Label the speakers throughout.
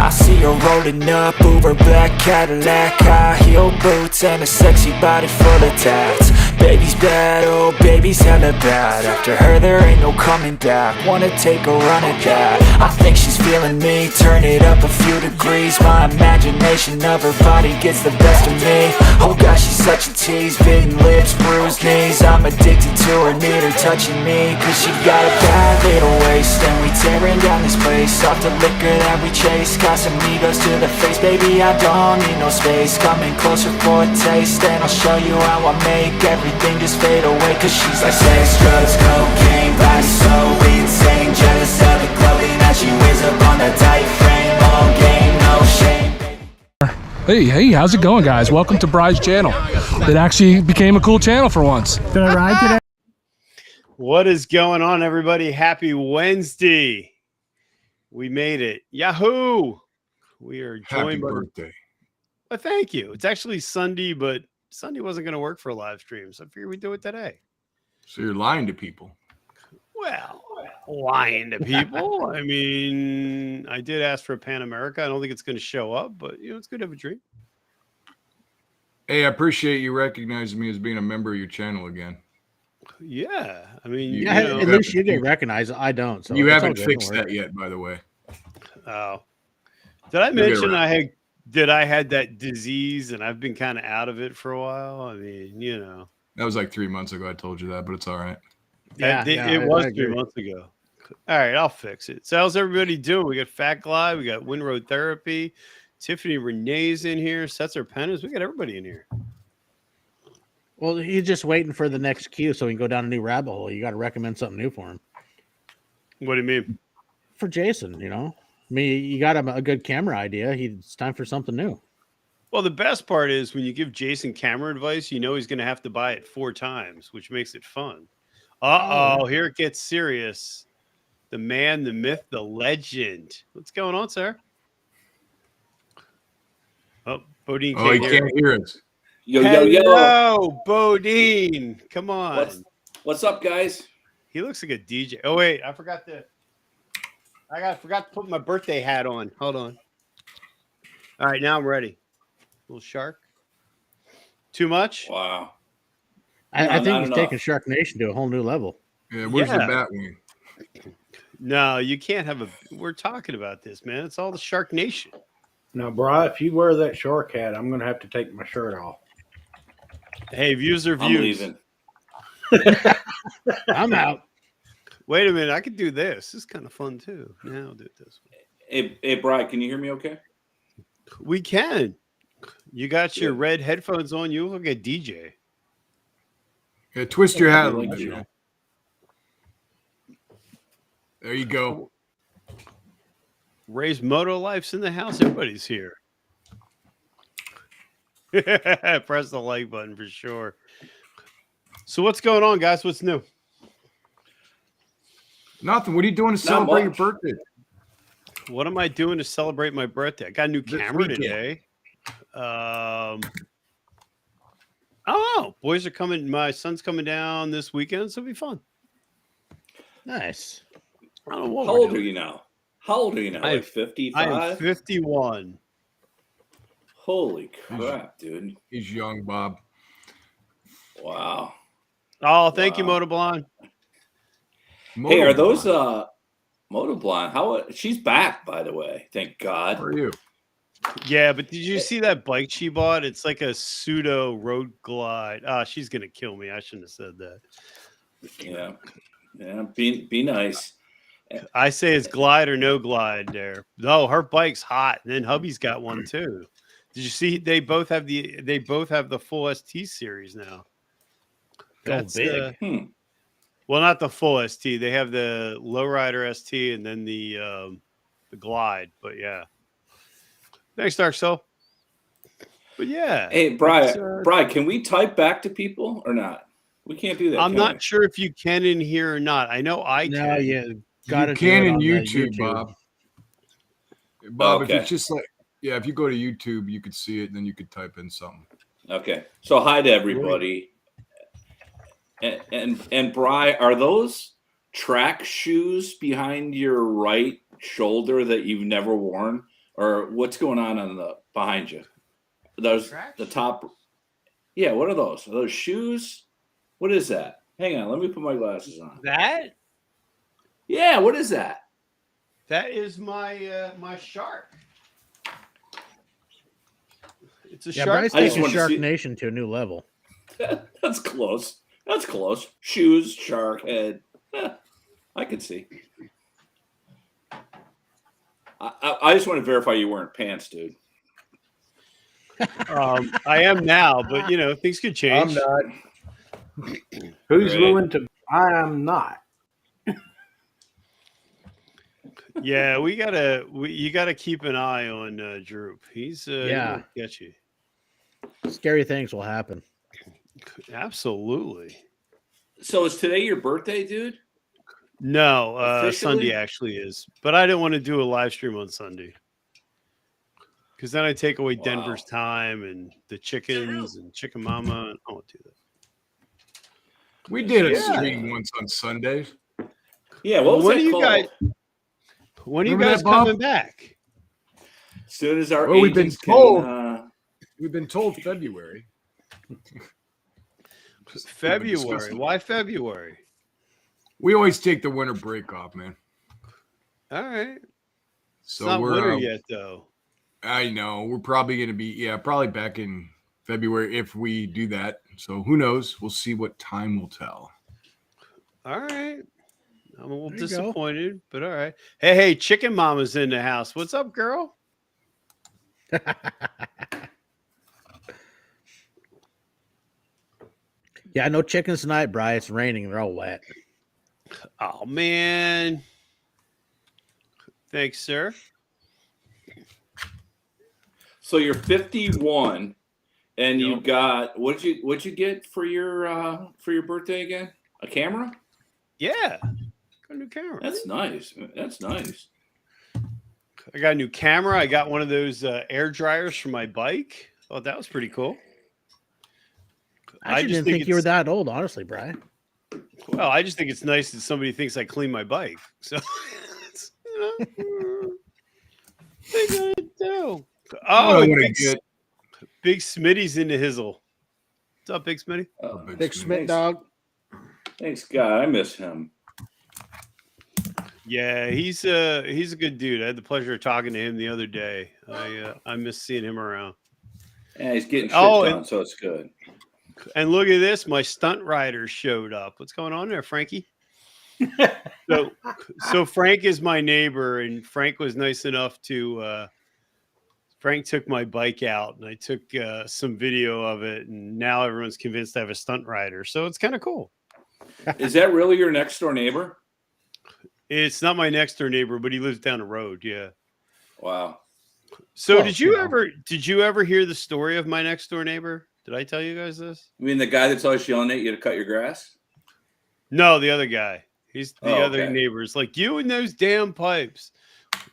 Speaker 1: I see her rolling up, Uber black Cadillac, high heel boots and a sexy body full of tats. Baby's bad, oh baby's hella bad. After her there ain't no coming back. Wanna take a run at that. I think she's feeling me, turn it up a few degrees. My imagination of her body gets the best of me. Oh gosh, she's such a tease, bitten lips, bruised knees. I'm addicted to her, need her touching me, cause she got a bad little waist. And we tearing down this place, off the liquor that we chase. Casamigos to the face, baby I don't need no space. Coming closer for a taste, and I'll show you how I make everything just fade away. Cause she's like sex, drugs, cocaine, body so insane. Jealous of the clothing that she wears up on the tight frame. All game, no shame.
Speaker 2: Hey, how's it going, guys? Welcome to Bry's channel. It actually became a cool channel for once.
Speaker 3: Did I ride today?
Speaker 4: What is going on, everybody? Happy Wednesday. We made it. Yahoo! We are joined by...
Speaker 5: birthday.
Speaker 4: Well, thank you. It's actually Sunday, but Sunday wasn't going to work for a live stream, so I figured we'd do it today.
Speaker 5: So you're lying to people.
Speaker 4: Well, lying to people. I mean, I did ask for a Pan America. I don't think it's going to show up, but, you know, it's good to have a dream.
Speaker 5: Hey, I appreciate you recognizing me as being a member of your channel again.
Speaker 4: Yeah. I mean,
Speaker 3: Yeah, at least you get recognized. I don't. So
Speaker 5: you haven't fixed that yet, by the way.
Speaker 4: Oh. Did I mention I had that disease and I've been kind of out of it for a while? I mean, you know.
Speaker 5: That was like 3 months ago. I told you that, but it's all right.
Speaker 4: It was 3 months ago. All right, I'll fix it. So how's everybody doing? We got Fat Glide, we got Windroad Therapy, Tiffany Renee's in here, Setzer Pennas. We got everybody in here.
Speaker 3: Well, he's just waiting for the next cue so he can go down a new rabbit hole. You got to recommend something new for him.
Speaker 4: What do you mean?
Speaker 3: For Jason, you know. I mean, you got him a good camera idea. It's time for something new.
Speaker 4: Well, the best part is when you give Jason camera advice, you know he's going to have to buy it 4 times, which makes it fun. Uh-oh, here it gets serious. The man, the myth, the legend. What's going on, sir? Oh, Bodine
Speaker 5: Can't hear us.
Speaker 4: Hello, Bodine. Come on.
Speaker 6: What's up, guys?
Speaker 4: He looks like a DJ. Oh, wait, I forgot to put my birthday hat on. Hold on. All right, now I'm ready. Little shark. Too much?
Speaker 6: Wow.
Speaker 3: I think he's taking Shark Nation to a whole new level.
Speaker 5: Yeah, where's the bat wing?
Speaker 4: No, you can't have we're talking about this, man. It's all the Shark Nation.
Speaker 7: Now, Bri, if you wear that shark hat, I'm going to have to take my shirt off.
Speaker 4: Hey, views are
Speaker 6: I'm
Speaker 4: views.
Speaker 6: leaving.
Speaker 3: I'm out.
Speaker 4: Wait a minute. I could do this. This is kind of fun, too. Now I'll do it this way.
Speaker 6: Hey, Brian, can you hear me okay?
Speaker 4: We can. You got your red headphones on. You look like a DJ.
Speaker 5: Yeah, twist your hat a little
Speaker 6: Like
Speaker 5: bit.
Speaker 6: you.
Speaker 5: There you go.
Speaker 4: Ray's Moto Life's in the house. Everybody's here. Press the like button for sure. So what's going on, guys? What's new?
Speaker 5: Nothing. What are you doing to celebrate your birthday?
Speaker 4: What am I doing to celebrate my birthday? I got a new camera today. Boys are coming. My son's coming down this weekend, so it'll be fun.
Speaker 3: Nice.
Speaker 4: I don't know what
Speaker 6: How old are you now? How old are you now?
Speaker 4: I am-
Speaker 6: Like 55?
Speaker 4: I am 51.
Speaker 6: Holy crap, dude.
Speaker 5: He's young, Bob.
Speaker 6: Wow.
Speaker 4: Oh, thank you,
Speaker 6: Wow.
Speaker 4: Motoblonde.
Speaker 6: Hey, are those Motoblonde? How she's back, by the way. Thank God.
Speaker 5: How are you?
Speaker 4: Yeah, but did you see that bike she bought? It's like a pseudo road glide. She's gonna kill me. I shouldn't have said that.
Speaker 6: Yeah. Yeah. Be nice.
Speaker 4: I say it's glide or no glide there. No, her bike's hot. And then hubby's got one too. Did you see they both have the full ST series now? That's
Speaker 3: big.
Speaker 4: Well, not the full ST. They have the lowrider ST and then the glide, but yeah. Thanks, Dark Soul. But yeah.
Speaker 6: Hey, Brian, can we type back to people or not? We can't do that.
Speaker 4: I'm
Speaker 6: can
Speaker 4: not
Speaker 6: we?
Speaker 4: sure if you can in here or not. I know I can.
Speaker 3: No, yeah.
Speaker 5: You can in YouTube, Bob. Bob,
Speaker 6: Okay.
Speaker 5: if it's just like, yeah, if you go to YouTube, you could see it, and then you could type in something.
Speaker 6: Okay. So hi to everybody. And Bri, are those track shoes behind your right shoulder that you've never worn? Or what's going on the behind you? Those the top. Yeah, what are those? Are those shoes? What is that? Hang on, let me put my glasses on.
Speaker 4: That?
Speaker 6: Yeah, what is that?
Speaker 4: That is my my shark. It's a
Speaker 3: Yeah,
Speaker 4: shark.
Speaker 3: Bryce
Speaker 6: I just
Speaker 3: taking
Speaker 6: wanted to
Speaker 3: Shark
Speaker 6: see-
Speaker 3: Nation to a new level.
Speaker 6: That's close. That's close. Shoes, shark head. I can see. I just want to verify you weren't pants, dude.
Speaker 4: I am now, but you know things could change.
Speaker 7: I'm not. Who's
Speaker 6: Right.
Speaker 7: willing to? I am not.
Speaker 4: Yeah, you gotta keep an eye on Droop. He's
Speaker 3: Yeah.
Speaker 4: he'll get you.
Speaker 3: Scary things will happen.
Speaker 4: Absolutely.
Speaker 6: So is today your birthday, dude?
Speaker 4: No,
Speaker 6: Officially?
Speaker 4: Sunday actually is, but I didn't want to do a live stream on Sunday because then I take away Denver's time and the chickens and Chicken Mama. And I won't do that.
Speaker 5: We did a
Speaker 6: Yeah.
Speaker 5: stream once on Sundays.
Speaker 6: Yeah, what was
Speaker 4: when
Speaker 6: that
Speaker 4: are you
Speaker 6: called?
Speaker 4: guys? When are you
Speaker 5: Remember
Speaker 4: guys
Speaker 5: that, Bob?
Speaker 4: coming back?
Speaker 6: As soon as our
Speaker 5: Well, we've been
Speaker 6: agents
Speaker 5: told.
Speaker 6: can,
Speaker 5: We've been told February.
Speaker 4: February. Why February?
Speaker 5: We always take the winter break off, man.
Speaker 4: All right. It's
Speaker 5: So
Speaker 4: not
Speaker 5: we're
Speaker 4: winter yet, though.
Speaker 5: I know we're probably going to be probably back in February if we do that. So who knows? We'll see what time will tell.
Speaker 4: All right. I'm a little
Speaker 3: There you go.
Speaker 4: disappointed, but all right. Hey, Chicken Mama's in the house. What's up, girl?
Speaker 3: Yeah, no chickens tonight, Bry. It's raining. They're all wet.
Speaker 4: Oh man. Thanks, sir.
Speaker 6: So you're 51, and you
Speaker 4: Yep.
Speaker 6: got what'd you get for your birthday again? A camera?
Speaker 4: Yeah. Got a new camera.
Speaker 6: That's nice. That's nice.
Speaker 4: I got a new camera. I got one of those air dryers for my bike. Oh, that was pretty cool.
Speaker 3: I actually didn't think you were that old, honestly, Bry.
Speaker 4: Well, I just think it's nice that somebody thinks I clean my bike. So, it's, they gotta do. Oh,
Speaker 5: what
Speaker 4: big,
Speaker 5: a good
Speaker 4: big Smitty's into Hizzle. What's up, Big Smitty?
Speaker 3: Big Smith dog.
Speaker 6: Thanks, God. I miss him.
Speaker 4: Yeah, he's a good dude. I had the pleasure of talking to him the other day. I miss seeing him around.
Speaker 6: Yeah, he's getting shit
Speaker 4: Oh,
Speaker 6: done, so it's good.
Speaker 4: And look at this, my stunt rider showed up. What's going on there, Frankie? So Frank is my neighbor, and Frank was nice enough to Frank took my bike out, and I took some video of it, and now everyone's convinced I have a stunt rider. So it's kind of cool.
Speaker 6: Is that really your next door neighbor?
Speaker 4: It's not my next door neighbor, but he lives down the road. Yeah.
Speaker 6: Wow.
Speaker 4: So
Speaker 3: Well,
Speaker 4: did
Speaker 3: you
Speaker 4: you
Speaker 3: know.
Speaker 4: ever hear the story of my next door neighbor? Did I tell you guys this?
Speaker 6: You mean the guy that's always yelling at you to cut your grass?
Speaker 4: No, the other guy. He's the other
Speaker 6: okay.
Speaker 4: neighbor. It's like you and those damn pipes.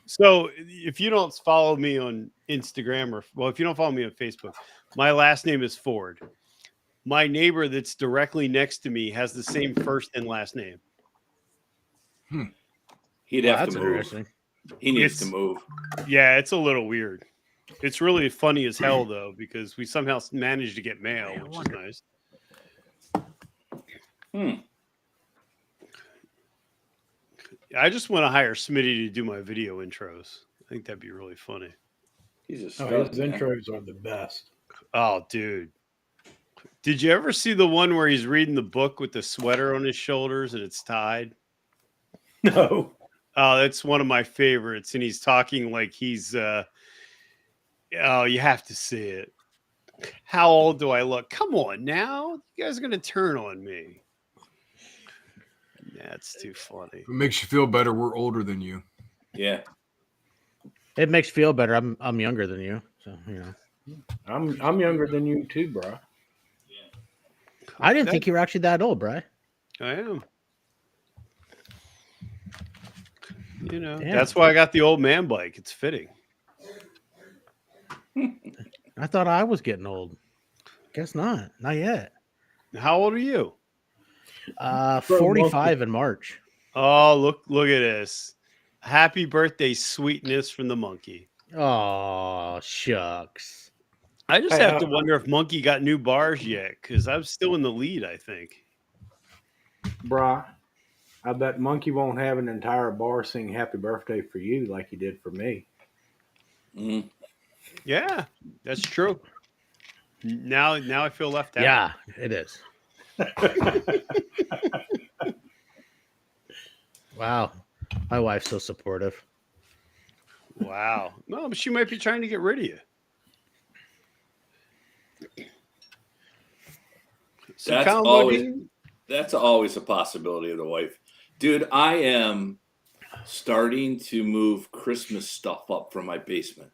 Speaker 4: So if you don't follow me on Instagram if you don't follow me on Facebook, my last name is Ford. My neighbor that's directly next to me has the same first and last name.
Speaker 6: He'd
Speaker 3: Well,
Speaker 6: have
Speaker 3: that's
Speaker 6: to move.
Speaker 3: interesting.
Speaker 6: He needs
Speaker 4: It's-
Speaker 6: to move.
Speaker 4: Yeah, it's a little weird. It's really funny as hell though, because we somehow managed to get mail, which is nice. I just want to hire Smitty to do my video intros. I think that'd be really funny.
Speaker 6: He's a
Speaker 7: Oh,
Speaker 6: stud,
Speaker 7: his
Speaker 6: man.
Speaker 7: intros are the best.
Speaker 4: Oh, dude. Did you ever see the one where he's reading the book with the sweater on his shoulders and it's tied?
Speaker 7: No.
Speaker 4: Oh, that's one of my favorites. And he's talking like he's oh, you have to see it. How old do I look? Come on now. You guys are gonna turn on me. That's too funny.
Speaker 5: If it makes you feel better, we're older than you.
Speaker 6: Yeah.
Speaker 3: It makes you feel better. I'm younger than you, so you know.
Speaker 7: I'm younger than you too, bro.
Speaker 3: I didn't think you were actually that old, Bry.
Speaker 4: I am. You know,
Speaker 3: Damn.
Speaker 4: that's why I got the old man bike. It's fitting.
Speaker 3: I thought I was getting old. Guess not. Not yet.
Speaker 4: How old are you?
Speaker 3: 45 in March.
Speaker 4: Oh, look at this. Happy birthday, sweetness from the monkey.
Speaker 3: Oh, shucks.
Speaker 4: I just
Speaker 7: Hey,
Speaker 4: have to wonder if Monkey got new bars yet, because I'm still in the lead, I think.
Speaker 7: Bri, I bet Monkey won't have an entire bar sing happy birthday for you like he did for me.
Speaker 6: Mhm.
Speaker 4: Yeah, that's true. Now I feel left out.
Speaker 3: Yeah, it is. Wow. My wife's so supportive.
Speaker 4: Wow. No, but she might be trying to get rid of you. So,
Speaker 6: That's
Speaker 4: Colin
Speaker 6: always
Speaker 4: Bodine,
Speaker 6: that's always a possibility of the wife. Dude, I am starting to move Christmas stuff up from my basement.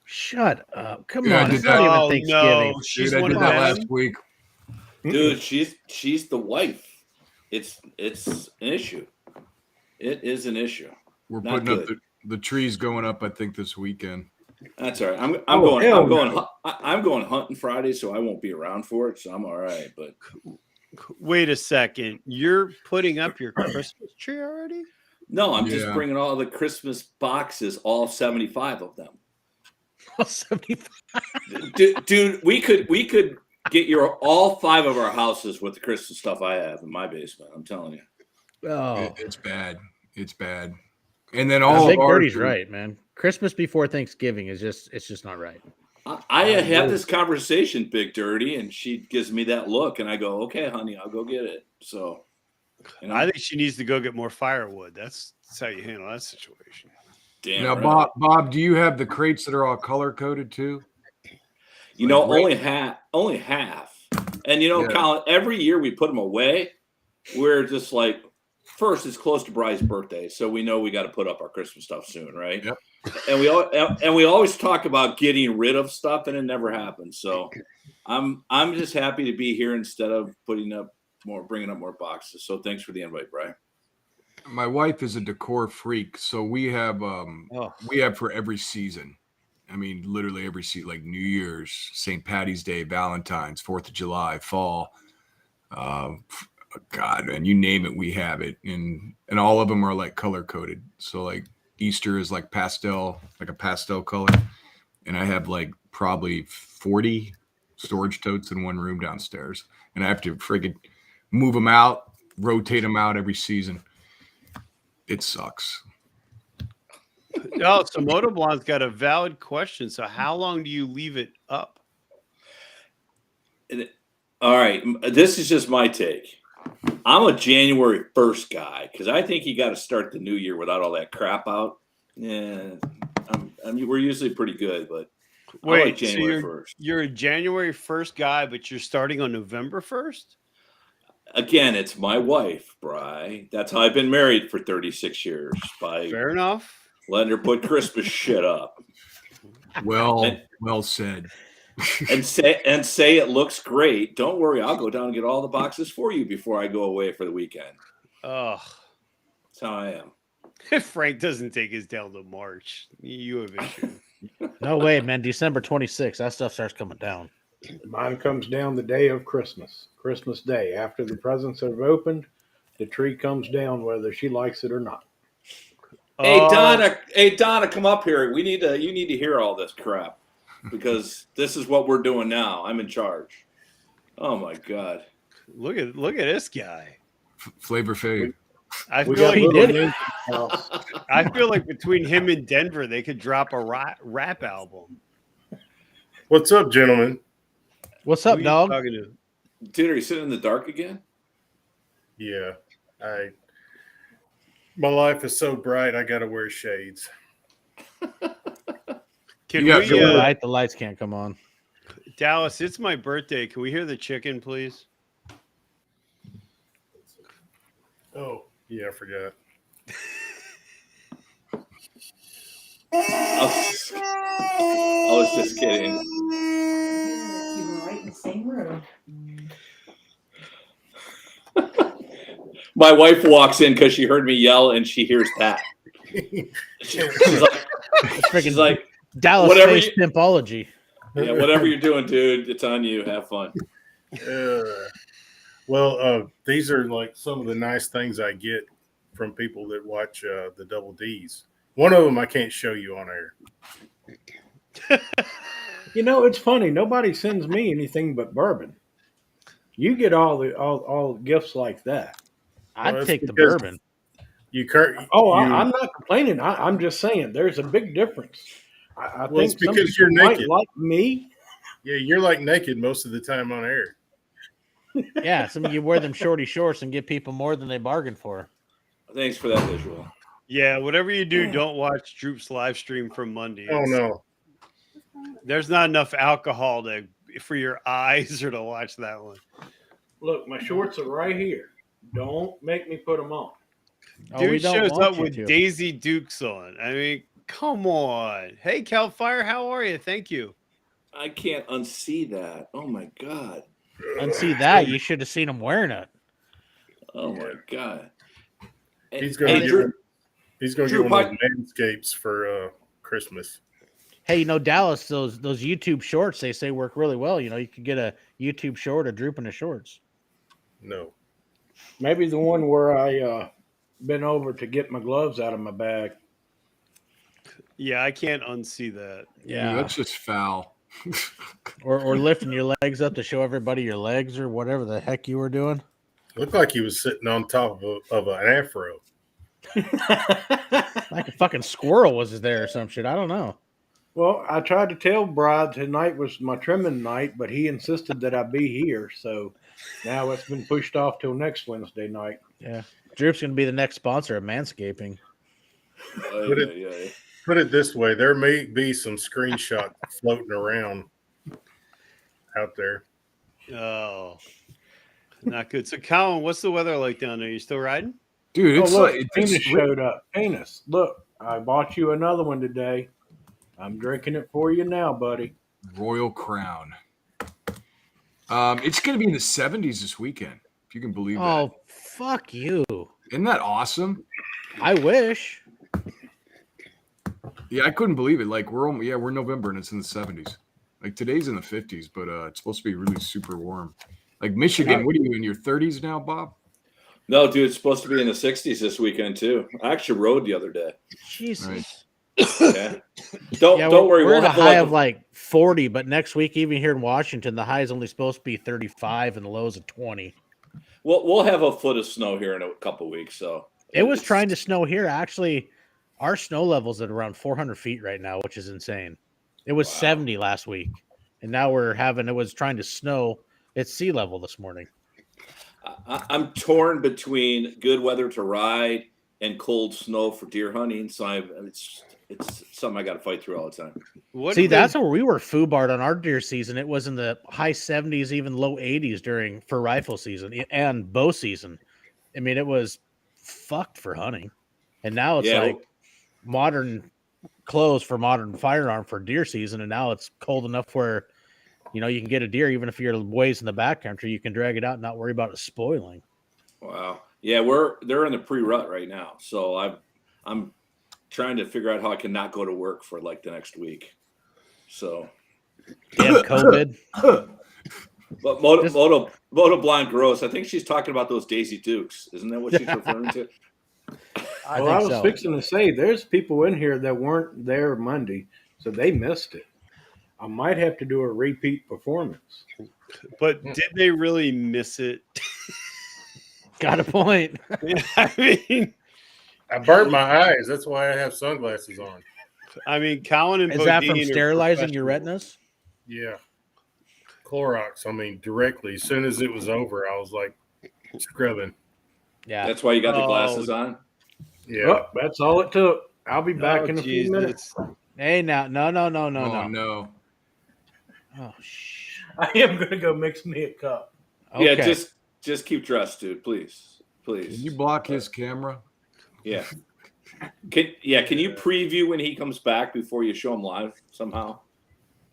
Speaker 3: Shut up. Come
Speaker 5: Yeah, I
Speaker 3: on.
Speaker 5: did
Speaker 3: It's not
Speaker 5: that.
Speaker 3: even
Speaker 4: oh
Speaker 3: Thanksgiving.
Speaker 4: no, she's
Speaker 5: Dude, I
Speaker 4: one
Speaker 5: did
Speaker 4: of
Speaker 5: that
Speaker 4: them.
Speaker 5: last week.
Speaker 6: Dude, she's the wife. It's an issue. It is an issue.
Speaker 5: We're
Speaker 6: Not
Speaker 5: putting up
Speaker 6: good.
Speaker 5: the trees going up, I think, this weekend.
Speaker 6: That's all right. I'm
Speaker 7: Oh,
Speaker 6: going.
Speaker 7: hell
Speaker 6: I'm going.
Speaker 7: no.
Speaker 6: I'm going hunting Friday, so I won't be around for it. So I'm all right. But
Speaker 4: Wait a second. You're putting up your Christmas tree already?
Speaker 6: no, I'm just
Speaker 5: Yeah.
Speaker 6: bringing all the Christmas boxes, all 75 of them.
Speaker 3: 75.
Speaker 6: Dude, we could get your all 5 of our houses with the Christmas stuff I have in my basement. I'm telling you.
Speaker 3: Oh.
Speaker 5: It's bad. It's bad. And then all
Speaker 3: Big
Speaker 5: of ours
Speaker 3: Birdie's
Speaker 5: are-
Speaker 3: right, man. Christmas before Thanksgiving is just not right.
Speaker 6: I have this conversation, Big Dirty, and she gives me that look, and I go, "Okay, honey, I'll go get it." So, you know,
Speaker 4: I think she needs to go get more firewood. That's how you handle that situation.
Speaker 6: damn
Speaker 5: Now,
Speaker 6: right.
Speaker 5: Bob, do you have the crates that are all color coded too?
Speaker 6: You know,
Speaker 5: Like
Speaker 6: only half. And you know,
Speaker 5: Yeah.
Speaker 6: Colin, every year we put them away. We're just like, first, it's close to Bry's birthday, so we know we got to put up our Christmas stuff soon, right?
Speaker 5: Yep.
Speaker 6: And we always talk about getting rid of stuff, and it never happens. So I'm just happy to be here instead of bringing up more boxes. So thanks for the invite, Bry.
Speaker 5: My wife is a decor freak, so we have for every season. I mean, literally every season, like New Year's, St. Patty's Day, Valentine's, 4th of July, fall. God, man, you name it, we have it, and all of them are like color coded. So like Easter is like pastel, like a pastel color, and I have like probably 40 storage totes in one room downstairs, and I have to friggin' move them out, rotate them out every season. It sucks.
Speaker 4: Oh, so Motoblon's got a valid question. So how long do you leave it up?
Speaker 6: All right, this is just my take. I'm a January 1st guy because I think you got to start the new year without all that crap out. Yeah, I mean, we're usually pretty good, but I like
Speaker 4: Wait, so
Speaker 6: January 1st.
Speaker 4: you're a January 1st guy, but you're starting on November 1st?
Speaker 6: Again, it's my wife, Bri. That's how I've been married for 36 years by
Speaker 4: Fair enough.
Speaker 6: letting her put Christmas shit up
Speaker 5: Well said.
Speaker 6: and say it looks great. Don't worry, I'll go down and get all the boxes for you before I go away for the weekend.
Speaker 4: Ugh.
Speaker 6: That's how I am.
Speaker 4: If Frank doesn't take his tail to March, you have issue.
Speaker 3: No way, man. December 26th, that stuff starts coming down.
Speaker 7: Mine comes down the day of Christmas, Christmas Day. After the presents have opened, the tree comes down whether she likes it or not.
Speaker 6: Hey
Speaker 4: Oh,
Speaker 6: Donna, come up here. You need to hear all this crap because this is what we're doing now. I'm in charge. Oh my God.
Speaker 4: look at this guy.
Speaker 5: Flavor Fave.
Speaker 4: I
Speaker 7: We
Speaker 4: feel
Speaker 7: got
Speaker 4: like
Speaker 7: little
Speaker 3: did it.
Speaker 7: news in the house.
Speaker 4: I feel like between him and Denver, they could drop a rap album.
Speaker 8: What's up, gentlemen?
Speaker 3: What's
Speaker 4: Who
Speaker 3: up,
Speaker 4: are you
Speaker 3: dog?
Speaker 4: talking to?
Speaker 6: Dude, are you sitting in the dark again?
Speaker 8: Yeah, my life is so bright. I got to wear shades.
Speaker 4: Can
Speaker 5: Yeah,
Speaker 4: we,
Speaker 5: go
Speaker 3: You're
Speaker 4: uh,
Speaker 3: right. The lights can't come on.
Speaker 4: Dallas? It's my birthday. Can we hear the chicken, please?
Speaker 8: Oh, yeah, I forgot.
Speaker 6: I was just kidding.
Speaker 9: You were right in the same room.
Speaker 6: My wife walks in because she heard me yell and she hears that. She's like, she's like,
Speaker 3: Dallas
Speaker 6: whatever
Speaker 3: face
Speaker 6: you-
Speaker 3: pimpology.
Speaker 6: yeah, whatever you're doing, dude, it's on you. Have fun.
Speaker 8: These are like some of the nice things I get from people that watch the Double D's. One of them I can't show you on air.
Speaker 7: You know, it's funny. Nobody sends me anything but bourbon. You get all gifts like that.
Speaker 3: I'd
Speaker 8: Well,
Speaker 3: take
Speaker 8: it's
Speaker 3: the
Speaker 8: because
Speaker 3: bourbon.
Speaker 7: I'm not complaining. I'm just saying there's a big difference. I
Speaker 8: Well, it's
Speaker 7: think some
Speaker 8: because
Speaker 7: people
Speaker 8: you're
Speaker 7: might
Speaker 8: naked.
Speaker 7: like me.
Speaker 8: Yeah, you're like naked most of the time on air.
Speaker 3: Yeah, some of you wear them shorty shorts and give people more than they bargained for.
Speaker 6: Thanks for that visual.
Speaker 4: Yeah, whatever you do, don't watch Droop's live stream from Monday.
Speaker 8: Oh no.
Speaker 4: There's not enough alcohol for your eyes or to watch that one.
Speaker 7: Look, my shorts are right here. Don't make me put them on.
Speaker 3: Oh, we
Speaker 4: Dude
Speaker 3: don't
Speaker 4: shows
Speaker 3: want
Speaker 4: up
Speaker 3: you
Speaker 4: with
Speaker 3: to.
Speaker 4: Daisy Dukes on. I mean, come on. Hey, Cal Fire, how are you? Thank you.
Speaker 6: I can't unsee that. Oh my god.
Speaker 3: Unsee that. You should have seen him wearing it.
Speaker 6: Oh my god.
Speaker 8: He's gonna
Speaker 6: Hey,
Speaker 8: get
Speaker 6: Drew-
Speaker 8: one. He's gonna
Speaker 6: Drew,
Speaker 8: get one of those manscapes for Christmas.
Speaker 3: Hey, you know, Dallas, those YouTube shorts they say work really well. You know, you could get a YouTube short of Droop in the shorts.
Speaker 8: No.
Speaker 7: Maybe the one where I been over to get my gloves out of my bag.
Speaker 4: Yeah, I can't unsee that.
Speaker 5: Yeah, that's just foul.
Speaker 3: Or lifting your legs up to show everybody your legs or whatever the heck you were doing.
Speaker 8: Looked like he was sitting on top of an afro.
Speaker 3: Like a fucking squirrel was there or some shit. I don't know.
Speaker 7: Well, I tried to tell Brad tonight was my trimming night, but he insisted that I be here. So now it's been pushed off till next Wednesday night.
Speaker 3: Yeah. Droop's going to be the next sponsor of Manscaping.
Speaker 8: Put it this way, there may be some screenshots floating around out there.
Speaker 4: Oh, not good. So, Colin, what's the weather like down there? You still riding?
Speaker 5: Dude, it's
Speaker 7: look,
Speaker 5: like
Speaker 7: Penis showed up. Penis, look, I bought you another one today. I'm drinking it for you now, buddy.
Speaker 5: Royal Crown. It's going to be in the 70s this weekend, if you can believe that.
Speaker 3: Oh, fuck you.
Speaker 5: Isn't that awesome?
Speaker 3: I wish.
Speaker 5: Yeah, I couldn't believe it. Like we're November and it's in the 70s. Like today's in the 50s, but it's supposed to be really super warm. Like Michigan, what are you in your 30s now, Bob?
Speaker 6: No, dude, it's supposed to be in the 60s this weekend too. I actually rode the other day.
Speaker 3: Jesus.
Speaker 5: Right.
Speaker 6: Yeah. Don't worry.
Speaker 3: We're
Speaker 6: We'll
Speaker 3: at a
Speaker 6: have
Speaker 3: high of like 40, but next week, even here in Washington, the high is only supposed to be 35 and the lows of 20.
Speaker 6: we'll have a foot of snow here in a couple weeks. So
Speaker 3: It was trying to snow here. Actually, our snow level's at around 400 feet right now, which is insane. It was 70 last week, and now it was trying to snow at sea level this morning.
Speaker 6: I'm torn between good weather to ride and cold snow for deer hunting. So it's something I got to fight through all the time.
Speaker 3: That's where we were foobarred on our deer season. It was in the high 70s, even low 80s for rifle season and bow season. I mean, it was fucked for hunting. And now it's like modern clothes for modern firearm for deer season. And now it's cold enough where, you can get a deer, even if you're ways in the backcountry, you can drag it out and not worry about it spoiling.
Speaker 6: Wow. Yeah, they're in the pre-rut right now. So I'm trying to figure out how I can not go to work for like the next week. So
Speaker 3: damn COVID.
Speaker 6: But Moto Blind Gross, I think she's talking about those Daisy Dukes. Isn't that what she's referring to?
Speaker 7: I was fixing to say there's people in here that weren't there Monday, so they missed it. I might have to do a repeat performance.
Speaker 4: But did they really miss it?
Speaker 3: Got a point.
Speaker 4: I mean,
Speaker 8: I burnt my eyes. That's why I have sunglasses on.
Speaker 4: I mean, Colin and
Speaker 3: Is that from
Speaker 4: Bodine are
Speaker 3: sterilizing your
Speaker 4: professionals.
Speaker 3: retinas?
Speaker 8: Yeah. Clorox. I mean, directly. As soon as it was over, I was like scrubbing.
Speaker 3: Yeah.
Speaker 6: That's why you got the glasses on?
Speaker 8: Yeah.
Speaker 7: Oh, that's all it took. I'll be back in a few
Speaker 4: Jesus.
Speaker 7: minutes.
Speaker 3: Hey, now, no.
Speaker 5: No.
Speaker 3: Oh, shh.
Speaker 7: I am going to go mix me a cup.
Speaker 6: Yeah,
Speaker 3: Okay.
Speaker 6: just keep dressed, dude. Please.
Speaker 5: Can you block his camera?
Speaker 6: Yeah. Can you preview when he comes back before you show him live somehow?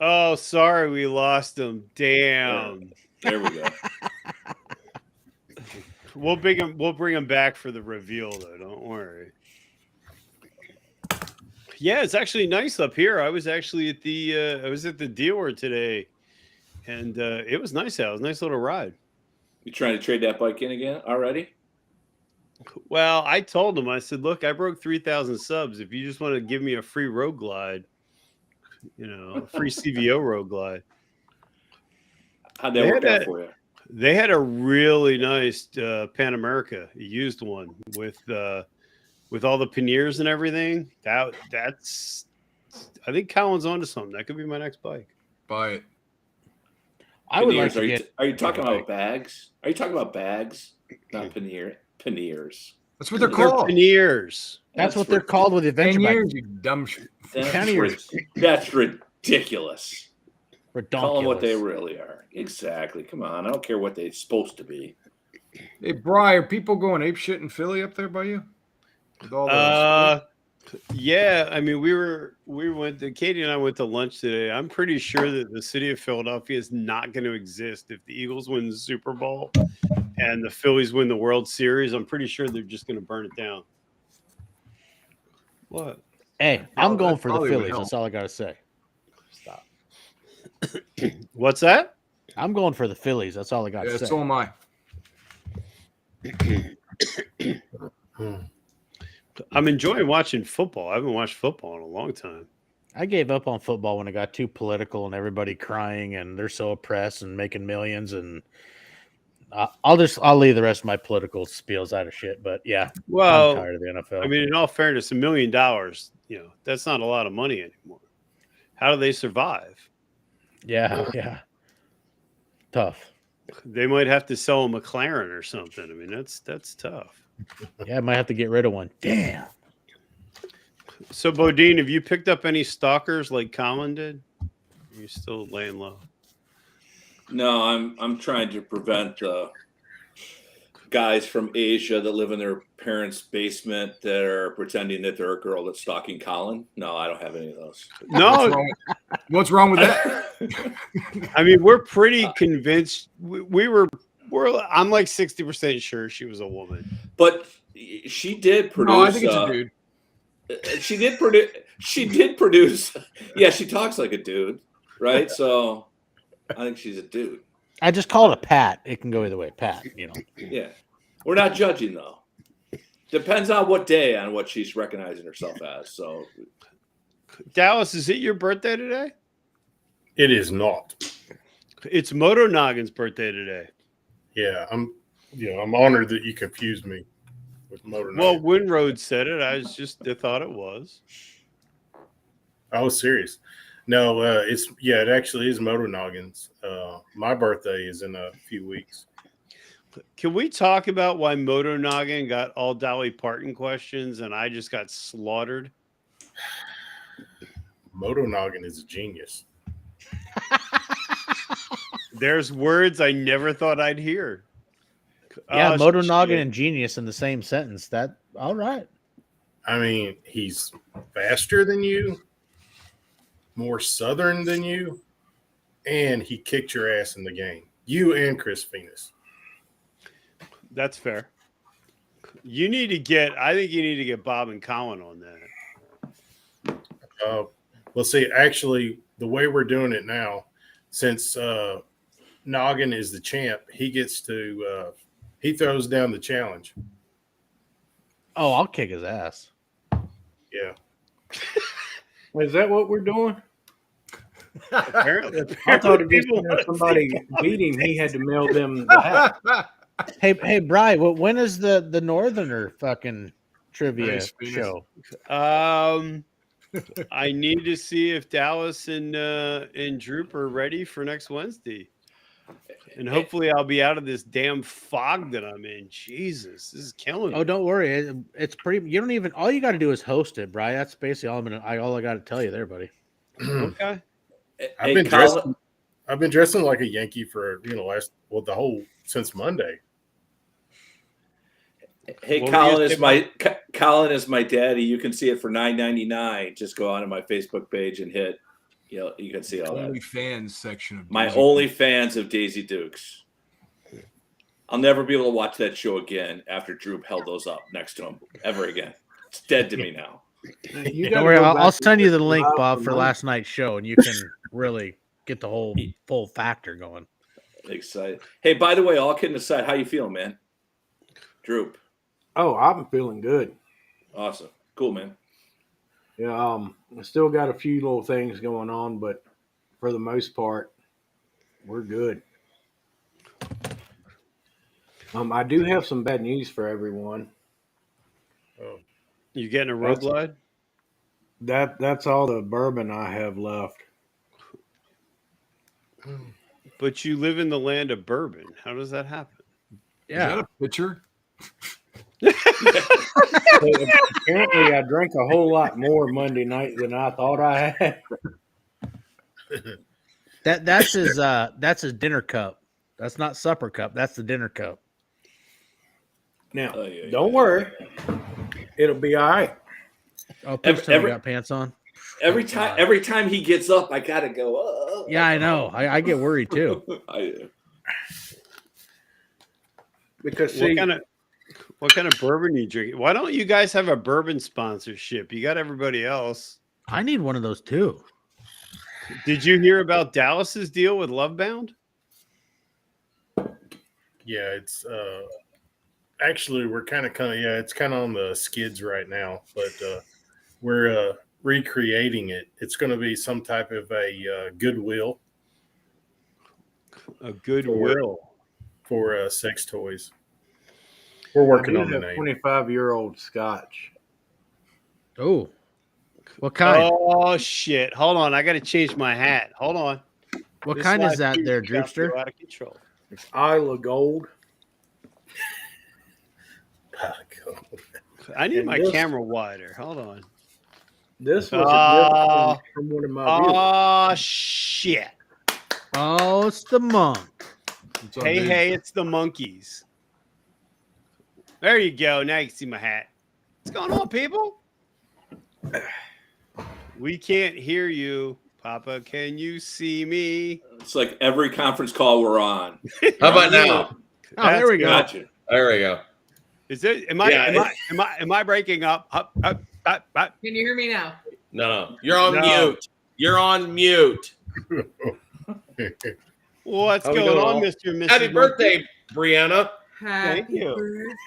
Speaker 4: Oh, sorry, we lost him. Damn.
Speaker 6: There we go.
Speaker 4: We'll bring him back for the reveal, though. Don't worry. Yeah, it's actually nice up here. I was actually at the dealer today, and it was nice out. It was a nice little ride.
Speaker 6: You trying to trade that bike in again already?
Speaker 4: Well, I told him, I said, look, I broke 3,000 subs. If you just want to give me a free road glide, free CVO road glide.
Speaker 6: How'd that work out for you?
Speaker 4: They had a really nice Pan America, a used one with all the panniers and everything. That's I think Colin's onto something. That could be my next bike.
Speaker 5: Buy it.
Speaker 3: I would like
Speaker 6: Panniers,
Speaker 3: to get.
Speaker 6: Are you talking about bags? Are you talking about bags? Not panniers.
Speaker 5: That's what they're
Speaker 4: They're
Speaker 5: called.
Speaker 4: panniers.
Speaker 3: That's what they're called with the adventure bike.
Speaker 5: Panniers, you dumb shit.
Speaker 6: That's ridiculous. Call them what they
Speaker 3: Redonkulous.
Speaker 6: really are. Exactly. Come on. I don't care what they're supposed to be.
Speaker 5: Hey, Bri, are people going ape shit in Philly up there by you? With all
Speaker 4: Yeah, I mean, Katie and I went to lunch today. I'm pretty sure that the city of Philadelphia is not going to exist if the Eagles win the Super Bowl and the Phillies win the World Series. I'm pretty sure they're just going to burn it down. What?
Speaker 3: Hey, I'm going for the
Speaker 5: probably would
Speaker 3: Phillies.
Speaker 5: help.
Speaker 3: That's all I got to say.
Speaker 4: Stop. What's that?
Speaker 3: I'm going for the Phillies. That's all I got to
Speaker 5: Yeah,
Speaker 3: say.
Speaker 5: so am I.
Speaker 4: I'm enjoying watching football. I haven't watched football in a long time.
Speaker 3: I gave up on football when it got too political and everybody crying and they're so oppressed and making millions. And I'll leave the rest of my political spiels out of shit. But yeah,
Speaker 4: Well,
Speaker 3: I'm tired of the NFL.
Speaker 4: I mean, in all fairness, $1 million, that's not a lot of money anymore. How do they survive?
Speaker 3: yeah, tough.
Speaker 4: They might have to sell a McLaren or something. I mean, that's tough.
Speaker 3: Yeah, I might have to get rid of one. Damn.
Speaker 4: So, Bodine, have you picked up any stalkers like Colin did? Are you still laying low?
Speaker 6: No, I'm trying to prevent guys from Asia that live in their parents' basement that are pretending that they're a girl that's stalking Colin. No, I don't have any of those.
Speaker 4: No,
Speaker 5: What's wrong with that?
Speaker 4: I mean, we're pretty convinced. I'm like 60% sure she was a woman.
Speaker 6: But she did produce.
Speaker 5: No, I think it's a dude.
Speaker 6: She did produce. She did produce. Yeah, she talks like a dude, right? So I think she's a dude.
Speaker 3: I just call it a Pat. It can go either way. Pat,
Speaker 6: Yeah, we're not judging though. Depends on what day on what she's recognizing herself as. So,
Speaker 4: Dallas, is it your birthday today?
Speaker 8: It is not.
Speaker 4: It's Moto Noggin's birthday today.
Speaker 8: Yeah, I'm honored that you confused me with Motor Night.
Speaker 4: Well, Winroad said it. I thought it was.
Speaker 8: I was serious. No, it actually is Motor Noggins. My birthday is in a few weeks.
Speaker 4: Can we talk about why Moto Noggin got all Dolly Parton questions and I just got slaughtered?
Speaker 8: Moto Noggin is a genius.
Speaker 4: There's words I never thought I'd hear.
Speaker 3: Yeah,
Speaker 4: Oh,
Speaker 3: Moto
Speaker 4: shit.
Speaker 3: Noggin and genius in the same sentence. That all right.
Speaker 8: I mean, he's faster than you, more Southern than you, and he kicked your ass in the game. You and Chris Venus.
Speaker 4: That's fair. I think you need to get Bob and Colin on that.
Speaker 8: Well, see, actually, the way we're doing it now, since Noggin is the champ, he gets to he throws down the challenge.
Speaker 3: Oh, I'll kick his ass.
Speaker 8: Yeah.
Speaker 7: Is that what we're doing?
Speaker 4: Apparently
Speaker 7: I thought if
Speaker 4: people
Speaker 7: somebody beat him, he had to mail them the hat.
Speaker 3: Hey, Bri, when is the Northerner fucking trivia
Speaker 5: Nice, Venus.
Speaker 3: show?
Speaker 4: I need to see if Dallas and Droop are ready for next Wednesday. And hopefully I'll be out of this damn fog that I'm in. Jesus, this is killing me.
Speaker 3: Oh, don't worry. It's pretty. You don't even. All you got to do is host it, Bri. That's basically all I got to tell you there, buddy.
Speaker 4: Okay.
Speaker 8: I've been dressing like a Yankee for since Monday.
Speaker 6: Hey,
Speaker 4: What
Speaker 6: Colin
Speaker 4: were you
Speaker 6: Colin is my daddy. You can see it for $9.99. Just go onto my Facebook page and hit. You can see all that.
Speaker 5: Only fans section of
Speaker 6: My
Speaker 5: Daisy
Speaker 6: only fans of Daisy Dukes. I'll never be able to watch that show again after Drew held those up next to him ever again. It's dead to me now.
Speaker 3: Don't worry. I'll send you the link, Bob, for last night's show, and you can really get the whole full factor going.
Speaker 6: Excited. Hey, by the way, all kidding aside, how you feeling, man? Droop.
Speaker 7: Oh, I'm feeling good.
Speaker 6: Awesome. Cool, man.
Speaker 7: Yeah, I still got a few little things going on, but for the most part, we're good. I do have some bad news for everyone.
Speaker 8: Oh,
Speaker 4: You getting a road glide?
Speaker 7: That's all the bourbon I have left.
Speaker 4: But you live in the land of bourbon. How does that happen?
Speaker 5: Is that a pitcher?
Speaker 7: So apparently, I drank a whole lot more Monday night than I thought I had.
Speaker 3: That's his dinner cup. That's not supper cup. That's the dinner cup.
Speaker 7: Now, don't worry, it'll be all right.
Speaker 3: Oh, Pooch Tony got pants on.
Speaker 6: Every time he gets up, I gotta go. Oh.
Speaker 3: Yeah, I know. I get worried too.
Speaker 7: Because see,
Speaker 4: what kind of bourbon are you drinking? Why don't you guys have a bourbon sponsorship? You got everybody else.
Speaker 3: I need one of those too.
Speaker 4: Did you hear about Dallas's deal with Lovebound?
Speaker 8: yeah, it's actually we're kind of it's kind of on the skids right now, but we're recreating it. It's going to be some type of a goodwill.
Speaker 4: A goodwill
Speaker 8: for sex toys. We're working on the name.
Speaker 7: 25-year-old Scotch.
Speaker 3: Oh, what kind?
Speaker 4: Oh shit! Hold on, I got to change my hat. Hold on.
Speaker 3: What
Speaker 4: This
Speaker 3: kind is
Speaker 4: live
Speaker 3: that
Speaker 4: feed
Speaker 3: there,
Speaker 4: got
Speaker 3: Droopster?
Speaker 4: Out of control.
Speaker 7: It's Isle of Gold.
Speaker 4: I need
Speaker 7: And
Speaker 4: my
Speaker 7: this-
Speaker 4: camera wider. Hold on.
Speaker 7: This was a gift from one of my viewers.
Speaker 4: Oh shit!
Speaker 3: Oh, it's the monk.
Speaker 4: Hey, it's the monkeys. There you go. Now you can see my hat. What's going on, people? We can't hear you. Papa, can you see me?
Speaker 6: It's like every conference call we're on.
Speaker 10: How about now?
Speaker 3: Oh, there we go.
Speaker 6: Gotcha.
Speaker 10: There we go.
Speaker 4: Is it? Am I breaking up? Up.
Speaker 9: Can you hear me now?
Speaker 10: No. You're on
Speaker 4: No.
Speaker 10: mute. You're on mute.
Speaker 4: What's
Speaker 10: How we
Speaker 4: going
Speaker 10: doing,
Speaker 4: on,
Speaker 10: all?
Speaker 4: Mr. and Mrs.
Speaker 10: Happy birthday, Brianna.
Speaker 4: Thank you.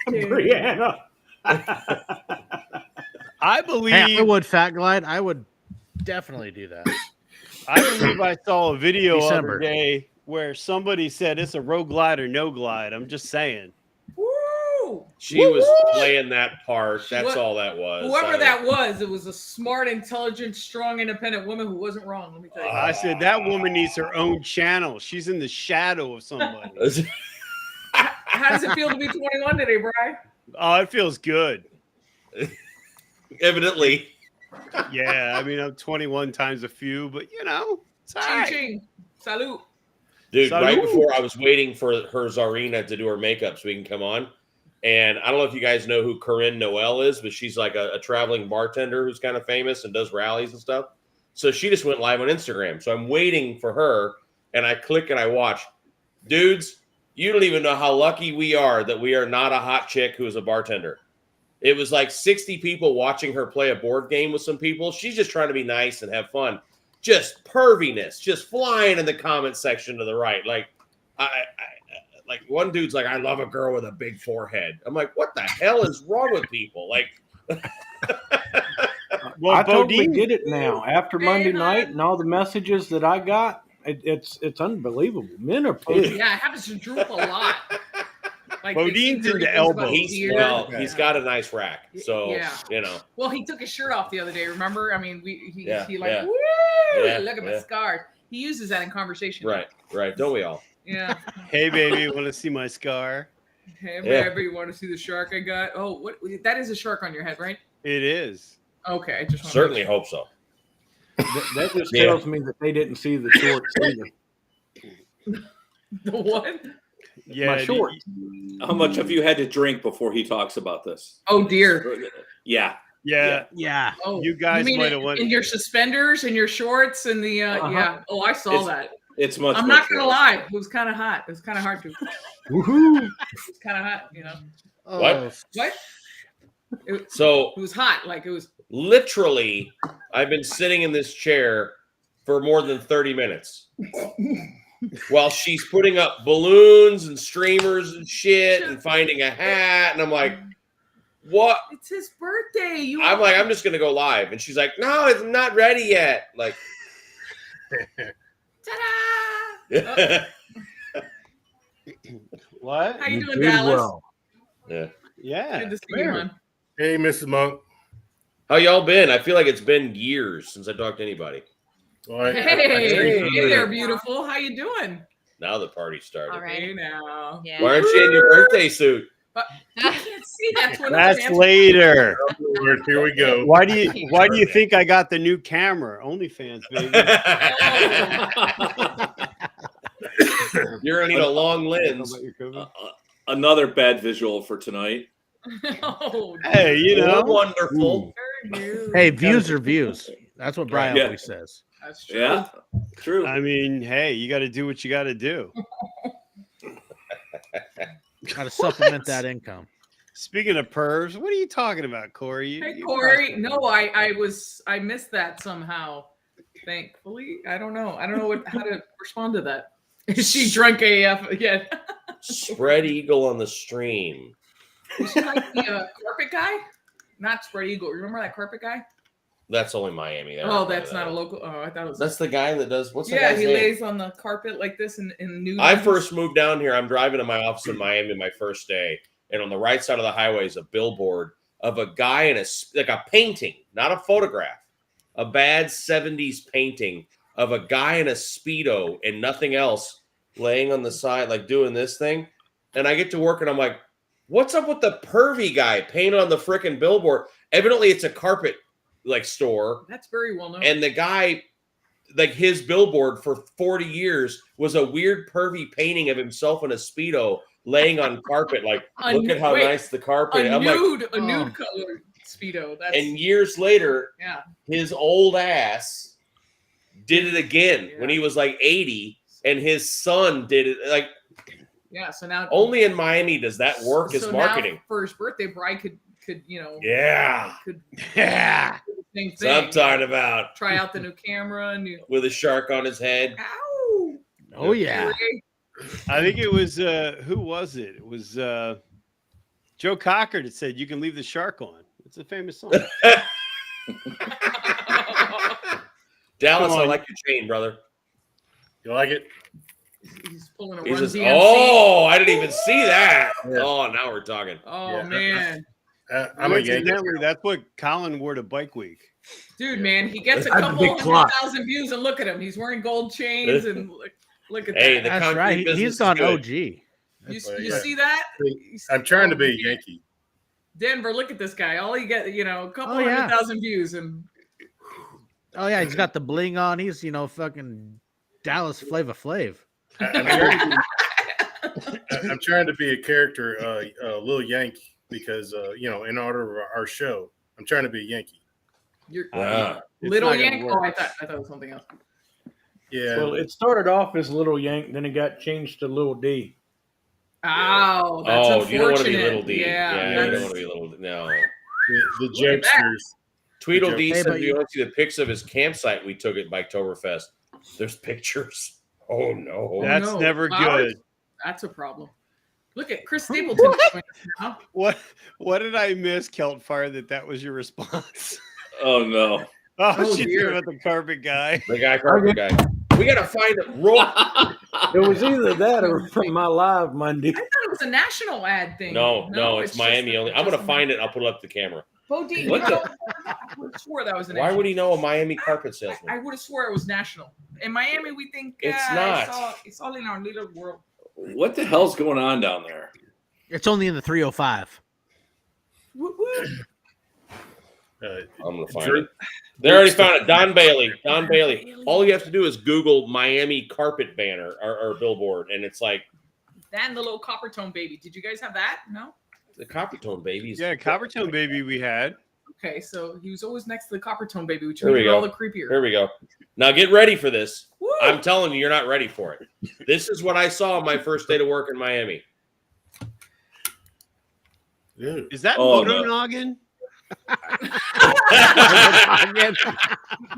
Speaker 9: Birthday.
Speaker 7: Brianna.
Speaker 4: I believe
Speaker 3: Hey, I would fat glide. I would definitely do that.
Speaker 4: I believe I saw a video the
Speaker 3: December.
Speaker 4: other day where somebody said it's a road glide or no glide. I'm just saying.
Speaker 9: Woo!
Speaker 10: She was playing that part. That's
Speaker 9: What-
Speaker 10: all that was.
Speaker 9: Whoever that was, it was a smart, intelligent, strong, independent woman who wasn't wrong. Let me tell you.
Speaker 4: I said that woman needs her own channel. She's in the shadow of somebody.
Speaker 9: How does it feel to be 21 today, Bri?
Speaker 4: Oh, it feels good.
Speaker 10: Evidently.
Speaker 4: Yeah, I mean I'm 21 times a few, but you know, it's all
Speaker 9: Ching
Speaker 4: right.
Speaker 9: ching. Salute.
Speaker 10: Dude,
Speaker 4: Salud.
Speaker 10: right before I was waiting for her Zarina to do her makeup so we can come on. And I don't know if you guys know who Corinne Noel is, but she's like a traveling bartender who's kind of famous and does rallies and stuff. So she just went live on Instagram. So I'm waiting for her, and I click and I watch. Dudes, you don't even know how lucky we are that we are not a hot chick who is a bartender. It was like 60 people watching her play a board game with some people. She's just trying to be nice and have fun. Just perviness, just flying in the comment section to the right. Like, like one dude's like, I love a girl with a big forehead. I'm like, what the hell is wrong with people? Like,
Speaker 4: Well,
Speaker 7: I totally
Speaker 4: Bodine,
Speaker 7: get it now. After Monday
Speaker 9: Man,
Speaker 7: night and all the messages that I got, it's unbelievable. Men are pissed.
Speaker 9: Yeah, it happens to Droop a lot. Like
Speaker 4: Bodine's
Speaker 9: they see
Speaker 4: into
Speaker 9: things
Speaker 4: elbow.
Speaker 9: about
Speaker 10: he's
Speaker 9: beer.
Speaker 10: he's got a nice rack. So,
Speaker 9: Yeah.
Speaker 10: you know.
Speaker 9: Well, he took his shirt off the other day. Remember? I mean, he like,
Speaker 10: Yeah.
Speaker 9: woo!
Speaker 10: Yeah,
Speaker 9: Look at my
Speaker 10: yeah.
Speaker 9: scars. He uses that in conversation.
Speaker 10: Right. Don't we all?
Speaker 9: Yeah.
Speaker 4: hey baby, want to see my scar?
Speaker 9: Hey,
Speaker 10: Yeah.
Speaker 9: baby, you want to see the shark I got? Oh, what? That is a shark on your head, right?
Speaker 4: It is.
Speaker 9: Okay, I just want
Speaker 10: Certainly hope so.
Speaker 7: That just
Speaker 10: Yeah.
Speaker 7: tells me that they didn't see the shorts either.
Speaker 9: The what?
Speaker 4: Yeah.
Speaker 7: My shorts.
Speaker 6: How much have you had to drink before he talks about this?
Speaker 9: Oh dear.
Speaker 6: Yeah.
Speaker 4: Yeah.
Speaker 3: Yeah.
Speaker 9: Oh,
Speaker 4: You guys
Speaker 9: mean
Speaker 4: might
Speaker 9: in-
Speaker 4: have went.
Speaker 9: in your suspenders and your shorts and the yeah. Oh, I saw
Speaker 6: It's
Speaker 9: that.
Speaker 6: It's much.
Speaker 9: I'm
Speaker 6: much
Speaker 9: not gonna
Speaker 6: worse.
Speaker 9: lie. It was kind of hot. It was kind of hard to. It
Speaker 7: Woohoo!
Speaker 9: was kind of hot, you know.
Speaker 10: What?
Speaker 9: What? It
Speaker 10: So
Speaker 9: was hot. Like it was.
Speaker 10: literally, I've been sitting in this chair for more than 30 minutes while she's putting up balloons and streamers and shit and finding a hat. And I'm like, What?
Speaker 9: It's his birthday.
Speaker 10: I'm like, I'm just gonna go live, and she's like, no, it's not ready yet. Like,
Speaker 9: ta-da!
Speaker 4: What?
Speaker 9: How you doing, Dallas?
Speaker 7: Well.
Speaker 10: yeah.
Speaker 4: Yeah.
Speaker 9: Good to see you, man.
Speaker 8: Hey, Mrs. Monk.
Speaker 10: How y'all been? I feel like it's been years since I talked to anybody.
Speaker 8: Well, I
Speaker 9: Hey there, beautiful. How you doing?
Speaker 10: Now the party started.
Speaker 11: All right.
Speaker 9: Hey now.
Speaker 11: Yeah.
Speaker 10: Why aren't you in your birthday suit?
Speaker 9: You can't see that.
Speaker 4: That's later.
Speaker 8: Lord, here we go.
Speaker 4: Why do you think I got the new camera? OnlyFans, baby.
Speaker 10: You're gonna need a long lens.
Speaker 6: Another bad visual for tonight.
Speaker 9: Oh,
Speaker 4: Hey, you know.
Speaker 10: Wonderful.
Speaker 3: Hey, views are views. That's what Brian
Speaker 6: Yeah.
Speaker 3: always says.
Speaker 9: that's true.
Speaker 6: Yeah, true.
Speaker 4: I mean, hey, you got to do what you got to do.
Speaker 3: Got to supplement that income.
Speaker 4: Speaking of pervs, what are you talking about, Corey?
Speaker 9: Hey, Corey. No, I missed that somehow. Thankfully, I don't know how to respond to that. Is she drunk AF again?
Speaker 10: Spread eagle on the stream.
Speaker 9: Is she like the carpet guy? Not Spread Eagle. Remember that carpet guy?
Speaker 10: That's only Miami. They
Speaker 9: Oh,
Speaker 10: don't
Speaker 9: that's
Speaker 10: do
Speaker 9: not
Speaker 10: that.
Speaker 9: a local. Oh, I thought it was.
Speaker 10: That's the guy that does. What's the
Speaker 9: Yeah,
Speaker 10: guy's
Speaker 9: he
Speaker 10: name?
Speaker 9: lays on the carpet like this in nude.
Speaker 10: I first moved down here. I'm driving to my office in Miami my first day, and on the right side of the highway is a billboard of a guy in a painting, not a photograph, a bad 70s painting of a guy in a Speedo and nothing else, laying on the side like doing this thing. And I get to work and I'm like, what's up with the pervy guy painted on the frickin' billboard? Evidently, it's a carpet like store.
Speaker 9: That's very well known.
Speaker 10: And the guy, like his billboard for 40 years was a weird pervy painting of himself in a Speedo laying on carpet. Like, look at how nice the carpet.
Speaker 9: A
Speaker 10: I'm
Speaker 9: nude,
Speaker 10: like,
Speaker 9: a nude colored Speedo. That's,
Speaker 10: and years later,
Speaker 9: yeah.
Speaker 10: his old ass did it again when he was like 80, and his son did it. Like,
Speaker 9: Yeah, so now
Speaker 10: only in Miami does that work as
Speaker 9: so
Speaker 10: marketing.
Speaker 9: Now for his birthday, Bri could
Speaker 10: Yeah.
Speaker 9: could
Speaker 10: Yeah.
Speaker 9: do the same
Speaker 10: That's what I'm
Speaker 9: thing.
Speaker 10: talking about.
Speaker 9: Try out the new camera,
Speaker 10: With a shark on his head.
Speaker 9: Ow!
Speaker 3: Oh yeah.
Speaker 4: I think it was who was it? It was Joe Cocker that said you can leave the shark on. It's a famous song.
Speaker 10: Dallas,
Speaker 4: Come
Speaker 10: I
Speaker 4: on.
Speaker 10: like your chain, brother.
Speaker 8: You like it?
Speaker 9: He's pulling a
Speaker 10: He
Speaker 9: Run
Speaker 10: says,
Speaker 9: DMC.
Speaker 10: oh, I didn't even see that. Oh, now we're talking.
Speaker 9: Oh
Speaker 8: Yeah.
Speaker 9: man,
Speaker 8: I'm a Yankee.
Speaker 4: Coincidentally, that's what Colin wore to Bike Week.
Speaker 9: dude, man, he gets a
Speaker 7: That's a
Speaker 9: couple
Speaker 7: big
Speaker 9: hundred
Speaker 7: clock.
Speaker 9: thousand views, and look at him. He's wearing gold chains, and look at
Speaker 10: Hey,
Speaker 9: that.
Speaker 10: the
Speaker 3: That's
Speaker 10: concrete
Speaker 3: right.
Speaker 10: business
Speaker 3: He's
Speaker 10: is
Speaker 3: gone
Speaker 10: good.
Speaker 3: OG.
Speaker 9: You
Speaker 8: Yeah.
Speaker 9: see that?
Speaker 8: I'm trying to be a Yankee.
Speaker 9: Denver, look at this guy. All he get, a couple
Speaker 3: Oh, yeah.
Speaker 9: 100,000 views, and
Speaker 3: Oh yeah, he's got the bling on. He's fucking Dallas Flava Flav.
Speaker 8: I'm trying to be a character, Lil Yankee, because in honor of our show, I'm trying to be a Yankee.
Speaker 9: you're
Speaker 10: Wow.
Speaker 9: Little
Speaker 4: not gonna
Speaker 9: Yank.
Speaker 4: work.
Speaker 9: Oh, I thought it was something else.
Speaker 8: Yeah.
Speaker 7: Well, it started off as Little Yank, then it got changed to Little D.
Speaker 9: Oh, that's
Speaker 10: Oh,
Speaker 9: unfortunate.
Speaker 10: you don't want to be little D.
Speaker 9: Yeah,
Speaker 10: you
Speaker 9: that's-
Speaker 10: don't want to be little D. No.
Speaker 8: the
Speaker 9: Look at that.
Speaker 8: jokesters.
Speaker 10: Tweedledee
Speaker 3: Hey,
Speaker 10: said
Speaker 3: but
Speaker 10: if you want to see the pics of his campsite we took at Biketoberfest, there's pictures. Oh, no.
Speaker 4: That's
Speaker 9: no.
Speaker 4: never
Speaker 9: Flowers?
Speaker 4: good.
Speaker 9: That's a problem. Look at Chris Stapleton. Now.
Speaker 4: What did I miss, Keltfire, that was your response?
Speaker 6: Oh no.
Speaker 9: Oh,
Speaker 4: She's
Speaker 9: dear.
Speaker 4: about the carpet guy.
Speaker 10: The guy, carpet guy. We got to find a roll.
Speaker 7: It was either that or from my live Monday.
Speaker 9: I thought it was a national ad thing.
Speaker 10: No, it's Miami
Speaker 9: just-
Speaker 10: only. I'm going to
Speaker 9: just-
Speaker 10: find it. I'll put it up to the camera.
Speaker 9: Bodine,
Speaker 10: What
Speaker 9: I would have swore that was an.
Speaker 10: Why would he know a Miami carpet
Speaker 9: I
Speaker 10: salesman?
Speaker 9: would have swore it was national. In Miami, we think
Speaker 10: It's not.
Speaker 9: It's all in our little world.
Speaker 6: What the hell's going on down there?
Speaker 3: It's only in the 305.
Speaker 9: Woo, woo.
Speaker 10: I'm going to find
Speaker 8: Drew-
Speaker 10: it. They already found it. Don Bailey. Don Bailey. All you have to do is Google Miami carpet banner or billboard, and it's like
Speaker 9: And the little copper tone baby. Did you guys have that? No.
Speaker 10: the copper tone babies.
Speaker 4: Yeah, Coppertone Baby we had.
Speaker 9: Okay, so he was always next to the copper tone baby, which
Speaker 10: Here we
Speaker 9: made it
Speaker 10: go.
Speaker 9: all the creepier.
Speaker 10: Here we go. Now get ready for this.
Speaker 9: Woo!
Speaker 10: I'm telling you, you're not ready for it. This is what I saw on my first day to work in Miami.
Speaker 8: Dude.
Speaker 4: Is that
Speaker 6: Oh,
Speaker 4: Moto
Speaker 6: no.
Speaker 4: Noggin?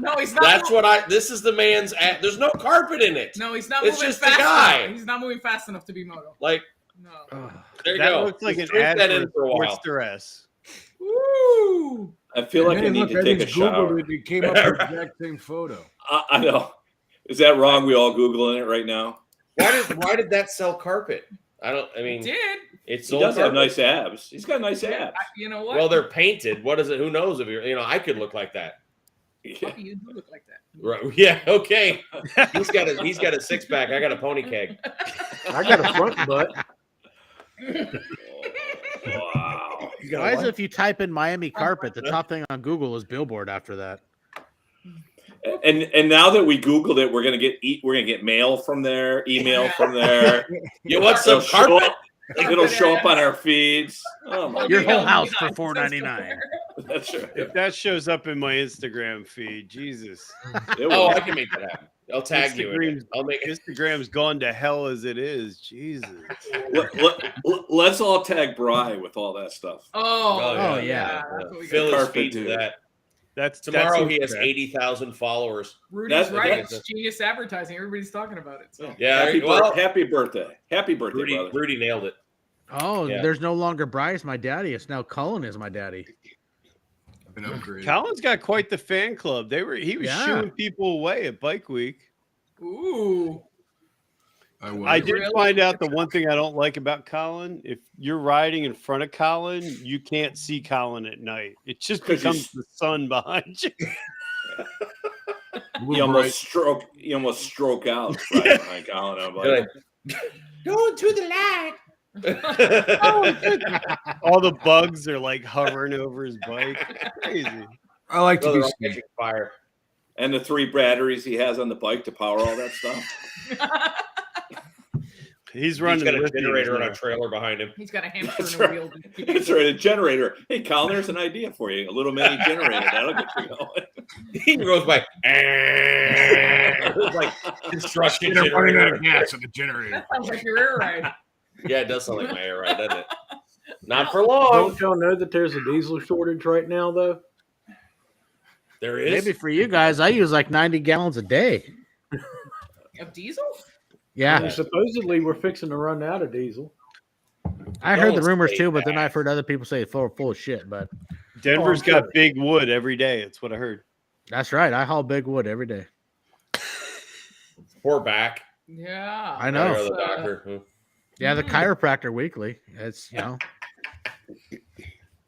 Speaker 9: No, he's not.
Speaker 10: That's what I. This is the man's. There's no carpet in it.
Speaker 9: No, he's not
Speaker 10: It's
Speaker 9: moving
Speaker 10: just the
Speaker 9: fast
Speaker 10: guy.
Speaker 9: enough. He's not moving fast enough to be Moto.
Speaker 10: Like
Speaker 9: No.
Speaker 10: there you
Speaker 4: That
Speaker 10: go.
Speaker 4: looks like
Speaker 10: Just
Speaker 4: an
Speaker 10: drink
Speaker 4: ad
Speaker 10: that in for a
Speaker 4: Sports
Speaker 10: while.
Speaker 4: Duress.
Speaker 9: Woo!
Speaker 6: I feel like I need to take a shower.
Speaker 5: It came up with the exact same photo.
Speaker 6: I know. Is that wrong? We all Googling it right now.
Speaker 10: Why did that sell carpet?
Speaker 9: It did.
Speaker 10: It's
Speaker 6: He does have nice abs. He's got nice abs.
Speaker 9: You know what?
Speaker 10: Well, they're painted. What is it? Who knows if I could look like that.
Speaker 6: Yeah.
Speaker 9: You do look like that.
Speaker 10: Right. Yeah. Okay. He's got a 6-pack. I got a pony keg.
Speaker 7: I got a front butt.
Speaker 6: Wow.
Speaker 3: Why is it if you type in Miami carpet, the top thing on Google is billboard after that?
Speaker 6: And now that we Googled it, we're gonna get mail from there, email from there.
Speaker 10: You want some carpet?
Speaker 6: It'll show up on our feeds. Oh my
Speaker 3: Your whole
Speaker 6: God.
Speaker 3: house for $4.99.
Speaker 6: That's right.
Speaker 4: If that shows up in my Instagram feed, Jesus.
Speaker 6: It will.
Speaker 10: I can make that happen. I'll tag you in it. I'll make it.
Speaker 4: Instagram's gone to hell as it is. Jesus.
Speaker 6: Let's all tag Bri with all that stuff.
Speaker 9: Oh,
Speaker 3: yeah.
Speaker 9: That's what we got.
Speaker 10: Phil is
Speaker 6: Carpet
Speaker 10: feeding
Speaker 6: dude.
Speaker 10: that.
Speaker 4: That's
Speaker 10: Tomorrow
Speaker 4: that's
Speaker 10: he has
Speaker 4: bad.
Speaker 10: 80,000 followers.
Speaker 9: Rudy's right.
Speaker 10: that's-
Speaker 9: It's genius advertising. Everybody's talking about it. So.
Speaker 10: Yeah.
Speaker 6: Happy birthday. Happy birthday,
Speaker 10: Rudy,
Speaker 6: brother.
Speaker 10: Rudy nailed it.
Speaker 3: Oh,
Speaker 10: Yeah.
Speaker 3: there's no longer Bryce, my daddy. It's now Cullen is my daddy.
Speaker 5: Been upgraded.
Speaker 4: Colin's got quite the fan club. He was
Speaker 3: Yeah.
Speaker 4: shooing people away at Bike Week.
Speaker 9: Ooh.
Speaker 4: I did find out the one thing I don't like about Colin. If you're riding in front of Colin, you can't see Colin at night. It just
Speaker 6: 'Cause
Speaker 4: becomes the sun behind you.
Speaker 6: You almost stroke out right behind Colin. I'm like,
Speaker 10: Going to the light.
Speaker 4: All the bugs are like hovering over his bike. Crazy.
Speaker 5: I like to
Speaker 10: Oh,
Speaker 5: be
Speaker 10: they're all
Speaker 5: seen.
Speaker 10: catching fire.
Speaker 6: and the 3 batteries he has on the bike to power all that stuff.
Speaker 4: He's running.
Speaker 10: He's got a
Speaker 4: lithium
Speaker 10: generator on
Speaker 4: now.
Speaker 10: a trailer behind him.
Speaker 9: He's got a hamster
Speaker 6: That's
Speaker 9: in a
Speaker 6: right.
Speaker 9: wheel.
Speaker 6: That's right, a generator. Hey, Colin, there's an idea for you. A little mini generator. That'll get you going.
Speaker 10: He goes by. It's like construction
Speaker 5: They're running out
Speaker 10: generator.
Speaker 5: of gas in the generator.
Speaker 9: That sounds like your air ride.
Speaker 10: Yeah, it does sound like my air ride, doesn't it? Not for long.
Speaker 7: Don't y'all know that there's a diesel shortage right now, though?
Speaker 10: There is.
Speaker 3: Maybe for you guys, I use like 90 gallons a day.
Speaker 9: Of diesel?
Speaker 3: Yeah,
Speaker 7: And supposedly we're fixing to run out of diesel.
Speaker 3: I heard the
Speaker 10: Don't
Speaker 3: rumors
Speaker 10: say
Speaker 3: too, but then
Speaker 10: that.
Speaker 3: I've heard other people say it's full of shit. But
Speaker 4: Denver's
Speaker 7: I'm
Speaker 4: got
Speaker 7: sure.
Speaker 4: big wood every day. That's what I heard.
Speaker 3: that's right. I haul big wood every day.
Speaker 10: Poor back.
Speaker 9: Yeah.
Speaker 3: I
Speaker 10: Gotta
Speaker 3: know.
Speaker 10: go to the doctor.
Speaker 3: Yeah, the chiropractor weekly. It's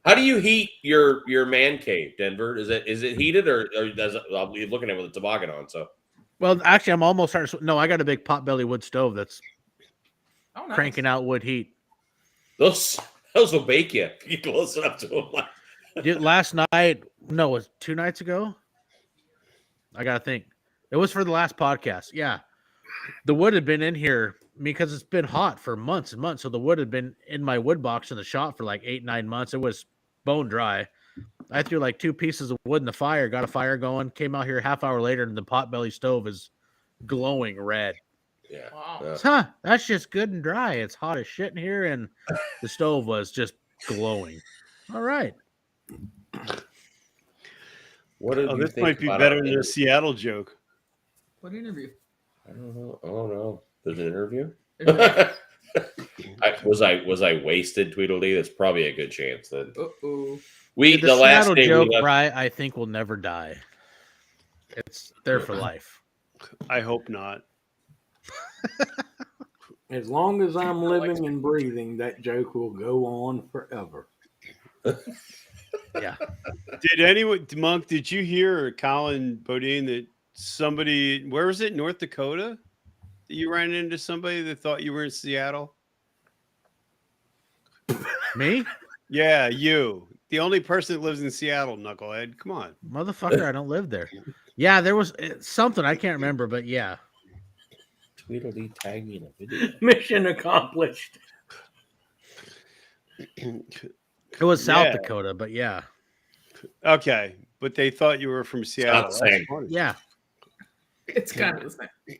Speaker 10: How do you heat your man cave, Denver? Is it heated or does it? I'll be looking at it with a toboggan on. So
Speaker 3: well, actually, I'm almost starting. No, I got a big potbelly wood stove that's
Speaker 9: Oh, nice.
Speaker 3: cranking out wood heat.
Speaker 10: those will bake you. You close enough to them.
Speaker 3: Dude, last night, no, it was 2 nights ago. I gotta think. It was for the last podcast. Yeah, the wood had been in here because it's been hot for months and months. So the wood had been in my wood box in the shop for like 8-9 months. It was bone dry. I threw like 2 pieces of wood in the fire, got a fire going, came out here a half hour later, and the potbelly stove is glowing red.
Speaker 10: Yeah.
Speaker 9: Wow.
Speaker 3: Huh, that's just good and dry. It's hot as shit in here, and the stove was just glowing. All right.
Speaker 10: What did
Speaker 4: Oh,
Speaker 10: you
Speaker 4: this
Speaker 10: think
Speaker 4: might be
Speaker 10: about
Speaker 4: better
Speaker 10: our
Speaker 4: than the
Speaker 10: interview?
Speaker 4: Seattle joke.
Speaker 9: What interview?
Speaker 10: I don't know. Oh no, there's an interview.
Speaker 9: Uh
Speaker 10: Was I wasted, Tweedledee? That's probably a good chance that
Speaker 9: oh.
Speaker 10: we
Speaker 3: The
Speaker 10: the last
Speaker 3: Seattle
Speaker 10: day
Speaker 3: joke,
Speaker 10: we left.
Speaker 3: Bri, I think will never die. It's there for life.
Speaker 4: I hope not.
Speaker 7: As long as I'm living and breathing, that joke will go on forever.
Speaker 3: Yeah.
Speaker 4: Did anyone, Monk? Did you hear, or Colin Bodine, that somebody? Where was it? North Dakota? That you ran into somebody that thought you were in Seattle?
Speaker 3: Me?
Speaker 4: Yeah, you. The only person that lives in Seattle, knucklehead. Come on.
Speaker 3: Motherfucker, I don't live there. Yeah, there was something I can't remember, but yeah.
Speaker 10: Tweedledee tagged me in a video.
Speaker 7: Mission accomplished.
Speaker 3: It was South
Speaker 4: Yeah.
Speaker 3: Dakota, but yeah.
Speaker 4: Okay, but they thought you were from Seattle.
Speaker 10: not the same.
Speaker 4: That's funny.
Speaker 3: Yeah.
Speaker 9: It's kind of the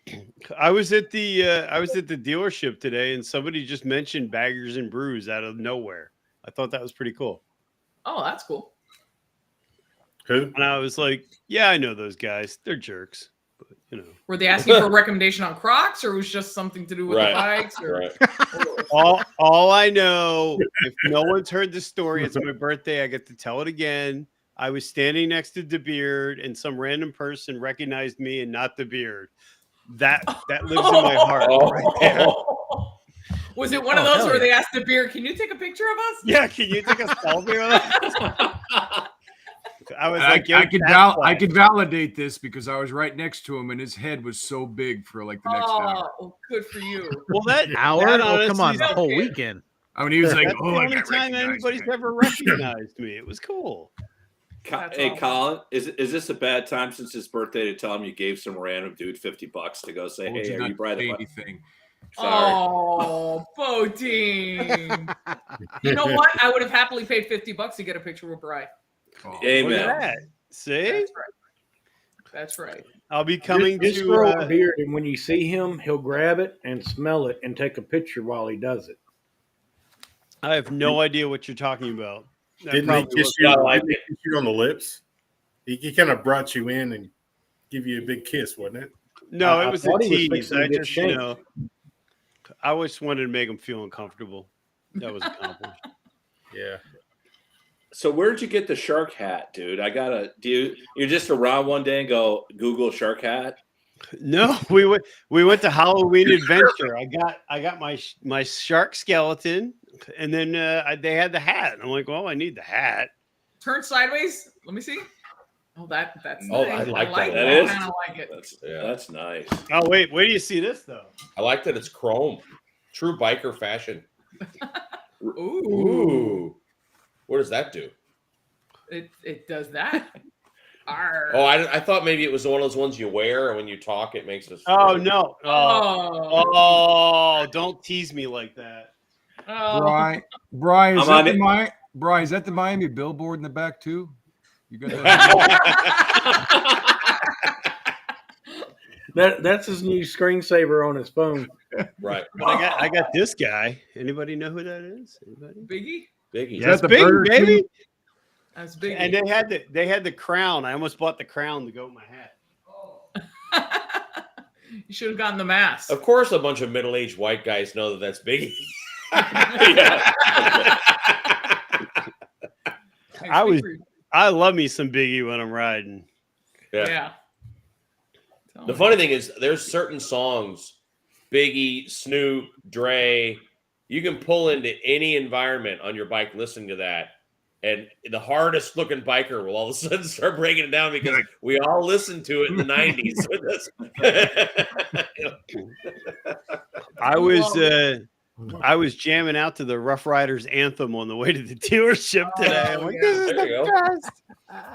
Speaker 9: same.
Speaker 4: I was at the dealership today, and somebody just mentioned Baggers and Brews out of nowhere. I thought that was pretty cool,
Speaker 9: Oh, that's cool.
Speaker 8: Who?
Speaker 4: and I was like, "Yeah, I know those guys. They're jerks." you know.
Speaker 9: Were they asking for a recommendation on Crocs, or it was just something to do with the bikes? Or...
Speaker 4: All I know, if no one's heard the story, it's my birthday. I get to tell it again. I was standing next to the beard, and some random person recognized me and not the beard. That lives in my heart right there.
Speaker 9: Was it one of those where they asked the beard, "Can you take a picture of us?"
Speaker 4: Yeah, can you take a selfie of us? I was like,
Speaker 5: I could validate this because I was right next to him, and his head was so big for like the next hour.
Speaker 9: Oh, good for you.
Speaker 4: Well, that
Speaker 3: Hour?
Speaker 4: that
Speaker 3: Oh, come on,
Speaker 4: honestly
Speaker 3: the whole weekend.
Speaker 5: I mean, he was like,
Speaker 4: That's
Speaker 5: "Oh,
Speaker 4: the
Speaker 5: I
Speaker 4: only
Speaker 5: got
Speaker 4: time
Speaker 5: recognized."
Speaker 4: anybody's ever recognized me. It was cool.
Speaker 6: Hey, Colin, is this a bad time since his birthday to tell him you gave some random dude $50 to go say, "Hey, are you Brad?"
Speaker 5: Anything?
Speaker 6: Sorry.
Speaker 9: Oh, Bodine. You know what? I would have happily paid $50 to get a picture with Bri.
Speaker 5: Oh,
Speaker 6: Amen.
Speaker 4: Look at that. See?
Speaker 9: That's right.
Speaker 4: I'll be coming
Speaker 7: Just
Speaker 4: to
Speaker 7: grow a beard, and when you see him, he'll grab it and smell it and take a picture while he does it.
Speaker 4: I have no idea what you're talking about. That
Speaker 8: Didn't he
Speaker 4: probably
Speaker 8: kiss
Speaker 4: was-
Speaker 8: you,
Speaker 10: like
Speaker 8: didn't he kiss you on the lips? He kind of brought you in and give you a big kiss, wasn't it?
Speaker 4: No,
Speaker 7: I
Speaker 4: it was a
Speaker 7: thought he was
Speaker 4: tease.
Speaker 7: fixing to
Speaker 4: I
Speaker 7: get
Speaker 4: just,
Speaker 7: shanked.
Speaker 4: I just wanted to make him feel uncomfortable. That was accomplished.
Speaker 8: Yeah.
Speaker 6: So where'd you get the shark hat, dude? You're just around one day and go Google shark hat?
Speaker 4: No, we went to Halloween Adventure. I got my shark skeleton, and then they had the hat. And I'm like, well, I need the hat.
Speaker 9: Turn sideways. Let me see. Oh, that's
Speaker 10: Oh,
Speaker 9: nice.
Speaker 10: I like that.
Speaker 6: That
Speaker 9: I
Speaker 6: is-
Speaker 9: kind of like it.
Speaker 6: That's nice.
Speaker 4: Oh wait do you see this though?
Speaker 10: I like that it's chrome. True biker fashion.
Speaker 9: Ooh.
Speaker 10: Ooh. What does that do?
Speaker 9: It does that. Arr.
Speaker 10: Oh, I thought maybe it was one of those ones you wear, and when you talk, it makes us.
Speaker 4: Oh no!
Speaker 9: Oh.
Speaker 4: Don't tease me like that.
Speaker 9: Oh.
Speaker 5: Brian,
Speaker 6: I'm on it.
Speaker 5: Brian, is that the Miami billboard in the back too? You got that?
Speaker 7: That's his new screensaver on his phone.
Speaker 10: Right.
Speaker 4: But I got this guy. Anybody know who that is? Anybody?
Speaker 9: Biggie?
Speaker 10: Biggie.
Speaker 4: That's
Speaker 5: the
Speaker 4: big,
Speaker 5: Burger
Speaker 4: baby.
Speaker 5: King?
Speaker 9: That's big.
Speaker 4: And they had the crown. I almost bought the crown to go with my hat.
Speaker 9: You should have gotten the mask.
Speaker 10: Of course, a bunch of middle-aged white guys know that that's Biggie.
Speaker 4: I love me some Biggie when I'm riding.
Speaker 9: Yeah.
Speaker 10: The funny thing is, there's certain songs, Biggie, Snoop, Dre, you can pull into any environment on your bike listening to that, and the hardest looking biker will all of a sudden start breaking it down because we all listened to it in the 90s with us.
Speaker 4: I was jamming out to the Rough Riders anthem on the way to the dealership today. I'm like, this is
Speaker 10: There you
Speaker 4: the
Speaker 10: go.
Speaker 4: best.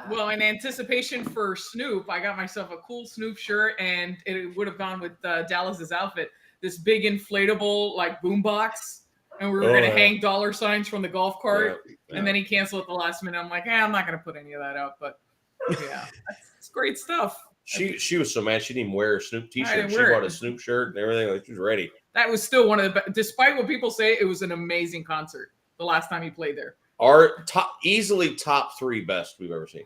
Speaker 9: Well, in anticipation for Snoop, I got myself a cool Snoop shirt, and it would have gone with Dallas's outfit. This big inflatable like boombox, and we were going to hang dollar signs from the golf cart.
Speaker 10: Yeah.
Speaker 9: And then he canceled at the last minute. I'm like, I'm not going to put any of that out, but yeah, it's great stuff.
Speaker 10: She was so mad she didn't even wear a Snoop
Speaker 9: I
Speaker 10: t-shirt.
Speaker 9: didn't
Speaker 10: She
Speaker 9: wear
Speaker 10: bought
Speaker 9: it.
Speaker 10: a Snoop shirt and everything. Like she was ready.
Speaker 9: That was still one of the despite what people say, it was an amazing concert the last time he played there.
Speaker 10: Our easily top 3 best we've ever seen.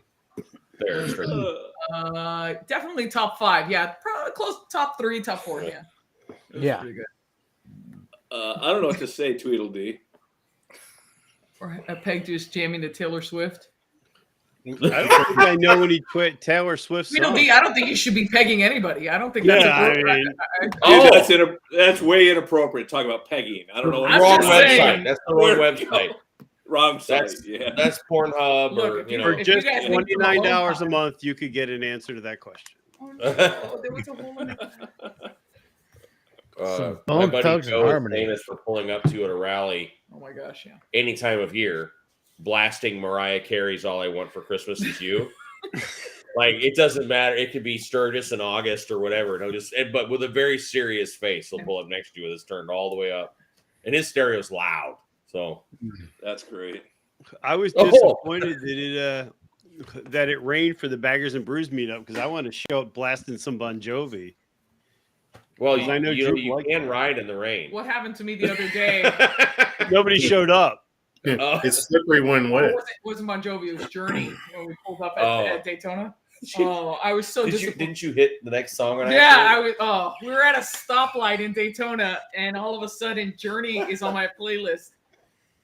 Speaker 10: There, straight up.
Speaker 9: Definitely top 5. Yeah, probably close to top 3, top 4. Yeah. It was
Speaker 3: Yeah.
Speaker 9: pretty good.
Speaker 6: I don't know what to say, Tweedledee.
Speaker 9: Or a peg just jamming to Taylor Swift.
Speaker 4: I don't think I know any Taylor Swift
Speaker 9: You know,
Speaker 4: songs.
Speaker 9: D, I don't think you should be pegging anybody. I don't think that's
Speaker 4: Yeah, I
Speaker 9: appropriate.
Speaker 4: mean-
Speaker 6: Dude, that's way inappropriate. Talk about pegging. I don't know.
Speaker 9: I'm
Speaker 10: Wrong
Speaker 9: just
Speaker 10: website.
Speaker 9: saying.
Speaker 10: That's the wrong website.
Speaker 6: Wrong site.
Speaker 10: That's
Speaker 6: Yeah.
Speaker 10: That's Pornhub
Speaker 9: Look,
Speaker 10: or
Speaker 9: if
Speaker 10: you
Speaker 9: you-
Speaker 10: know.
Speaker 4: For
Speaker 9: if
Speaker 4: just
Speaker 9: guys think you're
Speaker 4: $29 a
Speaker 9: alone,
Speaker 4: month, you could get an answer to that question.
Speaker 9: Oh, no, there was a hole in it.
Speaker 3: Some
Speaker 10: My
Speaker 3: Bone
Speaker 10: buddy
Speaker 3: Thugs and
Speaker 10: Joe is
Speaker 3: Harmony.
Speaker 10: famous for pulling up to at a rally
Speaker 9: Oh my gosh, yeah.
Speaker 10: any time of year, blasting Mariah Carey's "All I Want for Christmas Is You." Like it doesn't matter. It could be Sturgis in August or whatever. But with a very serious face, he'll pull up next to you with his turned all the way up, and his stereo's loud. So
Speaker 6: That's great.
Speaker 4: I was
Speaker 10: Oh.
Speaker 4: disappointed that it rained for the Baggers and Brews meetup because I wanted to show up blasting some Bon Jovi.
Speaker 10: well,
Speaker 4: I know Drew
Speaker 10: you
Speaker 4: liked
Speaker 10: can
Speaker 4: that.
Speaker 10: ride in the rain.
Speaker 9: What happened to me the other day?
Speaker 4: Nobody showed up.
Speaker 10: Oh.
Speaker 8: It's slippery when
Speaker 9: Well,
Speaker 8: wet.
Speaker 9: it wasn't Bon Jovi, it was Journey. You know, we pulled up
Speaker 10: Oh.
Speaker 9: at Daytona. Oh, I was so disappointed.
Speaker 10: Didn't you hit the next song on
Speaker 9: Yeah,
Speaker 10: accident?
Speaker 9: I was. Oh, we were at a stoplight in Daytona, and all of a sudden, Journey is on my playlist,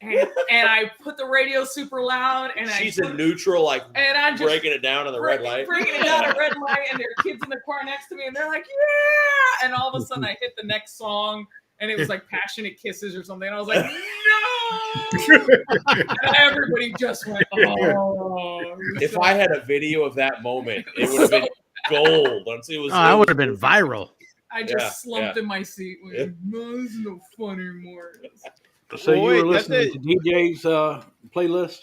Speaker 9: and I put the radio super loud, and
Speaker 10: She's in neutral, like
Speaker 9: and I'm just
Speaker 10: breaking it down in the red light.
Speaker 9: breaking it down at red light, and there are kids in the car next to me, and they're like, "Yeah!" And all of a sudden, I hit the next song, and it was like "Passionate Kisses" or something, and I was like, "No!" And everybody just went, "Oh!"
Speaker 10: If I had a video of that moment, it would have been gold. It was.
Speaker 3: I would have been viral.
Speaker 9: I just slumped in my seat. No, this is no fun anymore.
Speaker 7: So you were listening to DJ's playlist?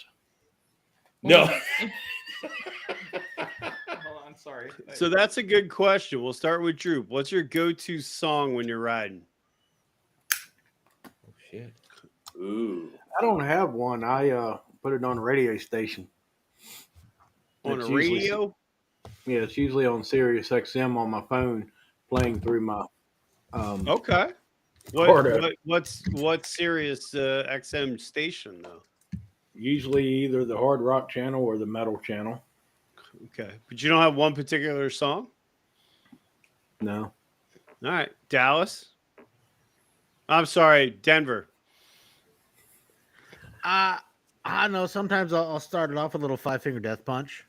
Speaker 10: No.
Speaker 9: Hold on, sorry.
Speaker 4: So that's a good question. We'll start with Drew. What's your go-to song when you're riding?
Speaker 10: Oh, shit.
Speaker 6: Ooh.
Speaker 7: I don't have one. I put it on a radio station.
Speaker 4: On
Speaker 7: It's
Speaker 4: a
Speaker 7: usually-
Speaker 4: radio?
Speaker 7: Yeah, it's usually on Sirius XM on my phone, playing through my.
Speaker 4: Okay. What's Sirius XM station though?
Speaker 7: Usually either the hard rock channel or the metal channel.
Speaker 4: Okay, but you don't have one particular song?
Speaker 7: No.
Speaker 4: All right, Dallas. I'm sorry, Denver.
Speaker 3: I know. Sometimes I'll start it off with a little Five Finger Death Punch.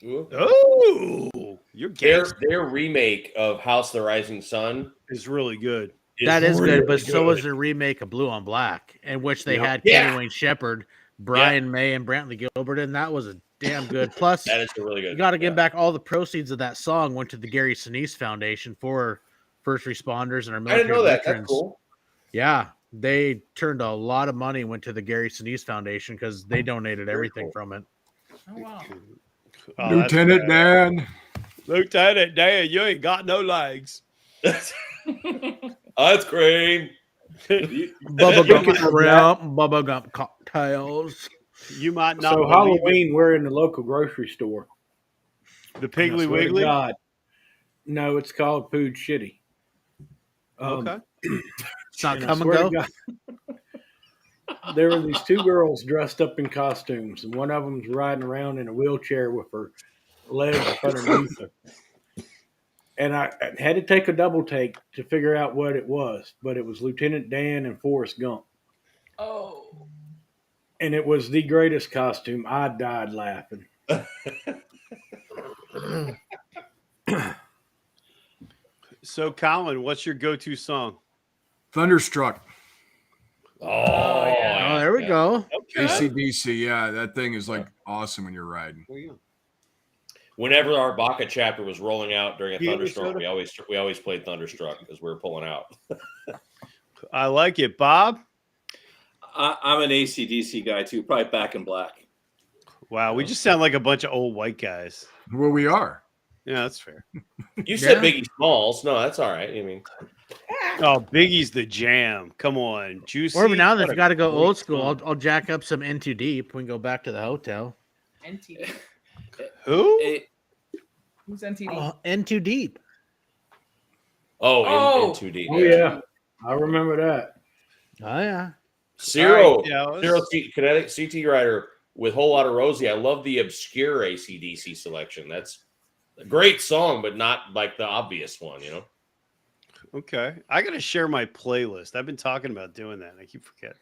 Speaker 4: Oh, you're
Speaker 10: their remake of House of the Rising Sun
Speaker 4: is really good.
Speaker 3: That is
Speaker 10: really
Speaker 3: good, but so is the remake of Blue on Black, in which they had Kenny Wayne Shepherd, Brian May, and Brantley Gilbert, and that was a damn good. Plus,
Speaker 10: that is really good.
Speaker 3: You got to give back all the proceeds of that song went to the Gary Sinise Foundation for first responders and our
Speaker 10: I
Speaker 3: military
Speaker 10: didn't know that.
Speaker 3: veterans.
Speaker 10: That's cool.
Speaker 3: Yeah, they turned a lot of money went to the Gary Sinise Foundation because they donated everything from it.
Speaker 9: Oh wow.
Speaker 5: Lieutenant Dan.
Speaker 4: Lieutenant Dan, you ain't got no legs.
Speaker 10: That's great.
Speaker 3: Bubblegum shrimp, bubblegum cocktails.
Speaker 4: You might not.
Speaker 7: So Halloween, we're in the local grocery store.
Speaker 4: The Piggly
Speaker 7: And I swear to
Speaker 4: Wiggly?
Speaker 7: God, no, it's called Food Shitty.
Speaker 4: Okay.
Speaker 3: It's not
Speaker 7: and I
Speaker 3: come and
Speaker 7: swear to
Speaker 3: go.
Speaker 7: God, there were these two girls dressed up in costumes, and one of them's riding around in a wheelchair with her legs underneath her. And I had to take a double take to figure out what it was, but it was Lieutenant Dan and Forrest Gump.
Speaker 9: Oh.
Speaker 7: And it was the greatest costume. I died laughing.
Speaker 4: So, Colin, what's your go-to song?
Speaker 5: Thunderstruck.
Speaker 10: Oh, yeah.
Speaker 3: Oh, there we go.
Speaker 4: Okay.
Speaker 5: ACDC. Yeah, that thing is like awesome when you're riding.
Speaker 10: Whenever our Baca chapter was rolling out during a
Speaker 4: You
Speaker 10: thunderstorm,
Speaker 4: ever
Speaker 10: we always played Thunderstruck because we were pulling out.
Speaker 4: I like it. Bob?
Speaker 6: I'm an ACDC guy too, probably Back in Black.
Speaker 4: Wow, we just sound like a bunch of old white guys.
Speaker 5: Well, we are.
Speaker 4: Yeah, that's fair.
Speaker 10: You said Biggie Smalls. No, that's all right. I mean,
Speaker 4: Oh, Biggie's the jam. Come on. Juicy.
Speaker 3: Or now they've
Speaker 4: What a
Speaker 3: got to go
Speaker 4: great
Speaker 3: old school.
Speaker 4: song.
Speaker 3: I'll jack up some N2 Deep. We can go back to the hotel.
Speaker 9: NTD.
Speaker 4: Who?
Speaker 9: Who's NTD?
Speaker 3: Oh, N2 Deep.
Speaker 10: in 2D.
Speaker 7: Oh, yeah. I remember that.
Speaker 3: Oh, yeah.
Speaker 10: Zero,
Speaker 4: All right, Dallas.
Speaker 10: Zero Kinetic CT Rider with Whole Lot of Rosie. I love the obscure ACDC selection. That's a great song, but not like the obvious one, you know?
Speaker 4: Okay. I got to share my playlist. I've been talking about doing that. And I keep forgetting.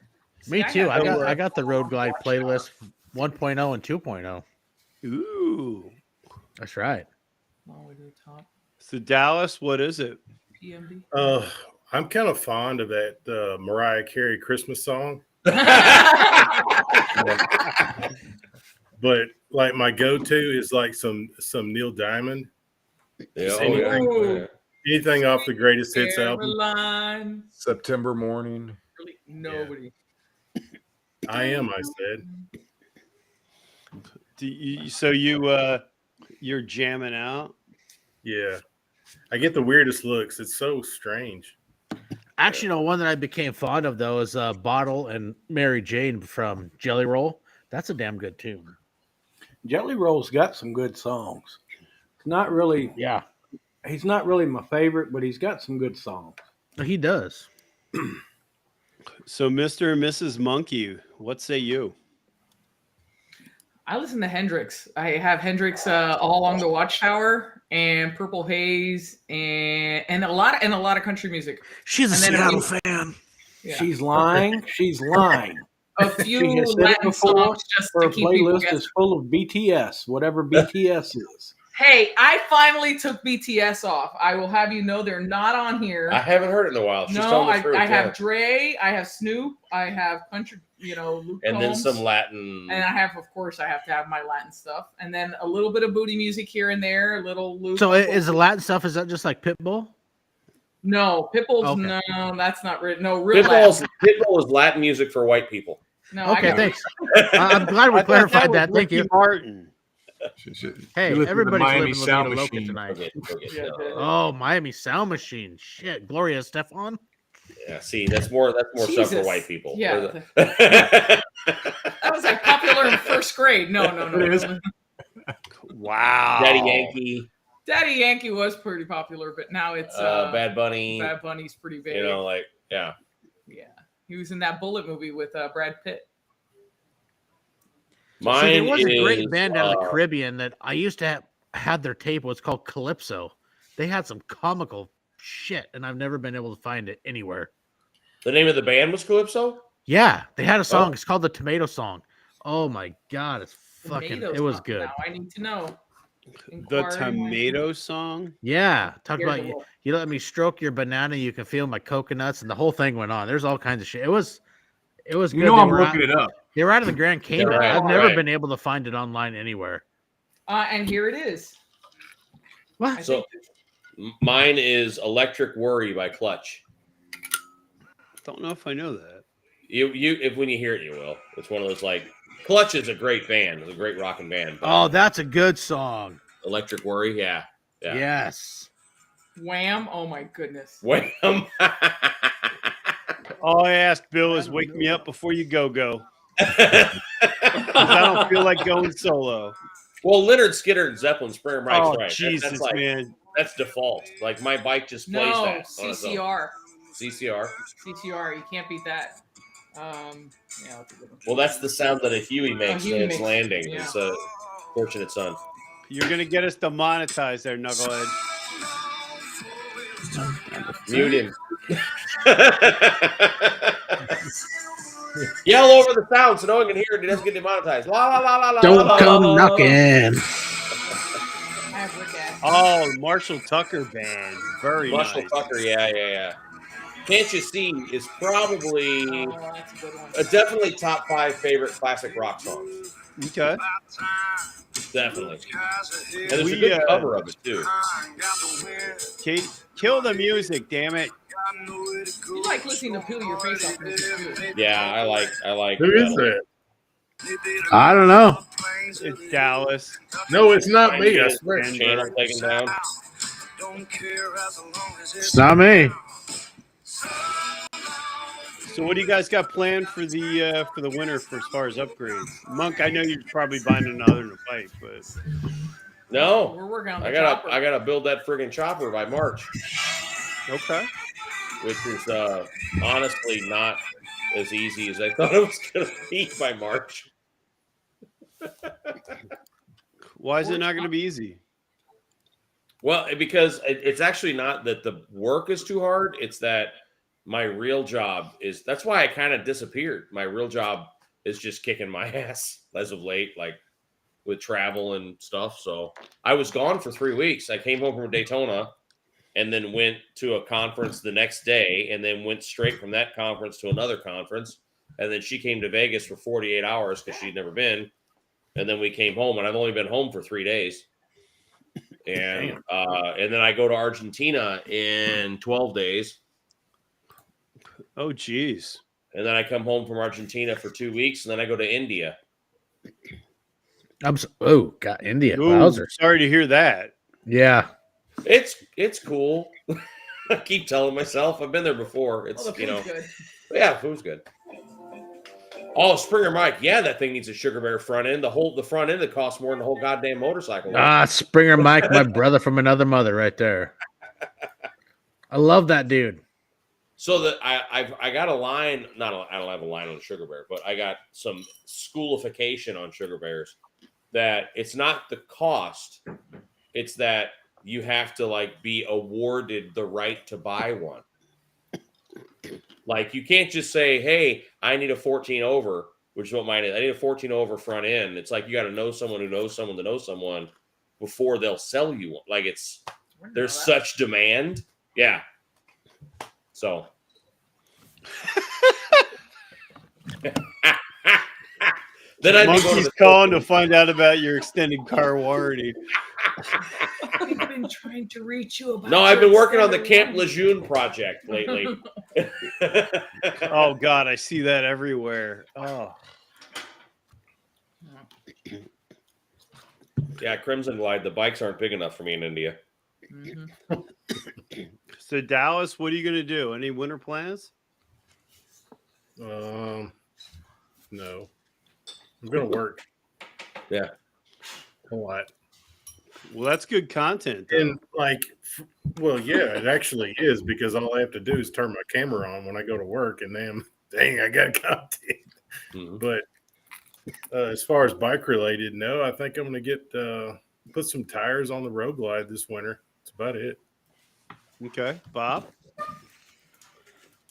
Speaker 3: Me
Speaker 9: I
Speaker 3: too.
Speaker 9: got
Speaker 3: I got the Road Glide playlist 1.0 and 2.0.
Speaker 4: Ooh.
Speaker 3: That's right.
Speaker 9: All the way to the top.
Speaker 4: So, Dallas, what is it?
Speaker 9: PMD.
Speaker 8: I'm kind of fond of that Mariah Carey Christmas song, but like my go-to is like some Neil Diamond.
Speaker 10: Yeah,
Speaker 8: Anything off the greatest hits album.
Speaker 9: Caroline.
Speaker 5: September morning.
Speaker 9: Really, nobody.
Speaker 8: I am, I said.
Speaker 4: You're jamming out?
Speaker 8: Yeah. I get the weirdest looks. It's so strange.
Speaker 3: Actually, no, one that I became fond of, though, is Bottle and Mary Jane from Jelly Roll. That's a damn good tune.
Speaker 7: Jelly Roll's got some good songs. It's not really,
Speaker 3: Yeah,
Speaker 7: he's not really my favorite, but he's got some good songs.
Speaker 3: he does.
Speaker 4: So, Mr. and Mrs. Monkey, what say you?
Speaker 9: I listen to Hendrix. I have Hendrix All Along the Watchtower and Purple Haze and a lot of country music.
Speaker 3: She's a
Speaker 9: And then
Speaker 3: Seattle
Speaker 9: few-
Speaker 3: fan.
Speaker 9: Yeah.
Speaker 7: She's lying. She's lying.
Speaker 9: A
Speaker 7: She
Speaker 9: few
Speaker 7: has said it
Speaker 9: Latin
Speaker 7: before.
Speaker 9: songs just
Speaker 7: Her
Speaker 9: to keep people
Speaker 7: playlist
Speaker 9: guessing.
Speaker 7: is full of BTS, whatever BTS is.
Speaker 9: Hey, I finally took BTS off. I will have you know they're not on here.
Speaker 10: I haven't heard it in a while. She's
Speaker 9: No,
Speaker 10: telling the truth,
Speaker 9: I
Speaker 10: yeah.
Speaker 9: have Dre, I have Snoop, I have country, Luke
Speaker 10: And then
Speaker 9: Combs,
Speaker 10: some Latin.
Speaker 9: and I have, of course, I have to have my Latin stuff, and then a little bit of booty music here and there, a little Luke.
Speaker 3: So is the Latin stuff? Is that just like Pitbull?
Speaker 9: No, Pitbull's
Speaker 3: Okay.
Speaker 9: no, that's not real. No, real
Speaker 10: Pitbull is Latin music for white people.
Speaker 9: No,
Speaker 3: Okay,
Speaker 9: I got
Speaker 3: thanks. I'm glad we clarified that. Thank you.
Speaker 4: Martin.
Speaker 3: Hey,
Speaker 5: You listen to
Speaker 3: everybody's
Speaker 5: Miami
Speaker 3: living with
Speaker 5: Sound
Speaker 3: Nina Loca
Speaker 5: Machine.
Speaker 3: tonight.
Speaker 9: Yeah,
Speaker 3: Oh, Miami Sound Machine. Shit, Gloria Estefan.
Speaker 10: Yeah, see, that's more stuff for
Speaker 9: Jesus.
Speaker 10: white people.
Speaker 9: Yeah.
Speaker 10: That
Speaker 9: That was like popular in first grade. No.
Speaker 4: Wow.
Speaker 10: Daddy Yankee,
Speaker 9: Daddy Yankee was pretty popular, but now it's
Speaker 10: Bad Bunny.
Speaker 9: Bad Bunny's pretty big.
Speaker 10: Yeah.
Speaker 9: Yeah, he was in that Bullet movie with Brad Pitt.
Speaker 10: Mine
Speaker 3: See, there was a
Speaker 10: is,
Speaker 3: great band out of the Caribbean that I used to had their tape. It was called Calypso. They had some comical shit, and I've never been able to find it anywhere.
Speaker 10: The name of the band was Calypso?
Speaker 3: Yeah, they had a song.
Speaker 10: Oh.
Speaker 3: It's called the Tomato Song. Oh my god, it's fucking.
Speaker 9: Tomato
Speaker 3: It was
Speaker 9: song.
Speaker 3: good.
Speaker 9: Now I need to know.
Speaker 4: The
Speaker 9: Inquiry
Speaker 4: tomato song.
Speaker 3: Yeah, talk about
Speaker 9: Irritable.
Speaker 3: you let me stroke your banana. You can feel my coconuts, and the whole thing went on. There's all kinds of shit. It was good.
Speaker 5: You know
Speaker 3: They
Speaker 5: I'm
Speaker 3: were
Speaker 5: looking
Speaker 3: out,
Speaker 5: it up.
Speaker 3: They were out of the Grand Cayman.
Speaker 10: right,
Speaker 3: I've never
Speaker 10: right.
Speaker 3: been able to find it online anywhere.
Speaker 9: And here it is.
Speaker 3: What?
Speaker 9: I
Speaker 10: So
Speaker 9: think
Speaker 10: mine is Electric Worry by Clutch.
Speaker 4: Don't know if I know that.
Speaker 10: If when you hear it, you will. It's one of those like Clutch is a great band. It's a great rocking band. but
Speaker 3: Oh, that's a good song.
Speaker 10: Electric Worry, yeah.
Speaker 3: Yes.
Speaker 9: Wham! Oh my goodness.
Speaker 10: Wham!
Speaker 4: All I ask Bill is wake me up before you go. 'Cause I don't feel like going solo.
Speaker 10: Well, Leonard Skinner and Zeppelin, Springer Mike's
Speaker 4: Oh,
Speaker 10: right. That's
Speaker 4: Jesus,
Speaker 10: like,
Speaker 4: man.
Speaker 10: that's default. Like my bike just plays
Speaker 9: No,
Speaker 10: that. on its own.
Speaker 9: CCR.
Speaker 10: CCR.
Speaker 9: You can't beat that. Yeah, that's a good one.
Speaker 10: Well, that's the sound that a Huey makes
Speaker 9: Huey
Speaker 10: when it's
Speaker 9: makes,
Speaker 10: landing.
Speaker 9: yeah.
Speaker 10: It's a fortunate son.
Speaker 4: You're going to get us demonetized there, Knucklehead.
Speaker 10: Mute him. Yell over the sound so no one can hear it. It doesn't get demonetized. La la la la la.
Speaker 3: Don't
Speaker 10: la,
Speaker 3: come
Speaker 10: la, la, la.
Speaker 3: knocking.
Speaker 9: I have Rick Astley.
Speaker 4: Oh, Marshall Tucker band. Very
Speaker 10: Marshall
Speaker 4: nice.
Speaker 10: Tucker, yeah. Can't You See is probably
Speaker 9: Oh, that's a good one.
Speaker 10: definitely top 5 favorite classic rock songs.
Speaker 4: Okay.
Speaker 10: Definitely. And there's a
Speaker 4: We,
Speaker 10: good cover of it too.
Speaker 4: Kate, kill the music, damn it.
Speaker 9: You like listening to Peel Your Face Off music too.
Speaker 10: Yeah, I like.
Speaker 8: Who is that?
Speaker 3: I don't know.
Speaker 4: It's Dallas.
Speaker 8: No, it's not me. I swear.
Speaker 10: Channel taken down.
Speaker 3: It's not me.
Speaker 4: So what do you guys got planned for the winter for as far as upgrades? Monk, I know you're probably buying another in a bike, but
Speaker 10: No,
Speaker 9: We're working on the
Speaker 10: I
Speaker 9: chopper.
Speaker 10: gotta build that friggin' chopper by March,
Speaker 4: okay.
Speaker 10: which is honestly not as easy as I thought it was gonna be by March.
Speaker 4: Why is it not going to be easy?
Speaker 10: Well, because it's actually not that the work is too hard. It's that my real job is. That's why I kind of disappeared. My real job is just kicking my ass as of late, like with travel and stuff. So I was gone for 3 weeks. I came home from Daytona and then went to a conference the next day and then went straight from that conference to another conference. And then she came to Vegas for 48 hours because she'd never been. And then we came home, and I've only been home for 3 days. And then I go to Argentina in 12 days.
Speaker 4: Oh, geez.
Speaker 10: And then I come home from Argentina for 2 weeks, and then I go to India.
Speaker 3: Oh, God, India.
Speaker 4: Ooh,
Speaker 3: Wowzer.
Speaker 4: sorry to hear that.
Speaker 3: Yeah.
Speaker 10: It's cool. I keep telling myself I've been there before. It's
Speaker 9: Oh, the food's good.
Speaker 10: yeah, food's good. Oh, Springer Mike, yeah, that thing needs a Sugar Bear front end. The front end that costs more than the whole goddamn motorcycle.
Speaker 3: Springer Mike, my brother from another mother, right there. I love that dude.
Speaker 10: So that I got a line. I don't have a line on Sugar Bear, but I got some schoolification on Sugar Bears. that it's not the cost, it's that you have to like be awarded the right to buy one. Like you can't just say, hey, I need a 14 over, which is what mine is. I need a 14 over front end. It's like you got to know someone who knows someone to know someone before they'll sell you one. Like there's such demand. Yeah. So then I'd be going
Speaker 4: Monkey's
Speaker 10: to
Speaker 4: calling to find out about your extended car warranty.
Speaker 9: I've been trying to reach you about.
Speaker 10: No, I've been working on the Camp Lejeune project lately.
Speaker 4: Oh God, I see that everywhere. Oh,
Speaker 10: Yeah, Crimson Glide. The bikes aren't big enough for me in India.
Speaker 4: so Dallas, what are you gonna do? Any winter plans?
Speaker 8: No, I'm gonna work
Speaker 10: Yeah.
Speaker 8: a lot.
Speaker 4: Well, that's good content. though.
Speaker 8: And well, yeah, it actually is because all I have to do is turn my camera on when I go to work, and then, dang, I got content.
Speaker 10: Mhm.
Speaker 8: But as far as bike related, no, I think I'm going to get put some tires on the Road Glide this winter. That's about it.
Speaker 4: Okay, Bob.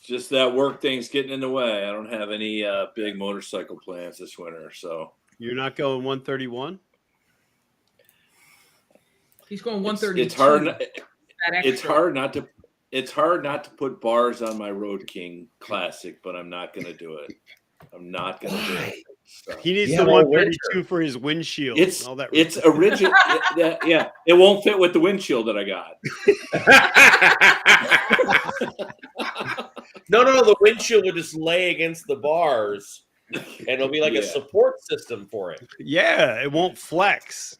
Speaker 6: Just that work thing's getting in the way. I don't have any big motorcycle plans this winter, so
Speaker 4: You're not going 131.
Speaker 9: He's going 132.
Speaker 6: it's hard.
Speaker 9: That
Speaker 6: It's
Speaker 9: extra.
Speaker 6: hard not to. It's hard not to put bars on my Road King Classic, but I'm not going to do it. I'm not going to do it. So.
Speaker 4: He needs
Speaker 7: Yeah,
Speaker 4: the
Speaker 7: no
Speaker 4: 132 for his windshield.
Speaker 6: It's
Speaker 4: and all that.
Speaker 6: original. Yeah, it won't fit with the windshield that I got.
Speaker 10: No, the windshield will just lay against the bars, and it'll be like a
Speaker 6: Yeah.
Speaker 10: support system for it.
Speaker 4: Yeah, it won't flex.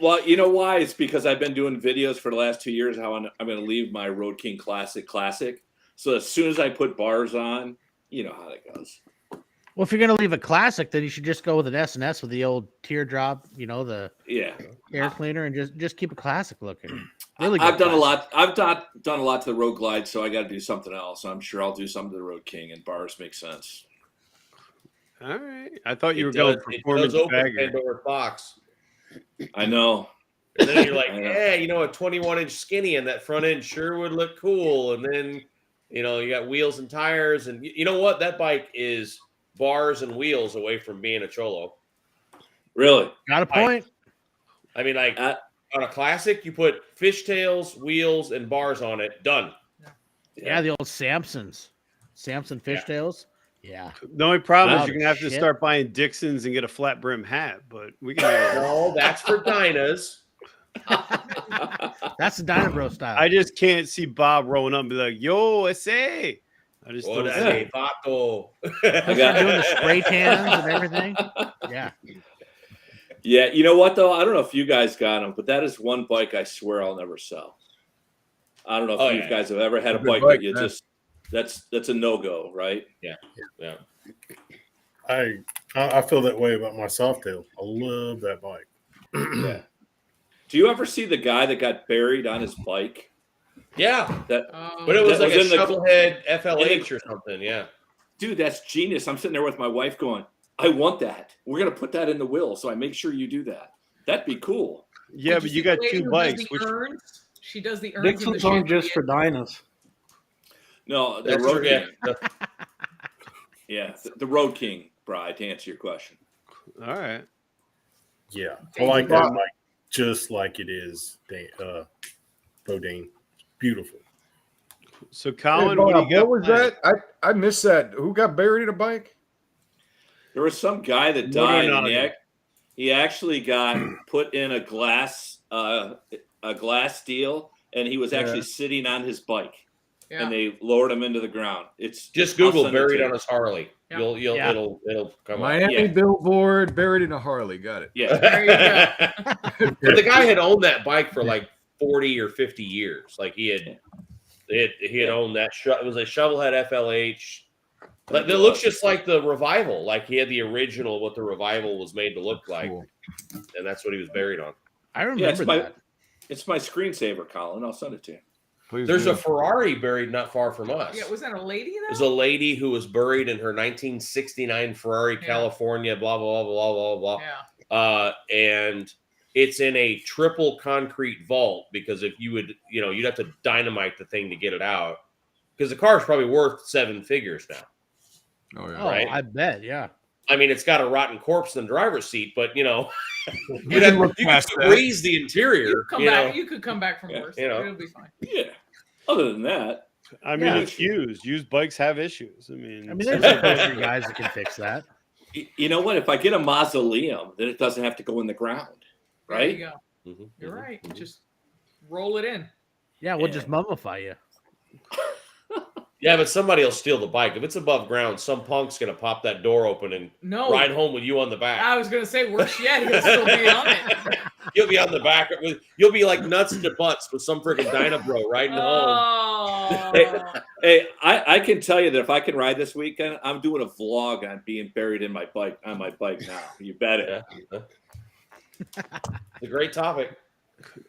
Speaker 6: Well, you know why? It's because I've been doing videos for the last 2 years how I'm going to leave my Road King Classic. So as soon as I put bars on, you know how that goes.
Speaker 3: Well, if you're gonna leave a classic, then you should just go with an S&S with the old teardrop, the
Speaker 6: Yeah,
Speaker 3: air cleaner, and just keep a classic looking. Really,
Speaker 6: I've
Speaker 3: good
Speaker 6: done a
Speaker 3: classic.
Speaker 6: lot. I've done a lot to the Road Glide, so I got to do something else. I'm sure I'll do something to the Road King, and bars make sense.
Speaker 4: All right. I thought you were
Speaker 10: It
Speaker 4: going
Speaker 10: does
Speaker 4: performance
Speaker 10: open
Speaker 4: bagger.
Speaker 10: Pandora's box.
Speaker 6: I know.
Speaker 10: And then you're like,
Speaker 6: I know.
Speaker 10: yeah, a 21-inch skinny and that front end sure would look cool. And then, you got wheels and tires. And you know what? That bike is bars and wheels away from being a Cholo.
Speaker 6: Really?
Speaker 3: Got a point.
Speaker 10: I mean, like on a classic, you put fishtails, wheels, and bars on it. Done.
Speaker 3: Yeah, the old Samson fishtails. Yeah.
Speaker 4: The only problem
Speaker 3: Wow,
Speaker 4: is you're gonna have to
Speaker 3: shit.
Speaker 4: start buying Dixons and get a flat brim hat, but we can. do it.
Speaker 10: No, that's for Dynas.
Speaker 3: That's the Dynabro style.
Speaker 4: I just can't see Bob rolling up and be like, "Yo, SA." I just
Speaker 10: Oh,
Speaker 4: don't
Speaker 10: that's
Speaker 4: see
Speaker 10: a
Speaker 4: it.
Speaker 10: vato.
Speaker 6: I got
Speaker 3: doing the spray tans and everything. Yeah.
Speaker 6: Yeah, you know what though? I don't know if you guys got them, but that is one bike I swear I'll never sell. I don't know if
Speaker 10: Oh,
Speaker 6: you
Speaker 10: yeah.
Speaker 6: guys have ever had a
Speaker 5: Good
Speaker 6: bike
Speaker 5: bike,
Speaker 6: that you
Speaker 5: man.
Speaker 6: just that's a no-go, right?
Speaker 10: Yeah.
Speaker 8: I feel that way about my Softail. I love that bike.
Speaker 6: Yeah. Do you ever see the guy that got buried on his bike?
Speaker 10: Yeah.
Speaker 6: That
Speaker 10: But it was
Speaker 6: That
Speaker 10: like
Speaker 6: was
Speaker 10: a
Speaker 6: in the-
Speaker 10: shovelhead FLH or something. Yeah.
Speaker 6: dude, that's genius. I'm sitting there with my wife going, I want that. We're gonna put that in the will, so I make sure you do that. That'd be cool.
Speaker 4: Yeah, but you got two bikes.
Speaker 9: The urns? She does the urns.
Speaker 7: Dixon's aren't just for Dynas.
Speaker 6: No, the
Speaker 10: That's
Speaker 6: Road
Speaker 10: true, yeah.
Speaker 6: King. Yeah, the Road King, Bride, to answer your question.
Speaker 4: All right.
Speaker 8: Yeah, I like that bike just like it is, Bodine. Beautiful.
Speaker 4: So,
Speaker 5: Hey,
Speaker 4: Colin,
Speaker 5: Bob,
Speaker 4: what do you got?
Speaker 5: what was
Speaker 4: planned?
Speaker 5: that? I missed that. Who got buried in a bike?
Speaker 6: There was some guy that
Speaker 4: Motor
Speaker 6: died, and
Speaker 4: noggin.
Speaker 6: he actually got put in a glass deal, and he was actually sitting on his bike,
Speaker 9: Yeah.
Speaker 6: and they lowered him into the ground. It's
Speaker 10: Just
Speaker 6: I'll
Speaker 10: Google
Speaker 6: send it
Speaker 10: buried
Speaker 6: to
Speaker 10: on
Speaker 6: you.
Speaker 10: his Harley.
Speaker 9: Yeah.
Speaker 10: You'll
Speaker 3: Yeah.
Speaker 10: it'll come up.
Speaker 5: Miami
Speaker 6: Yeah.
Speaker 5: billboard buried in a Harley. Got it.
Speaker 6: Yeah,
Speaker 9: There you go.
Speaker 10: But the guy had owned that bike for like 40 or 50 years. Like he had owned that. It was a shovelhead FLH. Like, it looks just like the Revival. Like he had the original, what the Revival was made to look like,
Speaker 5: Cool.
Speaker 10: and that's what he was buried on.
Speaker 3: I
Speaker 6: yeah.
Speaker 3: remember that.
Speaker 6: It's my screensaver, Colin. I'll send it to you.
Speaker 5: Please
Speaker 10: There's
Speaker 5: do.
Speaker 10: a Ferrari buried not far from us.
Speaker 9: Yeah, was that a lady
Speaker 10: There's
Speaker 9: though?
Speaker 10: a lady who was buried in her 1969 Ferrari,
Speaker 9: Yeah.
Speaker 10: California. Blah blah blah blah blah blah.
Speaker 9: Yeah.
Speaker 10: and it's in a triple concrete vault because if you would, you'd have to dynamite the thing to get it out because the car is probably worth 7 figures now.
Speaker 5: Oh yeah.
Speaker 3: Oh,
Speaker 10: Right.
Speaker 3: I bet. Yeah.
Speaker 10: I mean, it's got a rotten corpse in the driver's seat, but you
Speaker 5: You can look
Speaker 10: could
Speaker 5: past that.
Speaker 10: raise the interior.
Speaker 9: You come back. You could come back from worse. It'll be fine.
Speaker 6: Yeah. Other than that,
Speaker 4: I mean, it's used. Used bikes have issues. I mean,
Speaker 3: there's a bunch of guys that can fix that.
Speaker 6: you know what? If I get a mausoleum, then it doesn't have to go in the ground,
Speaker 9: There
Speaker 6: right?
Speaker 9: you go. You're right. Just roll it in.
Speaker 3: Yeah, we'll just mummify you.
Speaker 10: Yeah, but somebody will steal the bike. If it's above ground, some punk's gonna pop that door open and ride home with you on the back.
Speaker 9: I was gonna say, worse yet, he'll still be on it.
Speaker 10: You'll be on the back. You'll be like nuts to butts with some freaking Dynabro riding home.
Speaker 6: Hey, I can tell you that if I can ride this weekend, I'm doing a vlog on being buried in my bike now. You bet it.
Speaker 10: It's a great topic.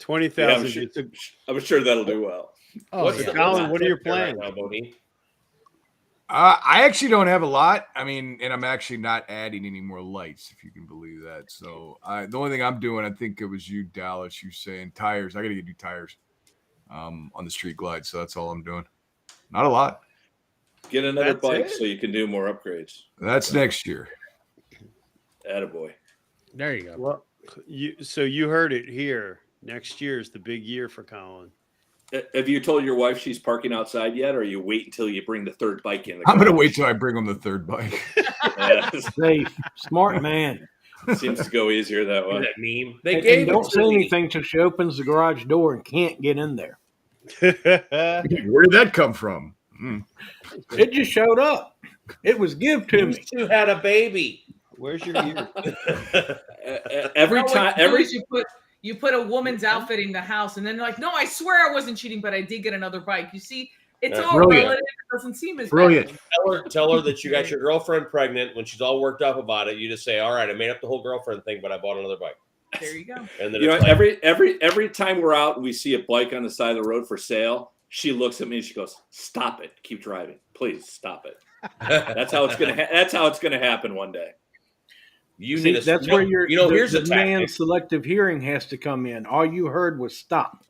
Speaker 4: 20,000.
Speaker 6: I'm sure that'll do well.
Speaker 4: Colin, what are your plans?
Speaker 10: Right now, Bodie?
Speaker 5: I actually don't have a lot. I mean, and I'm actually not adding any more lights, if you can believe that. So the only thing I'm doing, I think it was you, Dallas, you saying tires. I got to get new tires on the Street Glide. So that's all I'm doing. Not a lot.
Speaker 6: Get another
Speaker 4: That's
Speaker 6: bike
Speaker 4: it?
Speaker 6: so you can do more upgrades.
Speaker 5: That's next year.
Speaker 6: Attaboy.
Speaker 3: There you go.
Speaker 4: Well, you heard it here. Next year is the big year for Colin.
Speaker 6: Have you told your wife she's parking outside yet, or you wait until you bring the third bike in?
Speaker 5: I'm going to wait till I bring them the third bike.
Speaker 7: Say, smart man.
Speaker 6: Seems to go easier that way.
Speaker 10: That meme. They
Speaker 7: And
Speaker 10: gave
Speaker 7: don't
Speaker 10: it
Speaker 7: say
Speaker 10: to me.
Speaker 7: anything till she opens the garage door and can't get in there.
Speaker 5: Where did that come from?
Speaker 7: It just showed up. It was give to
Speaker 10: You
Speaker 7: me.
Speaker 10: two had a baby.
Speaker 4: Where's your gear?
Speaker 6: Every
Speaker 9: No, what
Speaker 6: time,
Speaker 9: you do
Speaker 6: every
Speaker 9: is you put a woman's outfit in the house, and then they're like, no, I swear I wasn't cheating, but I did get another bike. You see, it's all
Speaker 7: Brilliant.
Speaker 9: relative. It doesn't seem as
Speaker 7: Brilliant.
Speaker 9: bad.
Speaker 10: Tell her that you got your girlfriend pregnant. When she's all worked up about it, you just say, "All right, I made up the whole girlfriend thing, but I bought another bike."
Speaker 9: There you go.
Speaker 10: And then
Speaker 6: you know,
Speaker 10: it's like,
Speaker 6: every time we're out and we see a bike on the side of the road for sale, she looks at me and she goes, "Stop it! Keep driving, please stop it." That's how it's gonna. That's how it's gonna happen one day.
Speaker 10: you
Speaker 7: See,
Speaker 10: need a.
Speaker 7: that's where your
Speaker 10: here's
Speaker 7: the
Speaker 10: a tactic.
Speaker 7: man's selective hearing has to come in. All you heard was stop.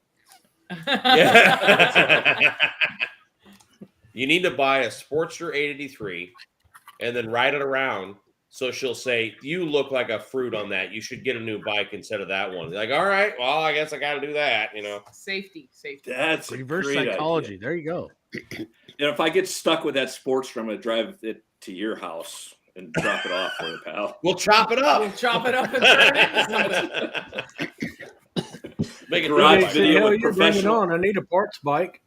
Speaker 10: Yeah. You need to buy a Sportster 883 and then ride it around. So she'll say, "You look like a fruit on that. You should get a new bike instead of that one." Like, all right, well, I guess I got to do that.
Speaker 9: Safety.
Speaker 6: That's a
Speaker 3: Reverse
Speaker 6: great
Speaker 3: psychology.
Speaker 6: idea.
Speaker 3: There you go.
Speaker 6: And if I get stuck with that Sportster, I'm gonna drive it to your house and drop it off for you, pal.
Speaker 10: We'll chop it up.
Speaker 9: We'll chop it up and turn it into something.
Speaker 10: Make it
Speaker 6: Garage
Speaker 10: really
Speaker 6: video
Speaker 7: Hell,
Speaker 6: with
Speaker 7: you bring it
Speaker 6: professional.
Speaker 7: on. I need a parts bike.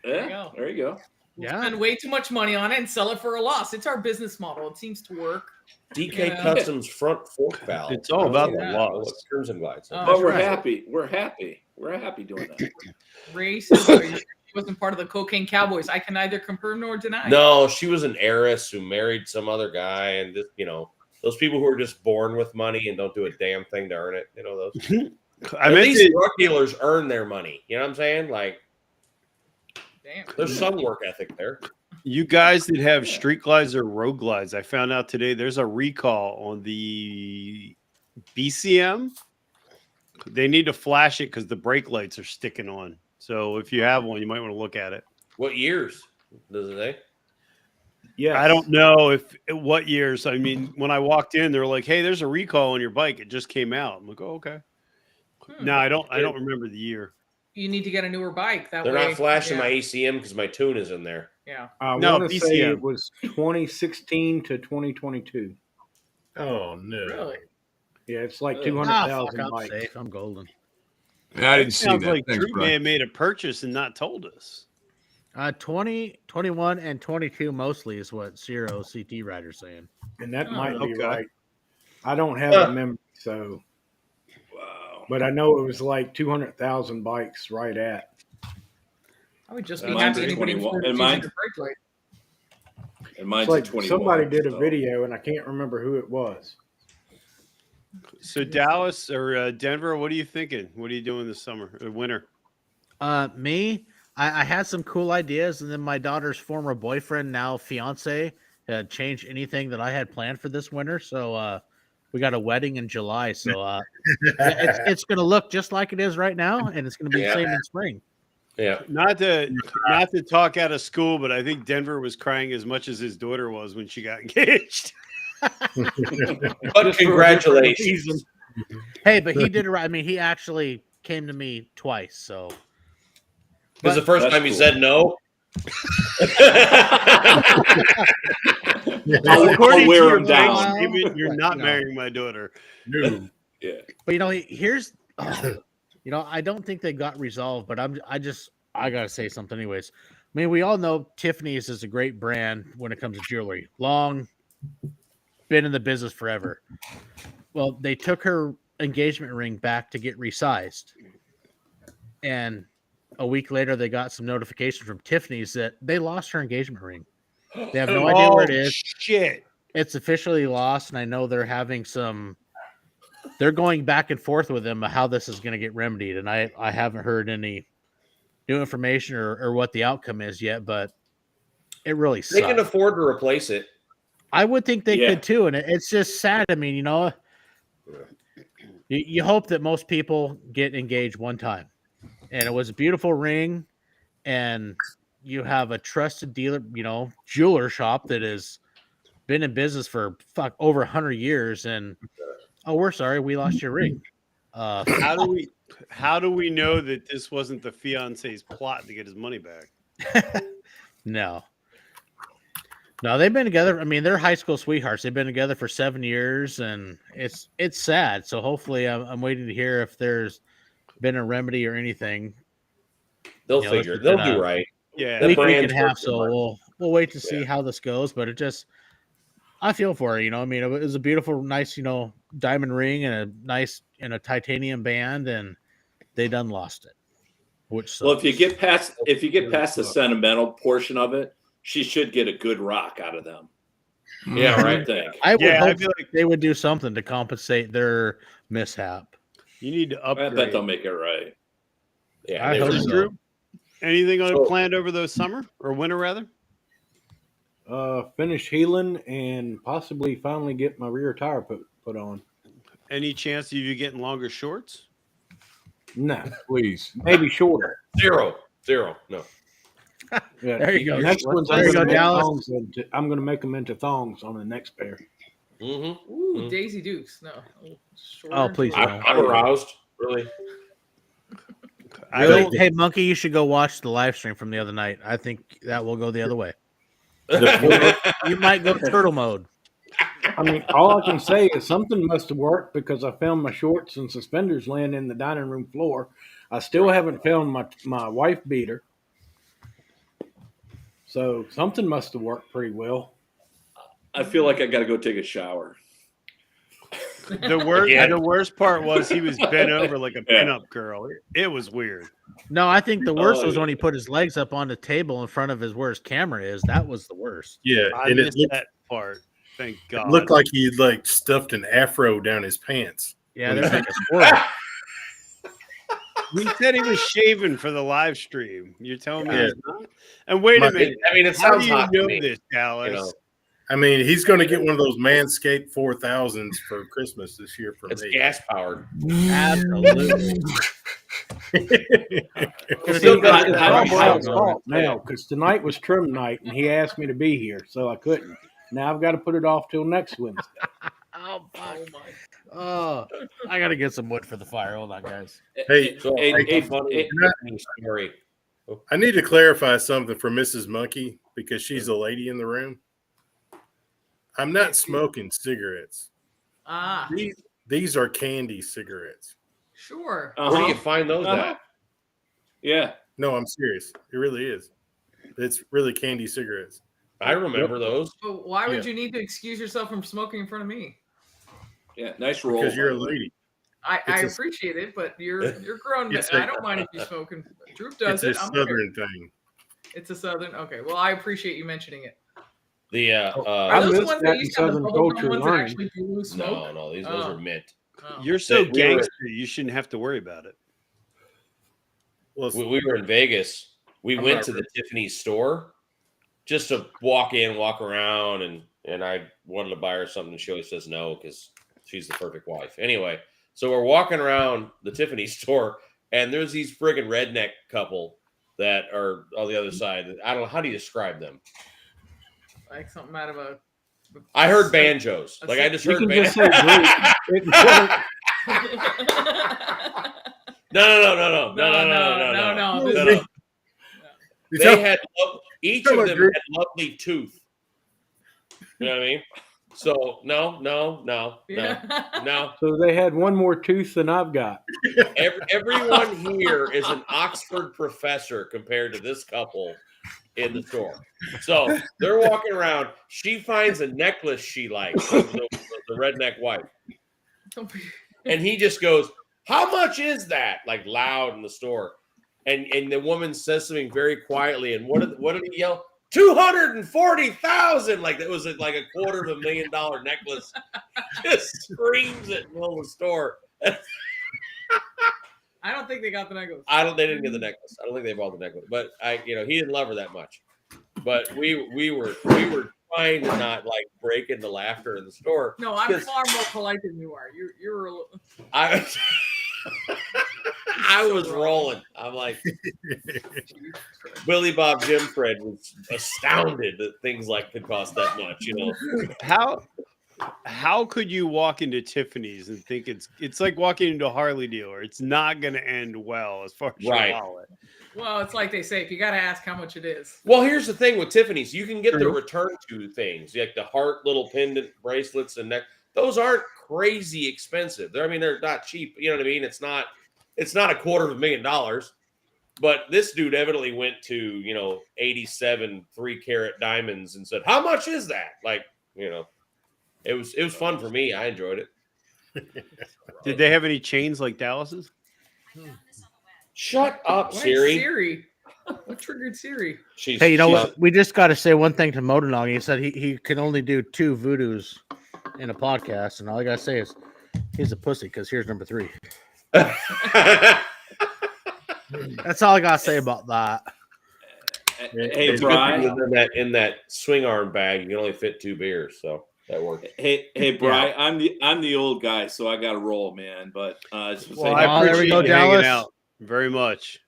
Speaker 6: Yeah, there you go.
Speaker 3: Yeah.
Speaker 9: Spend way too much money on it and sell it for a loss. It's our business model. It seems to work.
Speaker 10: DK
Speaker 9: Yeah.
Speaker 10: Customs front fork valve.
Speaker 4: It's all about the
Speaker 9: Yeah.
Speaker 4: loss.
Speaker 10: Crimson Glides.
Speaker 9: Oh,
Speaker 6: But we're
Speaker 9: right.
Speaker 6: happy. We're happy. We're happy doing that.
Speaker 9: Racist. She wasn't part of the Cocaine Cowboys. I can neither confirm nor deny.
Speaker 10: No, she was an heiress who married some other guy, and just, those people who are just born with money and don't do a damn thing to earn it. Those.
Speaker 4: I
Speaker 10: At
Speaker 4: meant
Speaker 10: least
Speaker 4: to,
Speaker 10: drug dealers earn their money. You know what I'm saying? Like,
Speaker 9: Damn.
Speaker 10: there's some work ethic there.
Speaker 4: you guys that have street glides or road glides, I found out today there's a recall on the BCM. They need to flash it because the brake lights are sticking on. So if you have one, you might want to look at it.
Speaker 10: What years does it say?
Speaker 7: Yeah.
Speaker 4: I don't know what years. I mean, when I walked in, they're like, "Hey, there's a recall on your bike. It just came out." I'm like, "Oh, okay." No, I don't remember the year.
Speaker 9: You need to get a newer bike. That
Speaker 10: They're
Speaker 9: way.
Speaker 10: not flashing
Speaker 9: yeah.
Speaker 10: my ACM because my tune is in there.
Speaker 9: Yeah.
Speaker 7: I
Speaker 4: No,
Speaker 7: want to say
Speaker 4: BCM.
Speaker 7: it was 2016 to 2022.
Speaker 8: Oh no!
Speaker 9: Really?
Speaker 7: Yeah, it's like
Speaker 10: Ah,
Speaker 7: 200,000
Speaker 3: I'm
Speaker 7: bikes.
Speaker 3: safe. I'm golden.
Speaker 5: Yeah, I didn't see
Speaker 4: Sounds
Speaker 5: that.
Speaker 4: like
Speaker 5: Thanks,
Speaker 4: Drew
Speaker 5: Brian.
Speaker 4: may have made a purchase and not told us.
Speaker 3: 20, 21, and 22 mostly is what Zero CT Rider's saying.
Speaker 7: And that
Speaker 9: Oh,
Speaker 7: might be
Speaker 4: okay.
Speaker 7: right. I don't have a memory, so.
Speaker 6: Wow.
Speaker 7: But I know it was like 200,000 bikes right at.
Speaker 9: I would just be
Speaker 6: Mine's
Speaker 9: happy
Speaker 6: a
Speaker 9: anybody
Speaker 6: 21
Speaker 9: for
Speaker 6: and
Speaker 9: choosing
Speaker 6: mine-
Speaker 9: a brake light.
Speaker 6: And mine's
Speaker 7: It's like
Speaker 6: a 21.
Speaker 7: somebody did a
Speaker 6: so.
Speaker 7: video, and I can't remember who it was.
Speaker 4: So Dallas or Denver, what are you thinking? What are you doing this summer or winter?
Speaker 3: Me, I had some cool ideas, and then my daughter's former boyfriend, now fiance, changed anything that I had planned for this winter. So we got a wedding in July, so it's going to look just like it is right now, and it's going to be the same in spring.
Speaker 10: Yeah.
Speaker 4: Not to talk out of school, but I think Denver was crying as much as his daughter was when she got engaged.
Speaker 10: But congratulations.
Speaker 3: Hey, but he did it right. I mean, he actually came to me twice, so.
Speaker 10: Because the first time he said no.
Speaker 4: According to
Speaker 6: wear
Speaker 4: your
Speaker 6: him down.
Speaker 4: bank statement, you're not marrying my daughter.
Speaker 8: No.
Speaker 6: Yeah.
Speaker 3: But here's, I don't think they got resolved, but I gotta say something anyways. I mean, we all know Tiffany's is a great brand when it comes to jewelry. Long, been in the business forever. Well, they took her engagement ring back to get resized, and a week later, they got some notification from Tiffany's that they lost her engagement ring. They have no idea where it is.
Speaker 4: Shit.
Speaker 3: It's officially lost, and I know they're having they're going back and forth with them how this is going to get remedied, and I haven't heard any new information or what the outcome is yet, but it really sucks.
Speaker 10: They can afford to replace it.
Speaker 3: I would think they could too, and it's just sad. I mean, you hope that most people get engaged one time, and it was a beautiful ring, and you have a trusted dealer, jeweler shop that has been in business for over 100 years, and we're sorry, we lost your ring.
Speaker 4: How do we know that this wasn't the fiance's plot to get his money back?
Speaker 3: No, they've been together. I mean, they're high school sweethearts. They've been together for 7 years, and it's sad. So hopefully, I'm waiting to hear if there's been a remedy or anything.
Speaker 10: They'll figure. They'll do right.
Speaker 4: Yeah,
Speaker 3: week and a half. So we'll wait to see how this goes. But I feel for her. I mean, it was a beautiful, nice, diamond ring and a nice a titanium band, and they done lost it. Which sucks.
Speaker 6: Well, if you get past the sentimental portion of it, she should get a good rock out of them.
Speaker 10: Yeah, right.
Speaker 6: I think.
Speaker 3: I would hope
Speaker 4: I feel like
Speaker 3: they would do something to compensate their mishap.
Speaker 4: you need to
Speaker 6: I
Speaker 4: upgrade.
Speaker 6: bet they'll make it right.
Speaker 10: Yeah,
Speaker 3: I
Speaker 10: they
Speaker 3: hope
Speaker 10: will.
Speaker 3: so.
Speaker 4: Anything planned over the summer or winter, rather?
Speaker 7: Finish healing and possibly finally get my rear tire put on.
Speaker 4: Any chance of you getting longer shorts?
Speaker 7: No,
Speaker 5: Please.
Speaker 7: maybe shorter.
Speaker 10: Zero. No.
Speaker 7: Yeah.
Speaker 3: There you go.
Speaker 7: Next one's
Speaker 3: There you go,
Speaker 7: I'm
Speaker 3: Dallas.
Speaker 7: going to make them into thongs on the next pair.
Speaker 10: Mm-hmm.
Speaker 9: Ooh, Daisy Dukes. No.
Speaker 3: Oh, please.
Speaker 10: I'm aroused. Really.
Speaker 3: Hey, Monkey, you should go watch the live stream from the other night. I think that will go the other way. You might go turtle mode.
Speaker 7: I mean, all I can say is something must have worked because I found my shorts and suspenders laying in the dining room floor. I still haven't found my wife beater. So something must have worked pretty well.
Speaker 6: I feel like I got to go take a shower.
Speaker 4: The worst part was he was bent over like a pinup girl. It was weird.
Speaker 3: No, I think the worst was when he put his legs up on the table in front of where his camera is. That was the worst.
Speaker 8: Yeah,
Speaker 4: I
Speaker 8: and it
Speaker 4: missed that part. Thank God.
Speaker 8: looked like he stuffed an afro down his pants.
Speaker 3: Yeah, there's like a squirrel.
Speaker 4: He said he was shaving for the live stream. You're telling me
Speaker 8: Yeah.
Speaker 4: he's not? And wait a minute.
Speaker 10: I mean, it
Speaker 4: How
Speaker 10: sounds
Speaker 4: do you
Speaker 10: hot to
Speaker 4: know
Speaker 10: me.
Speaker 4: this, Dallas?
Speaker 10: You know,
Speaker 8: I mean, he's going to get one of those Manscaped 4000s for Christmas this year from
Speaker 10: it's
Speaker 8: me.
Speaker 10: gas powered.
Speaker 3: Absolutely.
Speaker 10: Still got
Speaker 7: It's
Speaker 10: that
Speaker 7: all
Speaker 10: right
Speaker 7: Miles'
Speaker 10: now.
Speaker 7: fault now because tonight was trim night and he asked me to be here, so I couldn't. Now I've got to put it off till next Wednesday.
Speaker 3: Oh, my. I got to get some wood for the fire. Hold on, guys.
Speaker 8: Hey,
Speaker 10: So,
Speaker 6: Hey,
Speaker 10: a funny story.
Speaker 8: I need to clarify something for Mrs. Monkey because she's a lady in the room. I'm not smoking cigarettes.
Speaker 9: Ah,
Speaker 8: These are candy cigarettes.
Speaker 9: sure.
Speaker 10: Where do you find those at?
Speaker 6: Yeah.
Speaker 8: No, I'm serious. It really is. It's really candy cigarettes.
Speaker 10: I remember those.
Speaker 9: But why would
Speaker 8: Yeah.
Speaker 9: you need to excuse yourself from smoking in front of me?
Speaker 6: Yeah. Nice roll.
Speaker 8: Because you're a
Speaker 6: by the way.
Speaker 8: lady.
Speaker 9: I
Speaker 8: It's a-
Speaker 9: appreciate it, but you're grown.
Speaker 8: It's
Speaker 9: I
Speaker 8: a-
Speaker 9: don't mind if you're smoking. Droop does
Speaker 8: It's a
Speaker 9: it. I'm okay.
Speaker 8: southern thing.
Speaker 9: It's a southern. Okay, well, I appreciate you mentioning it.
Speaker 10: The
Speaker 9: Are
Speaker 7: I
Speaker 9: those
Speaker 7: missed
Speaker 9: the ones
Speaker 7: that
Speaker 9: that
Speaker 7: in
Speaker 9: used to have the
Speaker 7: Southern
Speaker 9: bubble gum
Speaker 7: culture
Speaker 9: ones that
Speaker 7: learning.
Speaker 9: actually do lose smoke?
Speaker 10: no, those
Speaker 9: Oh.
Speaker 10: are mint.
Speaker 9: Oh.
Speaker 4: You're so
Speaker 10: We were-
Speaker 4: gangster. You shouldn't have to worry about it.
Speaker 8: Well,
Speaker 10: We were in Vegas. We
Speaker 8: I'm
Speaker 10: went
Speaker 8: not
Speaker 10: to the Tiffany store just to walk around, and I wanted to buy her something. She always says no because she's the perfect wife. Anyway, so we're walking around the Tiffany store, and there's these friggin' redneck couple that are on the other side. I don't know, how do you describe them?
Speaker 9: Like something out of a.
Speaker 10: I heard banjos. Like I just
Speaker 7: You
Speaker 10: heard
Speaker 7: can
Speaker 10: banjos.
Speaker 7: just say Greek. It can work.
Speaker 10: No. They had each of them had lovely tooth. You know what I mean? So no.
Speaker 7: So they had one more tooth than I've got.
Speaker 10: Everyone here is an Oxford professor compared to this couple in the store. So they're walking around. She finds a necklace she likes, the redneck wife, and he just goes, "How much is that?" Like loud in the store, and the woman says something very quietly. And what did he yell? $240,000! Like that was like $250,000 necklace. Just screams it in the middle of the store.
Speaker 9: I don't think they got the necklace.
Speaker 10: They didn't get the necklace. I don't think they bought the necklace. But he didn't love her that much. But we were trying to not like break into laughter in the store.
Speaker 9: No, I'm far more polite than you are. You're a little...
Speaker 10: I was rolling. I'm like, Billy Bob Jim Fred was astounded that things like could cost that much. You know,
Speaker 4: how could you walk into Tiffany's and think it's like walking into a Harley dealer? It's not going to end well as far as your wallet.
Speaker 9: Well, it's like they say, if you got to ask how much it is.
Speaker 10: Well, here's the thing with Tiffany's, you can get the return to things like the heart little pendant bracelets and neck. Those aren't crazy expensive. They're not cheap. You know what I mean? It's not $250,000, but this dude evidently went to 87 3-carat diamonds and said, "How much is that?" Like, it was fun for me. I enjoyed it.
Speaker 4: Did they have any chains like Dallas's?
Speaker 10: Shut up,
Speaker 9: What?
Speaker 10: Siri.
Speaker 9: Siri. What triggered Siri?
Speaker 3: Hey, you know what? We just got to say one thing to Motonong. He said he can only do 2 voodoos in a podcast, and all I got to say is he's a pussy because here's number 3. That's all I got to say about that.
Speaker 6: Hey, Brian.
Speaker 10: In that swing arm bag, you can only fit 2 beers, so that worked.
Speaker 6: Hey, Brian. I'm the old guy, so I got to roll, man. But
Speaker 4: I appreciate you hanging out very much.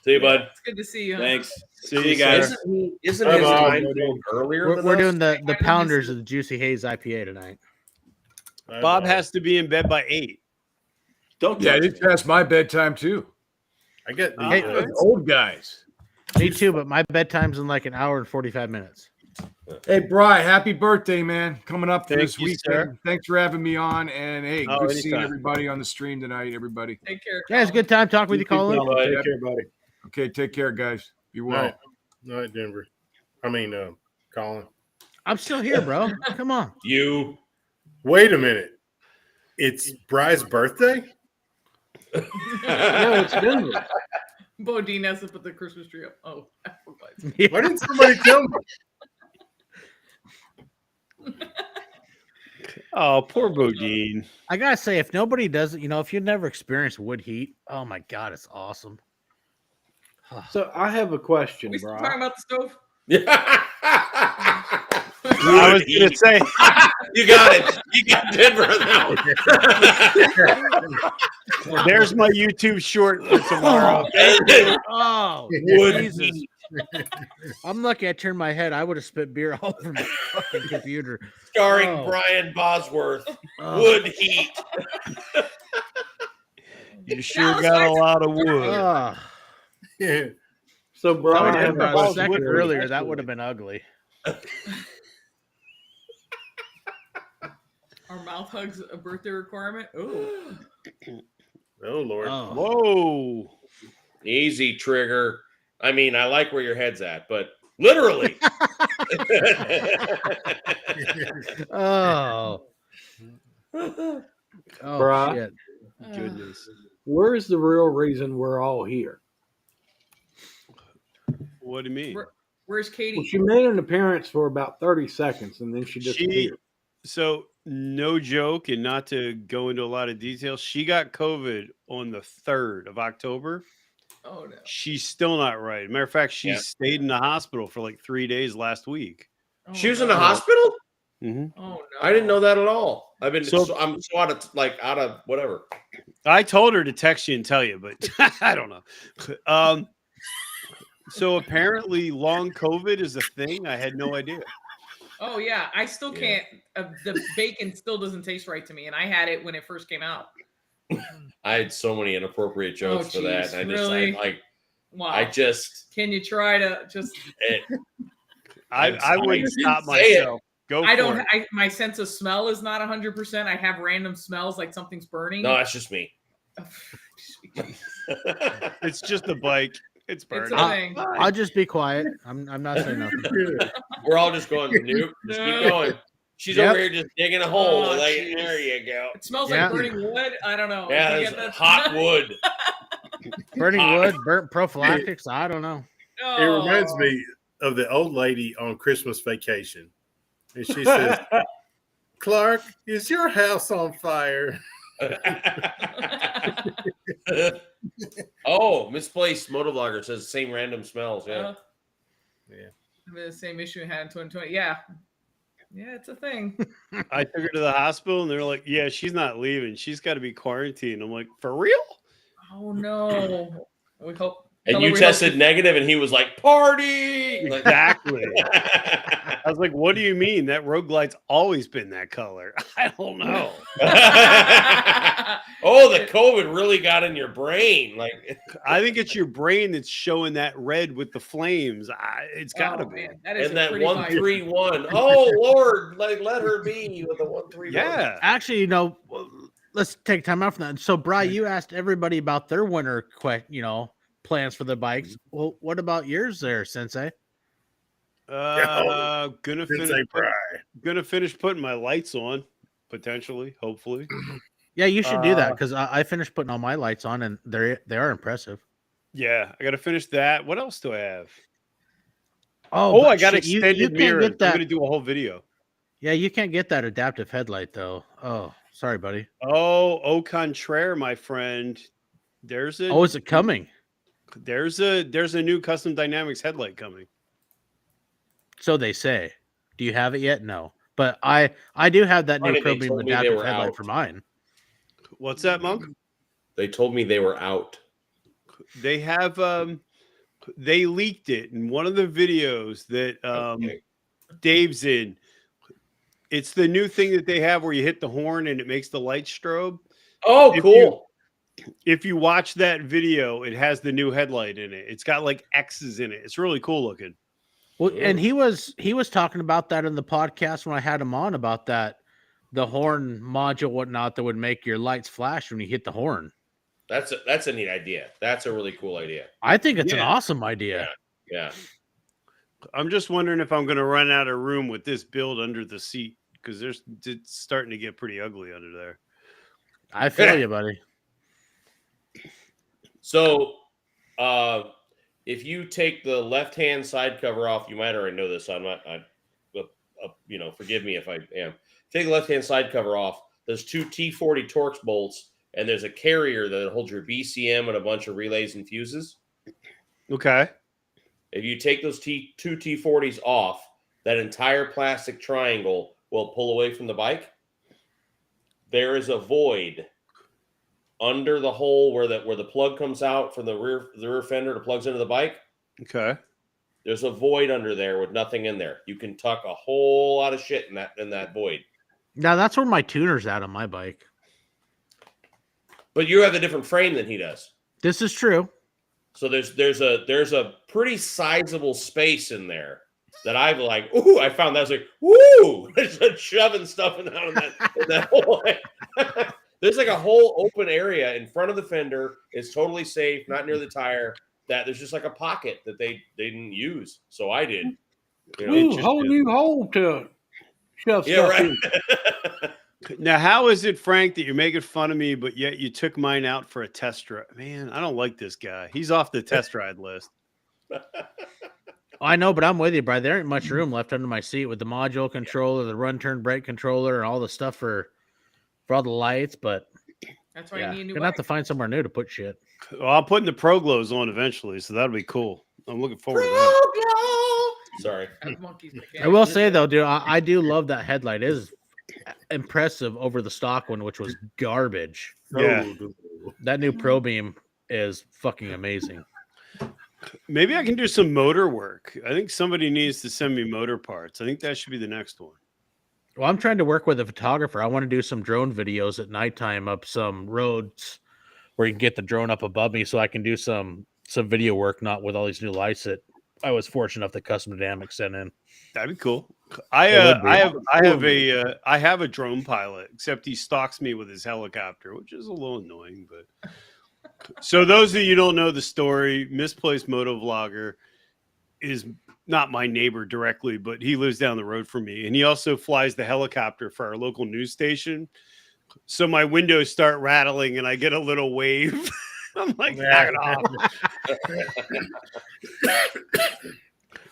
Speaker 10: See you, bud.
Speaker 9: It's good to see you.
Speaker 6: Thanks.
Speaker 4: See you guys.
Speaker 10: Isn't his time earlier?
Speaker 3: We're doing the pounders of the Juicy Haze IPA tonight.
Speaker 4: Bob has to be in bed by 8.
Speaker 5: It's past my bedtime too.
Speaker 8: I get
Speaker 5: old guys.
Speaker 3: Me too, but my bedtime's in like an hour and 45 minutes.
Speaker 5: Hey, Bri, happy birthday, man! Coming up this
Speaker 4: you,
Speaker 5: weekend.
Speaker 4: sir.
Speaker 5: Thanks for having me on, and hey, good seeing
Speaker 4: anytime.
Speaker 5: everybody on the stream tonight. Everybody.
Speaker 9: Take care.
Speaker 3: Yeah, it's a good time talking with you, Colin.
Speaker 7: Take care, buddy.
Speaker 5: Okay, take care, guys. Be well.
Speaker 8: All right, Denver. Colin.
Speaker 3: I'm still here, bro. Come on.
Speaker 10: You.
Speaker 8: Wait a minute. It's Bri's birthday?
Speaker 7: No, it's Denver.
Speaker 9: Bodine has to put the Christmas tree up. Oh,
Speaker 3: Yeah.
Speaker 8: Why didn't somebody tell me?
Speaker 4: Oh, poor Bodine.
Speaker 3: I gotta say, if nobody does it, if you've never experienced wood heat, oh my god, it's awesome.
Speaker 7: So I have a question,
Speaker 9: we still
Speaker 7: bro.
Speaker 9: talking about the stove?
Speaker 4: I was going to say,
Speaker 10: You got it. You got Denver now.
Speaker 4: there's my YouTube short for tomorrow.
Speaker 3: Oh,
Speaker 10: Wood
Speaker 3: Jesus.
Speaker 10: heat.
Speaker 3: I'm lucky I turned my head. I would have spit beer all over my fucking computer.
Speaker 10: Starring
Speaker 3: Oh.
Speaker 10: Brian Bosworth.
Speaker 3: Oh.
Speaker 10: Wood heat.
Speaker 4: You sure got a lot of wood.
Speaker 3: Oh.
Speaker 7: So, bro,
Speaker 3: If I would
Speaker 7: I
Speaker 3: have
Speaker 7: have
Speaker 3: been
Speaker 7: a
Speaker 3: about a second
Speaker 7: question.
Speaker 3: earlier, that would have been ugly.
Speaker 9: Our mouth hugs a birthday requirement. Oh,
Speaker 8: Oh, Lord.
Speaker 3: Oh.
Speaker 4: Whoa.
Speaker 10: Easy, Trigger. I mean, I like where your head's at, but literally.
Speaker 3: Oh. Oh,
Speaker 7: Bruh.
Speaker 3: shit.
Speaker 4: Goodness.
Speaker 7: Where's the real reason we're all here?
Speaker 4: What do you mean?
Speaker 9: where's Katie?
Speaker 7: Well, she made an appearance for about 30 seconds and then she disappeared.
Speaker 4: So no joke, and not to go into a lot of details, she got COVID on the 3rd of October.
Speaker 9: Oh no.
Speaker 4: She's still not right. Matter of fact, she
Speaker 10: Yeah.
Speaker 4: stayed in the hospital for like 3 days last week.
Speaker 9: Oh,
Speaker 10: She was in the
Speaker 9: no.
Speaker 10: hospital?
Speaker 4: Mhm.
Speaker 9: Oh no.
Speaker 10: I didn't know that at all. I've been
Speaker 4: So-
Speaker 10: I'm so out of whatever.
Speaker 4: I told her to text you and tell you, but I don't know. So apparently, long COVID is a thing. I had no idea.
Speaker 9: Oh yeah, I still
Speaker 10: Yeah.
Speaker 9: can't. The bacon still doesn't taste right to me, and I had it when it first came out.
Speaker 10: I had so many inappropriate jokes for that.
Speaker 9: geez,
Speaker 10: And
Speaker 9: really?
Speaker 10: I
Speaker 9: Wow.
Speaker 10: just
Speaker 9: Can you try to just?
Speaker 4: I wouldn't stop
Speaker 10: Say it.
Speaker 4: myself. Go.
Speaker 9: I
Speaker 4: for
Speaker 9: don't.
Speaker 4: it.
Speaker 9: My sense of smell is not 100%. I have random smells like something's burning.
Speaker 10: no, that's just me.
Speaker 4: It's just a bike. It's
Speaker 9: It's
Speaker 4: burning.
Speaker 9: a thing.
Speaker 3: I'll just be quiet. I'm not saying nothing.
Speaker 10: We're all just going, nope, just keep
Speaker 9: No.
Speaker 10: going. She's
Speaker 3: Yep.
Speaker 10: over here just digging a hole.
Speaker 9: Oh,
Speaker 10: like,
Speaker 9: jeez.
Speaker 10: there you go.
Speaker 9: It smells
Speaker 3: Yeah.
Speaker 9: like burning wood. I don't know.
Speaker 10: Yeah,
Speaker 9: You
Speaker 10: there's
Speaker 9: get that-
Speaker 10: hot wood.
Speaker 3: Burning wood, burnt prophylactics. I don't know.
Speaker 8: It reminds
Speaker 9: Oh.
Speaker 8: me of the old lady on Christmas Vacation. And she says, Clark, is your house on fire?
Speaker 10: Oh, misplaced motovlogger says same random smells. Yeah.
Speaker 8: Yeah.
Speaker 9: I mean, the same issue we had in 2020. Yeah. Yeah, it's a thing.
Speaker 4: I took her to the hospital, and they're like, "Yeah, she's not leaving. She's got to be quarantined." I'm like, "For real?"
Speaker 9: Oh no. We hope.
Speaker 10: And
Speaker 9: tell her
Speaker 10: you
Speaker 9: we
Speaker 10: tested
Speaker 9: hope-
Speaker 10: negative, and he was like, party. Like,
Speaker 4: Exactly. I was like, "What do you mean? That road light's always been that color." I don't know.
Speaker 10: oh, the COVID really got in your brain. Like,
Speaker 4: I think it's your brain that's showing that red with the flames. It's got to
Speaker 9: Oh,
Speaker 4: be.
Speaker 9: man, that is
Speaker 10: and
Speaker 9: a
Speaker 10: that
Speaker 9: pretty light.
Speaker 10: 131. Oh Lord, like let her be with the 131.
Speaker 4: Yeah.
Speaker 3: Actually, let's take time out from that. So, Bri, you asked everybody about their winter, plans for the bikes. Well, what about yours, there, Sensei?
Speaker 4: Gonna
Speaker 8: Didn't
Speaker 4: finish.
Speaker 8: say Bri.
Speaker 4: Gonna finish putting my lights on, potentially, hopefully.
Speaker 3: Yeah, you should do that because I finished putting all my lights on and they are impressive.
Speaker 4: Yeah, I gotta finish that. What else do I have?
Speaker 3: Oh,
Speaker 4: I
Speaker 3: but
Speaker 4: got
Speaker 3: shit,
Speaker 4: extended
Speaker 3: you can't
Speaker 4: mirrors.
Speaker 3: get that.
Speaker 4: I'm gonna do a whole video.
Speaker 3: Yeah, you can't get that adaptive headlight though. Oh, sorry, buddy.
Speaker 4: Oh, au contraire, my friend. There's a
Speaker 3: Oh, is it coming?
Speaker 4: there's a new custom dynamics headlight coming.
Speaker 3: So they say. Do you have it yet? No, but I do have that new
Speaker 10: Funny, they
Speaker 3: Pro Beam
Speaker 10: told me they
Speaker 3: adaptive
Speaker 10: were
Speaker 3: headlight
Speaker 10: out.
Speaker 3: for mine.
Speaker 4: What's that, Monk?
Speaker 10: They told me they were out.
Speaker 4: They have they leaked it in one of the videos that
Speaker 10: Okay.
Speaker 4: Dave's in. It's the new thing that they have where you hit the horn and it makes the light strobe.
Speaker 10: Oh,
Speaker 4: If
Speaker 10: cool.
Speaker 4: If you watch that video, it has the new headlight in it. It's got like X's in it. It's really cool looking.
Speaker 3: Well, and he was talking about that in the podcast when I had him on about that, the horn module, whatnot, that would make your lights flash when you hit the horn.
Speaker 10: That's a neat idea. That's a really cool idea.
Speaker 3: I think it's an
Speaker 4: Yeah.
Speaker 3: awesome idea.
Speaker 10: Yeah.
Speaker 4: I'm just wondering if I'm going to run out of room with this build under the seat because it's starting to get pretty ugly under there.
Speaker 3: I feel you, buddy.
Speaker 10: So, if you take the left-hand side cover off, you might already know this. So I'm not. Forgive me if I am. Take the left-hand side cover off. There's two T40 Torx bolts, and there's a carrier that holds your BCM and a bunch of relays and fuses.
Speaker 4: Okay.
Speaker 10: If you take those two T40s off, that entire plastic triangle will pull away from the bike. There is a void under the hole where the plug comes out from the rear fender that plugs into the bike.
Speaker 4: Okay.
Speaker 10: There's a void under there with nothing in there. You can tuck a whole lot of shit in that void.
Speaker 3: Now that's where my tuner's at on my bike.
Speaker 10: But you have a different frame than he does.
Speaker 3: This is true.
Speaker 10: So there's a pretty sizable space in there that I've like, ooh, I found that. I was like, woo, there's like shoving stuff in that hole. There's like a whole open area in front of the fender. It's totally safe, not near the tire. That there's just like a pocket that they didn't use. So I did.
Speaker 7: Ooh, whole new hole to shove
Speaker 10: Yeah,
Speaker 7: stuff
Speaker 10: right.
Speaker 7: in.
Speaker 4: Now, how is it, Frank, that you're making fun of me, but yet you took mine out for a test drive? Man, I don't like this guy. He's off the test ride list.
Speaker 3: I know, but I'm with you, Brian. There ain't much room left under my seat with the module controller, the run turn brake controller, and all the stuff for all the lights. But
Speaker 9: That's why
Speaker 3: yeah,
Speaker 9: you need a new
Speaker 3: gonna have
Speaker 9: bike.
Speaker 3: to find somewhere new to put shit.
Speaker 4: Well, I'm putting the Pro Glows on eventually, so that'll be cool. I'm looking forward to that.
Speaker 10: Sorry.
Speaker 9: I have monkeys.
Speaker 3: I will say though, dude, I do love that headlight. It is impressive over the stock one, which was garbage.
Speaker 4: Yeah.
Speaker 3: That new Pro Beam is fucking amazing.
Speaker 4: Maybe I can do some motor work. I think somebody needs to send me motor parts. I think that should be the next one.
Speaker 3: Well, I'm trying to work with a photographer. I want to do some drone videos at nighttime up some roads where you can get the drone up above me so I can do some video work, not with all these new lights that I was fortunate enough that Custom Dynamics sent in.
Speaker 4: That'd be cool.
Speaker 3: It would be.
Speaker 4: I have a drone pilot, except he stalks me with his helicopter, which is a little annoying. But so those of you who don't know the story, Misplaced Moto Vlogger is not my neighbor directly, but he lives down the road from me, and he also flies the helicopter for our local news station. So my windows start rattling, and I get a little wave. I'm like, knock it off.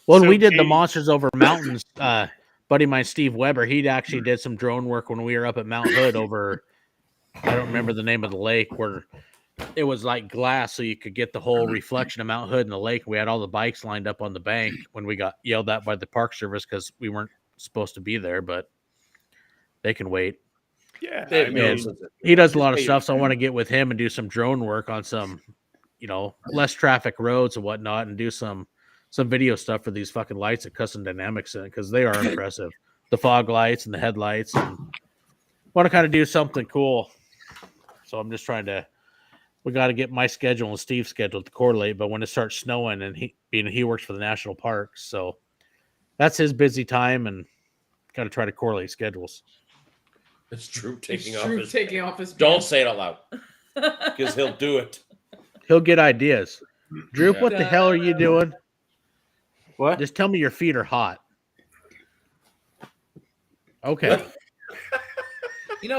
Speaker 3: Well,
Speaker 4: So
Speaker 3: we did the
Speaker 4: Katie-
Speaker 3: Monsters Over Mountains. Buddy of mine, Steve Weber, he actually did some drone work when we were up at Mount Hood over, I don't remember the name of the lake, where it was like glass so you could get the whole reflection of Mount Hood in the lake. We had all the bikes lined up on the bank when we got yelled at by the Park Service because we weren't supposed to be there, but they can wait.
Speaker 4: Yeah,
Speaker 10: They-
Speaker 4: I mean,
Speaker 3: He does a lot of stuff, so I want to get with him and do some drone work on some, less traffic roads and whatnot, and do some video stuff for these fucking lights at Custom Dynamics because they are impressive. The fog lights and the headlights, and want to kind of do something cool. So I'm just trying to. We got to get my schedule and Steve's schedule to correlate, but when it starts snowing, and he works for the national parks, so that's his busy time, and got to try to correlate schedules.
Speaker 10: It's Drew
Speaker 9: It's
Speaker 10: taking off
Speaker 9: Drew
Speaker 10: his.
Speaker 9: taking off his.
Speaker 10: Don't say it out loud because he'll do it.
Speaker 3: He'll get ideas. Droop,
Speaker 10: Yeah.
Speaker 3: what the hell are you doing?
Speaker 7: What?
Speaker 3: Just tell me your feet are hot. Okay.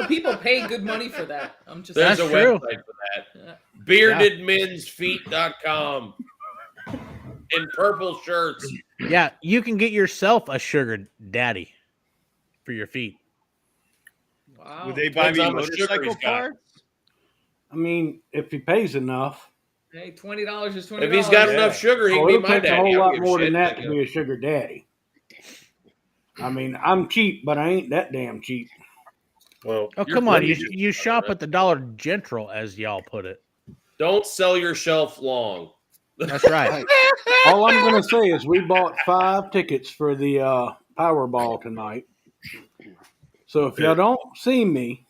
Speaker 9: People pay good money for that. I'm just.
Speaker 10: There's
Speaker 3: That's
Speaker 10: a
Speaker 3: true.
Speaker 10: website for that.
Speaker 9: Yeah.
Speaker 10: Beardedmensfeet.com in purple shirts.
Speaker 3: Yeah, you can get yourself a sugar daddy for your feet.
Speaker 9: Wow.
Speaker 4: would they buy
Speaker 10: Depends
Speaker 4: me
Speaker 10: how much sugar
Speaker 4: motorcycle
Speaker 10: he's got.
Speaker 4: parts?
Speaker 7: I mean, if he pays enough,
Speaker 9: Hey, $20 is $20.
Speaker 10: If he's got
Speaker 4: Yeah.
Speaker 10: enough sugar, he can be
Speaker 7: it'll
Speaker 10: my
Speaker 7: take a
Speaker 10: daddy.
Speaker 7: whole
Speaker 10: I don't
Speaker 7: lot
Speaker 10: give a
Speaker 7: more
Speaker 10: shit.
Speaker 7: than that to be a sugar daddy. I mean, I'm cheap, but I ain't that damn cheap.
Speaker 8: Well,
Speaker 3: Oh,
Speaker 10: You're
Speaker 3: come on.
Speaker 10: pretty
Speaker 3: You shop at the Dollar General, as y'all put it.
Speaker 10: Don't sell your shelf long.
Speaker 3: That's right.
Speaker 7: All I'm going to say is we bought 5 tickets for the Powerball tonight. So if y'all don't see me,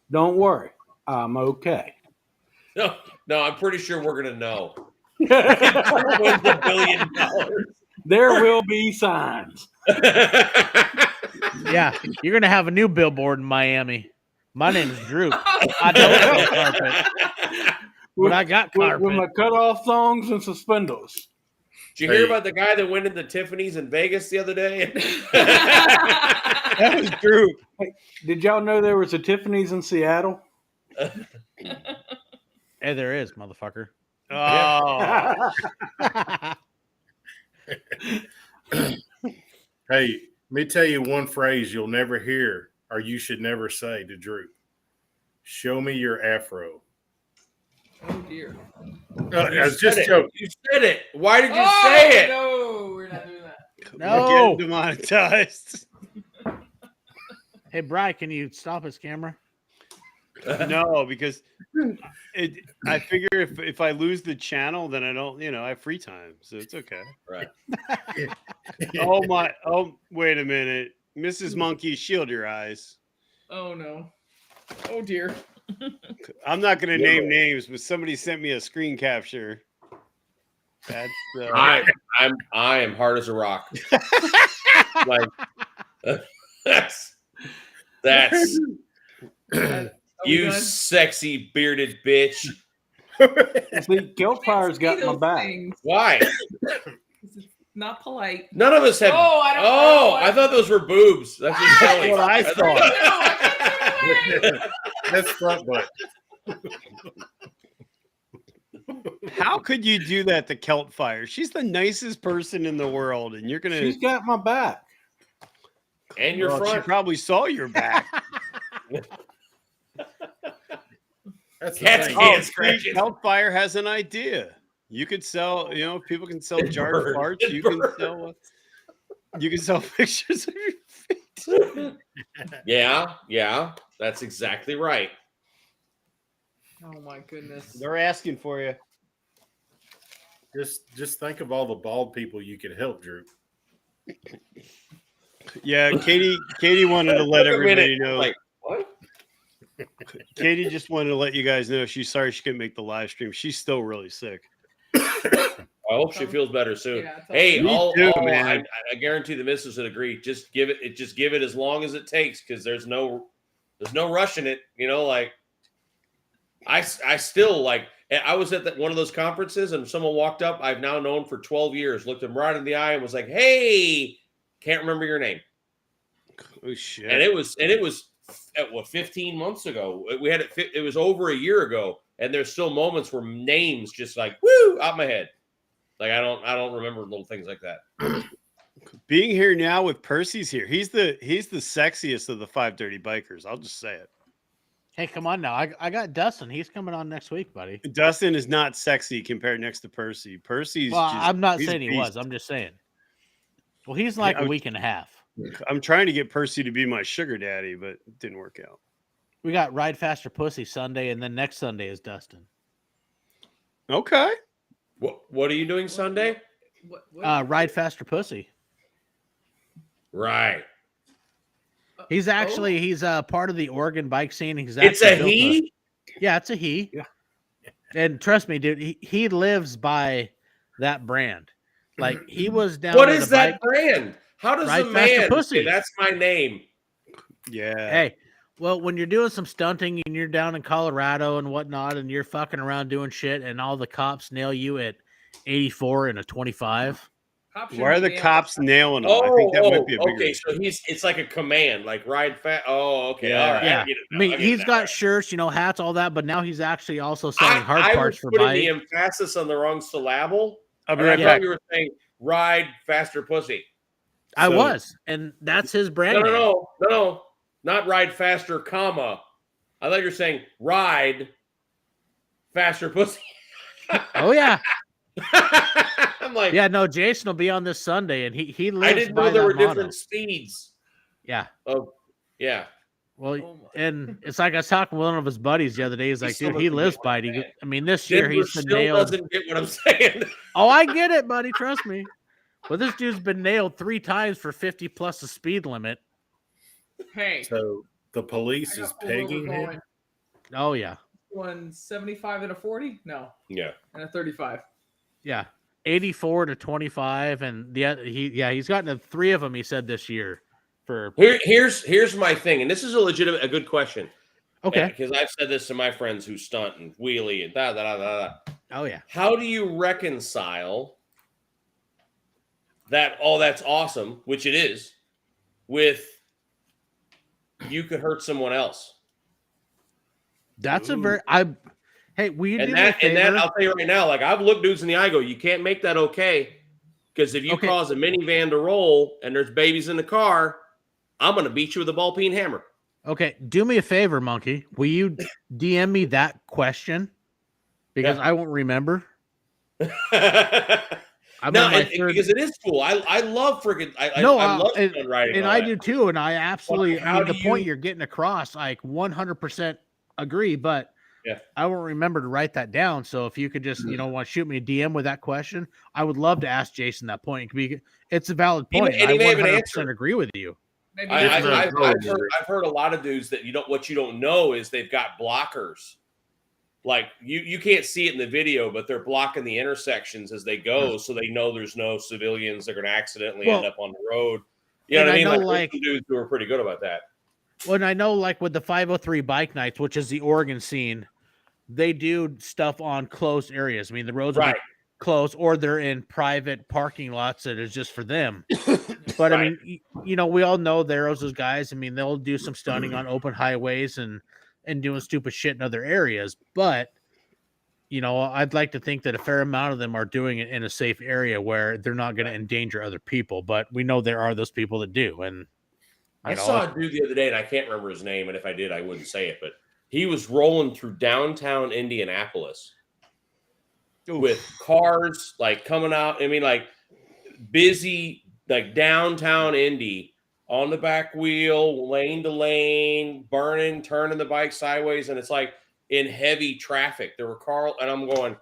Speaker 7: don't worry. I'm okay.
Speaker 10: No, I'm pretty sure we're gonna know. Wins $1 billion.
Speaker 7: There will be signs.
Speaker 3: Yeah, you're going to have a new billboard in Miami. My name's Drew. I don't sell carpet, but I got carpet.
Speaker 7: With my cutoff thongs and suspenders.
Speaker 10: Did you hear about the guy that went into Tiffany's in Vegas the other day?
Speaker 4: That was Drew.
Speaker 7: Did y'all know there was a Tiffany's in Seattle?
Speaker 3: Hey, there is, motherfucker.
Speaker 4: Oh,
Speaker 8: hey, let me tell you one phrase you'll never hear or you should never say to Drew. Show me your afro.
Speaker 9: Oh dear.
Speaker 8: I was just joking.
Speaker 10: You said it. Why did you
Speaker 9: Oh,
Speaker 10: say it?
Speaker 9: No, we're not doing that.
Speaker 4: we're
Speaker 3: No.
Speaker 4: getting demonetized.
Speaker 3: Hey, Bri, can you stop his camera?
Speaker 4: No, because I figure if I lose the channel, then I don't, I have free time, so it's okay.
Speaker 10: Right.
Speaker 4: Oh, wait a minute, Mrs. Monkey, shield your eyes.
Speaker 9: Oh no. Oh dear.
Speaker 4: I'm not going to name names, but somebody sent me a screen capture. That's
Speaker 10: I am hard as a rock. Like that's
Speaker 9: Are we
Speaker 10: you
Speaker 9: done?
Speaker 10: sexy bearded bitch.
Speaker 7: See, Killfire's got
Speaker 9: See
Speaker 7: my
Speaker 9: those
Speaker 7: back.
Speaker 9: things.
Speaker 10: Why?
Speaker 9: It's not polite.
Speaker 10: None of us have.
Speaker 9: Oh, I don't
Speaker 10: Oh,
Speaker 9: know.
Speaker 10: I thought those were boobs. That's just Kelly.
Speaker 3: what I thought.
Speaker 8: That's front butt.
Speaker 4: how could you do that to Celt Fire? She's the nicest person in the world, and you're gonna.
Speaker 7: She's got my back.
Speaker 10: And your
Speaker 4: Well, she
Speaker 10: front.
Speaker 4: probably saw your back.
Speaker 8: That's the
Speaker 10: Cats
Speaker 8: thing.
Speaker 10: can't scratch it.
Speaker 4: Celt Fire has an idea. You could sell, if people can sell jarred
Speaker 10: Bird.
Speaker 4: parts,
Speaker 10: It
Speaker 4: you can
Speaker 10: bird.
Speaker 4: sell. You can sell pictures of your feet.
Speaker 10: Yeah, that's exactly right.
Speaker 9: Oh my goodness.
Speaker 4: They're asking for you.
Speaker 8: Just think of all the bald people you could help, Drew.
Speaker 4: Yeah, Katie wanted to let everybody know.
Speaker 10: Like, what?
Speaker 4: Katie just wanted to let you guys know she's sorry she couldn't make the live stream. She's still really sick.
Speaker 10: I hope she feels better soon.
Speaker 9: Yeah,
Speaker 10: Hey,
Speaker 4: Me too, man.
Speaker 10: I guarantee the missus would agree. Just give it as long as it takes, because there's no rushing it. You know, like I still like. I was at one of those conferences, and someone walked up. I've now known for 12 years. Looked him right in the eye and was like, "Hey, can't remember your name."
Speaker 4: Oh shit!
Speaker 10: And it was what, 15 months ago. We had it. It was over a year ago, and there's still moments where names just like woo out my head. Like I don't remember little things like that.
Speaker 4: Being here now with Percy's here. He's the sexiest of the 530 bikers. I'll just say it.
Speaker 3: Hey, come on now. I got Dustin. He's coming on next week, buddy.
Speaker 4: Dustin is not sexy compared next to Percy. Percy's.
Speaker 3: Well, I'm not
Speaker 4: he's a
Speaker 3: saying he
Speaker 4: beast.
Speaker 3: was. I'm just saying. Well, he's like
Speaker 4: Yeah,
Speaker 3: a week and a half.
Speaker 4: I'm trying to get Percy to be my sugar daddy, but it didn't work out.
Speaker 3: We got Ride Faster Pussy Sunday, and then next Sunday is Dustin.
Speaker 4: Okay.
Speaker 10: What are you doing Sunday?
Speaker 9: What?
Speaker 3: Ride Faster Pussy.
Speaker 10: Right.
Speaker 3: He's part of the Oregon bike scene. He's
Speaker 10: It's a
Speaker 3: actually built
Speaker 10: he.
Speaker 3: Yeah, it's a he.
Speaker 7: Yeah.
Speaker 3: And trust me, dude, he lives by that brand. Like he was down.
Speaker 10: What
Speaker 3: at
Speaker 10: is
Speaker 3: a
Speaker 10: that
Speaker 3: bike-
Speaker 10: brand? How does
Speaker 3: Ride
Speaker 10: a
Speaker 3: Faster
Speaker 10: man
Speaker 3: Pussy.
Speaker 10: say that's my name?
Speaker 4: Yeah.
Speaker 3: Hey, well, when you're doing some stunting and you're down in Colorado and whatnot, and you're fucking around doing shit, and all the cops nail you at 84 and a 25.
Speaker 4: Why are the cops nailing him? I think that might be a bigger
Speaker 10: okay. So it's like a command, like ride fast. Oh, okay.
Speaker 4: Yeah.
Speaker 10: All right.
Speaker 3: Yeah,
Speaker 10: I get it
Speaker 3: I
Speaker 10: now.
Speaker 3: mean,
Speaker 10: get
Speaker 3: he's
Speaker 10: it
Speaker 3: got
Speaker 10: now.
Speaker 3: shirts, hats, all that, but now he's actually also selling hard
Speaker 10: I
Speaker 3: parts
Speaker 10: was
Speaker 3: for
Speaker 10: putting
Speaker 3: bike.
Speaker 10: the emphasis on the wrong syllable.
Speaker 4: I'll be
Speaker 10: And I
Speaker 4: right
Speaker 10: thought
Speaker 4: back.
Speaker 10: you were saying ride faster pussy.
Speaker 3: I
Speaker 4: So-
Speaker 3: was, and that's his brand. name.
Speaker 10: No, not ride faster, comma. I thought you were saying ride faster pussy.
Speaker 3: Oh yeah,
Speaker 10: I'm like,
Speaker 3: yeah. No, Jason will be on this Sunday, and he lives
Speaker 10: I didn't
Speaker 3: by
Speaker 10: know there
Speaker 3: that
Speaker 10: were
Speaker 3: motto.
Speaker 10: different speeds.
Speaker 3: Yeah.
Speaker 10: Oh, yeah.
Speaker 3: Well,
Speaker 9: Oh my.
Speaker 3: and it's like I was talking with one of his buddies the other day. He's like,
Speaker 10: still
Speaker 3: dude, he
Speaker 10: doesn't
Speaker 3: lives
Speaker 10: get
Speaker 3: by
Speaker 10: what
Speaker 3: it.
Speaker 10: I'm
Speaker 3: He,
Speaker 10: saying.
Speaker 3: I mean, this year
Speaker 10: Denver
Speaker 3: he's been
Speaker 10: still
Speaker 3: nailed.
Speaker 10: doesn't get what I'm saying.
Speaker 3: Oh, I get it, buddy. Trust me. But this dude's been nailed 3 times for 50 plus the speed limit.
Speaker 9: Hey,
Speaker 8: So the police
Speaker 9: I
Speaker 8: is
Speaker 9: got pulled over
Speaker 8: pegging him.
Speaker 9: going
Speaker 3: Oh yeah,
Speaker 9: 175 and a 40? No,
Speaker 10: Yeah.
Speaker 9: and a 35.
Speaker 3: yeah. 84 to 25, and he's gotten 3 of them. He said this year. For
Speaker 10: Here's my thing, and this is a good question.
Speaker 3: okay.
Speaker 10: Because I've said this to my friends who stunt and wheelie and da da da da da.
Speaker 3: Oh yeah.
Speaker 10: How do you reconcile that? Oh, that's awesome, which it is, with you could hurt someone else.
Speaker 3: That's a very Hey, will you do
Speaker 10: And
Speaker 3: me a
Speaker 10: that
Speaker 3: favor?
Speaker 10: I'll tell you right now, like I've looked dudes in the eye, go, you can't make that okay. Because if you
Speaker 3: Okay.
Speaker 10: cause a minivan to roll and there's babies in the car, I'm gonna beat you with a ball peen hammer.
Speaker 3: Okay, do me a favor, Monkey. Will you DM me that question? Because
Speaker 10: Yeah.
Speaker 3: I won't remember. I'm
Speaker 10: No,
Speaker 3: on my
Speaker 10: and
Speaker 3: third-
Speaker 10: because it is cool. I love freaking. I
Speaker 3: No,
Speaker 10: love
Speaker 3: and-
Speaker 10: stunt riding,
Speaker 3: and
Speaker 10: all
Speaker 3: I
Speaker 10: that.
Speaker 3: do too. And I absolutely,
Speaker 10: how
Speaker 3: the
Speaker 10: do
Speaker 3: point
Speaker 10: you-
Speaker 3: you're getting across, like 100% agree. But
Speaker 10: Yeah.
Speaker 3: I won't remember to write that down. So if you could just, want to shoot me a DM with that question, I would love to ask Jason that point. It's a valid
Speaker 10: He may-
Speaker 3: point.
Speaker 10: and he
Speaker 3: I
Speaker 10: may have an
Speaker 3: 100%
Speaker 10: answer.
Speaker 3: agree with you.
Speaker 9: Maybe
Speaker 10: I've
Speaker 9: different.
Speaker 10: heard a lot of dudes that what you don't know is they've got blockers. Like you can't see it in the video, but they're blocking the intersections as they go, so they know there's no civilians that are going to accidentally end
Speaker 3: Well,
Speaker 10: up on the road. You know what I mean?
Speaker 3: and I know,
Speaker 10: Like there's some dudes who are pretty good about that.
Speaker 3: Well, and I know, like with the 503 Bike Nights, which is the Oregon scene, they do stuff on closed areas. I mean, the roads are
Speaker 10: Right.
Speaker 3: closed, or they're in private parking lots that is just for them. But I
Speaker 10: Right.
Speaker 3: mean, we all know those guys. I mean, they'll do some stunning on open highways and doing stupid shit in other areas. But I'd like to think that a fair amount of them are doing it in a safe area where they're not going to endanger other people. But we know there are those people that do. And
Speaker 10: I saw a dude the other day, and I can't remember his name, and if I did, I wouldn't say it, but he was rolling through downtown Indianapolis with cars like coming out. I mean, like busy, like downtown Indy on the back wheel, lane to lane, burning, turning the bike sideways, and it's like in heavy traffic. There were cars, and I'm going,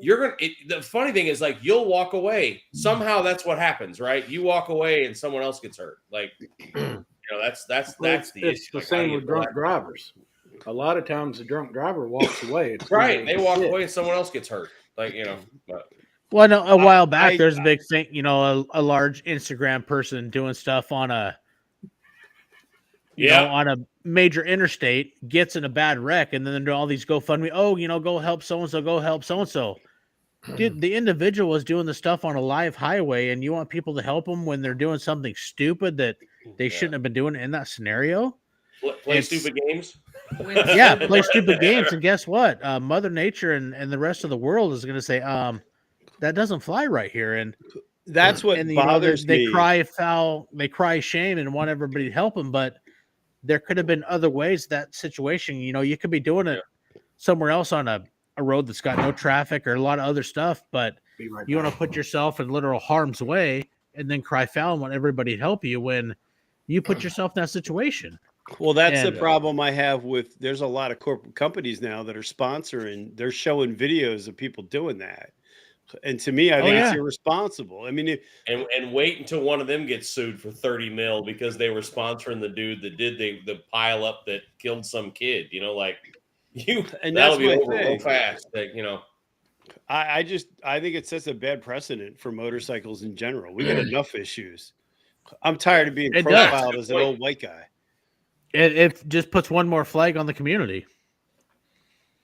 Speaker 10: the funny thing is, like, you'll walk away. Somehow that's what happens, right? You walk away and someone else gets hurt. Like, that's
Speaker 7: It's
Speaker 10: the
Speaker 7: the
Speaker 10: issue. Like,
Speaker 7: same
Speaker 10: how
Speaker 7: with
Speaker 10: you
Speaker 7: drunk
Speaker 10: drive.
Speaker 7: drivers. A lot of times the drunk driver walks away. It's
Speaker 10: Right. They walk away and someone else gets hurt. Like, but
Speaker 3: Well, no, a while back,
Speaker 4: I-
Speaker 3: there's a big thing, a large Instagram person doing stuff on a, on a major interstate, gets in a bad wreck, and then all these GoFundMe, go help so-and-so, go help so-and-so. Dude, the individual was doing the stuff on a live highway, and you want people to help them when they're doing something stupid that they shouldn't have been doing in that scenario?
Speaker 10: play stupid games.
Speaker 3: Yeah, play stupid games. And guess what? Mother Nature and the rest of the world is going to say, that doesn't fly right here. And
Speaker 4: That's what bothers
Speaker 3: they
Speaker 4: me.
Speaker 3: cry foul, they cry shame and want everybody to help them. But there could have been other ways that situation, you could be doing it somewhere else on a road that's got no traffic or a lot of other stuff, but you want to put yourself in literal harm's way and then cry foul and want everybody to help you when you put yourself in that situation.
Speaker 4: Well, that's
Speaker 3: And,
Speaker 4: the problem I have with. There's a lot of corporate companies now that are sponsoring. They're showing videos of people doing that, and to me, I think it's irresponsible. I mean,
Speaker 10: and wait until one of them gets sued for 30 mil because they were sponsoring the dude that did the pile up that killed some kid.
Speaker 4: and
Speaker 10: that'll
Speaker 4: that's
Speaker 10: be
Speaker 4: my
Speaker 10: over
Speaker 4: thing.
Speaker 10: real fast.
Speaker 4: I think it sets a bad precedent for motorcycles in general. We got enough issues. I'm tired of being
Speaker 3: It does.
Speaker 4: profiled as an old white guy.
Speaker 3: It just puts one more flag on the community.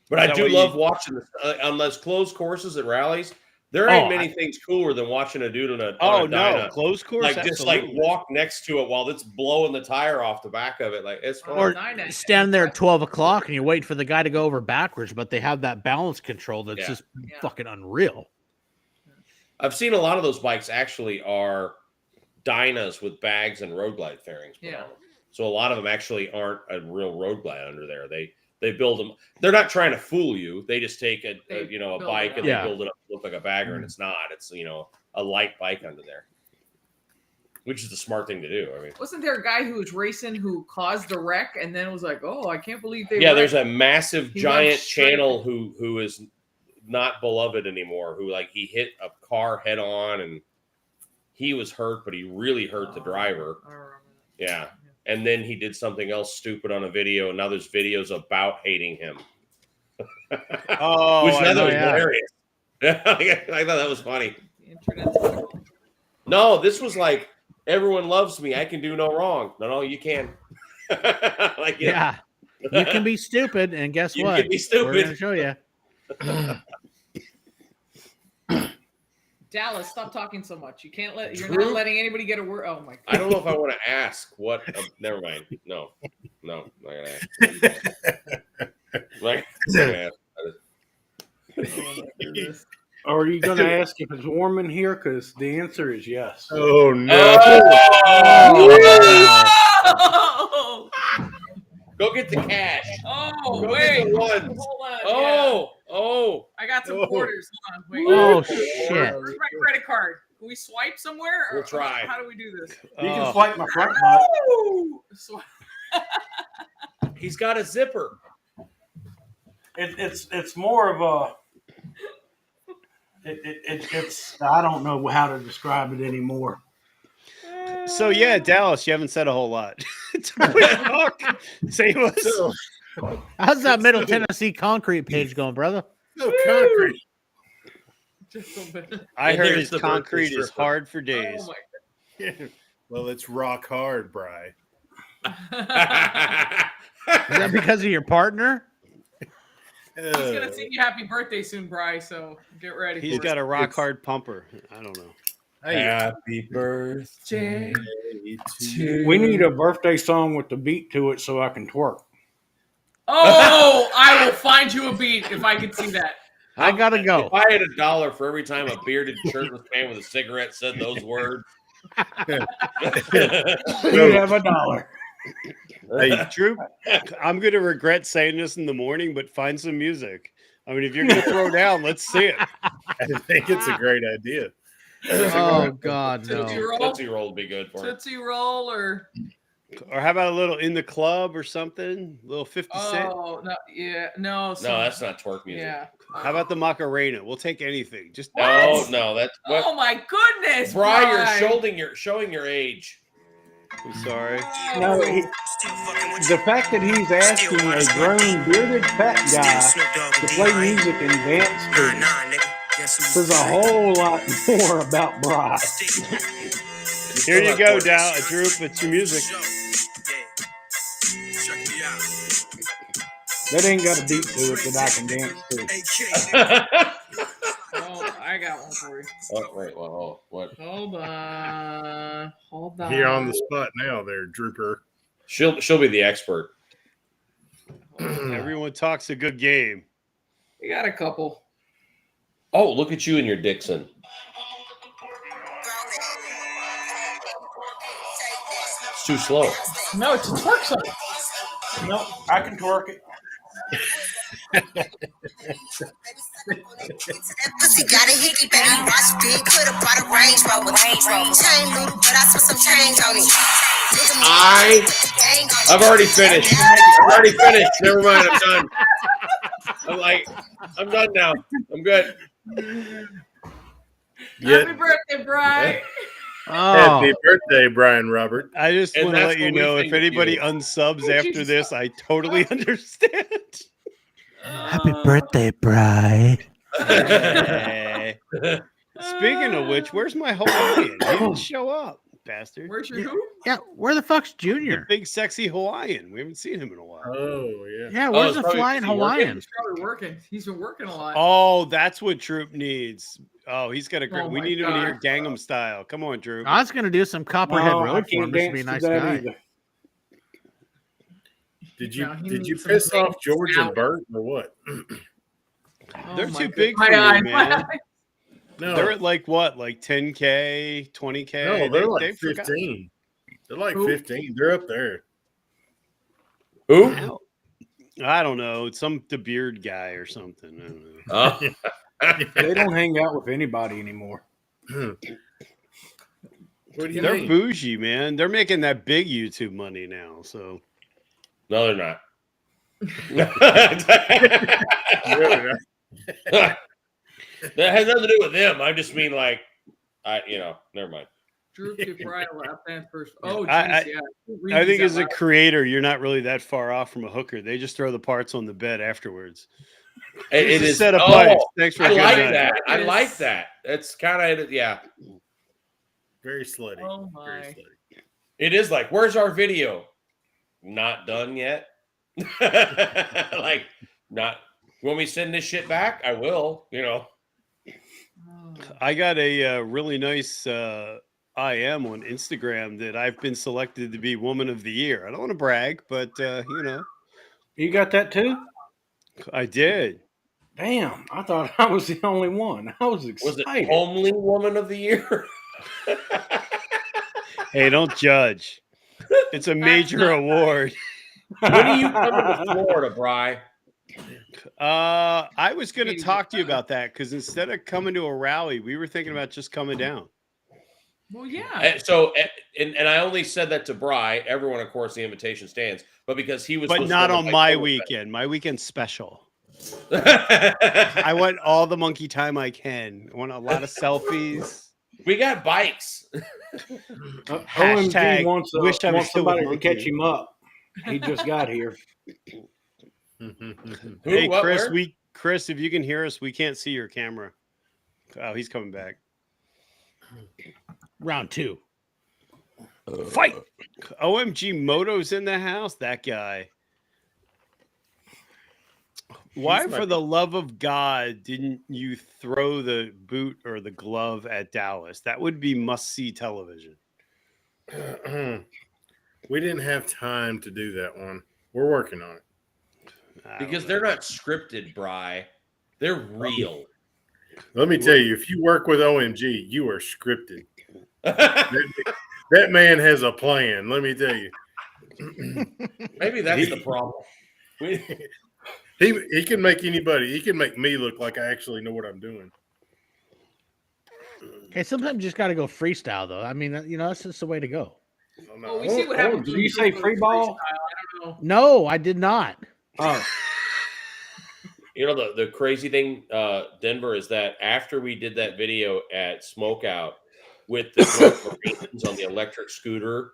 Speaker 10: But
Speaker 4: Is
Speaker 10: I
Speaker 4: that
Speaker 10: do
Speaker 4: what
Speaker 10: love watching this on those closed courses at rallies. There ain't many
Speaker 3: I-
Speaker 10: things cooler than watching a dude on a
Speaker 4: Oh
Speaker 10: on a
Speaker 4: no,
Speaker 10: Dyna,
Speaker 4: closed course.
Speaker 10: like just like
Speaker 4: Absolutely.
Speaker 10: walk next to it while it's blowing the tire off the back of it. Like it's fun.
Speaker 3: Or
Speaker 9: Dyna.
Speaker 3: stand there at 12 o'clock and you wait for the guy to go over backwards, but they have that balance control that's
Speaker 10: Yeah.
Speaker 3: just
Speaker 9: Yeah.
Speaker 3: fucking unreal.
Speaker 10: I've seen a lot of those bikes actually are Dynas with bags and road glide fairings. put
Speaker 9: Yeah.
Speaker 10: on them. So a lot of them actually aren't a real road glide under there. They build them. They're not trying to fool you. They just take a
Speaker 9: They build
Speaker 10: bike
Speaker 9: it
Speaker 10: and
Speaker 3: up.
Speaker 10: they build it up to look like a bagger, and it's not. It's a light bike under there, which is the smart thing to do. I mean,
Speaker 9: Wasn't there a guy who was racing who caused a wreck and then was like, "Oh, I can't believe they."
Speaker 10: yeah,
Speaker 9: wrecked."
Speaker 10: there's a massive
Speaker 9: He
Speaker 10: giant
Speaker 9: went straight-
Speaker 10: channel who is not beloved anymore. Who he hit a car head on and he was hurt, but he really hurt the driver.
Speaker 9: I remember
Speaker 10: Yeah. And then he did something else stupid on a video, and now there's videos about hating him.
Speaker 4: Oh,
Speaker 10: Which
Speaker 4: I
Speaker 10: now
Speaker 4: know,
Speaker 10: was
Speaker 4: yeah.
Speaker 10: hilarious. I thought that was funny.
Speaker 9: that. The internet's fickle.
Speaker 10: No, this was like, everyone loves me. I can do no wrong. No, you can.
Speaker 3: Yeah. You can be stupid, and guess
Speaker 10: You
Speaker 3: what?
Speaker 10: can be
Speaker 3: We're going to
Speaker 10: stupid.
Speaker 3: show you.
Speaker 9: Dallas, stop talking so much. You can't let. You're
Speaker 10: True.
Speaker 9: not letting anybody get a word. Oh my god.
Speaker 10: I don't know if I want to ask what. Never mind. No, not gonna ask. Like,
Speaker 7: Are you going to ask if it's warm in here? Because the answer is yes.
Speaker 8: Oh no!
Speaker 9: Oh,
Speaker 10: go get the cash.
Speaker 9: oh
Speaker 10: Go
Speaker 9: wait.
Speaker 10: get the ones.
Speaker 9: Hold on.
Speaker 10: Oh,
Speaker 9: I got some
Speaker 8: Oh.
Speaker 9: quarters. Hold on. Wait.
Speaker 3: Oh, shit.
Speaker 9: Where's my credit card? Can we swipe somewhere? Or
Speaker 10: We'll try.
Speaker 9: How do we do this?
Speaker 7: You can
Speaker 4: Oh.
Speaker 7: swipe my front butt.
Speaker 9: Woo! Swipe.
Speaker 10: he's got a zipper.
Speaker 7: It's more of a. It's I don't know how to describe it anymore.
Speaker 4: So yeah, Dallas, you haven't said a whole lot. Talk. Say what's
Speaker 8: So,
Speaker 3: How's that Middle Tennessee concrete page going, brother?
Speaker 8: no concrete.
Speaker 9: Just a bit.
Speaker 4: I
Speaker 10: And
Speaker 4: heard
Speaker 10: there's
Speaker 4: his
Speaker 10: the birthday
Speaker 4: concrete is
Speaker 10: stripper.
Speaker 4: hard for days.
Speaker 9: Oh my.
Speaker 8: Well, it's rock hard, Bry.
Speaker 3: Is that because of your partner?
Speaker 9: He's gonna sing you happy birthday soon, Bry. So get ready.
Speaker 4: He's
Speaker 9: for
Speaker 4: got
Speaker 9: it.
Speaker 4: a rock hard pumper. I don't know.
Speaker 8: Happy birthday to
Speaker 7: We need a birthday song with the beat to it so I can twerk.
Speaker 9: Oh, I will find you a beat if I can see that.
Speaker 3: I gotta go.
Speaker 10: If I had $1 for every time a bearded shirtless man with a cigarette said those words.
Speaker 7: You have $1.
Speaker 4: Hey, Drew, I'm going to regret saying this in the morning, but find some music. I mean, if you're going to throw down, let's see it.
Speaker 8: I think it's a great idea.
Speaker 3: Oh God,
Speaker 9: Tootsie
Speaker 3: no.
Speaker 9: Roll?
Speaker 10: Tootsie Roll would be good for him.
Speaker 9: Tootsie Roll or
Speaker 4: Or how about a little In the Club or something? A little 50 Cent?
Speaker 9: oh no, yeah, no,
Speaker 10: No,
Speaker 9: some-
Speaker 10: that's not twerk music.
Speaker 9: yeah.
Speaker 4: How about the Macarena? We'll take anything. Just
Speaker 10: No, no, that's what.
Speaker 9: Oh my goodness,
Speaker 10: Bri, you're
Speaker 9: Bri.
Speaker 10: showing your age.
Speaker 4: I'm sorry.
Speaker 7: No, the fact that he's asking a grown bearded fat guy to play music and dance to him says a whole lot more about Bri.
Speaker 4: Here you go, Dow. Drew, it's your music.
Speaker 7: That ain't got a beat to it that I can dance to.
Speaker 9: Oh, I got one for you.
Speaker 10: Oh wait, well, oh, what?
Speaker 9: Hold on.
Speaker 8: Here on the spot now, there, Drooper.
Speaker 10: She'll be the expert.
Speaker 4: Everyone talks a good game.
Speaker 9: We got a couple.
Speaker 10: Oh, look at you and your Dixon. It's too slow.
Speaker 9: No, it's a twerk song.
Speaker 7: No, I can twerk it.
Speaker 11: Pussy got a hickey, baby. Watch big, could've brought a Range Rover. Chain little, but I spent some change on it.
Speaker 10: I've already finished. Never mind, I'm done. I'm done now. I'm good.
Speaker 9: Happy birthday, Bri.
Speaker 8: Happy birthday, Brian Robert.
Speaker 4: I just
Speaker 10: And
Speaker 4: want to
Speaker 10: that's
Speaker 4: let you
Speaker 10: what we
Speaker 4: know
Speaker 10: think
Speaker 4: if
Speaker 10: of
Speaker 4: anybody
Speaker 10: you.
Speaker 4: unsubs
Speaker 9: Oh,
Speaker 4: after
Speaker 9: Jesus.
Speaker 4: this, I totally understand.
Speaker 3: Happy birthday, Bri.
Speaker 4: Hey. Speaking of which, where's my Hawaiian? He didn't show up, bastard.
Speaker 9: Where's your who?
Speaker 3: Yeah, where the fuck's
Speaker 4: The
Speaker 3: Junior?
Speaker 4: big sexy Hawaiian. We haven't seen him in a while.
Speaker 8: Oh, yeah.
Speaker 3: Yeah, where's
Speaker 10: it's
Speaker 3: the
Speaker 10: probably
Speaker 3: flying
Speaker 10: because he working.
Speaker 3: Hawaiian?
Speaker 9: He's probably working. He's been working a lot.
Speaker 4: Oh, that's what Droop needs. Oh, he's got a great.
Speaker 9: Oh
Speaker 4: we
Speaker 9: my
Speaker 4: need him to hear
Speaker 9: God.
Speaker 4: Gangnam Style. Come on, Droop.
Speaker 3: I was gonna do some Copperhead
Speaker 7: No, I
Speaker 3: Road for
Speaker 7: can't
Speaker 3: him just to be a
Speaker 7: dance
Speaker 3: nice
Speaker 7: to that
Speaker 3: guy.
Speaker 7: either.
Speaker 8: Did you
Speaker 9: No, he
Speaker 8: did you
Speaker 9: needs some
Speaker 8: piss off
Speaker 9: big
Speaker 8: George
Speaker 9: salad.
Speaker 8: and Bert or what?
Speaker 9: Oh
Speaker 4: They're
Speaker 9: my
Speaker 4: too
Speaker 9: God.
Speaker 4: big
Speaker 9: My
Speaker 4: for you,
Speaker 9: eye,
Speaker 4: man.
Speaker 9: my eye.
Speaker 8: No,
Speaker 4: They're at like what, like 10K, 20K?
Speaker 8: no, they're like
Speaker 4: They forgot.
Speaker 8: 15. They're like
Speaker 9: Who?
Speaker 8: 15. They're up there.
Speaker 10: Who?
Speaker 4: I don't know. It's the beard guy or something. I don't know.
Speaker 10: Oh.
Speaker 7: They don't hang out with anybody anymore.
Speaker 8: What do you
Speaker 4: They're
Speaker 8: mean?
Speaker 4: bougie, man. They're making that big YouTube money now. So
Speaker 10: No, they're not.
Speaker 8: Really not.
Speaker 10: That has nothing to do with them. I just mean never mind.
Speaker 9: Drew to Bri lap dance first. Oh,
Speaker 4: I-
Speaker 9: jeez, yeah.
Speaker 4: I think as a
Speaker 9: Read
Speaker 4: creator, you're not really that far off from a hooker. They just throw the parts on the bed afterwards.
Speaker 10: It
Speaker 4: It's a
Speaker 10: is
Speaker 4: set of
Speaker 10: oh,
Speaker 4: pipes. Thanks for
Speaker 10: I
Speaker 4: a good
Speaker 10: like
Speaker 4: night.
Speaker 10: that. I
Speaker 9: Yes.
Speaker 10: like that. It's kind of yeah.
Speaker 8: Very slutty.
Speaker 9: Oh,
Speaker 8: Very
Speaker 9: my.
Speaker 8: slutty.
Speaker 10: It is like, where's our video? Not done yet. Like, not. When we send this shit back, I will.
Speaker 9: Oh.
Speaker 4: I got a really nice IM on Instagram that I've been selected to be Woman of the Year. I don't want to brag, but
Speaker 7: You got that too?
Speaker 4: I did.
Speaker 7: Damn, I thought I was the only one. I was
Speaker 10: Was it
Speaker 7: excited.
Speaker 10: Homely Woman of the Year?
Speaker 4: Hey, don't judge. It's a major
Speaker 9: not
Speaker 4: award.
Speaker 10: When are you coming to Florida, Bri?
Speaker 4: I was going to talk to you about that because instead of coming to a rally, we were thinking about just coming down.
Speaker 9: Well, yeah.
Speaker 10: And I only said that to Bri. Everyone, of course, the invitation stands, but because he was,
Speaker 4: But
Speaker 10: supposed to
Speaker 4: not
Speaker 10: go to
Speaker 4: on my
Speaker 10: Octoberfest.
Speaker 4: weekend. My weekend's special. I want all the monkey time I can. I want a lot of selfies.
Speaker 10: We got bikes.
Speaker 7: OMG
Speaker 4: Hashtag
Speaker 7: wants,
Speaker 4: wish I was
Speaker 7: wants
Speaker 4: still with
Speaker 7: somebody to
Speaker 4: Monkey.
Speaker 7: catch him up. He just got here.
Speaker 10: Who,
Speaker 4: Hey,
Speaker 10: what,
Speaker 4: Chris,
Speaker 10: where?
Speaker 4: Chris, if you can hear us, we can't see your camera. Oh, he's coming back.
Speaker 3: Round 2.
Speaker 4: Fight. OMG Moto's in the house. That guy. Why,
Speaker 8: He's
Speaker 4: for
Speaker 8: my-
Speaker 4: the love of God, didn't you throw the boot or the glove at Dallas? That would be must-see television.
Speaker 8: We didn't have time to do that one. We're working on it.
Speaker 4: I
Speaker 10: Because
Speaker 4: don't
Speaker 10: they're
Speaker 4: know.
Speaker 10: not scripted, Bri. They're real.
Speaker 8: Let me tell you, if you work with OMG, you are scripted. That man has a plan. Let me tell you.
Speaker 10: Maybe that's the problem.
Speaker 8: He can make anybody. He can make me look like I actually know what I'm doing.
Speaker 3: Okay, sometimes you just got to go freestyle, though. I mean, that's just the way to go.
Speaker 9: Well, we see what happens.
Speaker 7: Did
Speaker 9: when
Speaker 7: you say
Speaker 9: go
Speaker 7: free ball?
Speaker 9: freestyle. I don't know.
Speaker 3: No, I did not.
Speaker 7: Oh,
Speaker 10: You know, the crazy thing, Denver, is that after we did that video at Smokeout with the drunk Marines on the electric scooter,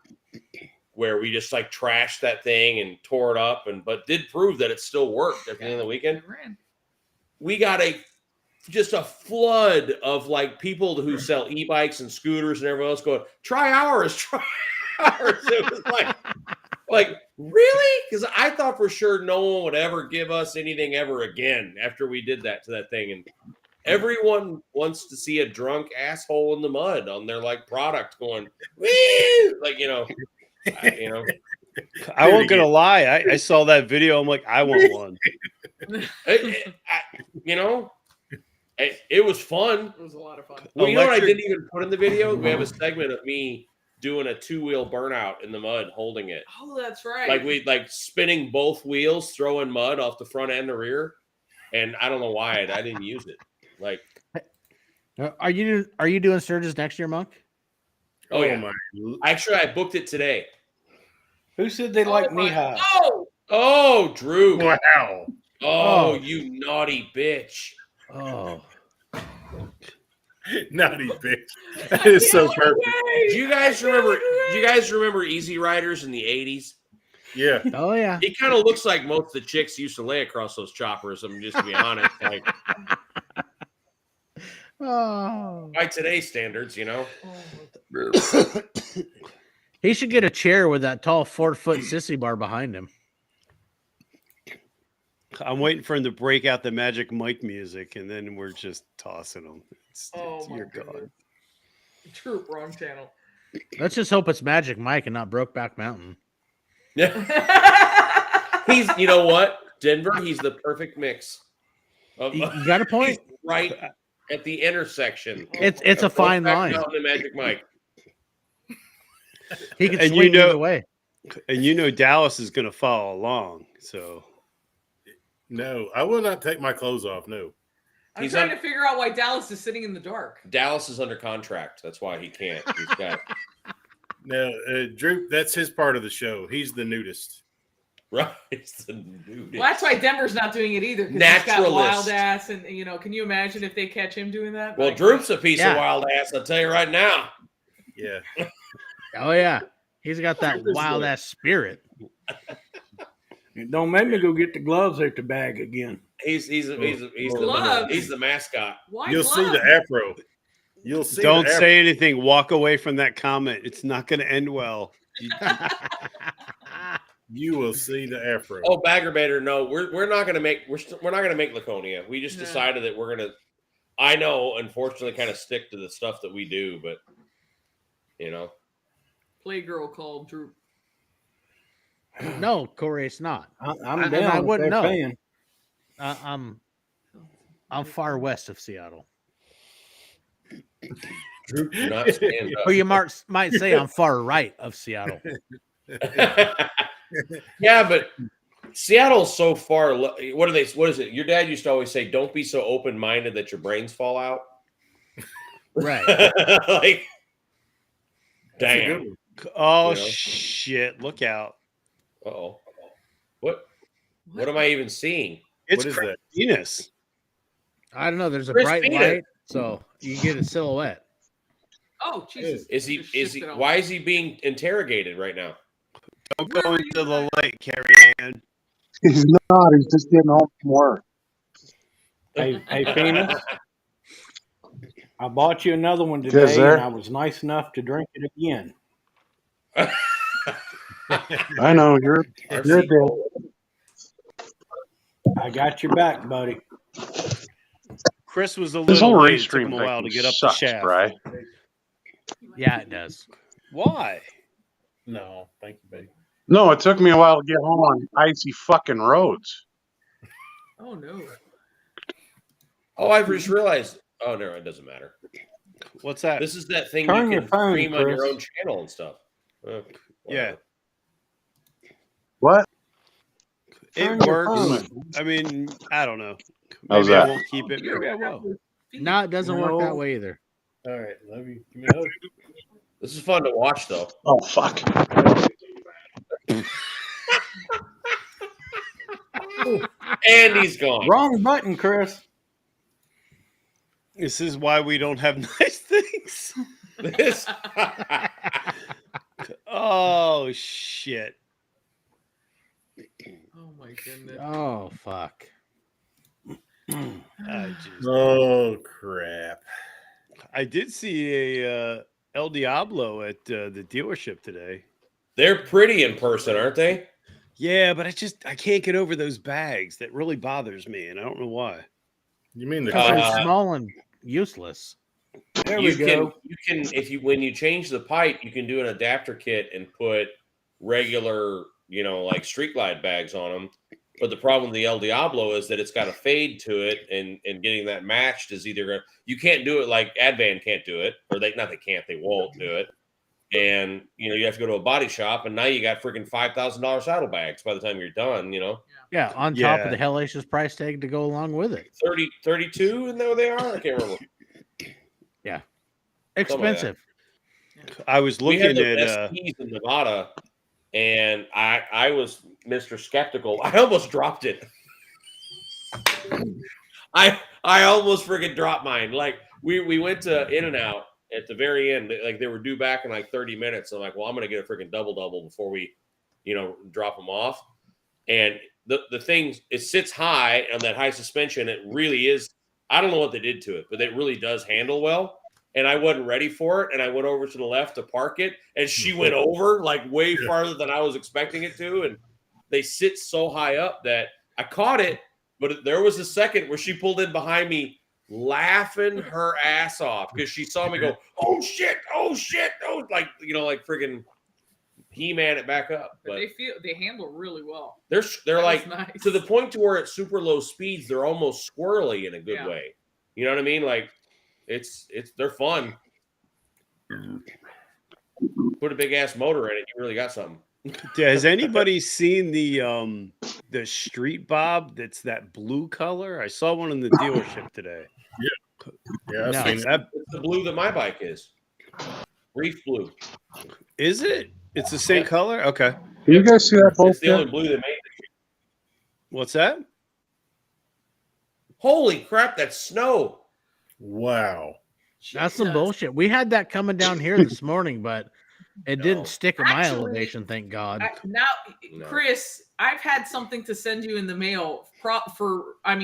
Speaker 10: where we just like trashed that thing and tore it up, but did prove that it still worked at the end of the weekend. We got just a flood of like people who sell e-bikes and scooters and everyone else going, try ours. It was like really? Because I thought for sure no one would ever give us anything ever again after we did that to that thing. And everyone wants to see a drunk asshole in the mud on their like product going, woo! Like,
Speaker 4: I won't gonna lie. I saw that video. I'm like, I want one.
Speaker 10: It was fun.
Speaker 9: It was a lot of fun.
Speaker 10: Well, you know what I didn't even put in the video? We have a segment of me doing a 2-wheel burnout in the mud, holding it.
Speaker 9: Oh, that's right.
Speaker 10: Like we spinning both wheels, throwing mud off the front and the rear. And I don't know why I didn't use it. Like,
Speaker 3: are you doing Sturgis next year, Monk?
Speaker 10: oh yeah. Actually, I booked it today.
Speaker 7: who said they like knee high?
Speaker 10: Oh, Drew.
Speaker 8: Wow.
Speaker 10: Oh, you naughty bitch.
Speaker 3: Oh,
Speaker 8: Naughty bitch. That is so perfect.
Speaker 10: Do you guys remember Easy Riders in the 80s?
Speaker 8: Yeah.
Speaker 3: Oh yeah.
Speaker 10: He kind of looks like most of the chicks used to lay across those choppers. I mean, just to be honest, like by today's standards,
Speaker 3: He should get a chair with that tall 4-foot sissy bar behind him.
Speaker 4: I'm waiting for him to break out the Magic Mike music, and then we're just tossing them. You're gone.
Speaker 9: True, wrong channel.
Speaker 3: Let's just hope it's Magic Mike and not Brokeback Mountain.
Speaker 10: He's, you know what, Denver. He's the perfect mix.
Speaker 3: You got a point.
Speaker 10: He's right at the intersection.
Speaker 3: It's a fine line.
Speaker 10: Mountain and Magic Mike.
Speaker 3: He can swing either way.
Speaker 4: And Dallas is going to follow along. So
Speaker 8: No, I will not take my clothes off. No.
Speaker 9: I'm trying to figure out why Dallas is sitting in the dark.
Speaker 10: Dallas is under contract. That's why he can't. He's got
Speaker 8: No, Drew, that's his part of the show. He's the nudist.
Speaker 10: right. It's the nudist.
Speaker 9: Well, that's why Denver's not doing it either. Because he's got wild ass, and can you imagine if they catch him doing that?
Speaker 10: Well, Droop's a piece of wild ass. I'll tell you right now.
Speaker 8: Yeah.
Speaker 3: Oh yeah, he's got that wild ass spirit.
Speaker 7: Don't make me go get the gloves out the bag again.
Speaker 10: He's the mascot.
Speaker 9: Why
Speaker 8: You'll see the afro. You'll see.
Speaker 4: Don't say anything. Walk away from that comment. It's not going to end well.
Speaker 8: You will see the afro.
Speaker 10: Oh, Bagger Bader, no, we're not gonna make Laconia. We just decided that we're gonna. I know, unfortunately, kind of stick to the stuff that we do, but
Speaker 9: Playgirl called Droop.
Speaker 3: No, Corey, it's not.
Speaker 7: I'm down.
Speaker 3: I wouldn't know.
Speaker 7: Fan.
Speaker 3: I'm far west of Seattle.
Speaker 10: You're not stand up.
Speaker 3: Or you might say I'm far right of Seattle.
Speaker 10: Yeah, but Seattle's so far. What is it? Your dad used to always say, "Don't be so open-minded that your brains fall out."
Speaker 3: Right.
Speaker 10: Like, damn.
Speaker 4: Oh shit! Look out!
Speaker 10: Uh-oh. What am I even seeing?
Speaker 4: It's
Speaker 8: What is that?
Speaker 4: Venus.
Speaker 3: I don't know. There's a
Speaker 10: Chris
Speaker 3: bright
Speaker 10: Pina.
Speaker 3: light, so you get a silhouette.
Speaker 9: Oh Jesus!
Speaker 10: Is he? Why is he being interrogated right now?
Speaker 4: Don't go into the lake, Carrie Ann.
Speaker 12: He's not. He's just getting home from work.
Speaker 7: Hey, Phoenix. I bought you another one today,
Speaker 12: sir.
Speaker 7: and I was nice enough to drink it again.
Speaker 12: I know you're dead.
Speaker 7: I got your back, buddy.
Speaker 4: Chris was a
Speaker 12: This
Speaker 4: little
Speaker 12: whole
Speaker 4: late.
Speaker 12: race
Speaker 4: It took
Speaker 12: stream
Speaker 4: him a while to
Speaker 12: thing
Speaker 4: get up the
Speaker 12: sucks,
Speaker 4: shaft.
Speaker 12: Bri.
Speaker 3: Yeah, it does.
Speaker 4: Why?
Speaker 8: No, thank you, baby.
Speaker 12: No, it took me a while to get home on icy fucking roads.
Speaker 9: Oh no!
Speaker 10: Oh, I just realized. Oh no, it doesn't matter.
Speaker 4: What's that?
Speaker 10: This is that thing
Speaker 7: Turn
Speaker 10: you
Speaker 7: your
Speaker 10: can
Speaker 7: phone,
Speaker 10: stream on your
Speaker 7: Chris.
Speaker 10: own channel and stuff.
Speaker 4: Yeah,
Speaker 12: What?
Speaker 7: Turn
Speaker 4: it
Speaker 7: your
Speaker 4: works.
Speaker 7: phone.
Speaker 4: I mean, I don't know.
Speaker 12: How's
Speaker 4: Maybe I
Speaker 12: that?
Speaker 4: won't keep it. Maybe I will.
Speaker 3: No, it doesn't work that way either.
Speaker 8: All right, love you. Give me a hug.
Speaker 10: This is fun to watch, though.
Speaker 12: Oh fuck!
Speaker 10: And he's gone.
Speaker 7: Wrong button, Chris.
Speaker 4: This is why we don't have nice things.
Speaker 10: This.
Speaker 4: Oh shit!
Speaker 9: Oh my goodness.
Speaker 3: Oh fuck.
Speaker 8: Oh crap!
Speaker 4: I did see a El Diablo at the dealership today.
Speaker 10: They're pretty in person, aren't they?
Speaker 4: Yeah, but I can't get over those bags. That really bothers me, and I don't know why.
Speaker 8: You mean the
Speaker 3: Because they're
Speaker 10: Uh,
Speaker 3: small and useless.
Speaker 7: There
Speaker 10: you
Speaker 7: we
Speaker 10: can,
Speaker 7: go.
Speaker 10: you can, if you when you change the pipe, you can do an adapter kit and put regular, like Street Glide bags on them. But the problem with the El Diablo is that it's got a fade to it, and getting that matched is either you can't do it like Advan can't do it, or they won't do it. And you have to go to a body shop, and now you got freaking $5,000 saddlebags by the time you're done.
Speaker 3: Yeah, on top of the hellacious price tag to go along with it.
Speaker 10: 32, and there they are. I can't remember.
Speaker 3: Yeah,
Speaker 10: Something like
Speaker 3: expensive.
Speaker 4: I was
Speaker 10: We had
Speaker 4: looking
Speaker 10: the
Speaker 4: at
Speaker 10: best keys in Nevada, and I was Mr. Skeptical. I almost dropped it. I almost freaking dropped mine. Like we went to In-N-Out at the very end. Like they were due back in like 30 minutes. I'm like, well, I'm gonna get a freaking double before we, drop them off. And the thing, it sits high on that high suspension. It really is. I don't know what they did to it, but it really does handle well. And I wasn't ready for it. And I went over to the left to park it. And she went over like way farther than I was expecting it to. And they sit so high up that I caught it. But there was a second where she pulled in behind me laughing her ass off because she saw me go, oh, shit, oh, like friggin' He-Man it back up.
Speaker 9: But they handle really well.
Speaker 10: They're
Speaker 9: That
Speaker 10: like
Speaker 9: was nice.
Speaker 10: to the point to where at super low speeds, they're almost squirrely in a good way. You know what I mean? Like they're fun. Put a big ass motor in it, you really got something.
Speaker 4: Has anybody seen the Street Bob that's that blue color? I saw one in the dealership today.
Speaker 8: Yeah, I've
Speaker 10: No,
Speaker 8: seen
Speaker 10: it's the blue that my bike is. Reef blue.
Speaker 4: Is it? It's the same color? Okay.
Speaker 12: Do you guys see that
Speaker 10: It's the only
Speaker 12: bullshit?
Speaker 10: blue they made.
Speaker 4: What's that?
Speaker 10: Holy crap, that's snow.
Speaker 8: Wow.
Speaker 3: That's some bullshit. We had that coming down here this morning, but it didn't stick in my
Speaker 9: Actually,
Speaker 3: elevation, thank God.
Speaker 9: Chris, I've had something to send you in the mail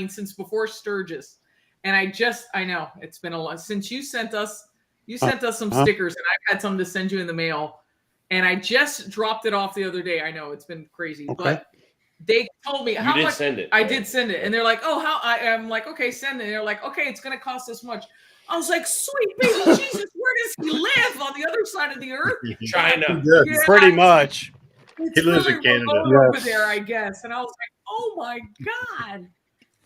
Speaker 9: since before Sturgis. And I know it's been a lot since you sent us some stickers, and I've had something to send you in the mail. And I just dropped it off the other day. I know it's been crazy, but they told me how much.
Speaker 10: Send it.
Speaker 9: I did send it, and they're like, "Oh, how?" I'm like, "Okay, send it." And they're like, "Okay, it's going to cost this much." I was like, "Sweet baby Jesus, where does he live? On the other side of the earth?"
Speaker 10: China.
Speaker 9: Yeah,
Speaker 4: Pretty much.
Speaker 9: It's
Speaker 8: He lives
Speaker 9: really
Speaker 8: in Canada.
Speaker 9: remote over there, I guess. And I was like, "Oh my god!"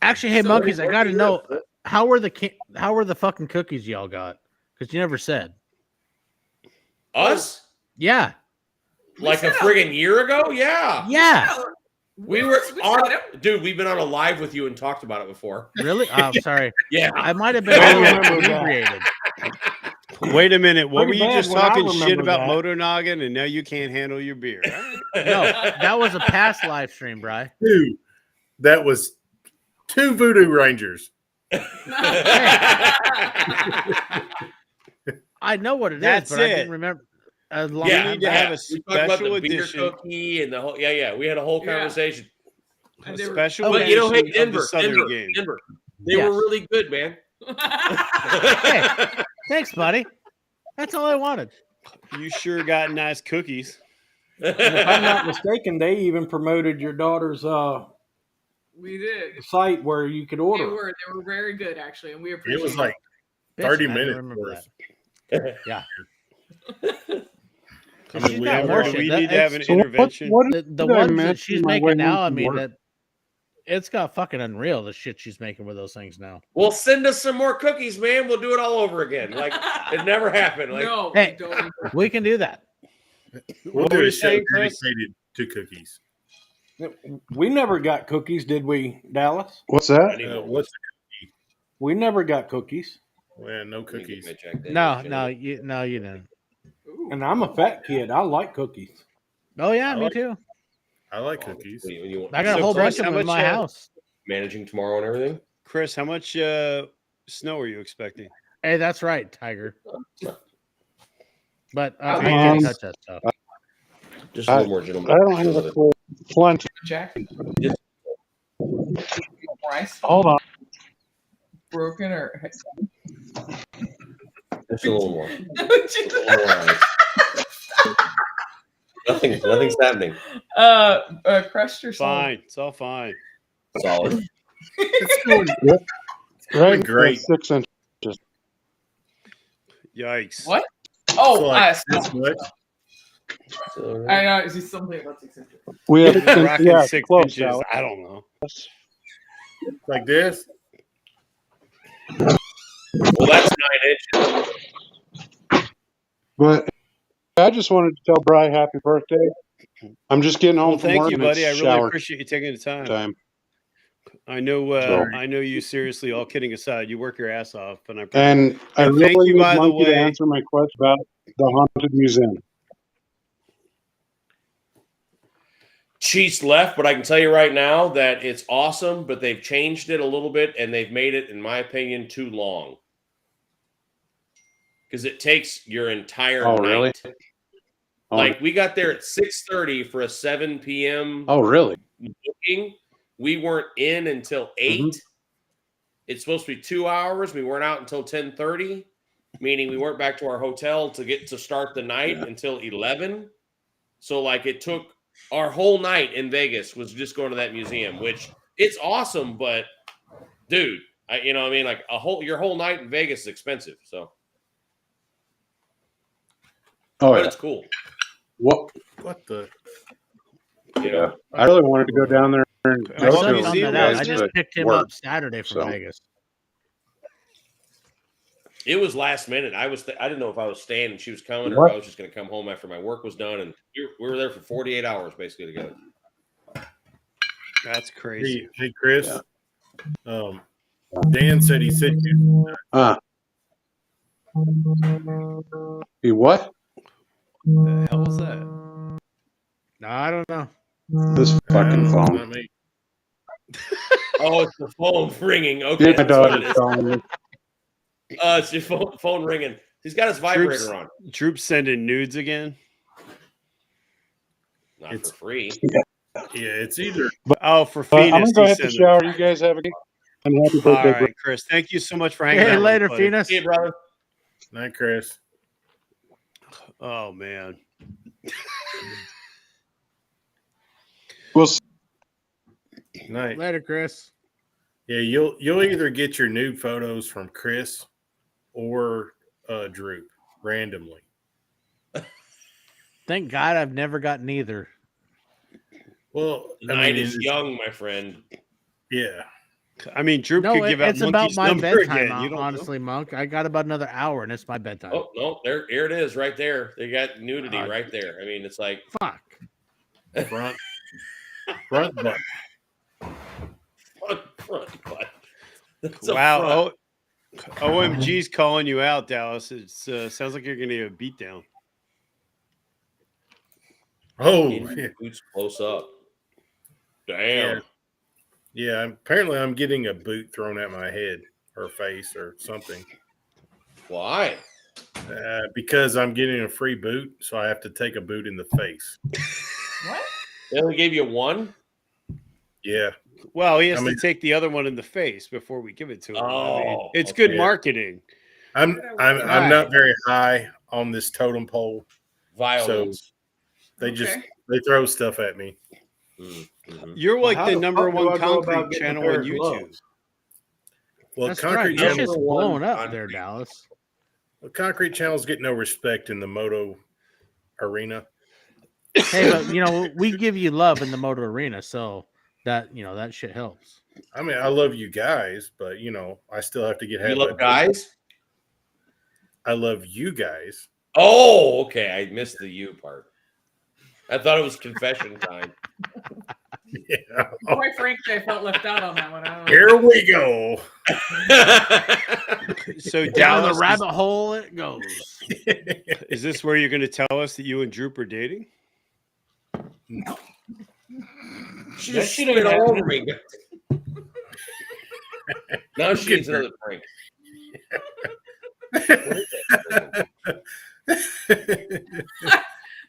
Speaker 3: Actually, hey
Speaker 9: So-
Speaker 3: monkeys, I gotta know how were the fucking cookies y'all got? Because you never said.
Speaker 10: Us?
Speaker 3: Yeah.
Speaker 10: Like a friggin' year ago? Yeah.
Speaker 3: Yeah.
Speaker 10: We were dude, we've been on a live with you and talked about it before.
Speaker 3: Really? Oh, sorry.
Speaker 10: Yeah.
Speaker 3: I might have been inebriated.
Speaker 4: Wait a minute. What
Speaker 7: Pretty
Speaker 4: were you
Speaker 7: bad
Speaker 4: just
Speaker 7: when I
Speaker 4: talking shit
Speaker 7: remember
Speaker 4: about
Speaker 7: that.
Speaker 4: Moto Noggin, and now you can't handle your beer?
Speaker 3: No, that was a past live stream, Bri.
Speaker 8: Dude, that was 2 Voodoo Rangers.
Speaker 3: I know what it is,
Speaker 4: That's
Speaker 3: but I
Speaker 4: it.
Speaker 3: didn't remember. A long
Speaker 10: Yeah,
Speaker 3: time
Speaker 4: need to
Speaker 3: back.
Speaker 4: have a
Speaker 10: we talked about
Speaker 4: special
Speaker 10: the beer
Speaker 4: edition.
Speaker 10: cookie and the whole we had a whole
Speaker 9: Yeah.
Speaker 10: conversation.
Speaker 9: And they were-
Speaker 4: Special
Speaker 10: But you know, hey,
Speaker 4: edition of the
Speaker 10: Denver,
Speaker 4: Southern game.
Speaker 10: they
Speaker 3: Yes.
Speaker 10: were really good, man.
Speaker 3: Hey, thanks, buddy. That's all I wanted.
Speaker 4: You sure got nice cookies.
Speaker 7: And if I'm not mistaken, they even promoted your daughter's
Speaker 9: We did.
Speaker 7: site where you could
Speaker 9: They
Speaker 7: order.
Speaker 9: were very good actually, and we
Speaker 8: It
Speaker 9: appreciate
Speaker 8: was like
Speaker 3: Bitch,
Speaker 8: 30
Speaker 3: I don't
Speaker 8: minutes
Speaker 3: remember
Speaker 8: worth.
Speaker 3: Yeah.
Speaker 8: I
Speaker 3: She's
Speaker 8: mean, we
Speaker 3: got
Speaker 8: have
Speaker 3: more
Speaker 8: our-
Speaker 3: shit.
Speaker 4: We
Speaker 3: That-
Speaker 4: need to have an
Speaker 3: it's-
Speaker 12: So
Speaker 4: intervention.
Speaker 12: what
Speaker 3: The
Speaker 12: did I
Speaker 3: ones
Speaker 12: miss
Speaker 3: that she's
Speaker 12: on my way
Speaker 3: making now,
Speaker 12: home
Speaker 3: I
Speaker 12: from
Speaker 3: mean,
Speaker 12: work?
Speaker 3: that it's got fucking unreal the shit she's making with those things now.
Speaker 10: Well, send us some more cookies, man. We'll do it all over again. Like it never happened. Like
Speaker 9: no,
Speaker 3: Hey.
Speaker 9: we don't.
Speaker 3: We can do that.
Speaker 8: We'll
Speaker 4: What
Speaker 8: do
Speaker 4: were
Speaker 8: a
Speaker 4: you
Speaker 8: show
Speaker 4: saying, Chris?
Speaker 8: dedicated to cookies.
Speaker 7: We never got cookies, did we, Dallas?
Speaker 12: What's
Speaker 10: I
Speaker 12: that?
Speaker 10: didn't know
Speaker 8: What's
Speaker 7: We never got cookies.
Speaker 8: Well, no cookies.
Speaker 3: No, you didn't.
Speaker 7: And I'm a fat kid. I like cookies.
Speaker 3: Oh yeah,
Speaker 8: I
Speaker 3: me
Speaker 8: like-
Speaker 3: too.
Speaker 8: I like cookies.
Speaker 3: I got a whole bunch of them in my house.
Speaker 10: Managing tomorrow and everything.
Speaker 4: Chris, how much snow are you expecting?
Speaker 3: Hey, that's right, Tiger. But I
Speaker 12: Come
Speaker 3: can't
Speaker 12: on.
Speaker 3: touch that stuff.
Speaker 10: Just a little more, gentlemen.
Speaker 12: I don't have a clue. Plenty.
Speaker 9: Jack.
Speaker 10: Just-
Speaker 9: Rice.
Speaker 12: Hold on.
Speaker 9: Broken or
Speaker 10: Just a little more. Nothing's happening.
Speaker 9: crushed or something.
Speaker 4: Fine. It's all fine.
Speaker 10: Solid.
Speaker 8: It's going
Speaker 12: Right,
Speaker 8: great.
Speaker 12: 6 inches.
Speaker 4: Yikes.
Speaker 9: What? Oh,
Speaker 8: So, like,
Speaker 9: snow.
Speaker 8: this much.
Speaker 9: I know. Is this something about 6 inches?
Speaker 12: We have
Speaker 4: Rocking
Speaker 12: yeah,
Speaker 4: 6
Speaker 12: close.
Speaker 4: inches.
Speaker 12: Alex.
Speaker 4: I don't know.
Speaker 8: Like this.
Speaker 10: Well, that's 9 inches.
Speaker 12: But I just wanted to tell Bri happy birthday. I'm just getting home
Speaker 4: Well,
Speaker 12: from
Speaker 4: thank
Speaker 12: work
Speaker 4: you,
Speaker 12: and
Speaker 4: buddy. I
Speaker 12: it's
Speaker 4: really
Speaker 12: shower
Speaker 4: appreciate you taking the time.
Speaker 12: time.
Speaker 4: I know.
Speaker 12: So-
Speaker 4: I know you. Seriously, all kidding aside, you work your ass off, and I.
Speaker 12: And I
Speaker 4: And
Speaker 12: really
Speaker 4: thank you,
Speaker 12: need
Speaker 4: by the
Speaker 12: Monkey to
Speaker 4: way.
Speaker 12: answer my question about the haunted museum.
Speaker 10: Chiefs left, but I can tell you right now that it's awesome, but they've changed it a little bit and they've made it, in my opinion, too long. Because it takes your entire
Speaker 12: Oh,
Speaker 10: night.
Speaker 12: really?
Speaker 10: Like we got there at 6:30 for a 7 p.m.
Speaker 12: Oh, really?
Speaker 10: booking. We weren't in until 8.
Speaker 12: Mhm.
Speaker 10: It's supposed to be 2 hours. We weren't out until 10:30, meaning we weren't back to our hotel to get to start the night until 11. So like it took our whole night in Vegas was just going to that museum, which it's awesome, but dude, you know what I mean? Like your whole night in Vegas is expensive. So
Speaker 12: Oh,
Speaker 10: but
Speaker 12: yeah.
Speaker 10: it's cool.
Speaker 12: What?
Speaker 8: What the?
Speaker 10: You know,
Speaker 12: I really wanted to go down there and
Speaker 3: My
Speaker 12: go
Speaker 3: son
Speaker 12: to
Speaker 3: found
Speaker 12: it,
Speaker 3: that out. I
Speaker 12: guys,
Speaker 3: just
Speaker 12: but
Speaker 3: picked him
Speaker 12: work.
Speaker 3: up Saturday from
Speaker 12: So.
Speaker 3: Vegas.
Speaker 10: it was last minute. I didn't know if I was staying and she was coming or
Speaker 12: What?
Speaker 10: if I was just going to come home after my work was done. And we were there for 48 hours basically together.
Speaker 4: That's crazy.
Speaker 8: Hey, Chris. Dan said he sent you.
Speaker 12: He what?
Speaker 4: The hell was that?
Speaker 3: No, I don't know.
Speaker 12: This fucking
Speaker 8: Not
Speaker 12: phone.
Speaker 8: me.
Speaker 10: Oh, it's the phone ringing. Okay,
Speaker 12: Yeah, my
Speaker 10: that's what it
Speaker 12: daughter's
Speaker 10: is.
Speaker 12: calling me.
Speaker 10: It's your phone ringing. He's got his vibrator on.
Speaker 4: Troops sending nudes again.
Speaker 10: Not
Speaker 8: It's-
Speaker 10: for free.
Speaker 8: Yeah, it's either.
Speaker 4: Oh, for
Speaker 12: I'm
Speaker 4: Phoenix.
Speaker 12: gonna go
Speaker 4: he
Speaker 12: hit the
Speaker 4: sent
Speaker 12: shower.
Speaker 4: them.
Speaker 12: You guys have a good and happy
Speaker 4: All
Speaker 12: birthday.
Speaker 4: right, Chris. Thank you so much for hanging
Speaker 3: Hey,
Speaker 4: out. with
Speaker 3: later,
Speaker 4: us, buddy.
Speaker 3: Phoenix.
Speaker 10: See you, brother.
Speaker 8: Night, Chris.
Speaker 4: Oh man.
Speaker 12: We'll see.
Speaker 8: Night.
Speaker 3: Later, Chris.
Speaker 8: Yeah, you'll either get your nude photos from Chris or Droop randomly.
Speaker 3: Thank God I've never gotten either.
Speaker 8: Well,
Speaker 10: The night is young, my friend.
Speaker 8: Yeah.
Speaker 4: I mean, Droop
Speaker 3: No,
Speaker 4: could give out
Speaker 3: it's about
Speaker 4: Monkey's
Speaker 3: my
Speaker 4: number
Speaker 3: bedtime,
Speaker 4: again. You don't
Speaker 3: honestly, Monk. I got about another hour, and it's my bedtime.
Speaker 10: Oh no, here it is, right there. They got nudity
Speaker 3: God.
Speaker 10: right there. I mean, it's like
Speaker 3: Fuck.
Speaker 8: Front butt.
Speaker 10: front butt. That's
Speaker 4: know.
Speaker 10: a
Speaker 4: Wow.
Speaker 10: front.
Speaker 4: OMG's calling you out, Dallas. It sounds like you're going to get a beatdown.
Speaker 8: Oh,
Speaker 10: Getting boots close up.
Speaker 8: yeah.
Speaker 10: Damn.
Speaker 8: Yeah. Apparently, I'm getting a boot thrown at my head or face or something.
Speaker 10: Why?
Speaker 8: Because I'm getting a free boot, so I have to take a boot in the face.
Speaker 9: What?
Speaker 10: They only gave you one?
Speaker 8: Yeah.
Speaker 4: Well, he has
Speaker 8: I mean-
Speaker 4: to take the other one in the face before we give it to him. I mean,
Speaker 10: Oh,
Speaker 4: it's
Speaker 10: okay.
Speaker 4: good marketing.
Speaker 8: I'm not very high on this totem pole.
Speaker 10: Violence.
Speaker 8: They just
Speaker 9: Okay.
Speaker 8: they throw stuff at me.
Speaker 10: Mhm.
Speaker 4: You're like
Speaker 7: How
Speaker 4: the
Speaker 7: the
Speaker 4: number
Speaker 7: fuck do
Speaker 4: one
Speaker 7: I go about
Speaker 4: concrete
Speaker 7: getting a
Speaker 4: channel
Speaker 7: pair
Speaker 4: on
Speaker 7: of
Speaker 4: YouTube.
Speaker 7: gloves?
Speaker 8: Well,
Speaker 3: That's
Speaker 8: concrete
Speaker 3: right. That
Speaker 8: channel,
Speaker 3: shit's blowing up there, Dallas.
Speaker 8: concrete channels get no respect in the moto arena.
Speaker 3: Hey, but we give you love in the motor arena, so that that shit helps.
Speaker 8: I mean, I love you guys, but I still have to get.
Speaker 10: You love guys?
Speaker 8: I love you guys.
Speaker 10: Oh, okay. I missed the you part. I thought it was confession time.
Speaker 8: Yeah.
Speaker 9: Quite frankly, I felt left out on that one. I don't know.
Speaker 8: Here we go.
Speaker 4: So
Speaker 3: Down the
Speaker 4: Dallas,
Speaker 3: rabbit hole it goes.
Speaker 4: is this where you're going to tell us that you and Droop are dating?
Speaker 10: She
Speaker 7: That
Speaker 10: just
Speaker 7: shit ain't
Speaker 10: spit all over
Speaker 7: happening.
Speaker 10: me. Now she needs another drink.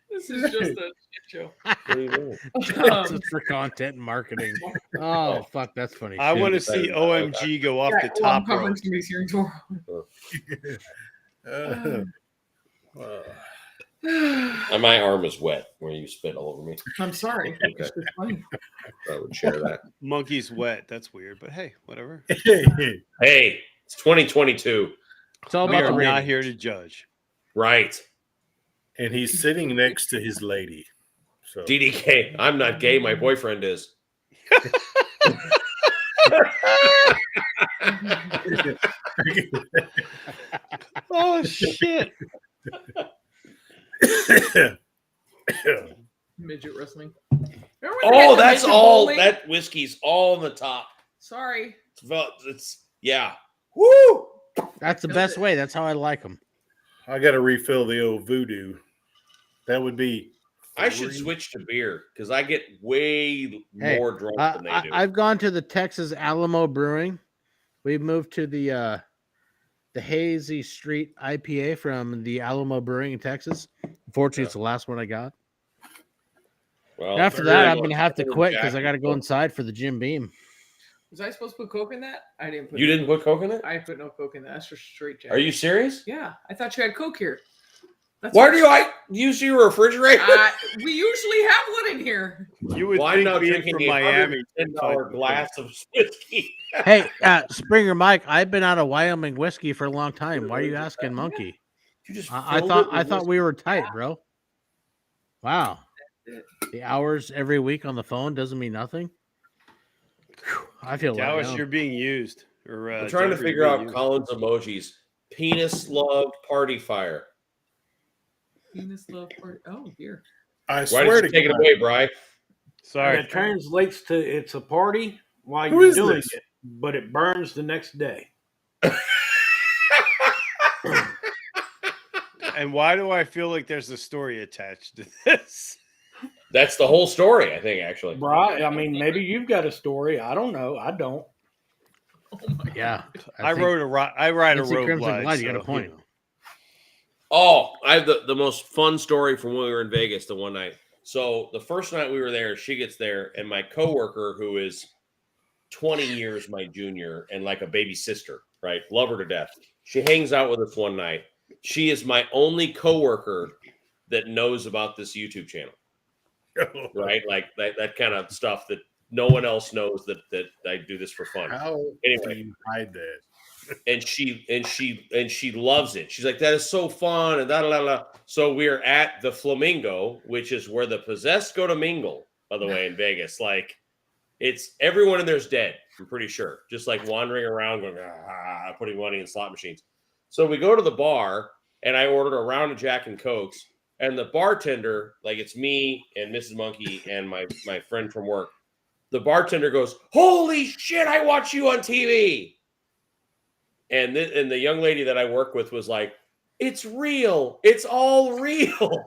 Speaker 9: This is just a shit show.
Speaker 10: What do you mean?
Speaker 3: It's just for content and marketing. Oh, fuck, that's funny.
Speaker 4: I
Speaker 3: shit.
Speaker 4: want to see OMG go off the
Speaker 9: Yeah, well, I'm
Speaker 4: top rope.
Speaker 9: covering somebody's hearing tomorrow.
Speaker 10: My arm is wet where you spit all over me.
Speaker 9: I'm sorry.
Speaker 10: Okay.
Speaker 9: It's just funny.
Speaker 10: I would share that.
Speaker 4: Monkey's wet. That's weird, but hey, whatever.
Speaker 10: Hey, it's 2022.
Speaker 3: It's all
Speaker 4: We
Speaker 3: about
Speaker 4: are
Speaker 3: the
Speaker 4: not
Speaker 3: ratings.
Speaker 4: here to judge.
Speaker 10: Right.
Speaker 8: And he's sitting next to his lady. So
Speaker 10: DDK. I'm not gay. My boyfriend is.
Speaker 4: Oh shit!
Speaker 9: Midget wrestling. Remember when they
Speaker 10: Oh,
Speaker 9: had the
Speaker 10: that's
Speaker 9: midget
Speaker 10: all.
Speaker 9: bowling?
Speaker 10: That whiskey's all on the top.
Speaker 9: Sorry.
Speaker 10: It's yeah. Woo!
Speaker 3: That's the best way. That's how I like them.
Speaker 8: I got to refill the old voodoo. That would be.
Speaker 10: I should switch to beer because I get way
Speaker 3: Hey,
Speaker 10: more drunk than they do.
Speaker 3: I've gone to the Texas Alamo Brewing. We've moved to the Hazy Street IPA from the Alamo Brewing in Texas. Unfortunately, it's the last one I got.
Speaker 10: Well,
Speaker 3: After
Speaker 10: there
Speaker 3: that,
Speaker 10: you
Speaker 3: I'm
Speaker 10: go.
Speaker 3: gonna have to
Speaker 10: Little
Speaker 3: quit because I
Speaker 10: Jack
Speaker 3: got to
Speaker 10: and
Speaker 3: go
Speaker 10: Coke.
Speaker 3: inside for the Jim Beam.
Speaker 9: Was I supposed to put Coke in that? I didn't put
Speaker 10: You didn't put Coke in it?
Speaker 9: I put no Coke in that. That's just straight Jack.
Speaker 10: Are you serious?
Speaker 9: Yeah. I thought you had Coke here. That's
Speaker 10: Why
Speaker 9: what-
Speaker 10: do I use your refrigerator?
Speaker 9: We usually have one in here.
Speaker 4: You would
Speaker 10: Well, I'm
Speaker 4: think
Speaker 10: not
Speaker 4: being
Speaker 10: drinking
Speaker 4: from
Speaker 10: a
Speaker 4: Miami.
Speaker 10: $110 glass of whiskey.
Speaker 3: Hey, Springer Mike, I've been out of Wyoming whiskey for a long time. Why are you asking Monkey?
Speaker 10: You just
Speaker 3: I
Speaker 10: filled it
Speaker 3: thought
Speaker 10: with
Speaker 3: I thought
Speaker 10: whiskey.
Speaker 3: we were tight, bro. Wow. The hours every week on the phone doesn't mean nothing. Whew, I feel let
Speaker 4: Dallas,
Speaker 3: down.
Speaker 4: you're being used. Or,
Speaker 10: I'm trying to
Speaker 4: Jeffrey,
Speaker 10: figure
Speaker 4: you're
Speaker 10: out
Speaker 4: being used.
Speaker 10: Colin's emojis. Penis love party fire.
Speaker 9: Penis love party. Oh, here.
Speaker 8: I
Speaker 10: Why
Speaker 8: swear
Speaker 10: did
Speaker 8: to
Speaker 10: you take it
Speaker 8: God.
Speaker 10: away, Bri?
Speaker 4: Sorry.
Speaker 7: It translates to it's a party while
Speaker 8: Who
Speaker 7: you're
Speaker 8: is
Speaker 7: doing
Speaker 8: this?
Speaker 7: it, but it burns the next day.
Speaker 4: And why do I feel like there's a story attached to this?
Speaker 10: That's the whole story, I think, actually.
Speaker 7: Right? I mean, maybe you've got a story. I don't know. I don't.
Speaker 3: Yeah.
Speaker 4: I
Speaker 3: think
Speaker 4: wrote a I write a
Speaker 3: Nancy
Speaker 4: road
Speaker 3: Crimson
Speaker 4: glide.
Speaker 3: Glide, you got a
Speaker 4: so,
Speaker 3: point.
Speaker 4: know.
Speaker 10: Oh, I have the most fun story from when we were in Vegas the one night. So the first night we were there, she gets there, and my coworker, who is 20 years my junior and like a baby sister, right? Love her to death. She hangs out with us one night. She is my only coworker that knows about this YouTube channel, right? Like that kind of stuff that no one else knows that I do this for fun.
Speaker 8: How
Speaker 10: Anyway.
Speaker 8: do you hide that?
Speaker 10: And she loves it. She's like, that is so fun, and da da da. So we're at the Flamingo, which is where the possessed go to mingle, by the way, in Vegas. Like, it's everyone in there's dead, I'm pretty sure. Just like wandering around going, putting money in slot machines. So we go to the bar, and I ordered a round of Jack and Cokes, and the bartender, like it's me and Mrs. Monkey and my friend from work. The bartender goes, "Holy shit, I watch you on TV." And the young lady that I work with was like, "It's real. It's all real."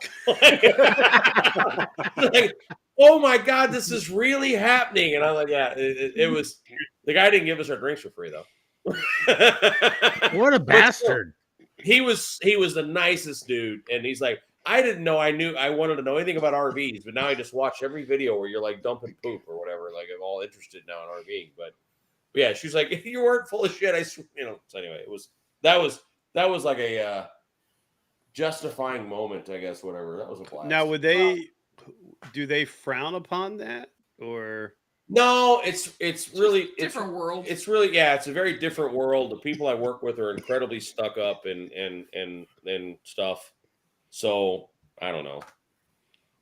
Speaker 10: Like, oh my God, this is really happening. And I'm like, yeah, it was. The guy didn't give us our drinks for free though.
Speaker 3: What a bastard.
Speaker 10: He was the nicest dude. And he's like, I didn't know I wanted to know anything about RVs, but now I just watch every video where you're like dumping poop or whatever. Like I'm all interested now in RVing. But yeah, she was like, you weren't full of shit. So anyway, that was like a justifying moment, I guess, whatever. That was a blast.
Speaker 4: Now, do they frown upon that or?
Speaker 10: No, it's really
Speaker 9: different world.
Speaker 10: It's really it's a very different world. The people I work with are incredibly stuck up and stuff. So I don't know.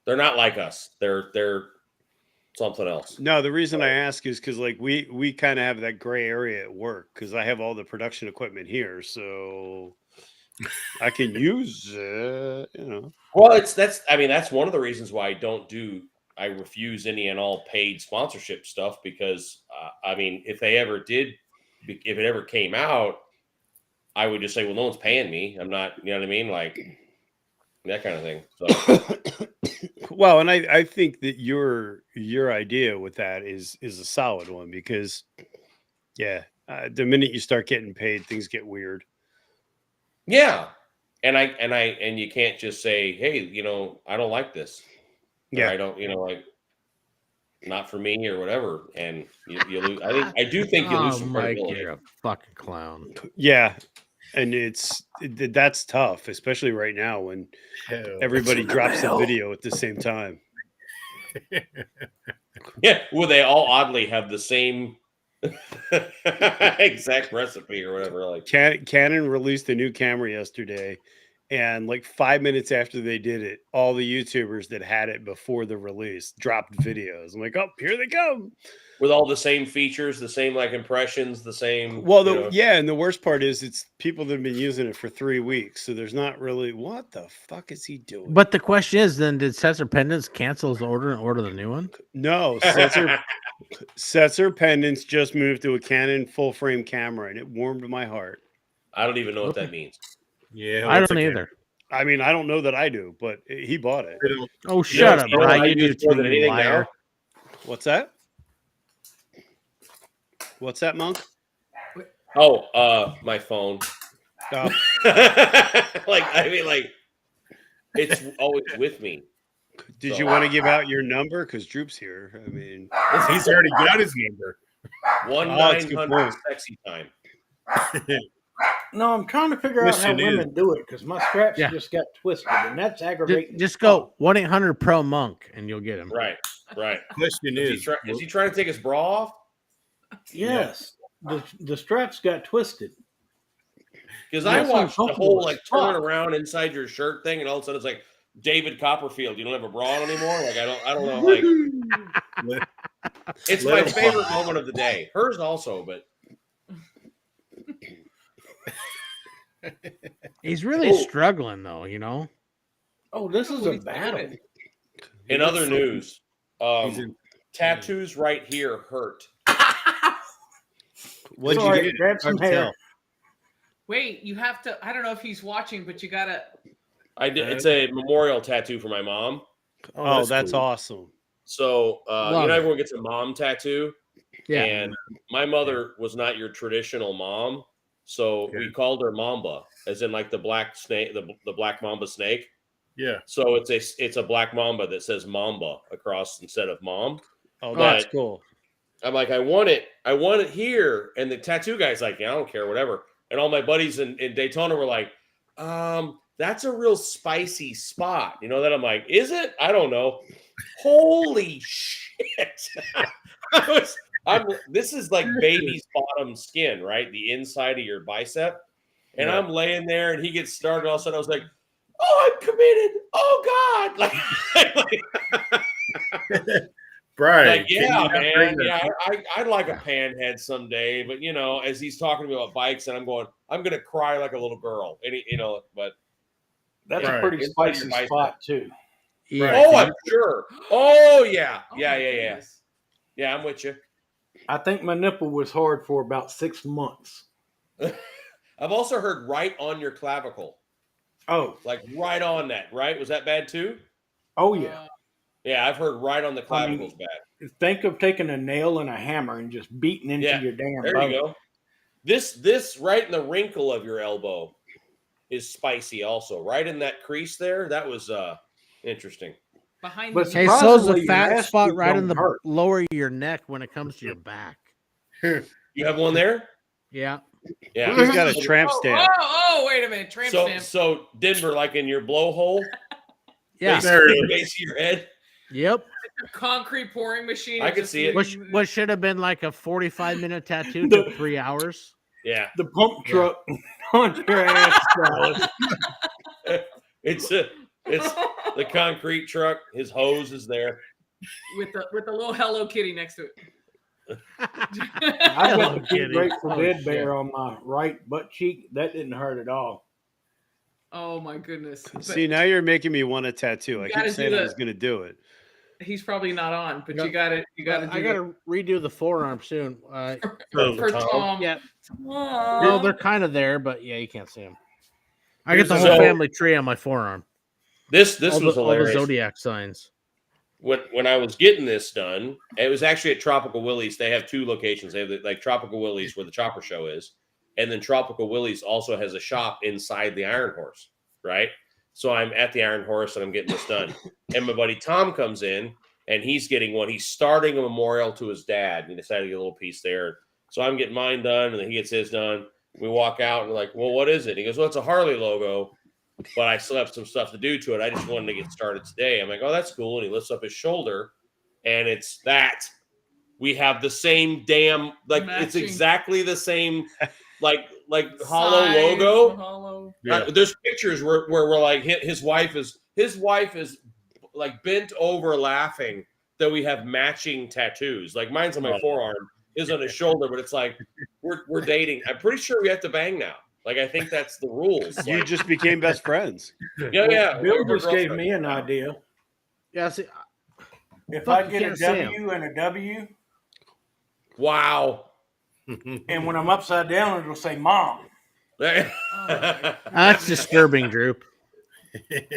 Speaker 10: They're not like us. They're something else.
Speaker 4: No, the reason I ask is because like we kind of have that gray area at work because I have all the production equipment here. So I can use,
Speaker 10: Well, that's one of the reasons why I refuse any and all paid sponsorship stuff because if it ever came out, I would just say, well, no one's paying me. I'm not, you know what I mean? Like that kind of thing. So.
Speaker 4: Well, and I think that your idea with that is a solid one because, the minute you start getting paid, things get weird.
Speaker 10: Yeah, and you can't just say, hey, I don't like this.
Speaker 4: Yeah,
Speaker 10: or I don't, like not for me or whatever, and you lose. I do think you lose some
Speaker 3: Mike,
Speaker 10: credibility.
Speaker 3: you're a fucking clown.
Speaker 4: Yeah, and that's tough, especially right now when everybody drops the video at the same time.
Speaker 10: Yeah, well, they all oddly have the same exact recipe or whatever. Like
Speaker 4: Canon released a new camera yesterday, and like 5 minutes after they did it, all the YouTubers that had it before the release dropped videos. I'm like, oh, here they come.
Speaker 10: With all the same features, the same like impressions, the same.
Speaker 4: Well, and the worst part is it's people that have been using it for 3 weeks, so there's not really what the fuck is he doing?
Speaker 3: But the question is, then did Setzer Pendants cancel his order and order the new one?
Speaker 4: No, Setzer Pendants just moved to a Canon full frame camera, and it warmed my heart.
Speaker 10: I don't even know what that means.
Speaker 8: Yeah,
Speaker 3: I don't either.
Speaker 4: I mean, I don't know that I do, but he bought it.
Speaker 3: Oh, shut up, Brian! You do
Speaker 10: more
Speaker 3: too,
Speaker 10: than anything
Speaker 3: liar.
Speaker 10: now.
Speaker 4: What's that? What's that, Monk?
Speaker 10: Oh, my phone.
Speaker 4: Oh.
Speaker 10: It's always with me.
Speaker 4: Did you want to give out your number? Because Droop's here. I mean,
Speaker 8: he's already got his number.
Speaker 10: 1-900 sexy time.
Speaker 7: No, I'm trying to figure out how women do it because my straps just got twisted, and that's aggravating.
Speaker 3: Just go 1-800-PRO-MONK, and you'll get him.
Speaker 10: Right.
Speaker 8: Question
Speaker 10: is he trying to take his bra off?
Speaker 7: Yes, the straps got twisted.
Speaker 10: Because I watched the whole turn around inside your shirt thing, and all of a sudden it's like David Copperfield. You don't have a bra on anymore. Like I don't know. Like it's my favorite moment of the day. Hers also, but
Speaker 3: he's really struggling though.
Speaker 7: Oh, this is a battle.
Speaker 10: In other news, tattoos right here hurt.
Speaker 4: What'd you get?
Speaker 7: Grab some hair.
Speaker 9: Wait, you have to. I don't know if he's watching, but you gotta.
Speaker 10: I did. It's a memorial tattoo for my mom.
Speaker 4: Oh, that's cool. Awesome.
Speaker 10: So everyone gets a mom tattoo.
Speaker 3: Yeah.
Speaker 10: And my mother was not your traditional mom, so we called her Mamba, as in like the black snake, the black mamba snake.
Speaker 8: Yeah.
Speaker 10: So it's a black mamba that says Mamba across instead of mom.
Speaker 4: Oh, that's cool.
Speaker 10: I'm like, I want it here. And the tattoo guy's like, yeah, I don't care, whatever. And all my buddies in Daytona were like, that's a real spicy spot. You know that? I'm like, is it? I don't know. Holy shit. This is like baby's bottom skin, right? The inside of your bicep. And I'm laying there and he gets started. All of a sudden I was like, oh, I'm committed. Oh God.
Speaker 8: Brian,
Speaker 10: like, yeah, man. Yeah, I'd like a panhead someday, but as he's talking to me about bikes, and I'm going to cry like a little girl. And but
Speaker 7: that's a pretty spicy spot too.
Speaker 3: Yeah.
Speaker 10: Oh, I'm sure. Oh yeah, yeah. I'm with you.
Speaker 7: I think my nipple was hard for about 6 months.
Speaker 10: I've also heard right on your clavicle.
Speaker 7: Oh,
Speaker 10: like right on that. Right? Was that bad too?
Speaker 7: Oh yeah.
Speaker 10: Yeah, I've heard right on the clavicle's bad.
Speaker 7: Think of taking a nail and a hammer and just beating into your damn
Speaker 10: there
Speaker 7: bone.
Speaker 10: You go. This right in the wrinkle of your elbow is spicy also. Right in that crease there, that was interesting.
Speaker 9: Behind
Speaker 3: hey, so's the fat spot right in the lower of your neck when it comes to your back.
Speaker 10: You have one there?
Speaker 3: Yeah.
Speaker 10: Yeah.
Speaker 4: He's got a tramp stamp.
Speaker 9: Oh, wait a minute. Tramp stamp.
Speaker 10: So Denver, like in your blowhole?
Speaker 3: Yeah.
Speaker 10: Base of your head?
Speaker 3: Yep.
Speaker 9: Concrete pouring machine.
Speaker 10: I could see it.
Speaker 3: What should have been like a 45-minute tattoo took 3 hours.
Speaker 10: Yeah.
Speaker 7: The pump truck on your ass.
Speaker 10: It's the concrete truck. His hose is there.
Speaker 9: With the little Hello Kitty next to it.
Speaker 7: I got a Grateful Dead bear on my right butt cheek. That didn't hurt at all.
Speaker 9: Oh my goodness.
Speaker 4: See, now you're making me want a tattoo. I
Speaker 9: You gotta
Speaker 4: keep
Speaker 9: do
Speaker 4: saying I
Speaker 9: the-
Speaker 4: was going to do it.
Speaker 9: He's probably not on, but
Speaker 3: No,
Speaker 9: you got to
Speaker 3: I got to redo the forearm soon.
Speaker 9: for Tom.
Speaker 3: Yeah.
Speaker 9: Tom.
Speaker 3: Well, they're kind of there, but yeah, you can't see them. I get the
Speaker 10: Here's
Speaker 3: whole
Speaker 10: the-
Speaker 3: family tree on my forearm.
Speaker 10: This
Speaker 3: all
Speaker 10: was
Speaker 3: the, all the
Speaker 10: hilarious.
Speaker 3: zodiac signs.
Speaker 10: When I was getting this done, it was actually at Tropical Willie's. They have two locations. They have like Tropical Willie's where the Chopper Show is, and then Tropical Willie's also has a shop inside the Iron Horse, right? So I'm at the Iron Horse and I'm getting this done, and my buddy Tom comes in and he's getting one. He's starting a memorial to his dad. He decided to get a little piece there, so I'm getting mine done, and then he gets his done. We walk out and we're like, "Well, what is it?" He goes, "Well, it's a Harley logo." But I still have some stuff to do to it. I just wanted to get started today. I'm like, oh, that's cool. And he lifts up his shoulder, and it's that. We have the same damn, like, it's
Speaker 9: Matching.
Speaker 10: exactly the same, like hollow
Speaker 9: Size,
Speaker 10: logo.
Speaker 9: hollow.
Speaker 3: Yeah.
Speaker 10: There's pictures where we're like, his wife is like bent over laughing that we have matching tattoos. Like mine's on my forearm, his on his shoulder, but it's like we're dating. I'm pretty sure we have to bang now. Like, I think that's the rules.
Speaker 4: You
Speaker 10: Like,
Speaker 4: just became best friends.
Speaker 10: yeah.
Speaker 7: Bill
Speaker 10: we're
Speaker 7: just gave
Speaker 10: girlfriends.
Speaker 7: me an idea.
Speaker 3: Yeah, see,
Speaker 7: If
Speaker 3: Fuck,
Speaker 7: I
Speaker 3: you
Speaker 7: get a
Speaker 3: can't see 'em.
Speaker 7: W and a W,
Speaker 10: Wow.
Speaker 7: and when I'm upside down, it'll say "Mom."
Speaker 3: that's disturbing, Drew.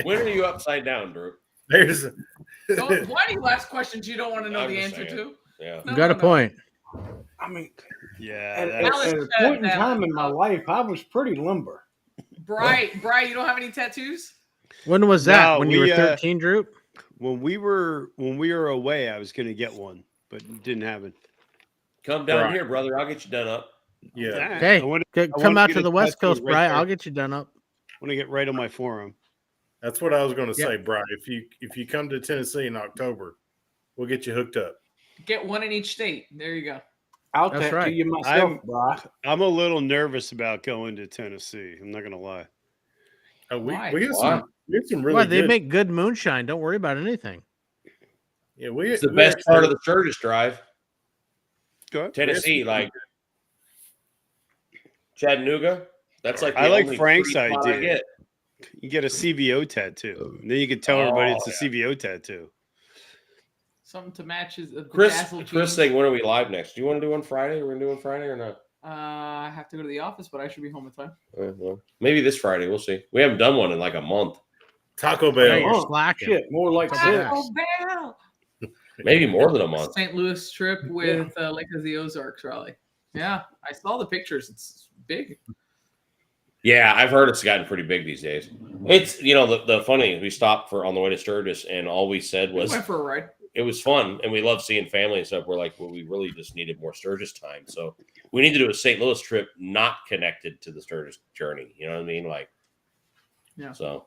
Speaker 10: When are you upside down, Drew?
Speaker 8: There's
Speaker 9: Why do you ask questions you don't want to know
Speaker 10: I'm
Speaker 9: the
Speaker 10: just
Speaker 9: answer
Speaker 10: saying.
Speaker 9: to?
Speaker 10: Yeah.
Speaker 3: You got a point.
Speaker 7: I mean,
Speaker 4: Yeah.
Speaker 7: at,
Speaker 4: that's-
Speaker 7: at a point in time in my life, I was pretty limber.
Speaker 9: Bri, you don't have any tattoos?
Speaker 3: When was that?
Speaker 4: No,
Speaker 3: when you were
Speaker 4: we,
Speaker 3: 13, Drew?
Speaker 4: when we were away, I was going to get one, but it didn't happen.
Speaker 10: Come down
Speaker 8: Right.
Speaker 10: here, brother. I'll get you done up.
Speaker 8: yeah.
Speaker 3: Hey,
Speaker 4: I wanna
Speaker 3: come out
Speaker 4: get
Speaker 3: to
Speaker 4: a
Speaker 3: the West
Speaker 4: tattoo
Speaker 3: Coast,
Speaker 4: right
Speaker 3: Bri.
Speaker 4: there.
Speaker 3: I'll get you done up.
Speaker 4: I want to get right on my forearm.
Speaker 8: That's what I was going to
Speaker 3: Yep.
Speaker 8: say, Brian. If you come to Tennessee in October, we'll get you hooked up.
Speaker 9: Get one in each state. There you go.
Speaker 7: I'll
Speaker 3: That's
Speaker 7: tattoo
Speaker 3: right.
Speaker 7: you myself,
Speaker 4: I'm-
Speaker 7: bro.
Speaker 4: I'm a little nervous about going to Tennessee. I'm not going to lie.
Speaker 8: We
Speaker 9: Why?
Speaker 8: get some really
Speaker 3: Well, they
Speaker 8: good.
Speaker 3: make good moonshine. Don't worry about anything.
Speaker 8: Yeah, we.
Speaker 10: It's the
Speaker 8: we
Speaker 10: best
Speaker 8: actually-
Speaker 10: part of the Sturgis Drive.
Speaker 4: Go ahead.
Speaker 10: Tennessee, like Chattanooga. That's like the
Speaker 4: I like
Speaker 10: only
Speaker 4: Frank's
Speaker 10: free spot I
Speaker 4: idea.
Speaker 10: get.
Speaker 4: You get a CVO tattoo. And then you can tell everybody
Speaker 10: Oh,
Speaker 4: it's a CVO tattoo.
Speaker 9: Something to match his
Speaker 10: Chris
Speaker 9: dazzle jeans.
Speaker 10: saying, when are we live next? Do you want to do one Friday? We're gonna do one Friday or not?
Speaker 9: I have to go to the office, but I should be home in time.
Speaker 10: Well, maybe this Friday. We'll see. We haven't done one in like a month.
Speaker 8: Taco
Speaker 3: Yeah,
Speaker 8: Bell.
Speaker 3: you're
Speaker 7: Oh,
Speaker 3: slacking.
Speaker 7: Shit, more like
Speaker 3: Taco
Speaker 7: six.
Speaker 3: Bell.
Speaker 9: Bell.
Speaker 10: Maybe more than a month.
Speaker 9: St. Louis trip with Lake of the Ozarks rally. Yeah, I saw the pictures. It's big.
Speaker 10: Yeah, I've heard it's gotten pretty big these days. It's the funny is we stopped for on the way to Sturgis and all we said
Speaker 9: We
Speaker 10: was
Speaker 9: went for a ride.
Speaker 10: it was fun and we love seeing family and stuff. We're like, well, we really just needed more Sturgis time. So we need to do a St. Louis trip not connected to the Sturgis journey. You know what I mean? Like,
Speaker 9: Yeah.
Speaker 10: So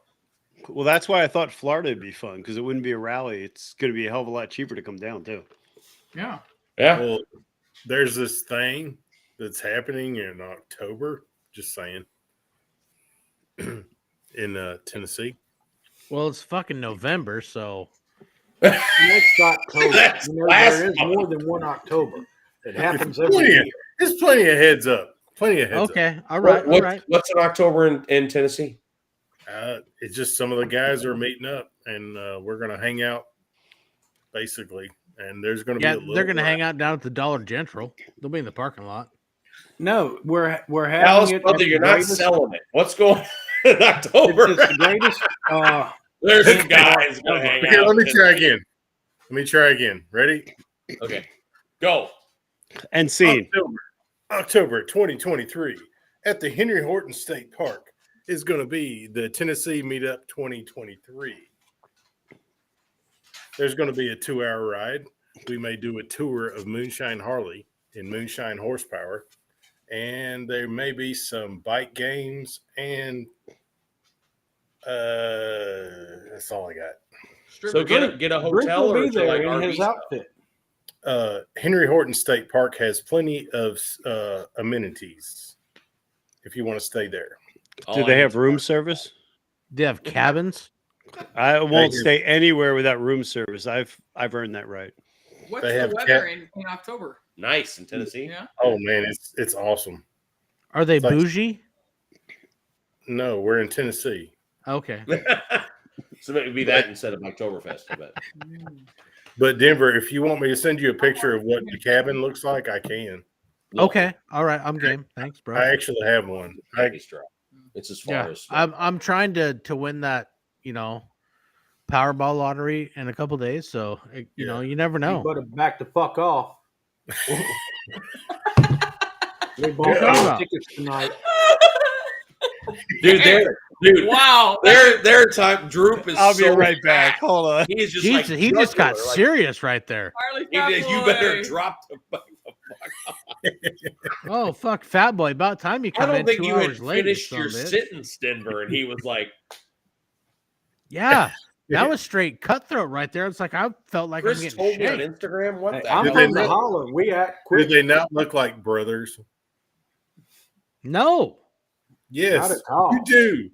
Speaker 4: Well, that's why I thought Florida would be fun because it wouldn't be a rally. It's going to be a hell of a lot cheaper to come down, too.
Speaker 9: Yeah.
Speaker 10: yeah.
Speaker 8: Well, there's this thing that's happening in October. Just saying. In Tennessee.
Speaker 3: Well, it's fucking November, so
Speaker 7: Next October.
Speaker 10: That's
Speaker 7: You know,
Speaker 10: last
Speaker 7: there is more than one October. It happens every
Speaker 8: Plenty
Speaker 7: year.
Speaker 8: of, there's plenty of heads up. Plenty of heads
Speaker 3: okay. All right. All
Speaker 10: What-
Speaker 3: right.
Speaker 10: What's in October in Tennessee?
Speaker 8: up. It's just some of the guys are meeting up, and we're going to hang out, basically. And there's going to
Speaker 3: Yeah,
Speaker 8: be a little
Speaker 3: they're gonna hang out down at the Dollar General. They'll be in the parking lot.
Speaker 7: No, we're having
Speaker 10: Alice,
Speaker 7: it.
Speaker 10: brother,
Speaker 7: at the
Speaker 10: you're not
Speaker 7: greatest-
Speaker 10: selling it. What's going on in October?
Speaker 7: It's the greatest.
Speaker 10: There's some guys going to hang
Speaker 8: Okay,
Speaker 10: out.
Speaker 8: let me try again. Ready?
Speaker 10: Okay, go.
Speaker 4: And scene.
Speaker 8: October 2023 at the Henry Horton State Park is going to be the Tennessee Meetup 2023. There's going to be a 2-hour ride. We may do a tour of Moonshine Harley and Moonshine Horsepower. And there may be some bike games. And that's all I got.
Speaker 10: So get a
Speaker 7: Brink
Speaker 10: hotel
Speaker 7: will
Speaker 10: or
Speaker 7: be
Speaker 10: is it
Speaker 7: there
Speaker 10: like
Speaker 7: in
Speaker 10: RV
Speaker 7: his
Speaker 10: stuff?
Speaker 7: outfit.
Speaker 8: Henry Horton State Park has plenty of amenities if you want to stay there.
Speaker 10: Oh,
Speaker 4: Do they have room service?
Speaker 3: They have cabins.
Speaker 4: I won't
Speaker 8: do.
Speaker 4: stay anywhere without room service. I've earned that right.
Speaker 9: What's
Speaker 8: They
Speaker 9: the
Speaker 8: have
Speaker 9: weather in October?
Speaker 10: Nice in Tennessee.
Speaker 9: Yeah.
Speaker 8: Oh man, it's awesome.
Speaker 3: Are they
Speaker 8: It's like-
Speaker 3: bougie?
Speaker 8: No, we're in Tennessee.
Speaker 3: Okay.
Speaker 10: So it would be that instead of Oktoberfest, I bet.
Speaker 8: But Denver, if you want me to send you a picture of what the cabin looks like, I can.
Speaker 3: Okay. All right. I'm game. Thanks, bro.
Speaker 8: I actually have one.
Speaker 10: It's as far
Speaker 3: Yeah.
Speaker 10: as
Speaker 3: I'm trying to win that, Powerball lottery in a couple days. So you never know.
Speaker 7: You better back the fuck off. We
Speaker 3: What
Speaker 7: bought
Speaker 3: are you talking
Speaker 7: our
Speaker 3: about?
Speaker 7: tickets tonight.
Speaker 10: Dude,
Speaker 9: Wow.
Speaker 10: their time Droop is.
Speaker 13: I'll be
Speaker 10: so
Speaker 13: right back. Hold on.
Speaker 10: He is just
Speaker 3: Jesus,
Speaker 10: like
Speaker 3: he just got
Speaker 10: jugular, like,
Speaker 3: serious right there.
Speaker 9: Harley
Speaker 10: he
Speaker 9: Fat
Speaker 10: did, you better
Speaker 9: Boy.
Speaker 10: drop the fuck.
Speaker 3: Oh fuck, Fat Boy! About time you
Speaker 10: I
Speaker 3: come
Speaker 10: don't
Speaker 3: in
Speaker 10: think
Speaker 3: 2
Speaker 10: you had
Speaker 3: hours late.
Speaker 10: finished
Speaker 3: son
Speaker 10: your
Speaker 3: of a bitch.
Speaker 10: sentence, Denver, and he was like,
Speaker 3: Yeah, that was straight cutthroat right there. It's like I felt like
Speaker 10: Chris
Speaker 3: I'm getting
Speaker 10: told me on
Speaker 3: shanked.
Speaker 10: Instagram. What
Speaker 7: Hey,
Speaker 10: the
Speaker 7: I'm
Speaker 10: hell?
Speaker 7: from the holler. We act quick.
Speaker 8: Do they not look like brothers?
Speaker 3: No,
Speaker 8: Yes,
Speaker 7: Not at all.
Speaker 8: you do.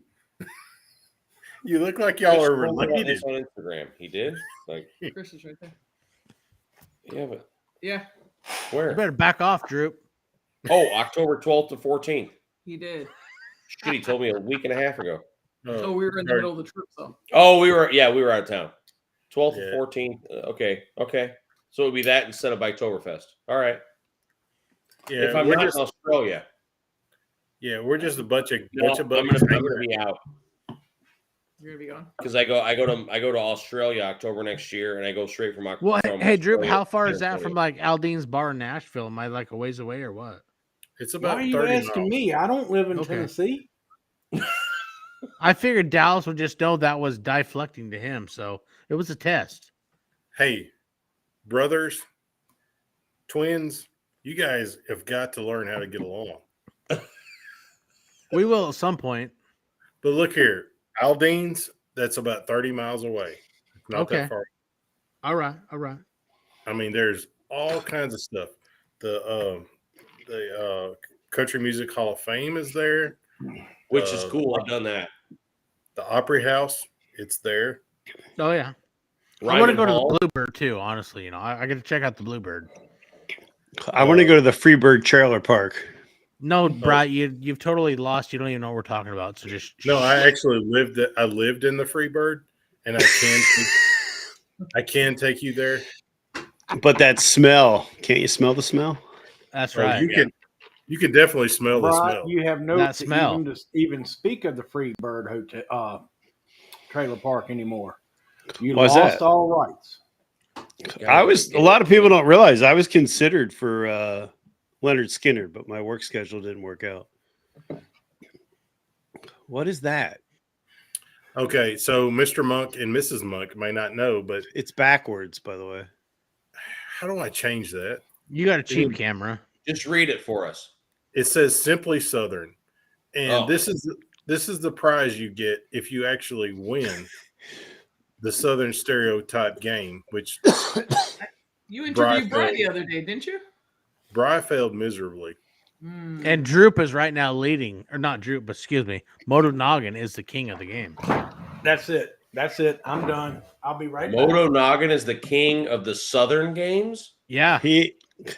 Speaker 8: You look like y'all
Speaker 10: Chris
Speaker 8: are
Speaker 10: told me about
Speaker 8: related.
Speaker 10: this on Instagram. He did. Like,
Speaker 9: Chris is right there.
Speaker 10: yeah, but
Speaker 9: Yeah,
Speaker 3: you
Speaker 10: where?
Speaker 3: better back off, Droop.
Speaker 10: Oh, October 12th to 14th.
Speaker 9: he did.
Speaker 10: Shit, he told me a week and a half ago.
Speaker 9: Oh, we were in the middle of the trip, so.
Speaker 10: Oh, we were out of town. 12th
Speaker 8: Yeah.
Speaker 10: to 14th. Okay. So it would be that instead of Oktoberfest. All right.
Speaker 8: Yeah,
Speaker 10: If I'm
Speaker 8: we're
Speaker 10: not
Speaker 8: just
Speaker 10: in Australia,
Speaker 8: we're just a bunch of
Speaker 10: no, I'm
Speaker 8: buddies.
Speaker 10: gonna be out
Speaker 9: You're gonna be gone.
Speaker 10: because I go to Australia October next year, and I go straight from October.
Speaker 3: Well, hey, Droop,
Speaker 10: Australia
Speaker 3: how far
Speaker 10: to
Speaker 3: is that
Speaker 10: 20th.
Speaker 3: from like Aldean's Bar in Nashville? Am I like a ways away or what?
Speaker 8: It's
Speaker 7: Why
Speaker 8: about
Speaker 7: are you
Speaker 8: 30
Speaker 7: asking
Speaker 8: miles.
Speaker 7: me? I don't live in
Speaker 3: Okay.
Speaker 7: Tennessee.
Speaker 3: I figured Dallas would just know that was deflecting to him, so it was a test.
Speaker 8: Hey, brothers, twins, you guys have got to learn how to get along.
Speaker 3: We will at some point.
Speaker 8: But look here, Aldean's, that's about 30 miles away. Not
Speaker 3: Okay.
Speaker 8: that far.
Speaker 3: All right.
Speaker 8: I mean, there's all kinds of stuff. The Country Music Hall of Fame is there.
Speaker 10: Which is cool. I've done that.
Speaker 8: The Opry House, it's there.
Speaker 3: Oh yeah. I want to
Speaker 10: Ryman
Speaker 3: go to
Speaker 10: Hall.
Speaker 3: the Bluebird too. Honestly, I got to check out the Bluebird.
Speaker 13: I want to go to the Freebird Trailer Park.
Speaker 3: No, Brian, you've totally lost. You don't even know what we're talking about. So just
Speaker 8: No, I actually lived in the Freebird, and I can take you there.
Speaker 13: But that smell, can't you smell the smell?
Speaker 3: That's
Speaker 8: Oh,
Speaker 3: right.
Speaker 8: you can definitely smell the
Speaker 7: But
Speaker 8: smell.
Speaker 7: you have no
Speaker 3: That smell.
Speaker 7: even speak of the Freebird Hotel trailer park anymore. You
Speaker 13: Why's
Speaker 7: lost
Speaker 13: that?
Speaker 7: all rights.
Speaker 13: A lot of people don't realize I was considered for Leonard Skinner, but my work schedule didn't work out. What is that?
Speaker 8: Okay, so Mr. Monk and Mrs. Monk may not know, but
Speaker 13: It's backwards, by the way.
Speaker 8: how do I change that?
Speaker 3: You got a cheap camera.
Speaker 10: Just read it for us.
Speaker 8: It says Simply Southern, and
Speaker 10: Oh.
Speaker 8: this is the prize you get if you actually win the Southern Stereotype game, which
Speaker 9: You interviewed
Speaker 8: Bri-
Speaker 9: Brian the other day, didn't you?
Speaker 8: Bri failed miserably.
Speaker 9: Mm.
Speaker 3: And Droop is right now leading, or not Droop, but excuse me, Moto Noggin is the king of the game.
Speaker 7: That's it. I'm done. I'll be right back.
Speaker 10: Moto Noggin is the king of the Southern games.
Speaker 3: Yeah,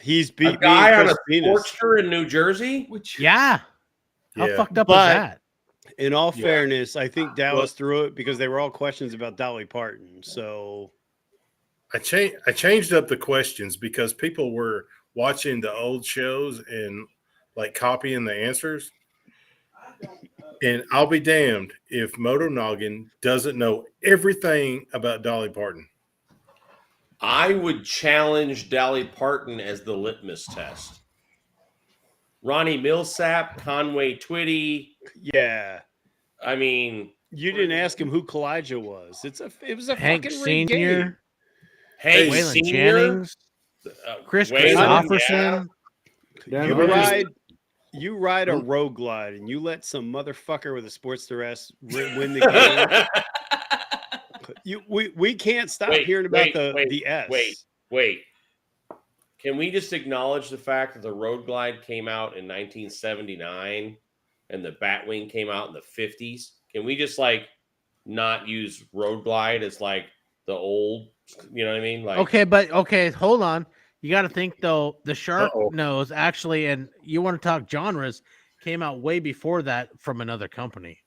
Speaker 13: He's
Speaker 10: A
Speaker 13: beat me
Speaker 10: guy
Speaker 13: and
Speaker 10: on a
Speaker 13: Chris Venus.
Speaker 10: Sportster in New Jersey.
Speaker 9: Which
Speaker 3: yeah. How
Speaker 8: Yeah.
Speaker 3: fucked up
Speaker 13: But-
Speaker 3: is that?
Speaker 13: In all
Speaker 8: Yeah.
Speaker 13: fairness, I think Dallas threw it because they were all questions about Dolly Parton. So
Speaker 8: I changed up the questions because people were watching the old shows and like copying the answers. And I'll be damned if Moto Noggin doesn't know everything about Dolly Parton.
Speaker 10: I would challenge Dolly Parton as the litmus test. Ronnie Millsap, Conway Twitty.
Speaker 13: yeah,
Speaker 10: I mean,
Speaker 13: you didn't ask him who Kalijah was. It was a
Speaker 3: Hank
Speaker 13: fucking rigged game.
Speaker 3: Senior,
Speaker 10: hey,
Speaker 3: Waylon
Speaker 10: Senior,
Speaker 3: Jennings, Chris
Speaker 10: Waylon,
Speaker 3: Christopherson.
Speaker 7: Then
Speaker 13: You
Speaker 7: we're just-
Speaker 13: ride, you ride a road glide, and you let some motherfucker with a Sportster S win the game. We can't stop
Speaker 10: Wait,
Speaker 13: hearing about
Speaker 10: wait,
Speaker 13: the S.
Speaker 10: Wait. Can we just acknowledge the fact that the Road Glide came out in 1979 and the Batwing came out in the 50s? Can we just like not use Road Glide as like the old, you know what I mean? Like,
Speaker 3: Okay, hold on. You got to think though. The Shark
Speaker 8: Uh-oh.
Speaker 3: Nose actually, and you want to talk genres, came out way before that from another company.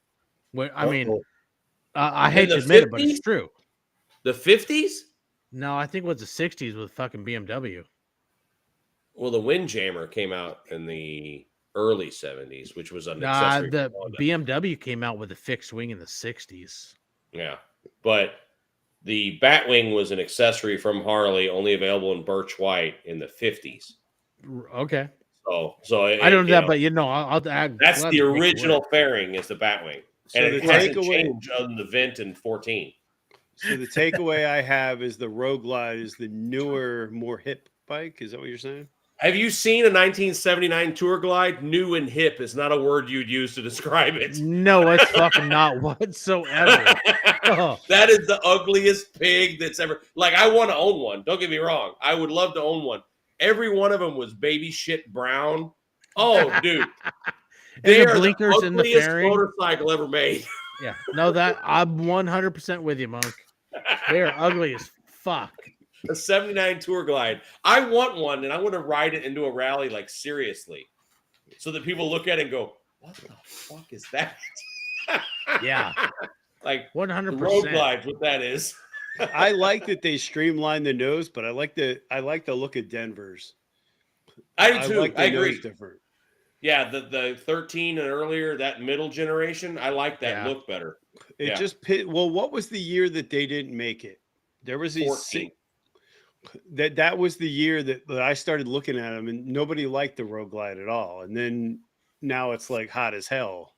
Speaker 3: I mean,
Speaker 8: Uh-oh.
Speaker 3: I hate to
Speaker 10: the
Speaker 3: admit it, but
Speaker 10: 50s?
Speaker 3: it's true.
Speaker 10: The 50s?
Speaker 3: No, I think it was the 60s with fucking BMW.
Speaker 10: Well, the Windjammer came out in the early 70s, which was an
Speaker 3: Nah,
Speaker 10: accessory.
Speaker 3: the
Speaker 10: for Honda.
Speaker 3: BMW came out with a fixed wing in the 60s.
Speaker 10: Yeah, but the Batwing was an accessory from Harley, only available in Birch White in the 50s.
Speaker 3: Okay.
Speaker 10: So
Speaker 3: I don't know that, but
Speaker 10: that's the original fairing is the Batwing,
Speaker 13: So
Speaker 10: and
Speaker 13: the
Speaker 10: it hasn't
Speaker 13: takeaway-
Speaker 10: changed other than the Vent in 14.
Speaker 13: So the takeaway I have is the Road Glide is the newer, more hip bike. Is that what you're saying?
Speaker 10: Have you seen a 1979 Tour Glide? New and hip is not a word you'd use to describe it.
Speaker 3: No, it's fucking not whatsoever. Oh.
Speaker 10: That is the ugliest pig that's ever. Like, I want to own one. Don't get me wrong. I would love to own one. Every one of them was baby shit brown. Oh, dude. They
Speaker 3: And the
Speaker 10: are
Speaker 3: blinkers
Speaker 10: the
Speaker 3: in the
Speaker 10: ugliest
Speaker 3: fairing.
Speaker 10: motorcycle ever made.
Speaker 3: Yeah, no, that I'm 100% with you, Monk. They are ugly as fuck.
Speaker 10: A 79 Tour Glide. I want one, and I want to ride it into a rally, like, seriously. So that people look at it and go, what the fuck is that?
Speaker 3: Yeah.
Speaker 10: Like,
Speaker 3: 100%.
Speaker 10: Road Glide's what that is.
Speaker 13: I like that they streamlined the nose, but I like the look of Denver's.
Speaker 10: I do too.
Speaker 13: like the
Speaker 10: I agree.
Speaker 13: nose different.
Speaker 10: Yeah, the 13 and earlier, that middle generation, I like that look better.
Speaker 13: It
Speaker 10: Yeah.
Speaker 13: just pit. Well, what was the year that they didn't make it? There was these
Speaker 10: 14.
Speaker 13: that was the year that I started looking at them, and nobody liked the Road Glide at all. And then now it's like hot as hell.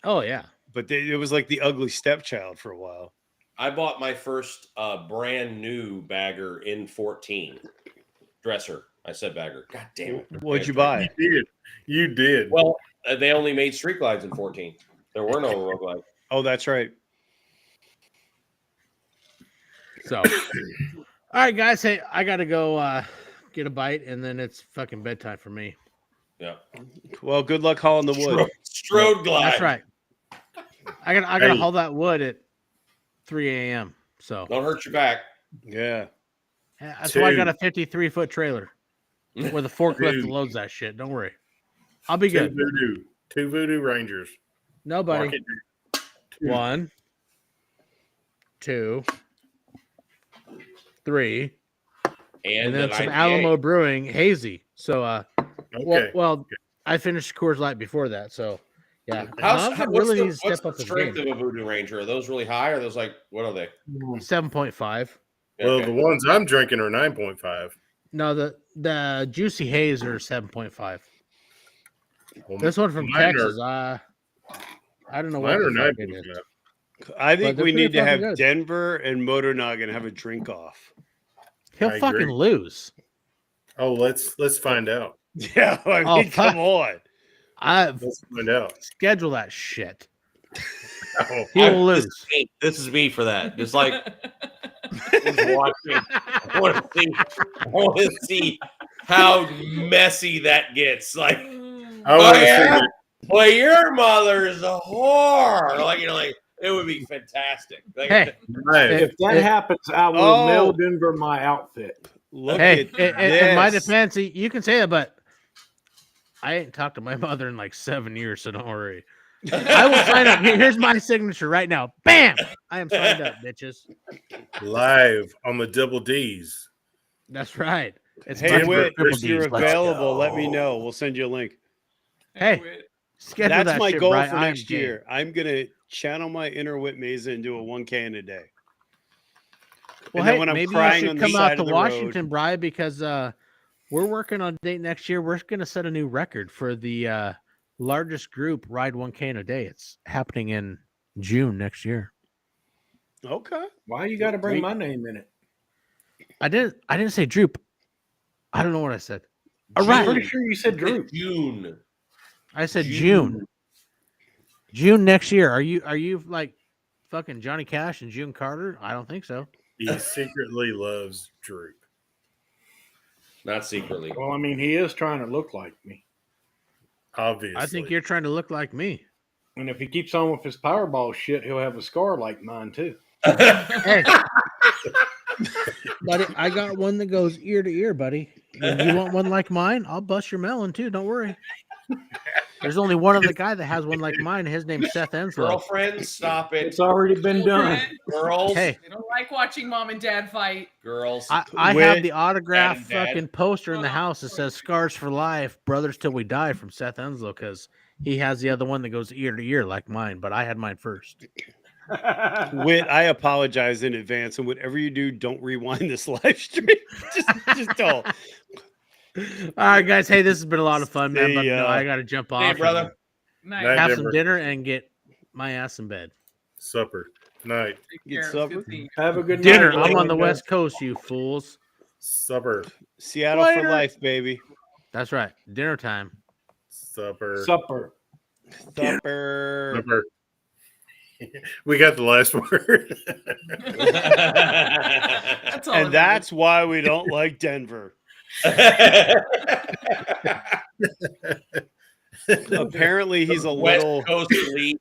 Speaker 3: Oh yeah,
Speaker 13: but it was like the ugly stepchild for a while.
Speaker 10: I bought my first brand new bagger in 14. Dresser. I said bagger. God damn it.
Speaker 13: What'd you buy?
Speaker 8: You did.
Speaker 10: Well, they only made street glides in 14. There were no road glides.
Speaker 13: Oh, that's right.
Speaker 3: So, all right, guys. Hey, I gotta go get a bite, and then it's fucking bedtime for me.
Speaker 10: Yeah.
Speaker 13: Well, good luck hauling the wood.
Speaker 10: Strode glide.
Speaker 3: That's right. I gotta haul that wood at 3 a.m. So
Speaker 10: don't hurt your back.
Speaker 13: Yeah.
Speaker 3: That's why I got a 53-foot trailer with a forklift that loads that shit. Don't worry, I'll be good.
Speaker 8: Two Voodoo Rangers.
Speaker 3: Nobody.
Speaker 8: Market
Speaker 3: 1, 2, 3, and then some
Speaker 10: IPA.
Speaker 3: Alamo Brewing hazy. So,
Speaker 8: Okay.
Speaker 3: well, I finished Coors Light before that. So, yeah,
Speaker 10: What's
Speaker 3: really need to
Speaker 10: what's
Speaker 3: step up
Speaker 10: the
Speaker 3: his
Speaker 10: strength
Speaker 3: game.
Speaker 10: of a Voodoo Ranger? Are those really high? Or are those like, what are they?
Speaker 3: 7.5.
Speaker 8: Well,
Speaker 10: Okay.
Speaker 8: the ones I'm drinking are 9.5.
Speaker 3: No, the Juicy Haze are 7.5.
Speaker 8: Well,
Speaker 3: This one from
Speaker 8: mine
Speaker 3: Texas.
Speaker 8: Are,
Speaker 3: I don't know
Speaker 8: mine
Speaker 3: what
Speaker 8: are
Speaker 3: the fuck it is.
Speaker 8: 9.5.
Speaker 13: I
Speaker 3: But
Speaker 13: think
Speaker 3: they're
Speaker 13: we need
Speaker 3: pretty
Speaker 13: to have
Speaker 3: fucking good.
Speaker 13: Denver and Motor Noggin have a drink off.
Speaker 3: He'll
Speaker 8: I
Speaker 3: fucking
Speaker 8: agree.
Speaker 3: lose.
Speaker 8: Oh, let's find out.
Speaker 13: Yeah, I
Speaker 3: Oh,
Speaker 13: mean,
Speaker 3: fuck.
Speaker 13: come on.
Speaker 3: I've
Speaker 8: Let's find out.
Speaker 3: scheduled that shit.
Speaker 8: Oh,
Speaker 3: He'll lose.
Speaker 10: This is me for that. Just like just watching. I want to see how messy that gets. Like,
Speaker 8: I want to see
Speaker 10: yeah?
Speaker 8: that.
Speaker 10: Boy, your mother is a whore. Like, like it would be fantastic. Like,
Speaker 3: Hey,
Speaker 8: Right.
Speaker 7: If that happens, I will
Speaker 13: Oh.
Speaker 7: mail Denver my outfit.
Speaker 13: Look
Speaker 3: hey,
Speaker 13: at
Speaker 3: in my
Speaker 13: this.
Speaker 3: defense, you can say that, but I ain't talked to my mother in like 7 years, so don't worry. I will sign up. Here's my signature right now. Bam! I am signed up, bitches.
Speaker 8: Live on the double D's.
Speaker 3: That's right. It's
Speaker 13: Hey,
Speaker 8: Denver
Speaker 13: Whit,
Speaker 3: triple
Speaker 13: if you're
Speaker 3: Ds. Let's
Speaker 13: available,
Speaker 3: go.
Speaker 13: let me know. We'll send you a link.
Speaker 3: Hey, schedule
Speaker 13: That's
Speaker 3: that
Speaker 13: my
Speaker 3: shit,
Speaker 13: goal
Speaker 3: Brian.
Speaker 13: for
Speaker 3: I am
Speaker 13: next
Speaker 3: game.
Speaker 13: year. I'm gonna channel my inner Whit Mesa and do a 1K in a day.
Speaker 3: Well,
Speaker 13: And then
Speaker 3: hey,
Speaker 13: when I'm
Speaker 3: maybe you
Speaker 13: crying
Speaker 3: should
Speaker 13: on the
Speaker 3: come
Speaker 13: side
Speaker 3: out to
Speaker 13: of the
Speaker 3: Washington,
Speaker 13: road-
Speaker 3: Brian, because we're working on a date next year. We're going to set a new record for the largest group ride 1K in a day. It's happening in June next year.
Speaker 13: Okay.
Speaker 7: Why you got to bring my name in it?
Speaker 3: I didn't say droop. I don't know what I said.
Speaker 7: I'm
Speaker 3: All right.
Speaker 7: pretty sure you said droop.
Speaker 10: June.
Speaker 3: I said June. June next year. Are you like fucking Johnny Cash and June Carter? I don't think so.
Speaker 8: He secretly loves Droop.
Speaker 10: Not secretly.
Speaker 7: Well, I mean, he is trying to look like me.
Speaker 8: Obviously.
Speaker 3: I think you're trying to look like me.
Speaker 7: And if he keeps on with his Powerball shit, he'll have a scar like mine too.
Speaker 3: Hey, buddy, I got one that goes ear to ear, buddy. You want one like mine? I'll bust your melon too. Don't worry. There's only one other guy that has one like mine. His name's Seth Enslow.
Speaker 10: Girlfriends, stop it.
Speaker 7: It's already been done.
Speaker 10: Girls,
Speaker 3: Hey,
Speaker 9: I don't like watching mom and dad fight.
Speaker 10: girls.
Speaker 3: I
Speaker 13: Wit,
Speaker 3: have the autographed
Speaker 10: Dad.
Speaker 3: fucking poster in the house that says "Scars for Life, Brothers Till We Die" from Seth Enslow because he has the other one that goes ear to ear like mine, but I had mine first.
Speaker 13: Wit, I apologize in advance, and whatever you do, don't rewind this live stream. just don't.
Speaker 3: All right, guys. Hey, this has been a lot of fun, man.
Speaker 13: See
Speaker 3: But no,
Speaker 13: ya.
Speaker 3: I got to jump off.
Speaker 10: Hey,
Speaker 3: and
Speaker 10: brother.
Speaker 9: Nice.
Speaker 8: Night,
Speaker 3: have
Speaker 8: Denver.
Speaker 3: some dinner and get my ass in bed.
Speaker 8: Supper. Night.
Speaker 9: Take
Speaker 13: Get
Speaker 9: care. It's
Speaker 13: supper.
Speaker 9: good seeing you.
Speaker 7: Have a good
Speaker 3: Dinner.
Speaker 7: night.
Speaker 3: I'm on the
Speaker 7: everyone.
Speaker 3: West Coast, you fools.
Speaker 8: Supper.
Speaker 13: Seattle for
Speaker 3: Later.
Speaker 13: life, baby.
Speaker 3: That's right. Dinner time.
Speaker 8: Supper.
Speaker 7: Supper.
Speaker 13: Supper.
Speaker 8: Supper. We got the last word.
Speaker 9: That's all.
Speaker 13: And that's why we don't like Denver. Apparently, he's a
Speaker 10: West
Speaker 13: little
Speaker 10: Coast elite.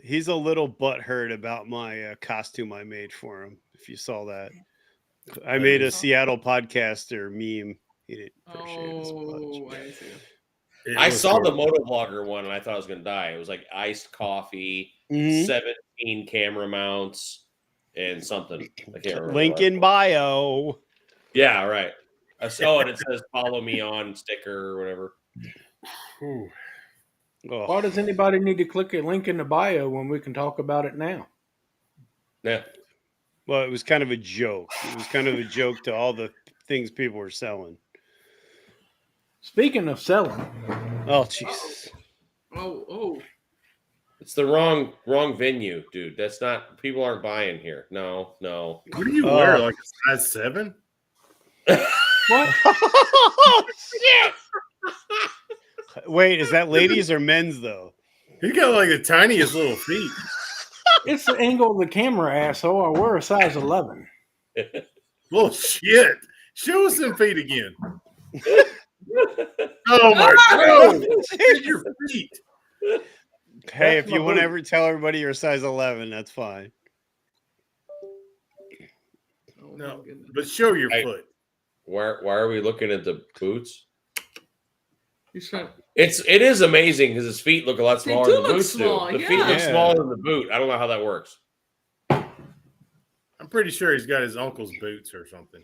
Speaker 13: he's a little butthurt about my costume I made for him. If you saw that, I made a Seattle podcaster meme. He didn't appreciate it as much.
Speaker 9: Oh, I see.
Speaker 8: It
Speaker 10: I
Speaker 8: was
Speaker 10: saw the
Speaker 8: cool.
Speaker 10: motovlogger one and I thought I was gonna die. It was like iced coffee,
Speaker 13: Mhm.
Speaker 10: 17 camera mounts, and something. I can't remember.
Speaker 13: Link
Speaker 10: what.
Speaker 13: in bio.
Speaker 10: Yeah, right. I saw it. It says "Follow me on" sticker or whatever.
Speaker 8: Whew.
Speaker 13: Oh,
Speaker 7: Why does anybody need to click a link in the bio when we can talk about it now?
Speaker 10: Yeah.
Speaker 13: well, it was kind of a joke. It was kind of a joke to all the things people were selling.
Speaker 7: Speaking of selling,
Speaker 13: Oh, Jesus.
Speaker 9: Oh.
Speaker 10: It's the wrong venue, dude. That's not. People aren't buying here. No.
Speaker 8: What do you wear? Like a size 7?
Speaker 7: what?
Speaker 13: Oh, shit. Wait, is that ladies or men's, though?
Speaker 8: He got like the tiniest little feet.
Speaker 7: It's the angle of the camera, asshole. I wear a size 11.
Speaker 8: Well, shit. Show us them feet again. Oh my god! Look your feet.
Speaker 13: Hey,
Speaker 7: That's
Speaker 13: if
Speaker 7: my
Speaker 13: you want to
Speaker 7: boot.
Speaker 13: ever tell everybody you're a size 11, that's fine.
Speaker 9: Oh,
Speaker 8: No,
Speaker 9: my goodness.
Speaker 8: but show your
Speaker 10: Hey.
Speaker 8: foot.
Speaker 10: Why are we looking at the boots?
Speaker 9: He's trying.
Speaker 10: It is amazing because his feet look a lot
Speaker 9: They
Speaker 10: smaller
Speaker 9: do
Speaker 10: than the
Speaker 9: look
Speaker 10: boots
Speaker 9: small,
Speaker 10: do. The feet look
Speaker 13: yeah.
Speaker 10: smaller than the boot. I don't know how that works.
Speaker 8: I'm pretty sure he's got his uncle's boots or something.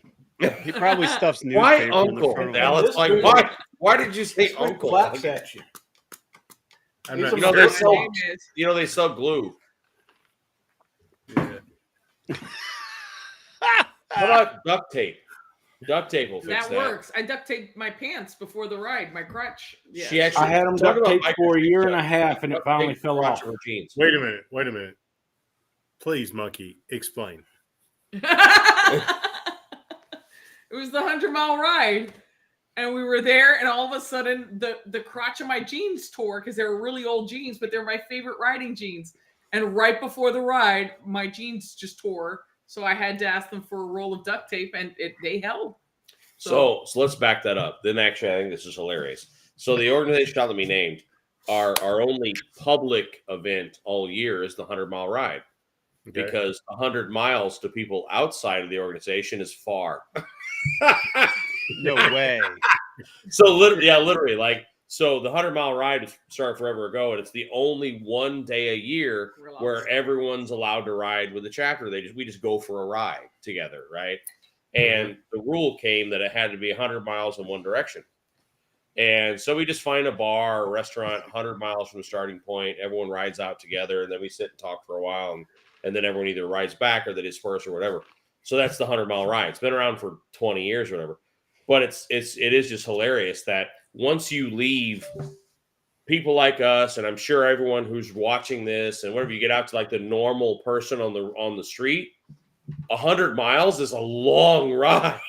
Speaker 13: He probably stuffs
Speaker 10: Why
Speaker 13: newspaper in the
Speaker 10: uncle?
Speaker 13: front of
Speaker 10: Dallas?
Speaker 7: This
Speaker 10: Like
Speaker 7: boot-
Speaker 10: why did you say
Speaker 7: This boot
Speaker 10: uncle?
Speaker 7: claps at you.
Speaker 8: I'm
Speaker 7: He's
Speaker 8: not
Speaker 7: a
Speaker 10: You know
Speaker 8: sure.
Speaker 10: they
Speaker 9: My
Speaker 10: sell.
Speaker 9: name is-
Speaker 10: You know they sell glue.
Speaker 8: Yeah.
Speaker 10: How about duct tape? Duct tape will fix
Speaker 9: That
Speaker 10: that.
Speaker 9: works. I duct taped my pants before the ride, my crutch. Yeah.
Speaker 10: She actually
Speaker 7: I had them
Speaker 10: talk
Speaker 7: duct
Speaker 10: about
Speaker 7: taped for a
Speaker 10: microchip
Speaker 7: year and a
Speaker 10: duct
Speaker 7: half,
Speaker 10: tape.
Speaker 7: and it
Speaker 10: Duct
Speaker 7: finally
Speaker 10: tape
Speaker 7: fell
Speaker 10: crotch
Speaker 7: off.
Speaker 10: of her jeans.
Speaker 8: Wait a minute. Please, monkey, explain.
Speaker 9: It was the 100-mile ride, and we were there, and all of a sudden the crotch of my jeans tore because they were really old jeans, but they're my favorite riding jeans. And right before the ride, my jeans just tore, so I had to ask them for a roll of duct tape, and they held.
Speaker 10: So let's back that up. Then actually, I think this is hilarious. So the organization not to be named, our only public event all year is the 100-mile ride.
Speaker 8: Okay.
Speaker 10: Because 100 miles to people outside of the organization is far.
Speaker 13: No way.
Speaker 10: So literally, like, so the 100-mile ride started forever ago, and it's the only one day a year where everyone's allowed to ride with the chapter. We just go for a ride together, right? And the rule came that it had to be 100 miles in one direction. And so we just find a bar or restaurant 100 miles from the starting point. Everyone rides out together, and then we sit and talk for a while, and then everyone either rides back or they disperse or whatever. So that's the 100-mile ride. It's been around for 20 years or whatever. But it is just hilarious that once you leave, people like us, and I'm sure everyone who's watching this, and whenever you get out to like the normal person on the street, 100 miles is a long ride.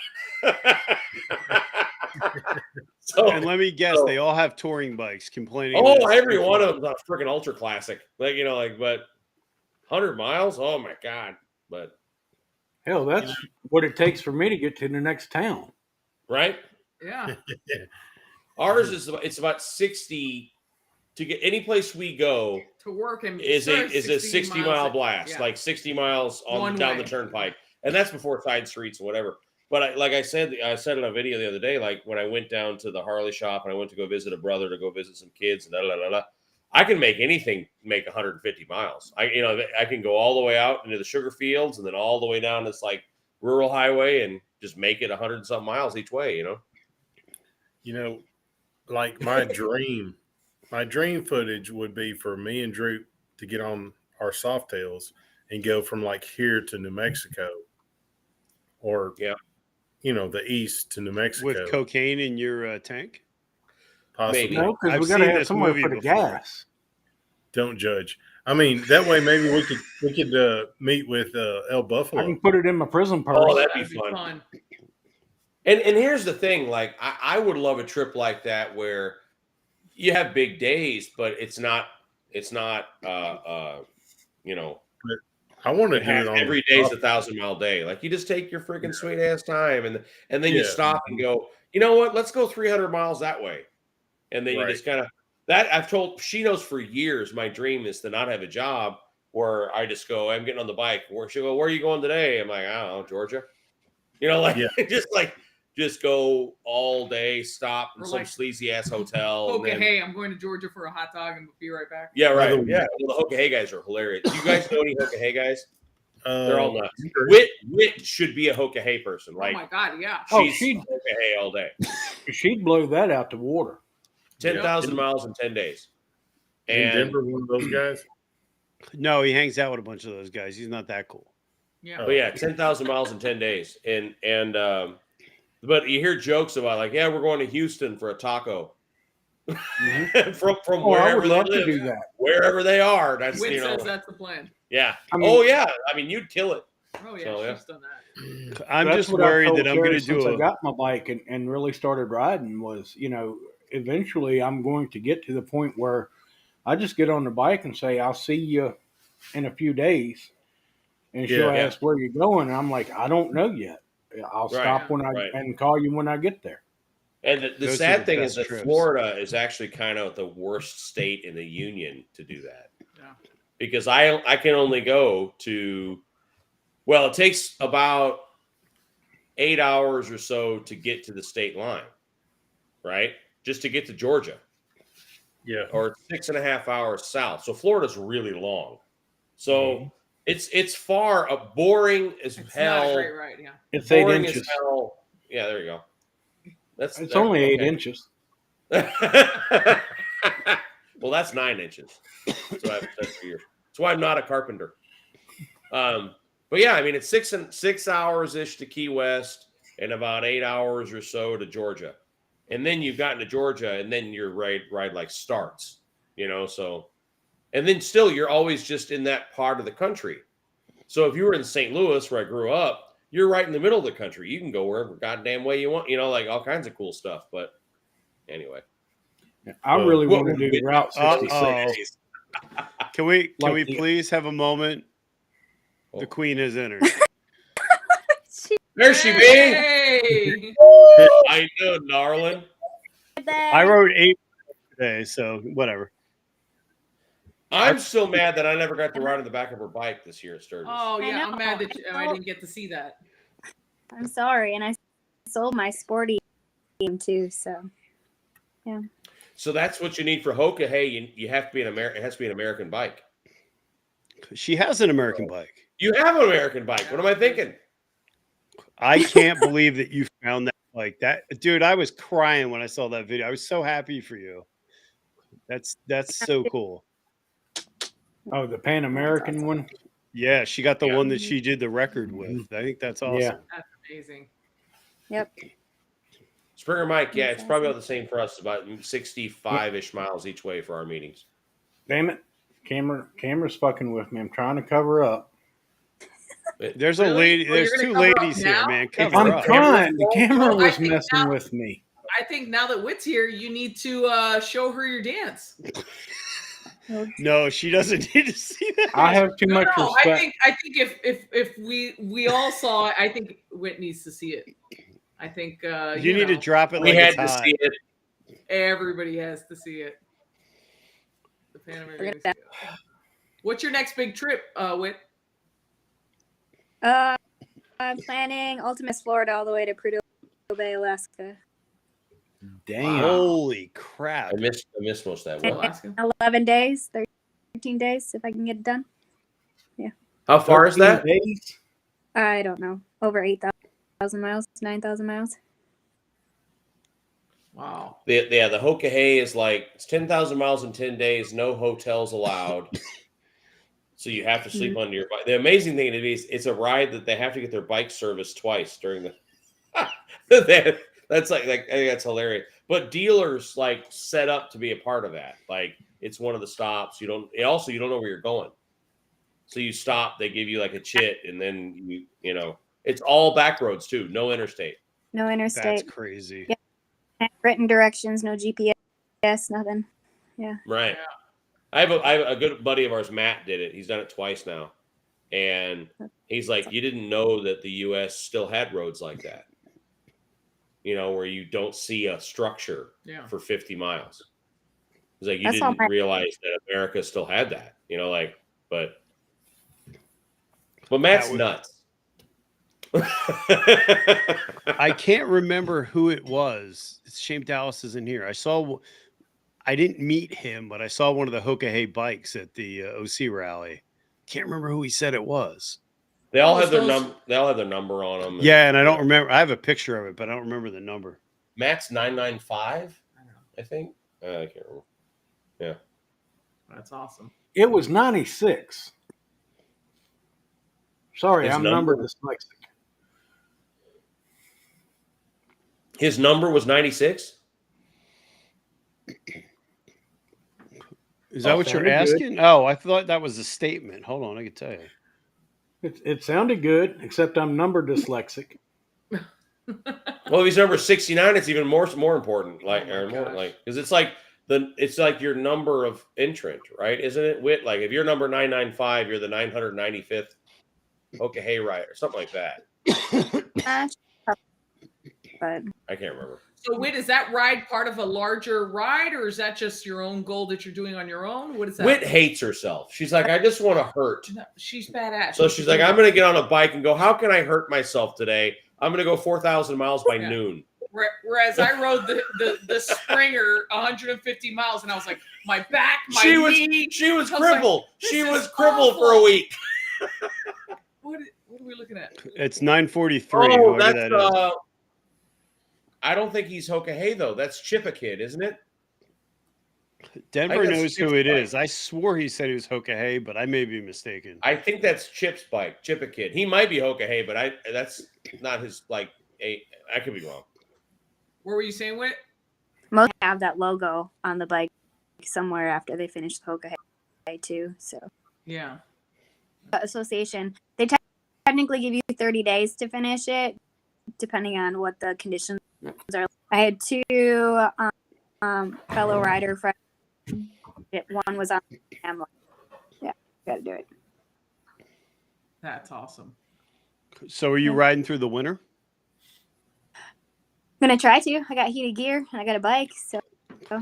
Speaker 10: So,
Speaker 13: And let me guess, they all have touring bikes complaining.
Speaker 10: oh,
Speaker 13: that it's
Speaker 10: every
Speaker 13: too
Speaker 10: one
Speaker 13: far.
Speaker 10: of them's a freaking ultra classic. But 100 miles, oh my god! But
Speaker 7: Hell, that's what it takes for me to get to the next town.
Speaker 10: right,
Speaker 9: Yeah.
Speaker 10: ours it's about 60 to get any place we go
Speaker 9: To work and
Speaker 10: is a
Speaker 9: starts
Speaker 10: 60
Speaker 9: miles
Speaker 10: mile
Speaker 9: a-
Speaker 10: blast,
Speaker 9: yeah.
Speaker 10: like 60 miles on
Speaker 9: One
Speaker 10: down
Speaker 9: way.
Speaker 10: the turnpike, and that's before side streets and whatever. But like I said in a video the other day, like when I went down to the Harley shop and I went to go visit a brother to go visit some kids and I can make anything make 150 miles. I can go all the way out into the sugar fields and then all the way down this like rural highway and just make it 100 and something miles each way,
Speaker 8: You know, like my dream footage would be for me and Drew to get on our Softails and go from like here to New Mexico, or the east to New Mexico
Speaker 13: with cocaine in your tank.
Speaker 8: Possibly.
Speaker 7: No, because
Speaker 13: I've
Speaker 7: we got to
Speaker 13: seen
Speaker 7: have
Speaker 13: this
Speaker 7: somewhere
Speaker 13: movie
Speaker 7: for the
Speaker 13: before.
Speaker 7: gas.
Speaker 8: Don't judge. I mean, that way maybe we could meet with El
Speaker 7: I
Speaker 8: Buffalo.
Speaker 7: can put it in my prison purse.
Speaker 10: Oh, that'd be fun. And here's the thing, like I would love a trip like that where you have big days, but it's not
Speaker 8: I want to do it on
Speaker 10: every day's 1,000-mile day. Like you just take your freaking sweet ass time and then you stop and go, you know what? Let's go 300 miles that way. And then you just kind of I've told, she knows for years my dream is to not have a job where I just go, I'm getting on the bike. Where she'll go, where are you going today? I'm like, I don't know, Georgia. Just go all day, stop in some sleazy ass hotel.
Speaker 9: Okay, hey, I'm going to Georgia for a hot dog and we'll be right back.
Speaker 10: Yeah, right. Yeah. Well, the Hoka Hey guys are hilarious. Do you guys know any Hoka Hey guys? They're all nuts. Wit should be a Hoka Hey person. Like,
Speaker 9: oh my God, yeah.
Speaker 10: She's Hoka Hey all day.
Speaker 7: She'd blow that out the water.
Speaker 10: 10,000 miles in 10 days.
Speaker 8: And Denver, one of those guys?
Speaker 13: No, he hangs out with a bunch of those guys. He's not that cool.
Speaker 9: Yeah.
Speaker 10: But yeah, 10,000 miles in 10 days. But you hear jokes about like, yeah, we're going to Houston for a taco.
Speaker 7: Mm-hmm.
Speaker 10: from
Speaker 7: I
Speaker 10: wherever
Speaker 7: would
Speaker 10: they
Speaker 7: love
Speaker 10: live,
Speaker 7: to do that.
Speaker 10: wherever they are. That's
Speaker 9: Wit says that's the plan.
Speaker 10: Yeah.
Speaker 7: I mean,
Speaker 10: I mean, you'd kill it.
Speaker 9: Oh yeah,
Speaker 10: So,
Speaker 9: she's done that.
Speaker 13: I'm
Speaker 7: That's
Speaker 13: just
Speaker 7: what I've
Speaker 13: worried
Speaker 7: told
Speaker 13: that I'm going to
Speaker 7: Sherry
Speaker 13: do
Speaker 7: since I got my bike and really started riding was, eventually I'm going to get to the point where I just get on the bike and say, I'll see you in a few days. And she'll ask where you're going. And I'm like, I don't know yet. I'll stop and call you when I get there.
Speaker 10: And the sad thing is that Florida is actually kind of the worst state in the union to do that.
Speaker 9: Yeah.
Speaker 10: Because I can only go to, well, it takes about 8 hours or so to get to the state line, right? Just to get to Georgia.
Speaker 8: Yeah.
Speaker 10: Or 6.5 hours south. So Florida's really long. So it's far boring as hell.
Speaker 9: Not a great ride, yeah.
Speaker 7: It's 8
Speaker 10: Boring
Speaker 7: inches.
Speaker 10: as hell. Yeah, there you go.
Speaker 7: It's only 8 inches.
Speaker 10: Well, that's 9 inches. That's why I'm not a carpenter. But yeah, I mean, it's 6 hours ish to Key West and about 8 hours or so to Georgia. And then you've gotten to Georgia and then your ride like starts, so, and then still you're always just in that part of the country. So if you were in St. Louis where I grew up, you're right in the middle of the country. You can go wherever goddamn way you want, like all kinds of cool stuff. But anyway,
Speaker 7: I really want to do Route 66.
Speaker 13: Can we please have a moment? The Queen has entered.
Speaker 10: There she be.
Speaker 9: Hey!
Speaker 10: I know, darling.
Speaker 13: I wrote 8 today, so whatever.
Speaker 10: I'm still mad that I never got to ride on the back of her bike this year at Sturgis.
Speaker 9: Oh yeah,
Speaker 11: know.
Speaker 9: I'm mad that I didn't get to see that.
Speaker 11: I'm sorry, and I sold my sporty game too. So, yeah.
Speaker 10: So that's what you need for Hoka. Hey, you have to be It has to be an American bike.
Speaker 13: She has an American bike.
Speaker 10: You have an American bike. What am I thinking?
Speaker 13: I can't believe that you found that bike. That dude, I was crying when I saw that video. I was so happy for you. That's so cool.
Speaker 7: Oh, the Pan American one?
Speaker 13: Yeah, she got the one that she did the record with. I think that's awesome.
Speaker 7: Yeah.
Speaker 9: That's amazing.
Speaker 11: Yep.
Speaker 10: Springer Mike, yeah, it's probably about the same for us, about 65-ish miles each way for our meetings.
Speaker 7: Damn it. Camera's fucking with me. I'm trying to cover up.
Speaker 13: There's a lady. There's two ladies here, man. Cover
Speaker 7: I'm
Speaker 13: up.
Speaker 7: trying. The camera
Speaker 9: Well, I
Speaker 7: was
Speaker 9: think
Speaker 7: messing
Speaker 9: now-
Speaker 7: with me.
Speaker 9: I think now that Wit's here, you need to show her your dance.
Speaker 13: No, she doesn't need to see that.
Speaker 7: I have too much
Speaker 9: No,
Speaker 7: respect.
Speaker 9: I think if we all saw it, I think Wit needs to see it. I think
Speaker 13: You need to drop it
Speaker 10: We
Speaker 13: like
Speaker 10: had
Speaker 13: it's
Speaker 10: to
Speaker 13: hot.
Speaker 10: see it.
Speaker 9: Everybody has to see it. The Pan American Expo. What's your next big trip, Wit?
Speaker 14: I'm planning Ultimate Florida all the way to Prudhoe Bay, Alaska.
Speaker 3: Damn.
Speaker 13: Holy crap.
Speaker 10: I missed most of that. What?
Speaker 9: Alaska.
Speaker 14: 11 days, 13 days, if I can get it done. Yeah.
Speaker 10: How far is that?
Speaker 3: Days?
Speaker 14: I don't know. Over 8,000 miles, 9,000 miles.
Speaker 9: Wow.
Speaker 10: The Hokahay is like it's 10,000 miles in 10 days. No hotels allowed. So you have to sleep under your bike. The amazing thing is it's a ride that they have to get their bike serviced twice during the. That's like I think that's hilarious. But dealers like set up to be a part of that. Like it's one of the stops. You don't know where you're going. So you stop, they give you like a chit, and then you know it's all back roads too, no interstate.
Speaker 14: No interstate.
Speaker 13: That's crazy.
Speaker 14: Yeah. Written directions, no GPS, nothing. Yeah.
Speaker 10: Right. I have a good buddy of ours, Matt, did it. He's done it twice now. And he's like, you didn't know that the US still had roads like that. You know, where you don't see a structure for 50 miles. He's like, you didn't realize that America still had that. You know, like, but Matt's nuts.
Speaker 13: I can't remember who it was. It's a shame Dallas isn't here. I didn't meet him, but I saw one of the Hokahay bikes at the OC rally. Can't remember who he said it was.
Speaker 10: They all have their number. They all have their number on them.
Speaker 13: Yeah, and I don't remember. I have a picture of it, but I don't remember the number.
Speaker 10: Matt's 995, I think. I can't remember. Yeah,
Speaker 9: that's awesome.
Speaker 7: It was 96. Sorry,
Speaker 10: His
Speaker 7: I'm
Speaker 10: number?
Speaker 7: number dyslexic.
Speaker 10: His number was 96.
Speaker 13: Is that what you're asking?
Speaker 7: Good.
Speaker 13: Oh, I thought that was a statement. Hold on, I can tell you.
Speaker 7: It sounded good, except I'm number dyslexic.
Speaker 10: Well, if he's number 69, it's even more important. Because it's like your number of entrant, right? Isn't it? Whit, like if you're number 995, you're the 995th Hokahay rider, something like that.
Speaker 14: But
Speaker 10: I can't remember.
Speaker 9: So wait, is that ride part of a larger ride, or is that just your own goal that you're doing on your own? What is that?
Speaker 10: Whit hates herself. She's like, I just want to hurt.
Speaker 9: No, she's badass.
Speaker 10: So she's like, I'm going to get on a bike and go, how can I hurt myself today? I'm going to go 4,000 miles by noon.
Speaker 9: Whereas I rode the Springer 150 miles, and I was like, my back, my knee.
Speaker 10: She was
Speaker 9: I
Speaker 10: crippled.
Speaker 9: Like,
Speaker 10: she was crippled for a week.
Speaker 9: What are we looking at?
Speaker 13: It's 943.
Speaker 10: Oh,
Speaker 13: that
Speaker 10: that's
Speaker 13: is.
Speaker 10: I don't think he's Hokahay though. That's Chipakid, isn't it?
Speaker 13: Denver
Speaker 10: I guess
Speaker 13: knows who
Speaker 10: Chip's
Speaker 13: it
Speaker 10: bike.
Speaker 13: is. I swore he said he was Hokahay, but I may be mistaken.
Speaker 10: I think that's Chip's bike, Chipakid. He might be Hokahay, but that's not his I could be wrong.
Speaker 9: What were you saying, Whit?
Speaker 14: most have that logo on the bike somewhere after they finish the Hokahay too. So
Speaker 9: yeah,
Speaker 14: association, they technically give you 30 days to finish it, depending on what the conditions are. I had two fellow rider friends. One was on camera. Yeah, gotta do it.
Speaker 9: That's awesome.
Speaker 13: So are you riding through the winter?
Speaker 14: I'm gonna try to. I got heated gear and I got a bike, so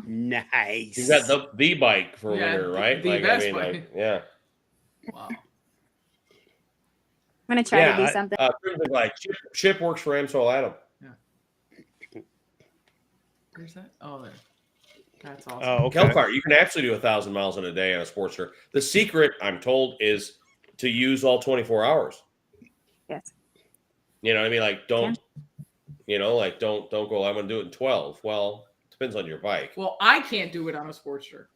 Speaker 13: nice.
Speaker 10: You got the bike for winter, right?
Speaker 9: the best bike.
Speaker 10: Yeah.
Speaker 9: Wow.
Speaker 14: I'm gonna try to do something.
Speaker 10: Like Chip works for Amsoil Adam.
Speaker 9: Where's that? Oh, there. That's awesome.
Speaker 13: Oh, okay.
Speaker 10: Kelcar, you can actually do 1,000 miles in a day on a Sportster. The secret, I'm told, is to use all 24 hours.
Speaker 14: Yes.
Speaker 10: You know what I mean? Like, don't go, I'm going to do it in 12. Well, it depends on your bike.
Speaker 9: Well, I can't do it on a Sportster,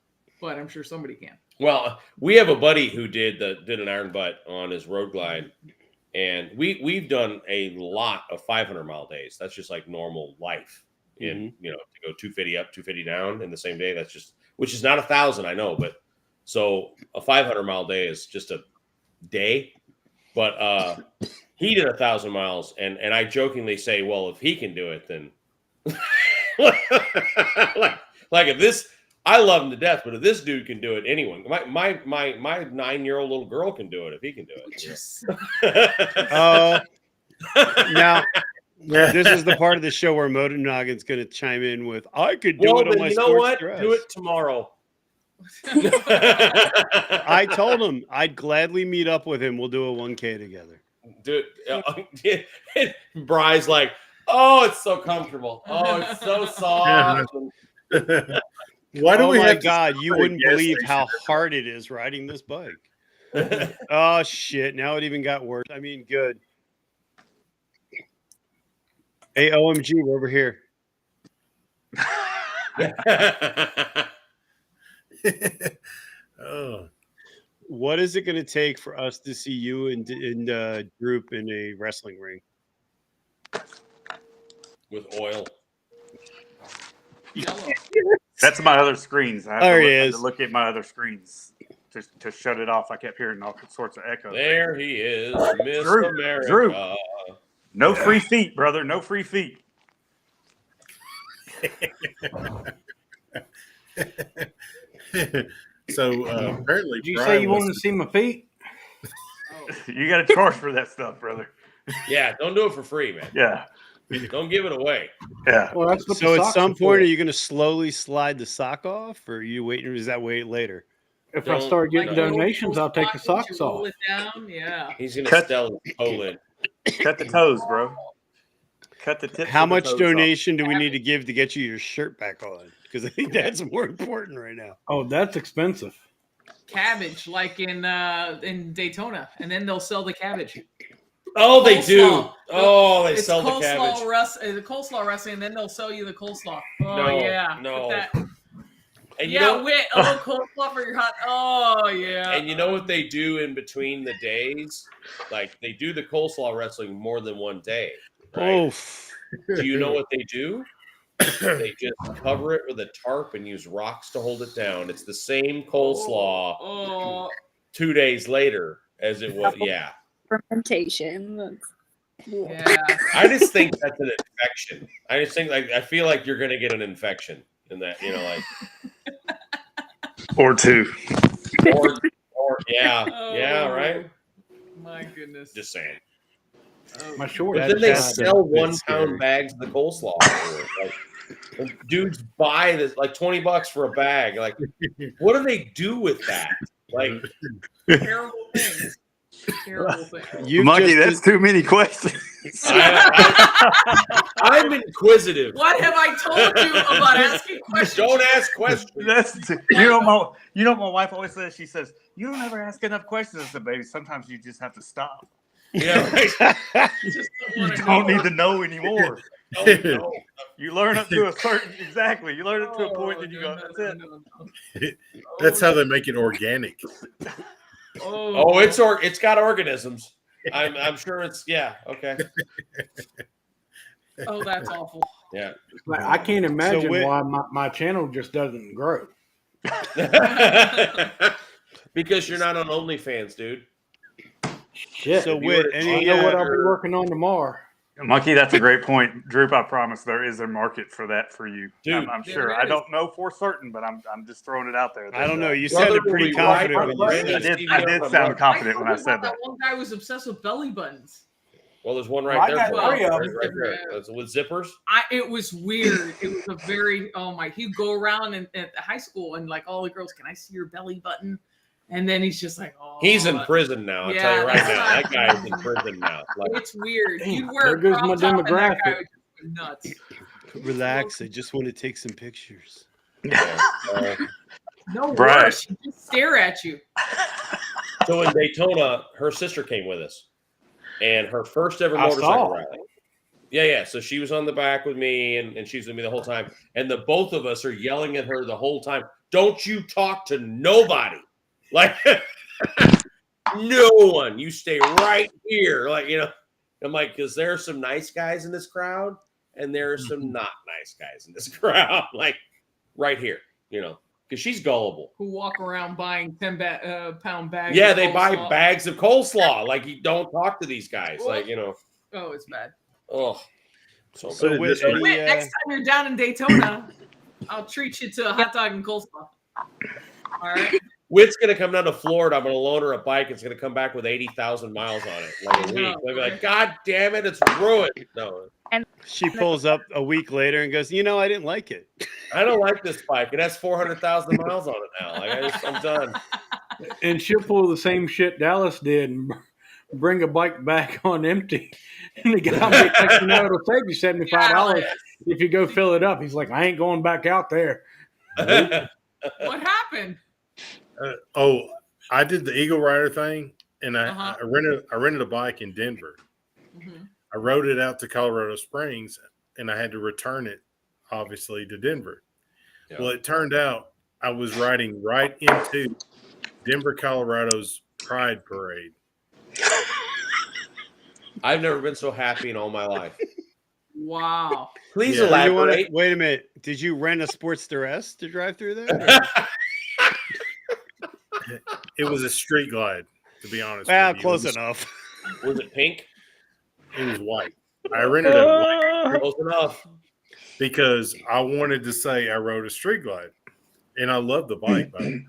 Speaker 9: but I'm sure somebody can.
Speaker 10: Well, we have a buddy who did an iron butt on his road glide, and we've done a lot of 500-mile days. That's just like normal life. To go 250 up, 250 down in the same day. That's just, which is not 1,000, I know, but so a 500-mile day is just a day. But he did 1,000 miles, and I jokingly say, well, if he can do it, then like if this, I love him to death, but if this dude can do it, anyone, my 9-year-old little girl can do it if he can do it.
Speaker 13: Now. This is the part of the show where Moto Noggin's going to chime in with, I could do it on my sports dress.
Speaker 10: Do it tomorrow.
Speaker 13: I told him I'd gladly meet up with him. We'll do a 1K together.
Speaker 10: Dude, Bry's like, oh, it's so comfortable. Oh, it's so soft.
Speaker 8: Why do
Speaker 13: oh
Speaker 8: we
Speaker 13: my
Speaker 8: have to
Speaker 13: God,
Speaker 8: stop
Speaker 13: you
Speaker 8: at a
Speaker 13: wouldn't
Speaker 8: gas
Speaker 13: believe
Speaker 8: station
Speaker 13: how
Speaker 8: every
Speaker 13: hard it is riding this bike. Oh shit, now it even got worse. I mean, good. Hey, OMG, we're over here.
Speaker 8: Oh,
Speaker 13: What is it going to take for us to see you and Droop in a wrestling ring?
Speaker 10: With oil.
Speaker 15: That's my other screens. I have
Speaker 13: There
Speaker 15: to
Speaker 13: he
Speaker 15: look,
Speaker 13: is.
Speaker 15: to look at my other screens to shut it off. I kept hearing all sorts of echo.
Speaker 10: There he is, Miss
Speaker 15: Drew,
Speaker 10: America.
Speaker 15: Drew. No free feet, brother. No free feet.
Speaker 8: So apparently,
Speaker 7: Did you
Speaker 8: Brian
Speaker 7: say you
Speaker 8: was-
Speaker 7: wanted to see my feet?
Speaker 15: You got to charge for that stuff, brother.
Speaker 10: Yeah, don't do it for free, man.
Speaker 15: Yeah.
Speaker 10: Don't give it away.
Speaker 15: Yeah.
Speaker 7: Well, that's what
Speaker 13: So
Speaker 7: the
Speaker 13: at
Speaker 7: socks
Speaker 13: some
Speaker 7: are
Speaker 13: point,
Speaker 7: for.
Speaker 13: are you going to slowly slide the sock off, or are you waiting? Or is that wait later?
Speaker 7: If I start getting donations, I'll take the socks
Speaker 9: Roll
Speaker 7: off.
Speaker 9: it down. Yeah.
Speaker 10: He's gonna
Speaker 15: Cut-
Speaker 10: sell his toe in.
Speaker 15: Cut the toes, bro. Cut the tips.
Speaker 13: How
Speaker 15: of the
Speaker 13: much
Speaker 15: toes off.
Speaker 13: donation do we need to give to get you your shirt back on? Because I think that's more important right now.
Speaker 7: Oh, that's expensive.
Speaker 9: Cabbage, like in Daytona, and then they'll sell the cabbage.
Speaker 10: Oh, they do.
Speaker 9: Coleslaw.
Speaker 10: Oh, they
Speaker 9: It's
Speaker 10: sell the
Speaker 9: coleslaw
Speaker 10: cabbage.
Speaker 9: the coleslaw wrestling, and then they'll sell you the coleslaw. Oh
Speaker 10: No,
Speaker 9: yeah,
Speaker 10: no.
Speaker 9: Put that-
Speaker 10: And you
Speaker 9: yeah,
Speaker 10: know,
Speaker 9: wait, a little coleslaw for your hot. Oh yeah.
Speaker 10: and you know what they do in between the days? Like they do the coleslaw wrestling more than one day. Right? Do you know what they do? They just cover it with a tarp and use rocks to hold it down. It's the same coleslaw
Speaker 9: Oh,
Speaker 10: 2 days later as it was. Yeah.
Speaker 14: Fermentation.
Speaker 9: yeah.
Speaker 10: I just think that's an infection. I just think I feel like you're gonna get an infection in that,
Speaker 15: Or two.
Speaker 10: or yeah, yeah,
Speaker 9: Oh,
Speaker 10: right.
Speaker 9: My goodness.
Speaker 10: Just saying.
Speaker 7: My shorts.
Speaker 10: But then they
Speaker 13: That's
Speaker 10: sell
Speaker 13: a bit
Speaker 10: 1
Speaker 13: scary.
Speaker 10: pound bags of the coleslaw. Like, dudes buy this like $20 for a bag. Like, what do they do with that? Like,
Speaker 9: Terrible things. Terrible things.
Speaker 15: Monkey, that's too many questions.
Speaker 10: I'm inquisitive.
Speaker 9: What have I told you about asking questions?
Speaker 10: Don't ask questions.
Speaker 15: You know what my wife always says? She says, "You don't ever ask enough questions." I said, "Baby, sometimes you just have to stop.
Speaker 10: Yeah, right.
Speaker 15: You don't need to know anymore.
Speaker 10: No.
Speaker 15: You learn up to a certain exactly. You learn it to a point, then you go, that's it."
Speaker 8: That's how they make it organic.
Speaker 10: Oh, it's got organisms. I'm sure it's okay.
Speaker 9: Oh, that's awful.
Speaker 10: Yeah.
Speaker 7: Like, I can't imagine
Speaker 13: wait-
Speaker 7: why my channel just doesn't grow.
Speaker 10: Because you're not on OnlyFans, dude.
Speaker 7: Shit.
Speaker 13: So
Speaker 10: If you
Speaker 13: Whit,
Speaker 10: were to
Speaker 13: any
Speaker 7: I know what I'll be
Speaker 10: your-
Speaker 7: working on tomorrow.
Speaker 15: Monkey, that's a great point, Droop. I promise there is a market for that for you.
Speaker 10: Dude,
Speaker 15: I'm
Speaker 9: there
Speaker 15: sure.
Speaker 9: is.
Speaker 15: I don't know for certain, but I'm just throwing it out there.
Speaker 13: I don't know. You
Speaker 10: Brother
Speaker 13: sounded
Speaker 10: will
Speaker 13: pretty
Speaker 10: be right
Speaker 13: confident when you
Speaker 10: on
Speaker 13: said
Speaker 10: the
Speaker 13: that.
Speaker 15: I did sound confident when I
Speaker 9: told you
Speaker 15: said
Speaker 9: about
Speaker 15: that.
Speaker 9: One guy was obsessed with belly buttons.
Speaker 10: Well, there's one
Speaker 7: Well,
Speaker 10: right
Speaker 7: I
Speaker 10: there.
Speaker 7: got
Speaker 10: for you.
Speaker 7: three of
Speaker 10: Right,
Speaker 7: them.
Speaker 10: right there. That's with zippers.
Speaker 9: It was weird. It was a very he'd go around at the high school and like all the girls, can I see your belly button? And then he's just like, oh,
Speaker 10: He's in prison now. I'll tell you right
Speaker 9: that's
Speaker 10: now.
Speaker 9: not-
Speaker 10: That guy is in prison now. Like,
Speaker 9: It's weird.
Speaker 7: Damn,
Speaker 9: You'd
Speaker 7: there
Speaker 9: wear a
Speaker 7: goes
Speaker 9: crop
Speaker 7: my
Speaker 9: top and that guy
Speaker 7: demographic.
Speaker 9: would just go nuts.
Speaker 13: Relax. I just want to take some pictures.
Speaker 9: No
Speaker 15: Right.
Speaker 9: worse. She just stare at you.
Speaker 10: so in Daytona, her sister came with us, and her first ever
Speaker 7: I
Speaker 10: motorcycle
Speaker 7: saw.
Speaker 10: rally. Yeah. So she was on the back with me, and she's with me the whole time. And the both of us are yelling at her the whole time. Don't you talk to nobody. Like, no one. You stay right here. Like, I'm like, because there are some nice guys in this crowd, and there are some not nice guys in this crowd. Like, right here, because she's gullible.
Speaker 9: Who walk around buying 10-pound bags.
Speaker 10: Yeah,
Speaker 9: of
Speaker 10: they buy
Speaker 9: coleslaw.
Speaker 10: bags of coleslaw. Like, you don't talk to these guys. Like,
Speaker 9: Oh, it's bad.
Speaker 10: oh. So
Speaker 13: So
Speaker 10: good.
Speaker 13: Whit,
Speaker 9: Wait,
Speaker 13: any,
Speaker 9: next time you're down in Daytona, I'll treat you to a hot dog and coleslaw. All right.
Speaker 10: Whit's gonna come down to Florida. I'm gonna loan her a bike. It's gonna come back with 80,000 miles on it, like a week. I'll be like, God damn it, it's ruined. No,
Speaker 13: she pulls up a week later and goes, I didn't like it.
Speaker 10: I don't like this bike. It has 400,000 miles on it now. Like, I'm done.
Speaker 7: And she'll pull the same shit Dallas did and bring a bike back on empty. And the guy was like, it'll save you $75 if you go fill it up. He's like, I ain't going back out there.
Speaker 9: What happened?
Speaker 8: I did the Eagle Rider thing, and I rented a bike in Denver.
Speaker 9: Mm-hmm.
Speaker 8: I rode it out to Colorado Springs, and I had to return it, obviously, to Denver.
Speaker 10: Yeah.
Speaker 8: Well, it turned out I was riding right into Denver, Colorado's Pride Parade.
Speaker 10: I've never been so happy in all my life.
Speaker 9: Wow.
Speaker 10: Please
Speaker 13: You
Speaker 10: elaborate.
Speaker 13: wait a minute. Did you rent a Sportster S to drive through there?
Speaker 8: It was a street glide, to be honest.
Speaker 13: Well,
Speaker 8: with you.
Speaker 13: close enough.
Speaker 10: Was it pink?
Speaker 8: It was white. I rented a white
Speaker 10: Close enough.
Speaker 8: because I wanted to say I rode a street glide, and I love the bike, by the way.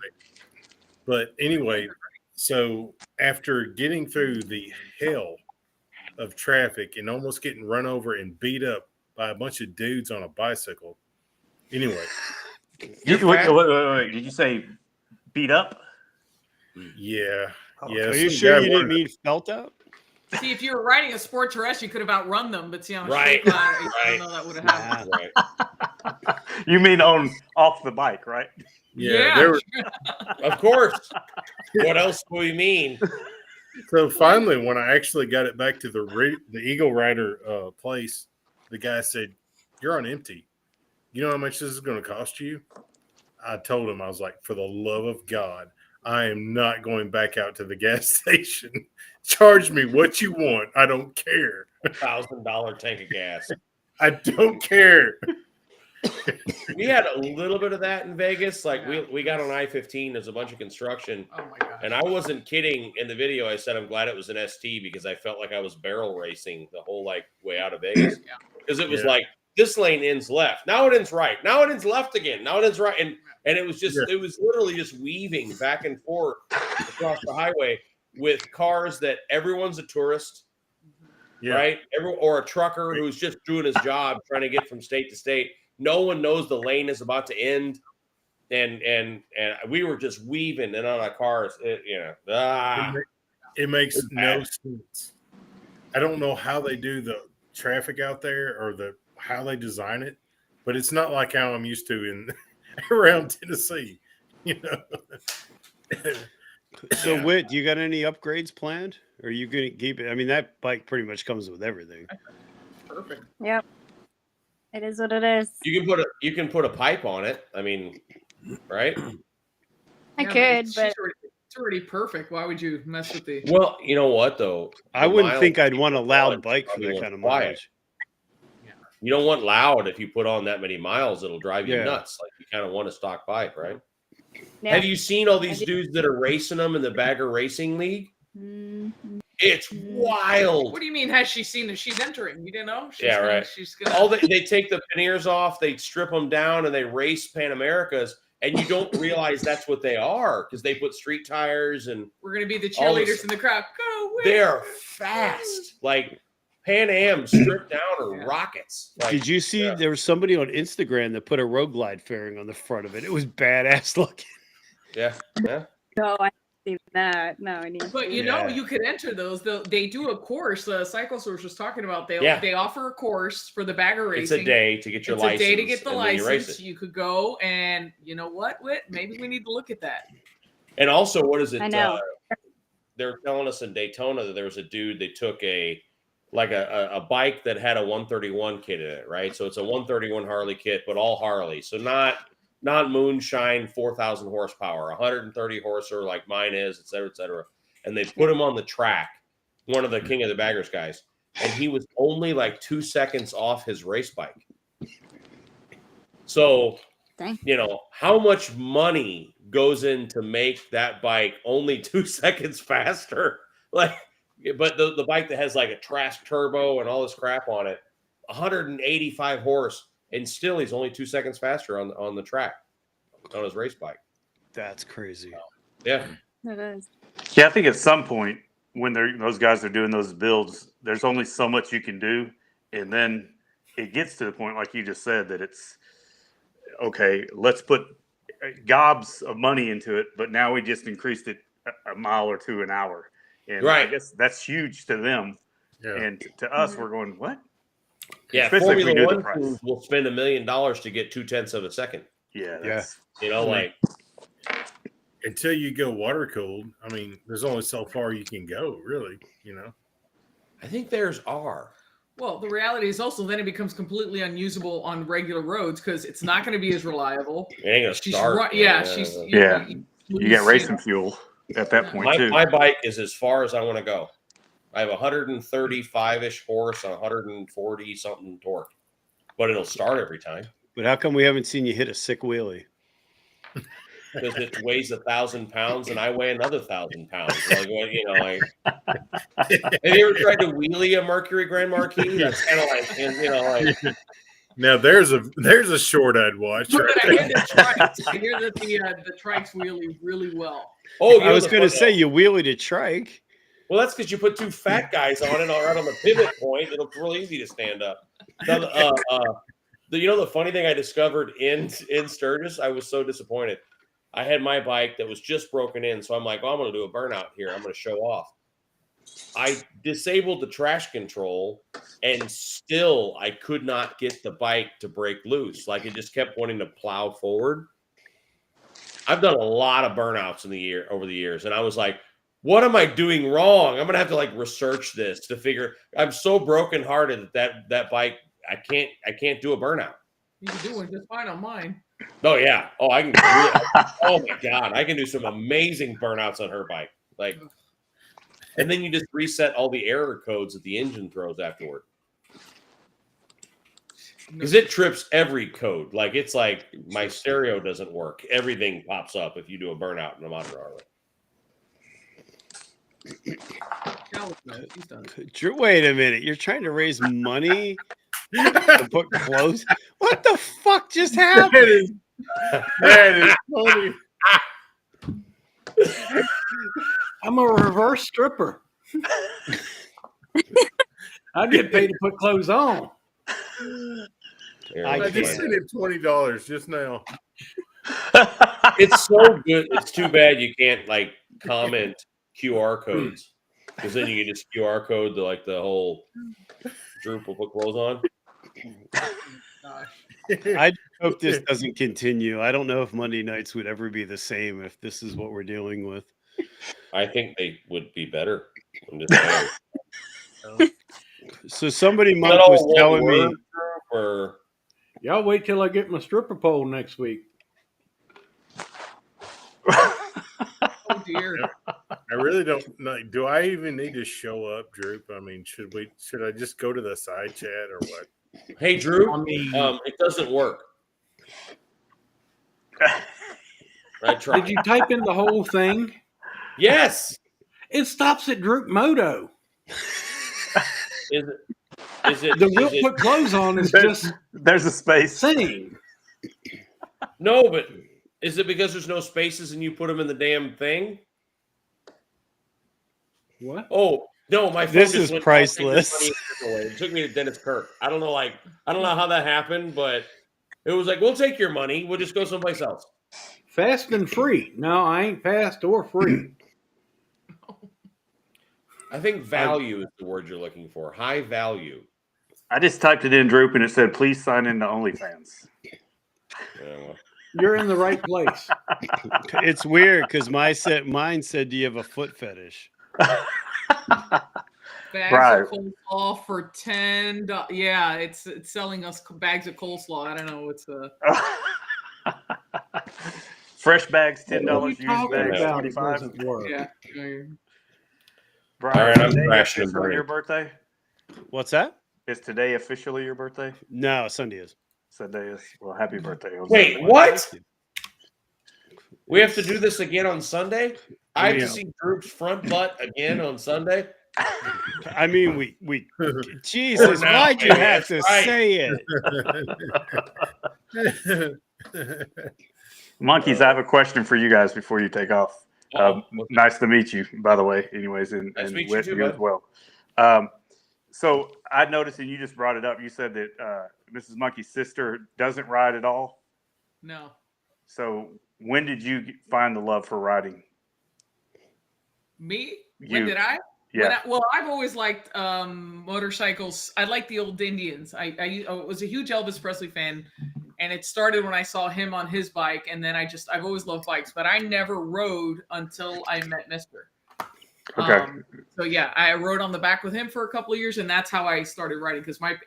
Speaker 8: But anyway, so after getting through the hell of traffic and almost getting run over and beat up by a bunch of dudes on a bicycle, anyway.
Speaker 15: Wait. Did you say beat up?
Speaker 8: Yeah. Yeah.
Speaker 13: Are you
Speaker 8: some
Speaker 13: sure
Speaker 8: guy
Speaker 13: you didn't
Speaker 8: wanted-
Speaker 13: mean felt up?
Speaker 9: See, if you were riding a Sportster S, you could have outrun them, but see, on a
Speaker 10: Right,
Speaker 9: street glide, I
Speaker 10: right.
Speaker 9: don't know that would have happened.
Speaker 10: Right.
Speaker 15: You mean off the bike, right?
Speaker 8: Yeah. There were,
Speaker 10: Of course. What else do we mean?
Speaker 8: so finally, when I actually got it back to the Eagle Rider place, the guy said, "You're on empty. You know how much this is going to cost you?" I told him, I was like, "For the love of God, I am not going back out to the gas station. Charge me what you want. I don't care.
Speaker 10: $1,000 tank of gas.
Speaker 8: I don't care."
Speaker 10: We had a little bit of that in Vegas. Like we got on I-15. There's a bunch of construction.
Speaker 9: Oh my god!
Speaker 10: And I wasn't kidding. In the video, I said I'm glad it was an ST because I felt like I was barrel racing the whole way out of Vegas. Because it was like this lane ends left. Now it ends right. Now it ends left again. Now it ends right. And it was just it was literally just weaving back and forth across the highway with cars that everyone's a tourist.
Speaker 8: Yeah.
Speaker 10: Right? Or a trucker who's just doing his job trying to get from state to state. No one knows the lane is about to end. And we were just weaving in on our cars.
Speaker 8: It makes no sense. I don't know how they do the traffic out there or how they design it, but it's not like how I'm used to in around Tennessee. You know.
Speaker 13: So, Whit, do you got any upgrades planned? Or are you going to keep it? I mean, that bike pretty much comes with everything.
Speaker 9: Perfect.
Speaker 14: Yep. It is what it is.
Speaker 10: You can put a pipe on it. I mean, right?
Speaker 14: I
Speaker 9: Yeah,
Speaker 14: could,
Speaker 9: it's
Speaker 14: but
Speaker 9: already perfect. Why would you mess with the?
Speaker 10: Well, you know what though?
Speaker 13: I wouldn't think I'd want a loud bike for that kind of
Speaker 10: quiet.
Speaker 13: mileage.
Speaker 10: You don't want loud if you put on that many miles, it'll drive you
Speaker 13: Yeah.
Speaker 10: nuts. Like you kind of want a stock bike, right?
Speaker 14: Yeah.
Speaker 10: Have you seen all these dudes that are racing them in the Bagger Racing League?
Speaker 14: Mm-hmm.
Speaker 10: It's wild.
Speaker 9: What do you mean? Has she seen if she's entering? You didn't know? She's
Speaker 10: Yeah,
Speaker 9: gonna,
Speaker 10: right.
Speaker 9: She's gonna.
Speaker 10: All they take the panniers off, they strip them down, and they race Pan Americas, and you don't realize that's what they are because they put street tires and
Speaker 9: We're gonna be the
Speaker 10: all this-
Speaker 9: cheerleaders in the crowd. Go! Whit!
Speaker 10: they're fast. Like Pan Am stripped down are rockets. Like,
Speaker 13: Did you see there was somebody on Instagram that put a Road Glide fairing on the front of it? It was badass looking.
Speaker 10: Yeah. Yeah.
Speaker 14: no, I haven't seen that. No, I need.
Speaker 9: But you know, you could enter those. They do a course. Cycle Source was talking about. They offer a course for the bagger racing.
Speaker 10: It's a day to get your
Speaker 9: it's
Speaker 10: license.
Speaker 9: a day to get the
Speaker 10: and then you race
Speaker 9: license.
Speaker 10: it.
Speaker 9: You could go, and you know what, Whit? Maybe we need to look at that.
Speaker 10: And also, what is it?
Speaker 14: I know.
Speaker 10: They're telling us in Daytona that there was a dude that took a bike that had a 131 kit in it, right? So it's a 131 Harley kit, but all Harley. So not moonshine 4,000 horsepower, 130 horsepower like mine is, et cetera, et cetera. And they put him on the track, one of the King of the Baggers guys, and he was only like 2 seconds off his race bike. So, you know, how much money goes in to make that bike only 2 seconds faster? Like, but the bike that has like a Trask turbo and all this crap on it, 185 horse, and still he's only 2 seconds faster on the track on his race bike.
Speaker 13: That's crazy.
Speaker 10: Yeah.
Speaker 14: It is.
Speaker 15: Yeah, I think at some point when those guys are doing those builds, there's only so much you can do, and then it gets to the point, like you just said, that it's okay. Let's put gobs of money into it, but now we just increased it a mile or two an hour, And
Speaker 10: Right.
Speaker 15: I guess that's huge to them.
Speaker 8: Yeah.
Speaker 15: And to us, we're going, what?
Speaker 10: Yeah,
Speaker 15: Especially if we
Speaker 10: Formula
Speaker 15: knew the
Speaker 10: One
Speaker 15: price.
Speaker 10: crews will spend $1 million to get 0.2 of a second.
Speaker 15: Yeah.
Speaker 13: Yeah.
Speaker 15: That's,
Speaker 10: You know,
Speaker 8: I mean,
Speaker 10: like
Speaker 8: until you go water cooled, I mean, there's only so far you can go, really. You know.
Speaker 10: I think theirs are.
Speaker 9: Well, the reality is also then it becomes completely unusable on regular roads because it's not going to be as reliable.
Speaker 10: It ain't gonna
Speaker 9: She's
Speaker 10: start.
Speaker 9: right. Yeah, she's.
Speaker 15: yeah. You get
Speaker 9: lose,
Speaker 15: racing
Speaker 9: know.
Speaker 15: fuel at that point,
Speaker 10: My,
Speaker 15: too.
Speaker 10: my bike is as far as I want to go. I have 135-ish horse and 140 something torque, but it'll start every time
Speaker 13: But how come we haven't seen you hit a sick wheelie?
Speaker 10: because it weighs 1,000 pounds and I weigh another 1,000 pounds. Like, you know, like. Have you ever tried to wheelie a Mercury Grand Marquis? That's kind of like, you know, like.
Speaker 8: Now there's a short I'd watch.
Speaker 9: But I hear the trikes. I hear that the trikes wheelie really well.
Speaker 10: Oh, you
Speaker 13: I
Speaker 10: know
Speaker 13: was
Speaker 10: the
Speaker 13: going to
Speaker 10: fun-
Speaker 13: say you wheelied a trike.
Speaker 10: Well, that's because you put two fat guys on it right on the pivot point. It'll real easy to stand up. Now, you know the funny thing I discovered in Sturgis? I was so disappointed. I had my bike that was just broken in, so I'm like, I'm going to do a burnout here. I'm going to show off. I disabled the trash control, and still I could not get the bike to break loose. Like it just kept wanting to plow forward. I've done a lot of burnouts over the years, and I was like, what am I doing wrong? I'm gonna have to like research this to figure. I'm so brokenhearted that bike I can't do a burnout.
Speaker 9: You can do one just fine on mine.
Speaker 10: Oh yeah. Oh, I can. Oh my god, I can do some amazing burnouts on her bike. Like, and then you just reset all the error codes that the engine throws afterward. Because it trips every code. Like it's like my stereo doesn't work. Everything pops up if you do a burnout in a modern Harley.
Speaker 13: Drew, wait a minute. You're trying to raise money to put clothes? What the fuck just happened?
Speaker 8: That is funny.
Speaker 7: I'm a reverse stripper. I get paid to put clothes on.
Speaker 8: I just sent him $20 just now.
Speaker 10: It's so good. It's too bad you can't like comment QR codes because then you can just QR code the whole Droop will put clothes on.
Speaker 13: I hope this doesn't continue. I don't know if Monday nights would ever be the same if this is what we're dealing with.
Speaker 10: I think they would be better. I'm just saying.
Speaker 13: So somebody
Speaker 10: Is
Speaker 13: Monk
Speaker 10: that all
Speaker 13: was
Speaker 10: one
Speaker 13: telling
Speaker 10: word,
Speaker 13: me.
Speaker 10: or
Speaker 7: Y'all wait till I get my stripper pole next week.
Speaker 9: Oh dear.
Speaker 8: I really don't know. Do I even need to show up, Droop? I mean, should I just go to the side chat or what?
Speaker 10: Hey, Drew,
Speaker 7: I mean-
Speaker 10: it doesn't work. I tried.
Speaker 7: Did you type in the whole thing?
Speaker 10: Yes.
Speaker 7: It stops at Droop Moto.
Speaker 10: Is it?
Speaker 7: The will
Speaker 10: is it-
Speaker 7: put clothes on is just
Speaker 15: There's a space.
Speaker 7: saying.
Speaker 10: No, but is it because there's no spaces and you put them in the damn thing?
Speaker 7: What?
Speaker 10: Oh no, my phone
Speaker 13: This
Speaker 10: just
Speaker 13: is
Speaker 10: went,
Speaker 13: priceless.
Speaker 10: "I'll take this money and take it away." It took me to Dennis Kirk. I don't know how that happened, but it was like, we'll take your money. We'll just go someplace else.
Speaker 7: Fast and free. No, I ain't fast or free.
Speaker 10: I think value is the word you're looking for. High value.
Speaker 15: I just typed it in, Droop, and it said, please sign in to OnlyFans.
Speaker 10: Yeah, well.
Speaker 7: You're in the right place.
Speaker 13: It's weird because mine said, do you have a foot fetish?
Speaker 9: Bags
Speaker 15: Right.
Speaker 9: of coleslaw for $10. Yeah, it's selling us bags of coleslaw. I don't know. It's
Speaker 15: Fresh bags,
Speaker 7: What are
Speaker 15: $10.
Speaker 7: you
Speaker 15: Used
Speaker 7: talking
Speaker 15: bags,
Speaker 7: about? It
Speaker 15: 25.
Speaker 7: doesn't work.
Speaker 9: yeah.
Speaker 15: Brian,
Speaker 10: All right, I'm
Speaker 15: today
Speaker 10: crashing
Speaker 15: officially
Speaker 10: and
Speaker 15: your
Speaker 10: burning.
Speaker 15: birthday?
Speaker 13: What's that?
Speaker 15: Is today officially your birthday?
Speaker 13: No, Sunday is.
Speaker 15: Sunday is. Well, happy birthday. on
Speaker 10: Wait,
Speaker 15: Sunday.
Speaker 10: what? We have to do this again on Sunday? I have
Speaker 7: Yeah.
Speaker 10: to see Droop's front butt again on Sunday?
Speaker 13: I mean, we Jesus,
Speaker 10: Or now,
Speaker 13: why'd you
Speaker 10: maybe,
Speaker 13: have to
Speaker 10: that's right.
Speaker 13: say it?
Speaker 15: Monkeys, I have a question for you guys before you take off.
Speaker 10: Oh,
Speaker 15: Nice to meet you, by the way, anyways, and
Speaker 10: Nice to meet you
Speaker 15: with
Speaker 10: too,
Speaker 15: you as
Speaker 10: bud.
Speaker 15: well. So I noticed, and you just brought it up, you said that Mrs. Monkey's sister doesn't ride at all.
Speaker 9: No.
Speaker 15: So when did you find the love for riding?
Speaker 9: Me? When did I?
Speaker 15: Yeah.
Speaker 9: Well, I've always liked motorcycles. I like the old Indians. I was a huge Elvis Presley fan, and it started when I saw him on his bike, and then I've always loved bikes, but I never rode until I met Mister.
Speaker 15: Okay.
Speaker 9: So yeah, I rode on the back with him for a couple of years, and that's how I started riding. Because my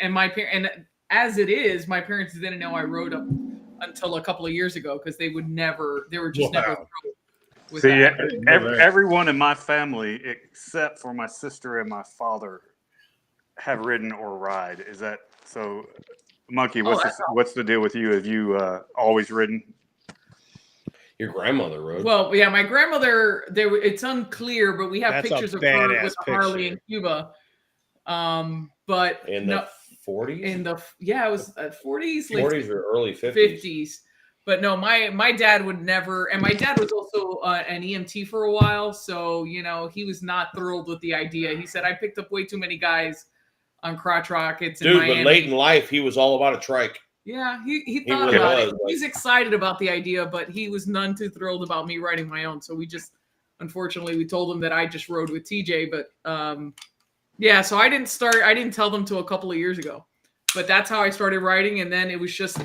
Speaker 9: as it is, my parents didn't know I rode up until a couple of years ago because they were just never thrilled with
Speaker 15: See,
Speaker 9: that.
Speaker 15: everyone in my family except for my sister and my father have ridden or ride. Is that so? Monkey, what's the deal with you? Have you always ridden?
Speaker 10: Your grandmother rode.
Speaker 9: Well, yeah, my grandmother. It's unclear, but we have
Speaker 13: That's a
Speaker 9: pictures of her
Speaker 13: badass
Speaker 9: with a Harley in Cuba. But
Speaker 10: in the 40s.
Speaker 9: It was 40s,
Speaker 10: 40s or early 50s.
Speaker 9: 50s. But no, my dad would never, and my dad was also an EMT for a while, so he was not thrilled with the idea. He said I picked up way too many guys on crotch rockets in Miami.
Speaker 10: But late in life, he was all about a trike.
Speaker 9: Yeah, he thought
Speaker 10: really
Speaker 9: about it.
Speaker 10: was.
Speaker 9: He's excited about the idea, but he was none too thrilled about me riding my own. So unfortunately, we told him that I just rode with TJ. But yeah, so I didn't tell them till a couple of years ago. But that's how I started riding, and then it was just,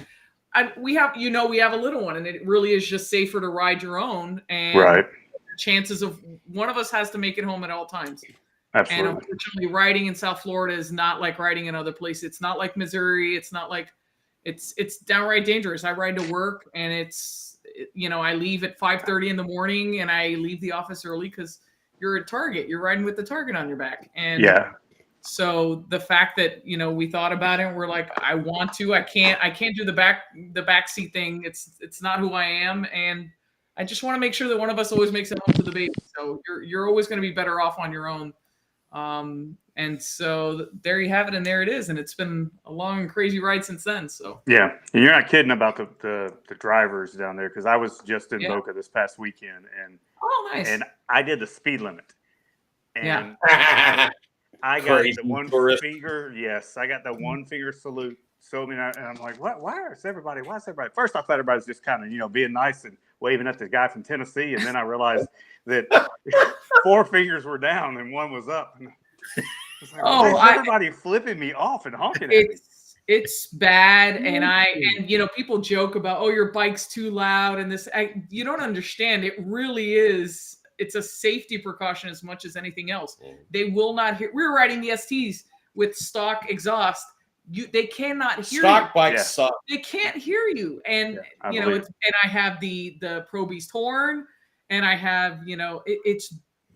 Speaker 9: we have a little one, and it really is just safer to ride your own. And
Speaker 15: right.
Speaker 9: Chances of one of us has to make it home at all times.
Speaker 15: Absolutely.
Speaker 9: And unfortunately, riding in South Florida is not like riding in other places. It's not like Missouri. It's not like it's downright dangerous. I ride to work, and I leave at 5:30 in the morning, and I leave the office early because you're a target. You're riding with the target on your back. And
Speaker 15: yeah.
Speaker 9: So the fact that we thought about it, and we're like, I want to, I can't do the back seat thing. It's not who I am, and I just want to make sure that one of us always makes it home to the baby. So you're always going to be better off on your own. And so there you have it, and there it is, and it's been a long and crazy ride since then. So
Speaker 15: yeah, and you're not kidding about the drivers down there, because I was just in Boca this past weekend, and
Speaker 9: nice.
Speaker 15: And I did the speed limit, and I got
Speaker 10: Crazy
Speaker 15: the one
Speaker 10: tourist.
Speaker 15: finger. Yes, I got the one finger salute. So and I'm like, what? Why is everybody? First, I thought everybody was just kind of being nice and waving at the guy from Tennessee, and then I realized that 4 fingers were down and 1 was up. And it's like, why is everybody flipping me off and honking at me?
Speaker 9: It's bad, and people joke about, your bike's too loud, and this. You don't understand. It really is. It's a safety precaution as much as anything else. They will not hear. We're riding the STs with stock exhaust. They cannot hear
Speaker 10: stock bikes suck.
Speaker 9: They can't hear you, and and I have the Pro Beast horn, and I have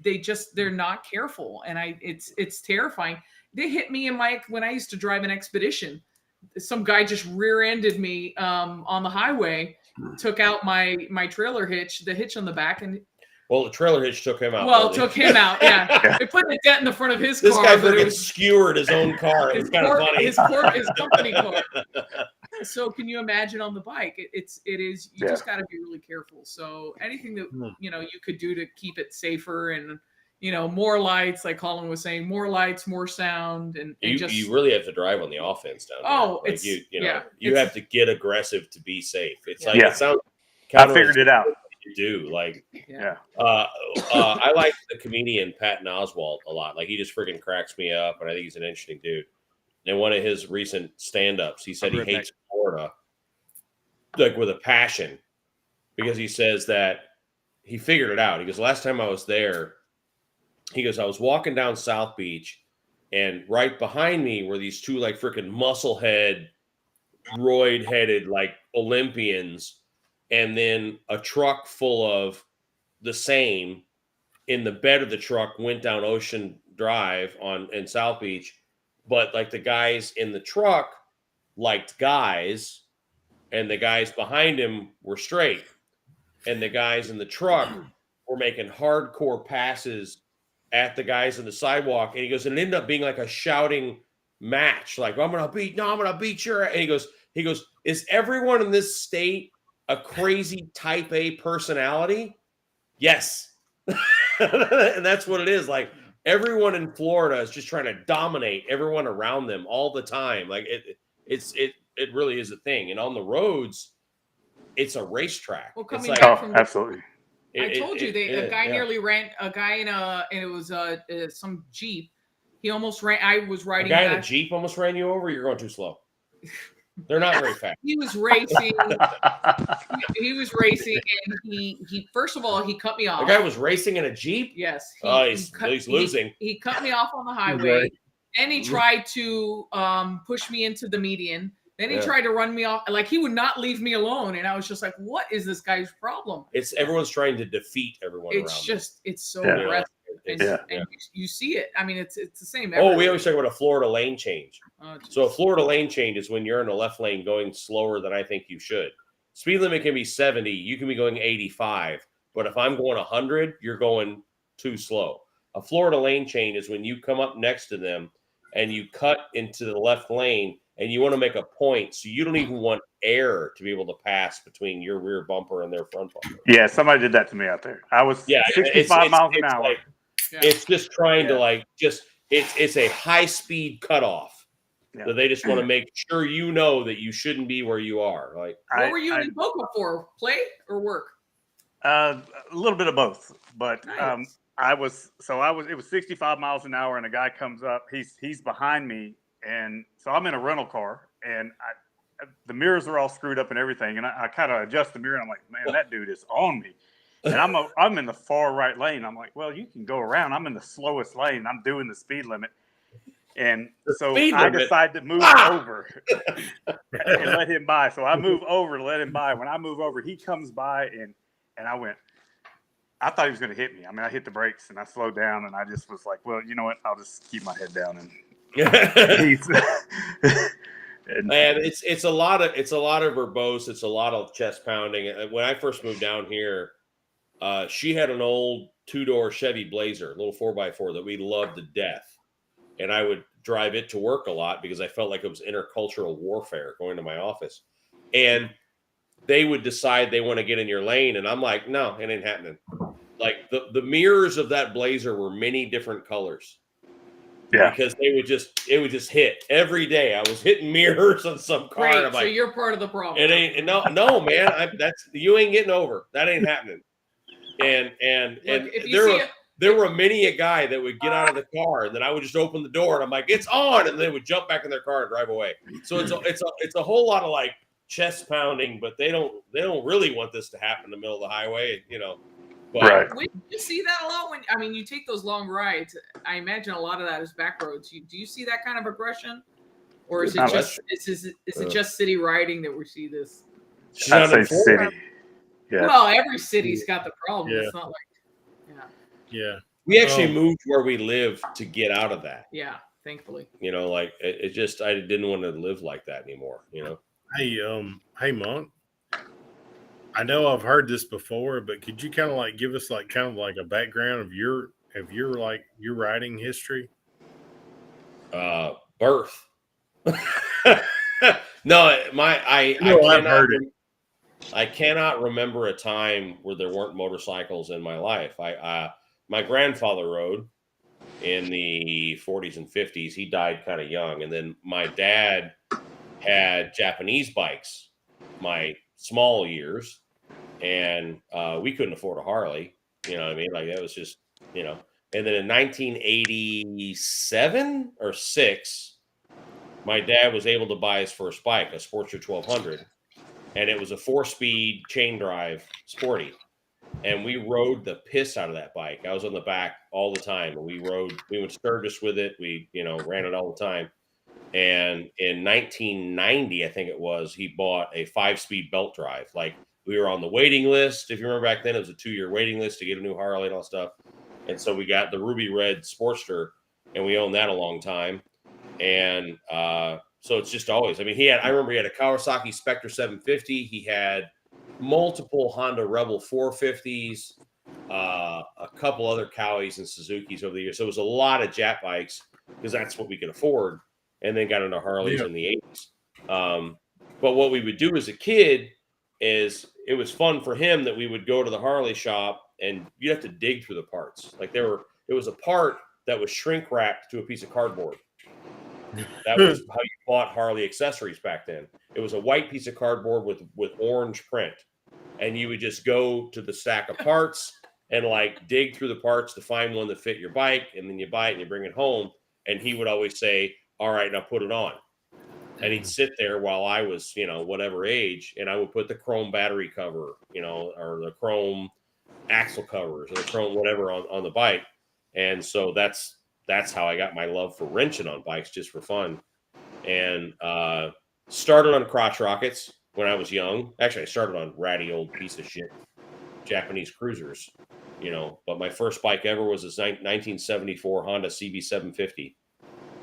Speaker 9: they're not careful, and it's terrifying. They hit me when I used to drive an Expedition. Some guy just rear-ended me on the highway, took out my trailer hitch, the hitch on the back, and
Speaker 10: the trailer hitch took him out.
Speaker 9: Yeah. It put a dent in the front of his car.
Speaker 10: This guy freaking skewered his own car. It's kind of funny.
Speaker 9: His company car. So can you imagine on the bike? It is. You just got to be really careful. So anything that you could do to keep it safer, and more lights, like Colin was saying, more lights, more sound, and
Speaker 10: you really have to drive on the offense down there.
Speaker 9: Oh,
Speaker 10: like you have to get aggressive to be safe. It's like it sounds.
Speaker 15: I figured it out.
Speaker 10: You do
Speaker 15: yeah.
Speaker 10: I like the comedian Patton Oswalt a lot. Like, he just freaking cracks me up, and I think he's an interesting dude. In one of his recent stand-ups, he said he hates Florida like with a passion, because he says that he figured it out. He goes, last time I was there, he goes, I was walking down South Beach, and right behind me were these 2 like freaking musclehead, roid-headed like Olympians, and then a truck full of the same in the bed of the truck went down Ocean Drive in South Beach. But like the guys in the truck liked guys, and the guys behind him were straight. And the guys in the truck were making hardcore passes at the guys on the sidewalk. And he goes, and it ended up being like a shouting match. Like, I'm going to beat your. And he goes, is everyone in this state a crazy type A personality? Yes. And that's what it is. Like, everyone in Florida is just trying to dominate everyone around them all the time. Like, it really is a thing. And on the roads, it's a racetrack.
Speaker 9: Well,
Speaker 15: absolutely.
Speaker 9: I told you a guy
Speaker 10: yeah.
Speaker 9: nearly ran a guy and it was some Jeep. He almost ran. I was
Speaker 10: A
Speaker 9: riding.
Speaker 10: guy in a Jeep almost ran you over. You're going too slow. They're not very fast.
Speaker 9: He was racing. he was racing, and he first of all he cut me off.
Speaker 10: The guy was racing in a Jeep.
Speaker 9: Yes.
Speaker 10: He's losing.
Speaker 9: He cut me off on the highway.
Speaker 10: Right.
Speaker 9: Then he tried to push me into the median. Then he
Speaker 10: Yeah.
Speaker 9: tried to run me off. Like he would not leave me alone, and I was just like, "What is this guy's problem?"
Speaker 10: It's everyone's trying to defeat everyone
Speaker 9: It's
Speaker 10: around.
Speaker 9: just it's so
Speaker 10: Yeah.
Speaker 9: aggressive, and,
Speaker 10: Yeah.
Speaker 9: and you see it. I mean, it's the same.
Speaker 10: Oh, we
Speaker 9: everywhere.
Speaker 10: always talk about a Florida lane change.
Speaker 9: Oh,
Speaker 10: So a Florida lane change is when you're in a left lane going slower than I think you should. Speed limit can be 70. You can be going 85. But if I'm going 100, you're going too slow. A Florida lane change is when you come up next to them and you cut into the left lane and you want to make a point. So you don't even want air to be able to pass between your rear bumper and their front bumper.
Speaker 15: Yeah, somebody did that to me out there. I was 65 miles an hour.
Speaker 10: Like, it's just trying to like it's a high speed cutoff.
Speaker 15: Yeah.
Speaker 10: So they just want to make sure you know that you shouldn't be where you are. Like,
Speaker 9: What were you in Boca for? Play or work?
Speaker 15: A little bit of both, but
Speaker 9: Nice.
Speaker 15: it was 65 miles an hour, and a guy comes up. He's behind me, and so I'm in a rental car, and the mirrors are all screwed up and everything, and I kind of adjust the mirror, and I'm like, man, that dude is on me, and I'm in the far right lane. I'm like, well, you can go around. I'm in the slowest lane. I'm doing the speed limit. And so I decide to move over and let him by. So I move over to let him by. When I move over, he comes by, and I thought he was going to hit me. I mean, I hit the brakes and I slowed down, and I just was like, well, you know what? I'll just keep my head down.
Speaker 10: And it's a lot of verbose. It's a lot of chest pounding. When I first moved down here, she had an old 2-door Chevy Blazer, a little 4x4 that we loved to death. And I would drive it to work a lot because I felt like it was intercultural warfare going to my office. And they would decide they want to get in your lane. And I'm like, no, it ain't happening. Like the mirrors of that Blazer were many different colors.
Speaker 15: Yeah.
Speaker 10: Because it would just hit every day. I was hitting mirrors on some car.
Speaker 9: Great.
Speaker 10: And I'm
Speaker 9: So
Speaker 10: like,
Speaker 9: you're part of the problem.
Speaker 10: it ain't no man. You ain't getting over. That ain't happening. And
Speaker 9: if you
Speaker 10: there were many a guy that would get out of the car, and then I would just open the door, and I'm like, "It's on!" and they would jump back in their car and drive away. So it's a whole lot of like chest pounding, but they don't really want this to happen in the middle of the highway, you know. But
Speaker 9: You see that a lot when you take those long rides. I imagine a lot of that is back roads. Do you see that kind of aggression, or is it
Speaker 15: No,
Speaker 9: just is it just city riding that we see this?
Speaker 15: I'd say city. Yeah.
Speaker 9: Well, every city's got the problem.
Speaker 10: Yeah.
Speaker 9: It's not like
Speaker 8: Yeah.
Speaker 10: we actually moved where we live to get out of that.
Speaker 9: yeah. Thankfully,
Speaker 10: You know, like it just I didn't want to live like that anymore. You know.
Speaker 8: Hey, Monk. I know I've heard this before, but could you kind of like give us like kind of like a background of your like your riding history?
Speaker 10: Birth. No,
Speaker 8: I've heard it.
Speaker 10: I cannot remember a time where there weren't motorcycles in my life. My grandfather rode in the 40s and 50s. He died kind of young, and then my dad had Japanese bikes my small years, and we couldn't afford a Harley. You know what I mean? Like that was just, you know. And then in 1987 or 6, my dad was able to buy his first bike, a Sportster 1200, and it was a 4-speed chain drive sporty. And we rode the piss out of that bike. I was on the back all the time, and we went Sturgis with it. We, ran it all the time. And in 1990, I think it was, he bought a 5-speed belt drive. Like we were on the waiting list. If you remember back then, it was a 2-year waiting list to get a new Harley and all stuff. And so we got the ruby red Sportster, and we owned that a long time. And so it's just always, I remember he had a Kawasaki Spectre 750. He had multiple Honda Rebel 450s, a couple other Cowies and Suzukis over the years. So it was a lot of Jap bikes because that's what we could afford. And then got into Harleys in the 80s. But what we would do as a kid is it was fun for him that we would go to the Harley shop and you'd have to dig through the parts. Like it was a part that was shrink wrapped to a piece of cardboard. That was how you bought Harley accessories back then. It was a white piece of cardboard with orange print. and you would just go to the stack of parts and like dig through the parts to find one that fit your bike, and then you buy it and you bring it home. And he would always say, "All right, now put it on." And he'd sit there while I was, whatever age, and I would put the chrome battery cover, or the chrome axle covers or the chrome whatever on the bike. And so that's how I got my love for wrenching on bikes, just for fun. And started on crotch rockets when I was young. Actually, I started on ratty old piece of shit Japanese cruisers, but my first bike ever was a 1974 Honda CB750.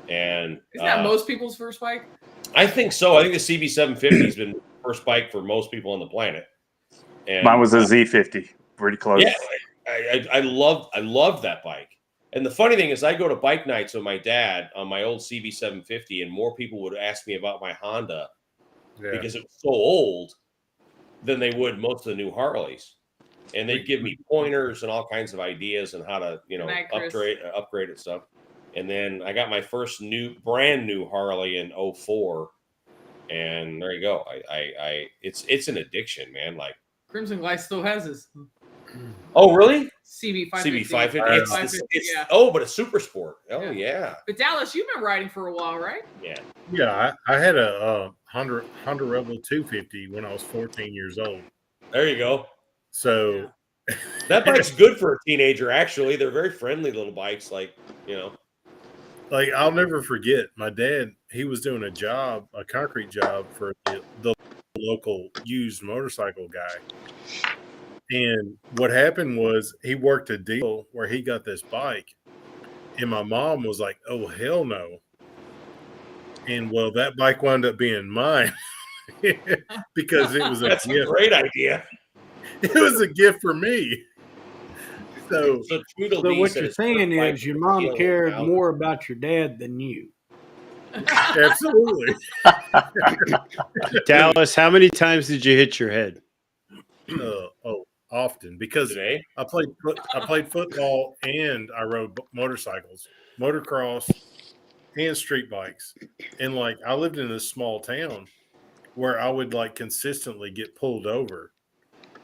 Speaker 10: And
Speaker 9: isn't that most people's first bike?
Speaker 10: I think so. I think the CB750 has been the first bike for most people on the planet. And
Speaker 15: Mine was a Z50, pretty close.
Speaker 10: Yeah, I love that bike. And the funny thing is, I go to bike nights with my dad on my old CB750, and more people would ask me about my Honda because it was so old than they would most of the new Harleys. And they'd give me pointers and all kinds of ideas on how to, upgrade and stuff. And then I got my first brand new Harley in 04. And there you go. It's an addiction, man. Like
Speaker 9: Crimson Glide still has his.
Speaker 10: Oh, really?
Speaker 9: CB550.
Speaker 10: CB550. But a super sport. Oh, yeah.
Speaker 9: But Dallas, you've been riding for a while, right?
Speaker 10: Yeah.
Speaker 8: Yeah, I had a Honda Rebel 250 when I was 14 years old.
Speaker 10: There you go.
Speaker 8: So
Speaker 10: that bike's good for a teenager, actually. They're very friendly little bikes, like,
Speaker 8: Like, I'll never forget, my dad, he was doing a concrete job for the local used motorcycle guy. And what happened was he worked a deal where he got this bike. And my mom was like, "Oh, hell no." And well, that bike wound up being mine because it was
Speaker 10: That's
Speaker 8: gift.
Speaker 10: a great idea.
Speaker 8: It was a gift for me. So
Speaker 7: what you're saying is your mom cared more about your dad than you.
Speaker 8: Absolutely.
Speaker 13: Dallas, how many times did you hit your head?
Speaker 8: Often, because I played football and I rode motorcycles, motocross, and street bikes. And like I lived in this small town where I would like consistently get pulled over,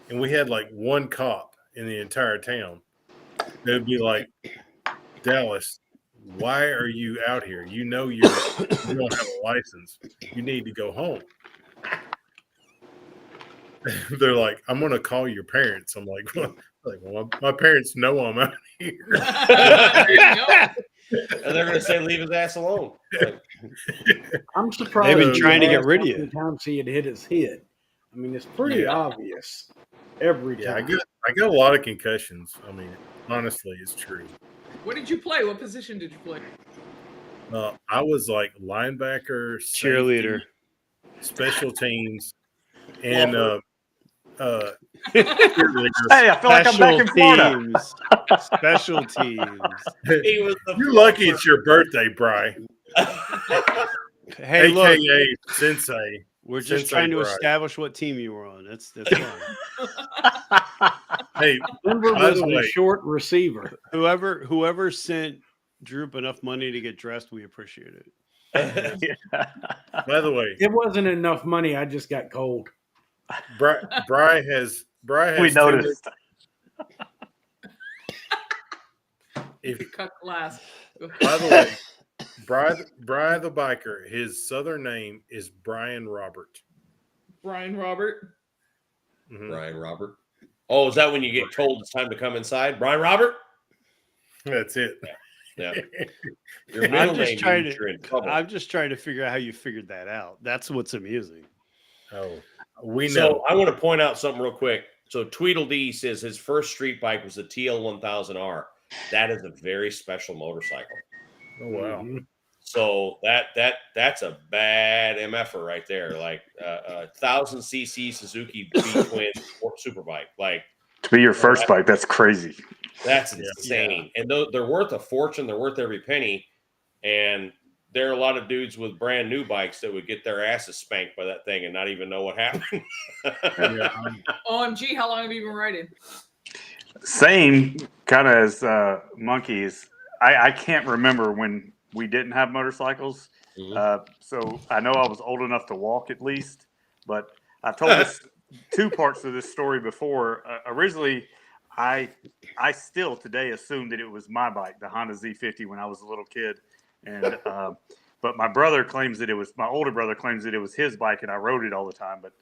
Speaker 8: and we had like one cop in the entire town. They'd be like, "Dallas, why are you out here? You know you don't have a license. You need to go home." They're like, "I'm going to call your parents." I'm like, well, my parents know I'm out here.
Speaker 10: And they're going to say, "Leave his ass alone."
Speaker 7: I'm surprised
Speaker 13: they've been trying to get rid of you.
Speaker 7: Times he had hit his head. I mean, it's pretty obvious every time.
Speaker 8: Yeah, I got a lot of concussions. I mean, honestly, it's true.
Speaker 9: What did you play? What position did you play?
Speaker 8: I was like linebacker,
Speaker 13: cheerleader,
Speaker 8: special teams, and
Speaker 15: hey, I feel like I'm back in Florida.
Speaker 13: Special teams.
Speaker 8: You're lucky it's your birthday, Bri.
Speaker 13: Hey, look,
Speaker 8: AKA Sensei.
Speaker 13: We're just trying to establish what team you were on. That's fine.
Speaker 8: Hey,
Speaker 7: Denver was a short receiver.
Speaker 13: Whoever sent Droop enough money to get dressed, we appreciate it.
Speaker 8: By the way,
Speaker 7: it wasn't enough money. I just got cold.
Speaker 8: Bri has.
Speaker 15: We noticed.
Speaker 9: Cut glass.
Speaker 8: By the way, Bri the biker, his southern name is Brian Robert.
Speaker 9: Brian Robert.
Speaker 8: Mm-hmm.
Speaker 10: Brian Robert. Oh, is that when you get told it's time to come inside? Brian Robert?
Speaker 8: That's it.
Speaker 10: Yeah.
Speaker 13: I'm just trying to figure out how you figured that out. That's what's amusing.
Speaker 8: Oh, we know.
Speaker 10: So I want to point out something real quick. So Tweedledee says his first street bike was the TL1000R. That is a very special motorcycle.
Speaker 8: Oh wow!
Speaker 7: Mm-hmm.
Speaker 10: So that's a bad MFer right there. Like 1000cc Suzuki B-twin super bike. Like
Speaker 15: to be your first bike, that's crazy.
Speaker 10: That's insane. Yeah. And they're worth a fortune. They're worth every penny. And there are a lot of dudes with brand new bikes that would get their asses spanked by that thing and not even know what happened.
Speaker 9: OMG, how long have you been riding?
Speaker 15: Same kind of as Monkeys. I can't remember when we didn't have motorcycles. Mm-hmm. So I know I was old enough to walk at least, but I told two parts to this story before. Originally, I still today assumed that it was my bike, the Honda Z50, when I was a little kid, and but my brother claims that it was my older brother claims that it was his bike, and I rode it all the time. But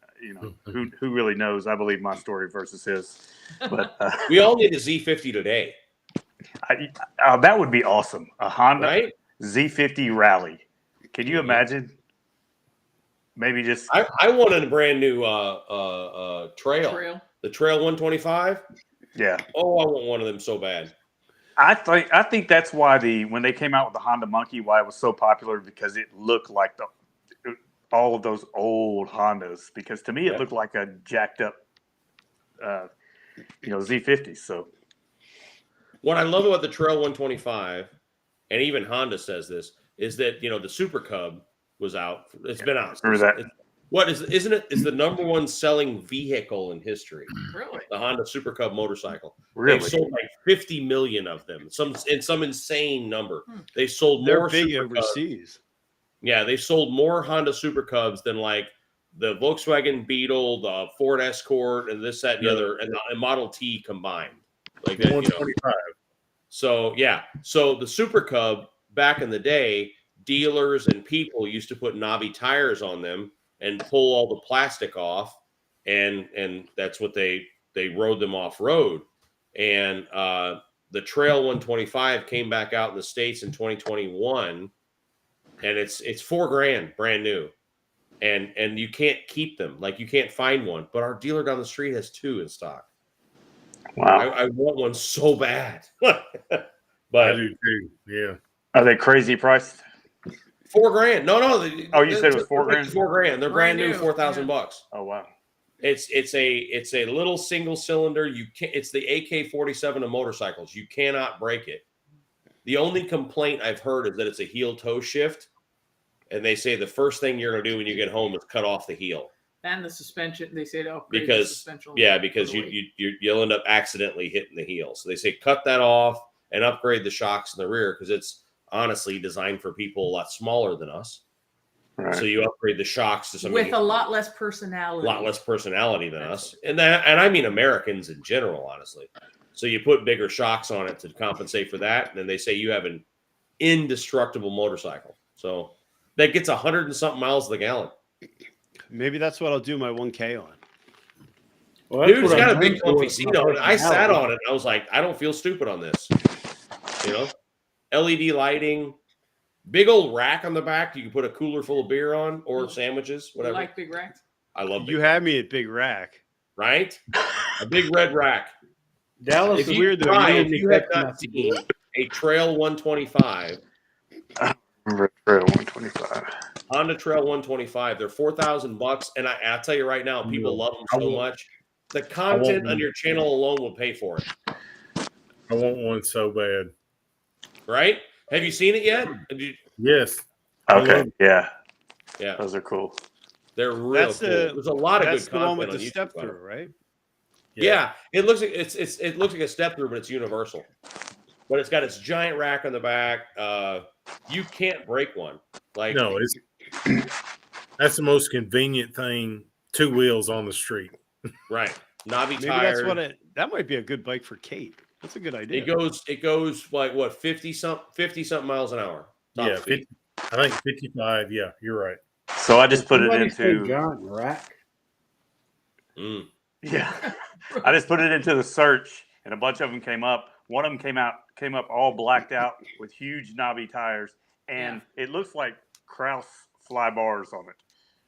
Speaker 15: who really knows? I believe my story versus his. But
Speaker 10: we all need a Z50 today.
Speaker 15: That would be awesome. A Honda
Speaker 10: right?
Speaker 15: Z50 Rally. Can you imagine? Maybe just
Speaker 10: I wanted a brand new trail. The Trail 125.
Speaker 15: Yeah.
Speaker 10: Oh, I want one of them so bad.
Speaker 15: I think that's why when they came out with the Honda Monkey, why it was so popular, because it looked like all of those old Hondas. Because to me, it looked like a jacked up, Z50. So
Speaker 10: what I love about the Trail 125, and even Honda says this, is that the Super Cub was out. It's been out. Isn't it the number one selling vehicle in history?
Speaker 9: Really?
Speaker 10: The Honda Super Cub motorcycle.
Speaker 15: Really?
Speaker 10: They sold like 50 million of them. Some insane number. They sold
Speaker 13: They're
Speaker 10: more
Speaker 13: big
Speaker 10: Super
Speaker 13: overseas.
Speaker 10: Cubs. Yeah, they sold more Honda Super Cubs than like the Volkswagen Beetle, the Ford Escort, and this, that, and the other, and the Model T combined. Like that,
Speaker 8: 125.
Speaker 10: So yeah, so the Super Cub back in the day, dealers and people used to put knobby tires on them and pull all the plastic off, and that's what they rode them off road. And the Trail 125 came back out in the States in 2021, and it's $4,000 brand new, and you can't keep them, like you can't find one. But our dealer down the street has two in stock.
Speaker 15: Wow,
Speaker 10: I want one so bad. But
Speaker 8: I do too. Yeah.
Speaker 15: Are they crazy priced?
Speaker 10: $4,000. No.
Speaker 15: You said it was $4,000?
Speaker 10: $4,000. They're brand new, $4,000.
Speaker 15: Oh wow.
Speaker 10: It's a little single cylinder. It's the AK-47 of motorcycles. You cannot break it. The only complaint I've heard is that it's a heel toe shift, and they say the first thing you're gonna do when you get home is cut off the heel.
Speaker 9: And the suspension, they say to upgrade the
Speaker 10: Because
Speaker 9: suspension.
Speaker 10: you'll end up accidentally hitting the heel. So they say cut that off and upgrade the shocks in the rear, because it's honestly designed for people a lot smaller than us.
Speaker 15: Right.
Speaker 10: So you upgrade the shocks to something
Speaker 9: with a lot less personality.
Speaker 10: than us, and I mean Americans in general, honestly. So you put bigger shocks on it to compensate for that, and then they say you have an indestructible motorcycle. So that gets 100 and something miles to the gallon.
Speaker 13: Maybe that's what I'll do my 1K on.
Speaker 7: Well,
Speaker 10: Dude, it's got a big comfy seat on it. I sat on it, and I was like, I don't feel stupid on this. LED lighting, big old rack on the back. You can put a cooler full of beer on or sandwiches,
Speaker 9: You
Speaker 10: whatever.
Speaker 9: like big racks?
Speaker 10: I love
Speaker 13: You had me at Big Rack.
Speaker 10: right? A big red rack.
Speaker 7: Dallas
Speaker 10: If
Speaker 7: is
Speaker 10: you,
Speaker 7: weird though.
Speaker 10: Brian,
Speaker 7: You
Speaker 10: if you have not seen a Trail 125,
Speaker 15: Remember Trail 125.
Speaker 10: Honda Trail 125, they're $4,000, and I'll tell you right now, people love them so much. The content on your channel alone will pay for it.
Speaker 8: I want one so bad.
Speaker 10: Right? Have you seen it yet?
Speaker 8: Yes.
Speaker 15: Okay. Yeah.
Speaker 10: Yeah.
Speaker 15: Those are cool.
Speaker 10: They're real
Speaker 13: That's
Speaker 10: cool.
Speaker 13: the-
Speaker 10: There's a lot of
Speaker 13: That's
Speaker 10: good
Speaker 13: the one
Speaker 10: content
Speaker 13: with the
Speaker 10: on
Speaker 13: step
Speaker 10: YouTube.
Speaker 13: through, right?
Speaker 10: Yeah, it looks like it looks like a step through, but it's universal. But it's got its giant rack on the back. You can't break one. Like
Speaker 8: No, that's the most convenient thing. 2 wheels on the street.
Speaker 10: right. Knobby
Speaker 13: Maybe
Speaker 10: tires.
Speaker 13: that might be a good bike for Kate. That's a good idea.
Speaker 10: It goes like what 50 something miles an hour. Top
Speaker 8: Yeah,
Speaker 10: speed.
Speaker 8: 50, I think 55. Yeah, you're right.
Speaker 15: So I just put it
Speaker 7: Somebody say
Speaker 15: into
Speaker 7: giant rack.
Speaker 10: Mm.
Speaker 15: yeah. I just put it into the search, and a bunch of them came up. One of them came up all blacked out with huge knobby tires, and it looks like Kraus fly bars on it.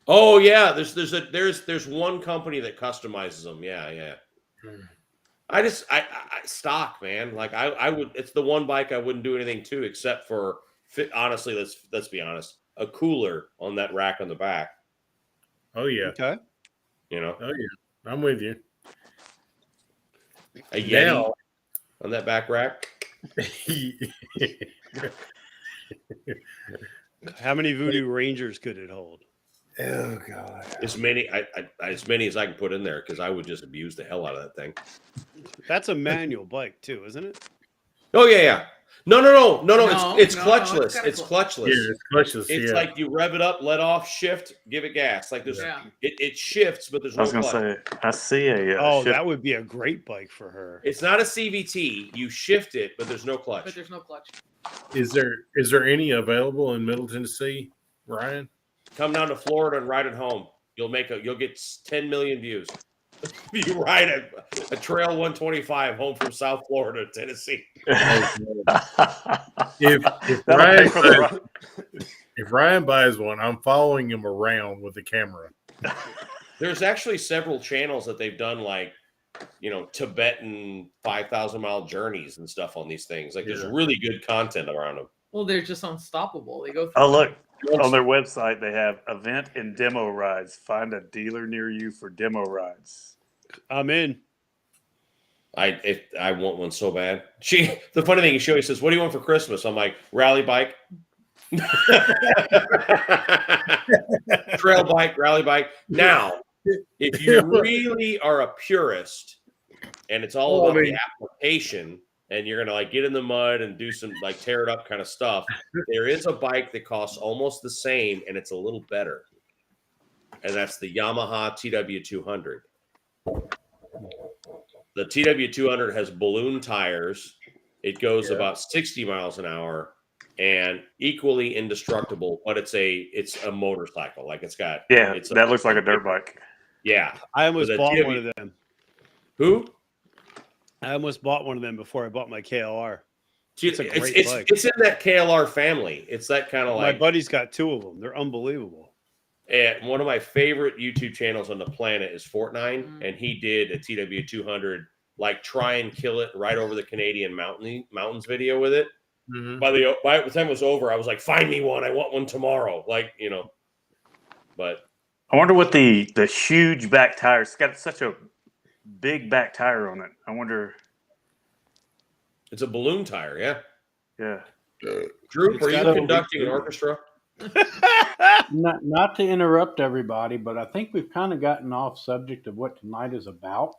Speaker 10: Oh yeah, there's one company that customizes them. Yeah. I stock, man. Like I would. It's the one bike I wouldn't do anything to except for honestly. Let's be honest. A cooler on that rack on the back.
Speaker 8: Oh yeah.
Speaker 13: Okay.
Speaker 8: Oh yeah. I'm with you.
Speaker 10: A Yeti on that back rack.
Speaker 13: How many Voodoo Rangers could it hold?
Speaker 7: Oh god.
Speaker 10: As many as I can put in there, because I would just abuse the hell out of that thing.
Speaker 13: That's a manual bike too, isn't it?
Speaker 10: Oh yeah. No. It's
Speaker 9: No,
Speaker 10: clutchless.
Speaker 9: kinda
Speaker 10: It's
Speaker 9: cl-
Speaker 10: clutchless.
Speaker 8: Yeah, it's clutchless.
Speaker 10: It's
Speaker 8: yeah.
Speaker 10: like you rev it up, let off, shift, give it gas. Like there's
Speaker 9: Yeah.
Speaker 10: it shifts, but there's
Speaker 15: I
Speaker 10: no
Speaker 15: was gonna
Speaker 10: clutch.
Speaker 15: say, I see a
Speaker 13: Oh,
Speaker 15: shift.
Speaker 13: that would be a great bike for her.
Speaker 10: It's not a CVT. You shift it, but there's no clutch.
Speaker 9: But there's no clutch.
Speaker 8: Is there any available in Middle Tennessee, Ryan?
Speaker 10: Come down to Florida and ride it home. You'll get 10 million views. You ride a Trail 125 home from South Florida to Tennessee.
Speaker 8: If
Speaker 15: That'll pay for the ride.
Speaker 8: if Ryan buys one, I'm following him around with the camera.
Speaker 10: There's actually several channels that they've done like, Tibetan 5,000-mile journeys and stuff on these things. Like there's really good content around them.
Speaker 9: Well, they're just unstoppable. They go through.
Speaker 15: Oh, look. On their website, they have event and demo rides. Find a dealer near you for demo rides.
Speaker 13: I'm in.
Speaker 10: I want one so bad. The funny thing is, she always says, "What do you want for Christmas?" I'm like, rally bike, trail bike, rally bike. Now, if you really are a purist, and it's all about the application, and you're gonna like get in the mud and do some like tear it up kind of stuff, there is a bike that costs almost the same, and it's a little better, and that's the Yamaha TW200. The TW200 has balloon tires. It goes about 60 miles an hour and equally indestructible, but it's a motorcycle. Like
Speaker 15: that looks like a dirt bike.
Speaker 10: Yeah.
Speaker 13: I almost
Speaker 10: So the
Speaker 13: bought
Speaker 10: TW
Speaker 13: one of them.
Speaker 10: Who?
Speaker 13: I almost bought one of them before I bought my KLR.
Speaker 10: It's
Speaker 13: a great bike.
Speaker 10: It's in that KLR family. It's that kind of
Speaker 13: My
Speaker 10: like
Speaker 13: buddy's got two of them. They're unbelievable.
Speaker 10: And one of my favorite YouTube channels on the planet is Fortnite, and he did a TW200 like try and kill it right over the Canadian mountains video with it.
Speaker 8: Mm-hmm.
Speaker 10: By the time it was over, I was like, "Find me one! I want one tomorrow!" But
Speaker 15: I wonder what the huge back tire. It's got such a big back tire on it. I wonder.
Speaker 10: It's a balloon tire, yeah.
Speaker 15: Yeah.
Speaker 10: Drew, are you conducting an orchestra?
Speaker 7: Not to interrupt everybody, but I think we've kind of gotten off subject of what tonight is about.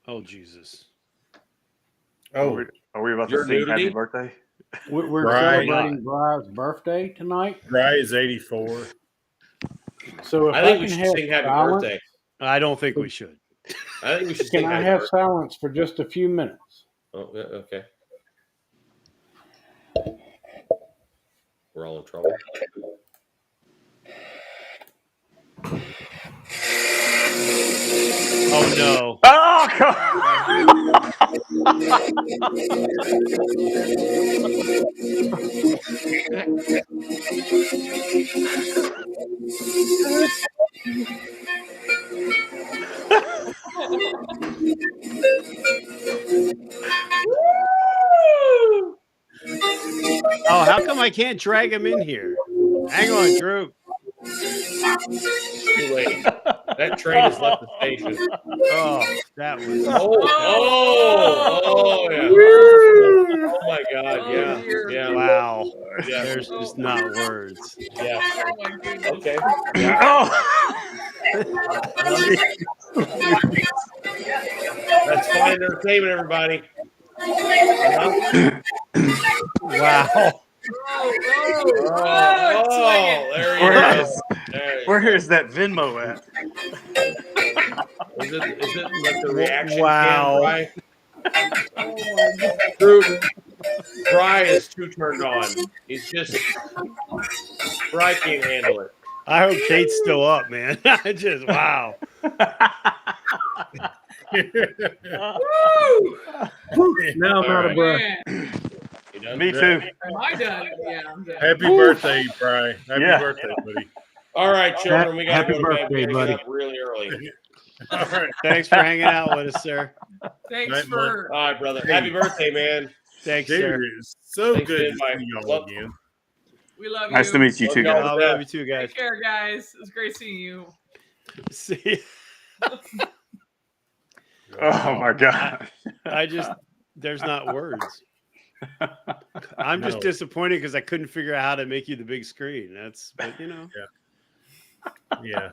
Speaker 13: Oh, Jesus.
Speaker 8: Oh,
Speaker 15: are we about
Speaker 10: Your
Speaker 15: to sing
Speaker 10: nudity?
Speaker 15: happy birthday?
Speaker 7: We're
Speaker 8: Right.
Speaker 7: celebrating Brian's birthday tonight.
Speaker 8: Rye is 84.
Speaker 7: So if
Speaker 10: I think we
Speaker 7: can
Speaker 10: should
Speaker 7: have
Speaker 10: sing happy
Speaker 7: silence,
Speaker 10: birthday.
Speaker 13: I don't think we should.
Speaker 10: I think we should
Speaker 7: Can
Speaker 10: sing
Speaker 7: I
Speaker 10: happy
Speaker 7: have
Speaker 10: birthday.
Speaker 7: silence for just a few minutes?
Speaker 10: Oh, yeah, okay. We're all in trouble.
Speaker 13: Oh, no.
Speaker 15: Oh, God.
Speaker 13: Oh, how come I can't drag him in here? Hang on, Drew.
Speaker 10: Too late. That train has left the station.
Speaker 13: Oh, that was.
Speaker 10: Yeah. Oh my God. Yeah. Yeah.
Speaker 13: Wow.
Speaker 10: Yeah.
Speaker 13: There's just not words.
Speaker 10: Yeah.
Speaker 9: Oh my goodness.
Speaker 10: Okay. That's fine entertainment, everybody.
Speaker 13: Wow.
Speaker 10: There you go.
Speaker 15: Where is that Venmo at?
Speaker 10: Is it like the reaction
Speaker 13: Wow.
Speaker 10: cam, Bry? Drew, Bry is too turned on. He's just Bry can't handle it.
Speaker 13: I hope Kate's still up, man. I just wow.
Speaker 7: Now I'm out of breath.
Speaker 9: Man.
Speaker 10: You done?
Speaker 15: Me too.
Speaker 9: Am I done? Yeah, I'm done.
Speaker 8: Happy birthday, Bry. Happy
Speaker 15: Yeah.
Speaker 8: birthday, buddy.
Speaker 10: All right, children, we got
Speaker 7: Happy
Speaker 10: to go to bed.
Speaker 7: birthday,
Speaker 10: We
Speaker 7: buddy.
Speaker 10: get up really early.
Speaker 8: All right.
Speaker 13: Thanks for hanging out with us, sir.
Speaker 9: Thanks
Speaker 8: Night,
Speaker 9: for.
Speaker 10: All right, brother. Happy birthday, man.
Speaker 13: Thanks,
Speaker 8: Dude,
Speaker 13: sir.
Speaker 8: it's so
Speaker 10: Thanks,
Speaker 8: good
Speaker 10: man.
Speaker 8: to see y'all
Speaker 10: Love-
Speaker 8: again.
Speaker 9: We love
Speaker 15: Nice
Speaker 9: you.
Speaker 15: to meet you too,
Speaker 10: Love y'all.
Speaker 15: guys.
Speaker 13: I love you too, guys.
Speaker 9: Take care, guys. It was great seeing you.
Speaker 13: See,
Speaker 15: Oh my God.
Speaker 13: there's not words. I'm just
Speaker 8: No.
Speaker 13: disappointed because I couldn't figure out how to make you the big screen. But you know.
Speaker 8: Yeah.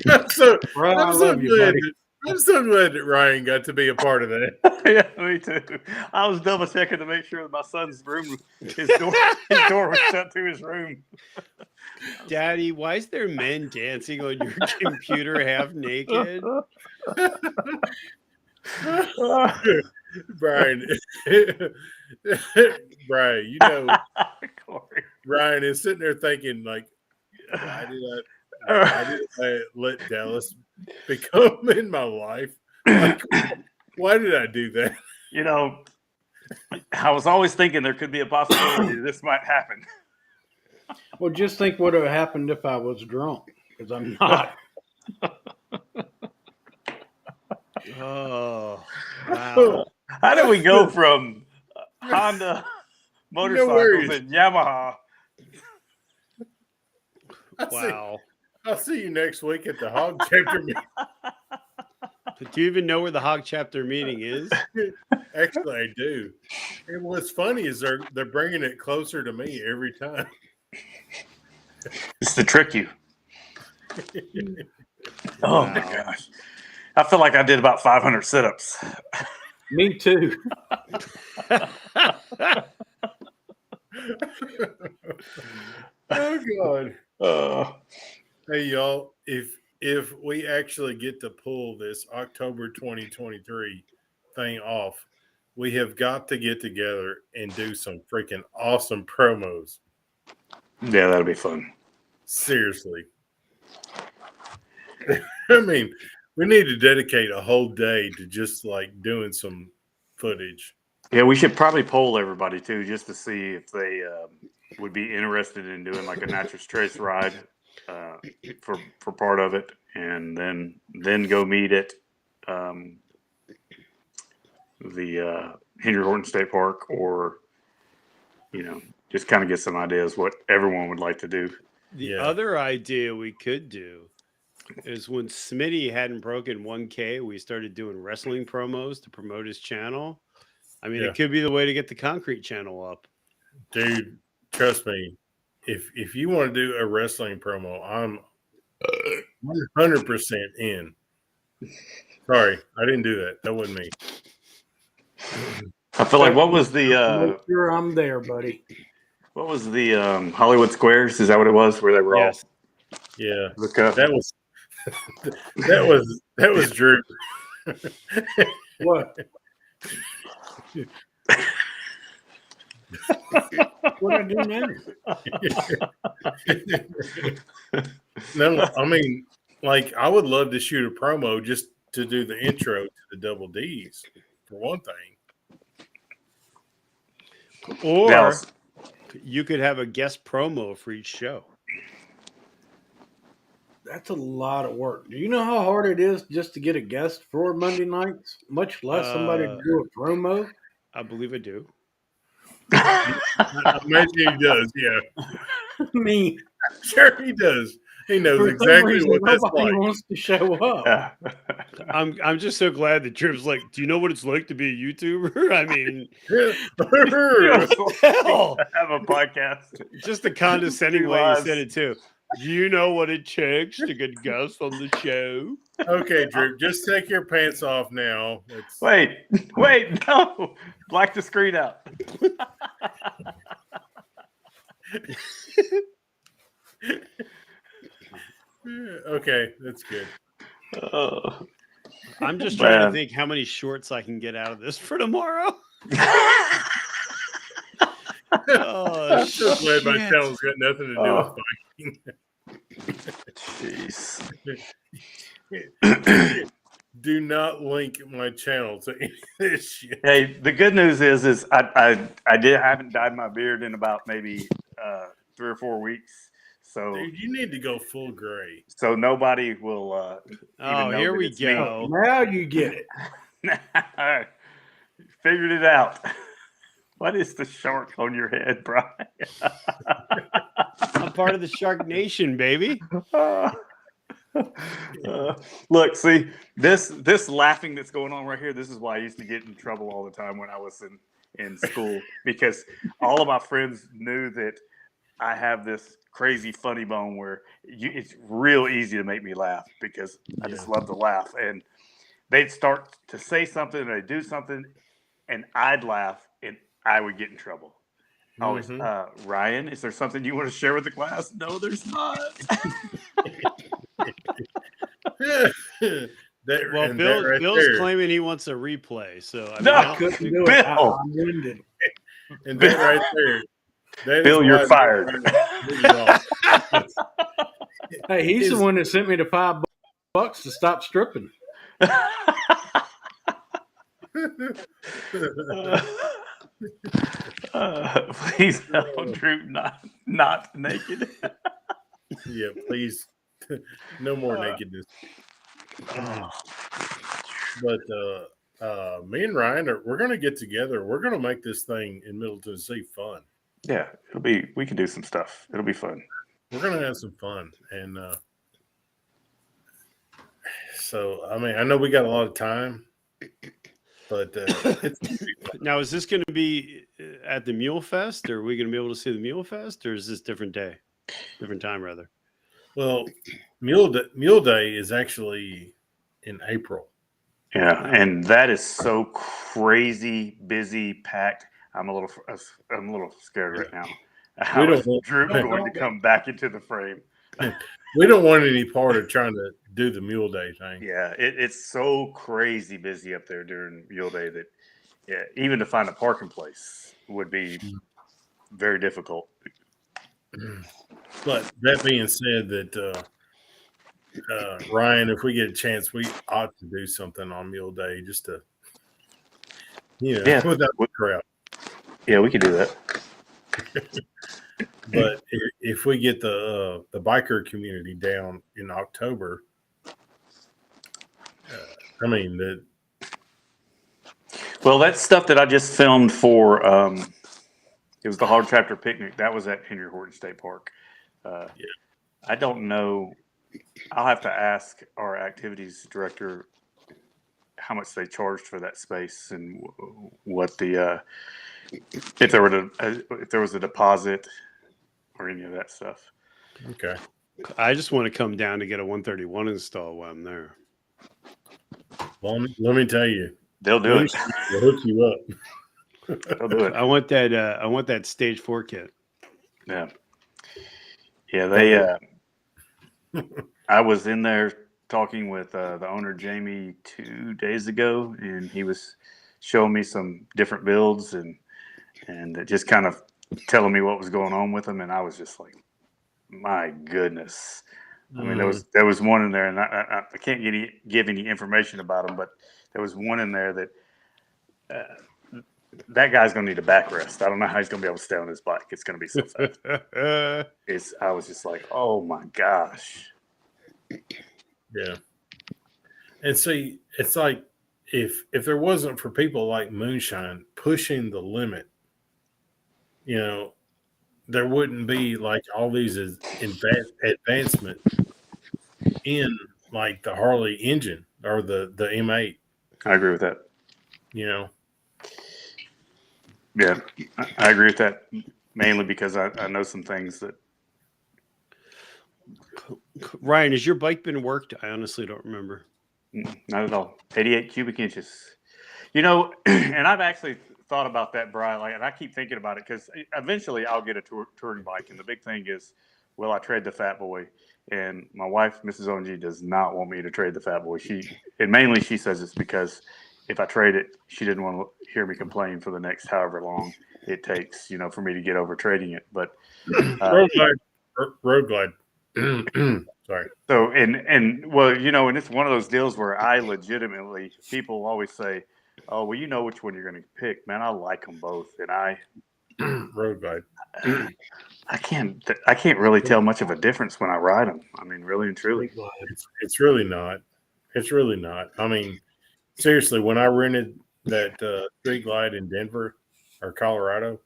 Speaker 8: I'm so,
Speaker 7: Bro, I
Speaker 8: I'm so
Speaker 7: love you,
Speaker 8: glad.
Speaker 7: buddy.
Speaker 8: I'm so glad that Ryan got to be a part of that.
Speaker 15: Yeah, me too. I was double checking to make sure that my son's room, his door was shut to his room.
Speaker 4: Daddy, why is there men dancing on your computer half naked?
Speaker 8: Brian, Brian, you know, Ryan is sitting there thinking, like, why did I let Dallas become in my life? Like, why did I do that?
Speaker 15: You know, I was always thinking there could be a possibility this might happen.
Speaker 7: Well, just think what would have happened if I was drunk, because I'm not.
Speaker 4: Oh, wow.
Speaker 15: How did we go from Honda motorcycles and Yamaha?
Speaker 4: Wow.
Speaker 8: I'll see you next week at the Hog Chapter meeting.
Speaker 4: Do you even know where the Hog Chapter meeting is?
Speaker 8: Actually, I do. And what's funny is they're bringing it closer to me every time.
Speaker 15: It's to trick you. Oh my gosh. I feel like I did about 500 sit-ups.
Speaker 7: Me too.
Speaker 8: Oh God. Hey y'all, if we actually get to pull this October 2023 thing off, we have got to get together and do some freaking awesome promos.
Speaker 15: Yeah, that'll be fun.
Speaker 8: Seriously. I mean, we need to dedicate a whole day to just like doing some footage.
Speaker 15: Yeah, we should probably poll everybody too, just to see if they would be interested in doing like a Nitrous Trace ride for part of it, and then go meet at the Henry Horton State Park, or just kind of get some ideas what everyone would like to do.
Speaker 4: The other idea we could do is when Smitty hadn't broken 1K, we started doing wrestling promos to promote his channel. I mean, it could be the way to get the Concrete channel up.
Speaker 8: Dude, trust me, if you want to do a wrestling promo, I'm 100% in. Sorry, I didn't do that. That wasn't me.
Speaker 15: I feel like what was the
Speaker 7: Make sure I'm there, buddy.
Speaker 15: what was the Hollywood Squares? Is that what it was? Where they were all
Speaker 8: Yeah.
Speaker 15: look up?
Speaker 8: That was Drew.
Speaker 7: What? What I do now?
Speaker 8: No, I mean, like, I would love to shoot a promo just to do the intro to the Double D's, for one thing.
Speaker 4: Or you could have a guest promo for each show.
Speaker 7: That's a lot of work. Do you know how hard it is just to get a guest for Monday nights? Much less somebody to do a promo.
Speaker 4: I believe I do.
Speaker 8: I imagine he does, yeah.
Speaker 7: Me.
Speaker 8: Sure he does. He knows
Speaker 7: For some
Speaker 8: exactly
Speaker 7: reason,
Speaker 8: what that's
Speaker 7: nobody
Speaker 8: like.
Speaker 7: wants to show up.
Speaker 4: I'm just so glad that Trip's like, do you know what it's like to be a YouTuber? I mean, hell,
Speaker 15: have a podcast.
Speaker 4: Just the condescending way you said it too. Do you know what it takes to get guests on the show?
Speaker 8: Okay, Drew, just take your pants off now.
Speaker 15: Wait, no. Black the screen out.
Speaker 8: Okay, that's good.
Speaker 4: I'm just trying to think how many shorts I can get out of this for tomorrow.
Speaker 8: I'm so glad my channel's got nothing to do with biking.
Speaker 15: Jeez.
Speaker 8: Do not link my channel to any of this shit.
Speaker 15: Hey, the good news is I haven't dyed my beard in about maybe 3 or 4 weeks. So
Speaker 8: Dude, you need to go full gray.
Speaker 15: So nobody will.
Speaker 4: Oh, here we go.
Speaker 7: Now you get it.
Speaker 15: Figured it out. What is the shark on your head, Brian?
Speaker 4: I'm part of the Shark Nation, baby.
Speaker 15: Look, see this laughing that's going on right here. This is why I used to get in trouble all the time when I was in school, because all of my friends knew that I have this crazy funny bone where it's real easy to make me laugh because I just love to laugh. And they'd start to say something, or they'd do something, and I'd laugh, and I would get in trouble. Always, Ryan, is there something you want to share with the class? No, there's not.
Speaker 13: Well, Bill's claiming he wants a replay, so I mean,
Speaker 15: No,
Speaker 13: I'll-
Speaker 15: couldn't do it. Bill.
Speaker 7: I'm winded.
Speaker 8: And that right there, that is
Speaker 15: Bill, you're
Speaker 8: why
Speaker 15: fired.
Speaker 7: Hey, he's the one that sent me the $5 to stop stripping.
Speaker 15: Please tell Drew not naked.
Speaker 8: Yeah, please, no more nakedness. But me and Ryan we're gonna get together. We're gonna make this thing in Middle Tennessee fun.
Speaker 15: Yeah, we can do some stuff. It'll be fun.
Speaker 8: We're gonna have some fun, and so I mean, I know we got a lot of time, but it's
Speaker 13: now, is this going to be at the Mule Fest, or are we going to be able to see the Mule Fest, or is this different time rather?
Speaker 8: well, Mule Day is actually in April.
Speaker 15: Yeah, and that is so crazy busy, packed. I'm a little scared right now. How is Drew going to come back into the frame?
Speaker 8: We don't want any part of trying to do the Mule Day thing.
Speaker 15: Yeah, it's so crazy busy up there during Mule Day that even to find a parking place would be very difficult.
Speaker 8: But that being said, that Ryan, if we get a chance, we ought to do something on Mule Day just to, without the crowd.
Speaker 15: Yeah, we could do that.
Speaker 8: But if we get the biker community down in October, I mean
Speaker 15: Well, that's stuff that I just filmed for. It was the Hog Chapter Picnic. That was at Henry Horton State Park. I don't know. I'll have to ask our activities director how much they charged for that space and what the if there was a deposit or any of that stuff.
Speaker 8: Okay.
Speaker 13: I just want to come down to get a 131 install while I'm there.
Speaker 8: Well, let me tell you,
Speaker 15: they'll do it.
Speaker 8: They'll hook you up.
Speaker 15: They'll do it.
Speaker 13: I want that stage 4 kit.
Speaker 15: Yeah. Yeah, they I was in there talking with the owner Jamie 2 days ago, and he was showing me some different builds and just kind of telling me what was going on with them, and I was just like, my goodness. I mean, there was one in there, and I can't give any information about them, but there was one in there that that guy's going to need a backrest. I don't know how he's going to be able to stay on his bike. It's going to be so fast. I was just like, oh my gosh.
Speaker 8: Yeah. And see, it's like if there wasn't for people like Moonshine pushing the limit, there wouldn't be like all these advancement in like the Harley engine or the M8.
Speaker 15: I agree with that.
Speaker 8: Yeah,
Speaker 15: I agree with that mainly because I know some things that.
Speaker 13: Ryan, has your bike been worked? I honestly don't remember.
Speaker 15: Not at all. 88 cubic inches. And I've actually thought about that, Brian, and I keep thinking about it because eventually I'll get a touring bike. And the big thing is, will I trade the Fat Boy? And my wife, Mrs. ONG, does not want me to trade the Fat Boy. Mainly she says it's because if I trade it, she didn't want to hear me complain for the next however long it takes, for me to get over trading it. But
Speaker 8: Road Glide. Sorry.
Speaker 15: So and well, and it's one of those deals where I legitimately, people always say, "Oh, well, you know which one you're going to pick." Man, I like them both, and I
Speaker 8: Road Glide.
Speaker 15: I can't really tell much of a difference when I ride them. I mean, really and truly,
Speaker 8: it's really not. It's really not. I mean, seriously, when I rented that Street Glide in Denver or Colorado,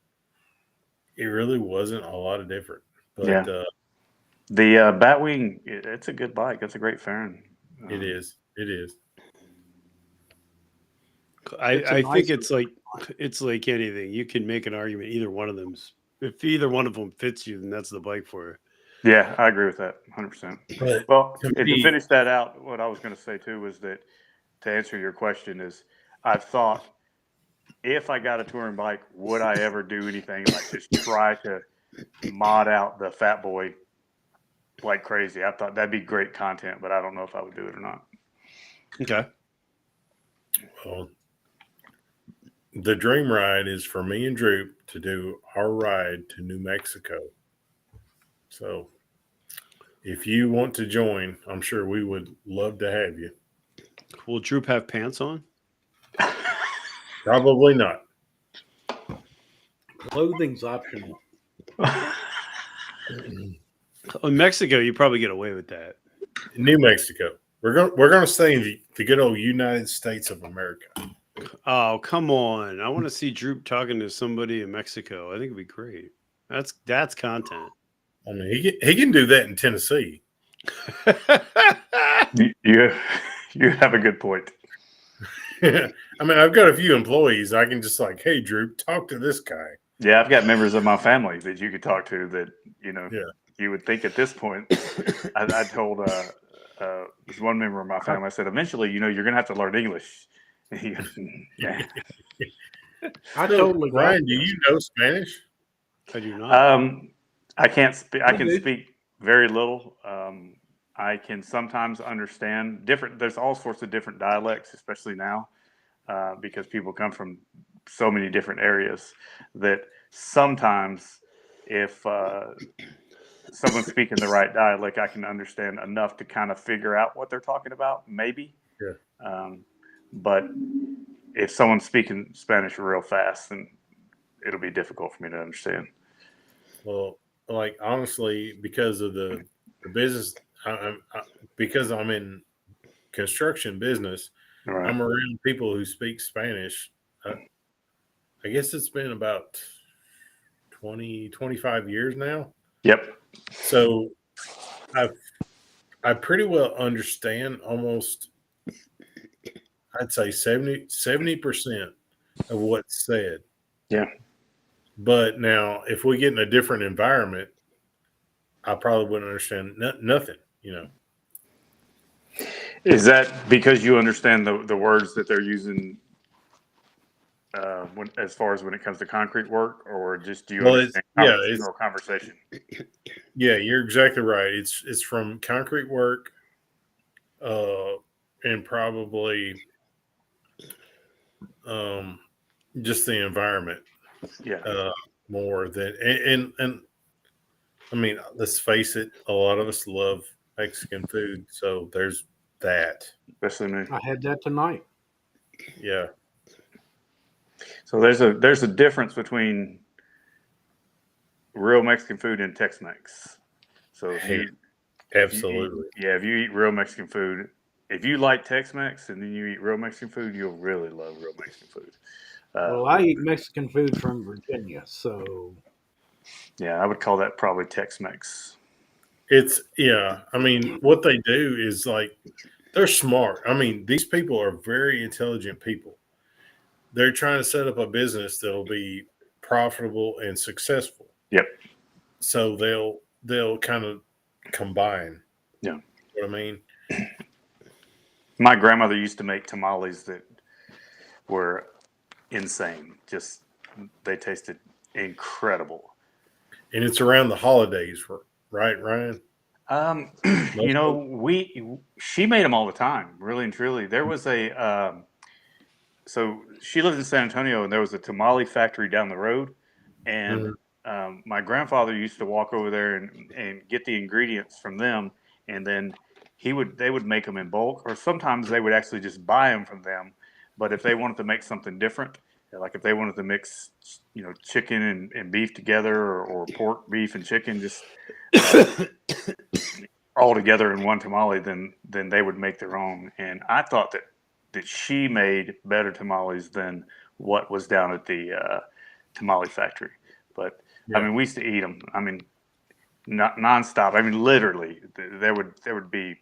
Speaker 8: it really wasn't a lot of different. But
Speaker 15: yeah. The Batwing, it's a good bike. It's a great fairing.
Speaker 8: It is. It is.
Speaker 13: I think it's like anything. You can make an argument. Either one of them's. If either one of them fits you, then that's the bike for you.
Speaker 15: Yeah, I agree with that 100%. Well, to finish that out, what I was going to say too was that to answer your question is, I've thought, if I got a touring bike, would I ever do anything like just try to mod out the Fat Boy like crazy? I thought that'd be great content, but I don't know if I would do it or not.
Speaker 13: Okay.
Speaker 8: Well, the dream ride is for me and Droop to do our ride to New Mexico. So if you want to join, I'm sure we would love to have you.
Speaker 13: Will Droop have pants on?
Speaker 8: Probably not.
Speaker 7: Clothing's optional.
Speaker 13: In Mexico, you probably get away with that.
Speaker 8: New Mexico. We're gonna stay in the good old United States of America.
Speaker 13: Oh, come on. I want to see Droop talking to somebody in Mexico. I think it'd be great. That's content.
Speaker 8: I mean, he can do that in Tennessee.
Speaker 15: You have a good point.
Speaker 8: I mean, I've got a few employees. I can just like, hey, Droop, talk to this guy.
Speaker 15: Yeah, I've got members of my family that you could talk to that, you would think at this point. I told this one member of my family, I said, eventually, you're going to have to learn English. Yeah.
Speaker 7: I totally
Speaker 8: Ryan, do you know Spanish?
Speaker 13: I do not.
Speaker 15: I can't speak. I can speak very little. I can sometimes understand different. There's all sorts of different dialects, especially now, because people come from so many different areas that sometimes if someone's speaking the right dialect, I can understand enough to kind of figure out what they're talking about, maybe.
Speaker 8: Yeah.
Speaker 15: But if someone's speaking Spanish real fast, then it'll be difficult for me to understand.
Speaker 8: Well, like honestly, because of the business, because I'm in construction business,
Speaker 15: Right.
Speaker 8: I'm around people who speak Spanish. I guess it's been about 20, 25 years now.
Speaker 15: Yep.
Speaker 8: So I pretty well understand almost, I'd say 70% of what's said.
Speaker 15: Yeah.
Speaker 8: But now if we get in a different environment, I probably wouldn't understand nothing,
Speaker 15: Is that because you understand the words that they're using as far as when it comes to concrete work, or just do you understand general conversation?
Speaker 8: Yeah, you're exactly right. It's from concrete work, and probably just the environment.
Speaker 15: Yeah.
Speaker 8: More than and I mean, let's face it, a lot of us love Mexican food, so there's that.
Speaker 15: Especially me.
Speaker 7: I had that tonight.
Speaker 8: Yeah.
Speaker 15: So there's a difference between real Mexican food and Tex-Mex. So
Speaker 8: Absolutely.
Speaker 15: if you eat real Mexican food, if you like Tex-Mex and then you eat real Mexican food, you'll really love real Mexican food.
Speaker 7: Well, I eat Mexican food from Virginia, so
Speaker 15: yeah, I would call that probably Tex-Mex.
Speaker 8: I mean, what they do is like they're smart. I mean, these people are very intelligent people. They're trying to set up a business that'll be profitable and successful.
Speaker 15: Yep.
Speaker 8: So they'll kind of combine.
Speaker 15: Yeah.
Speaker 8: You know what I mean?
Speaker 15: My grandmother used to make tamales that were insane. Just they tasted incredible.
Speaker 8: And it's around the holidays, right, Ryan?
Speaker 15: She made them all the time, really and truly. There was so she lived in San Antonio, and there was a tamale factory down the road, and my grandfather used to walk over there and get the ingredients from them, and then they would make them in bulk, or sometimes they would actually just buy them from them. But if they wanted to make something different, like if they wanted to mix, chicken and beef together, or pork, beef, and chicken, just all together in one tamale, then they would make their own. And I thought that she made better tamales than what was down at the tamale factory. But
Speaker 8: Yeah.
Speaker 15: I mean, we used to eat them. I mean, not nonstop. I mean, literally, there would be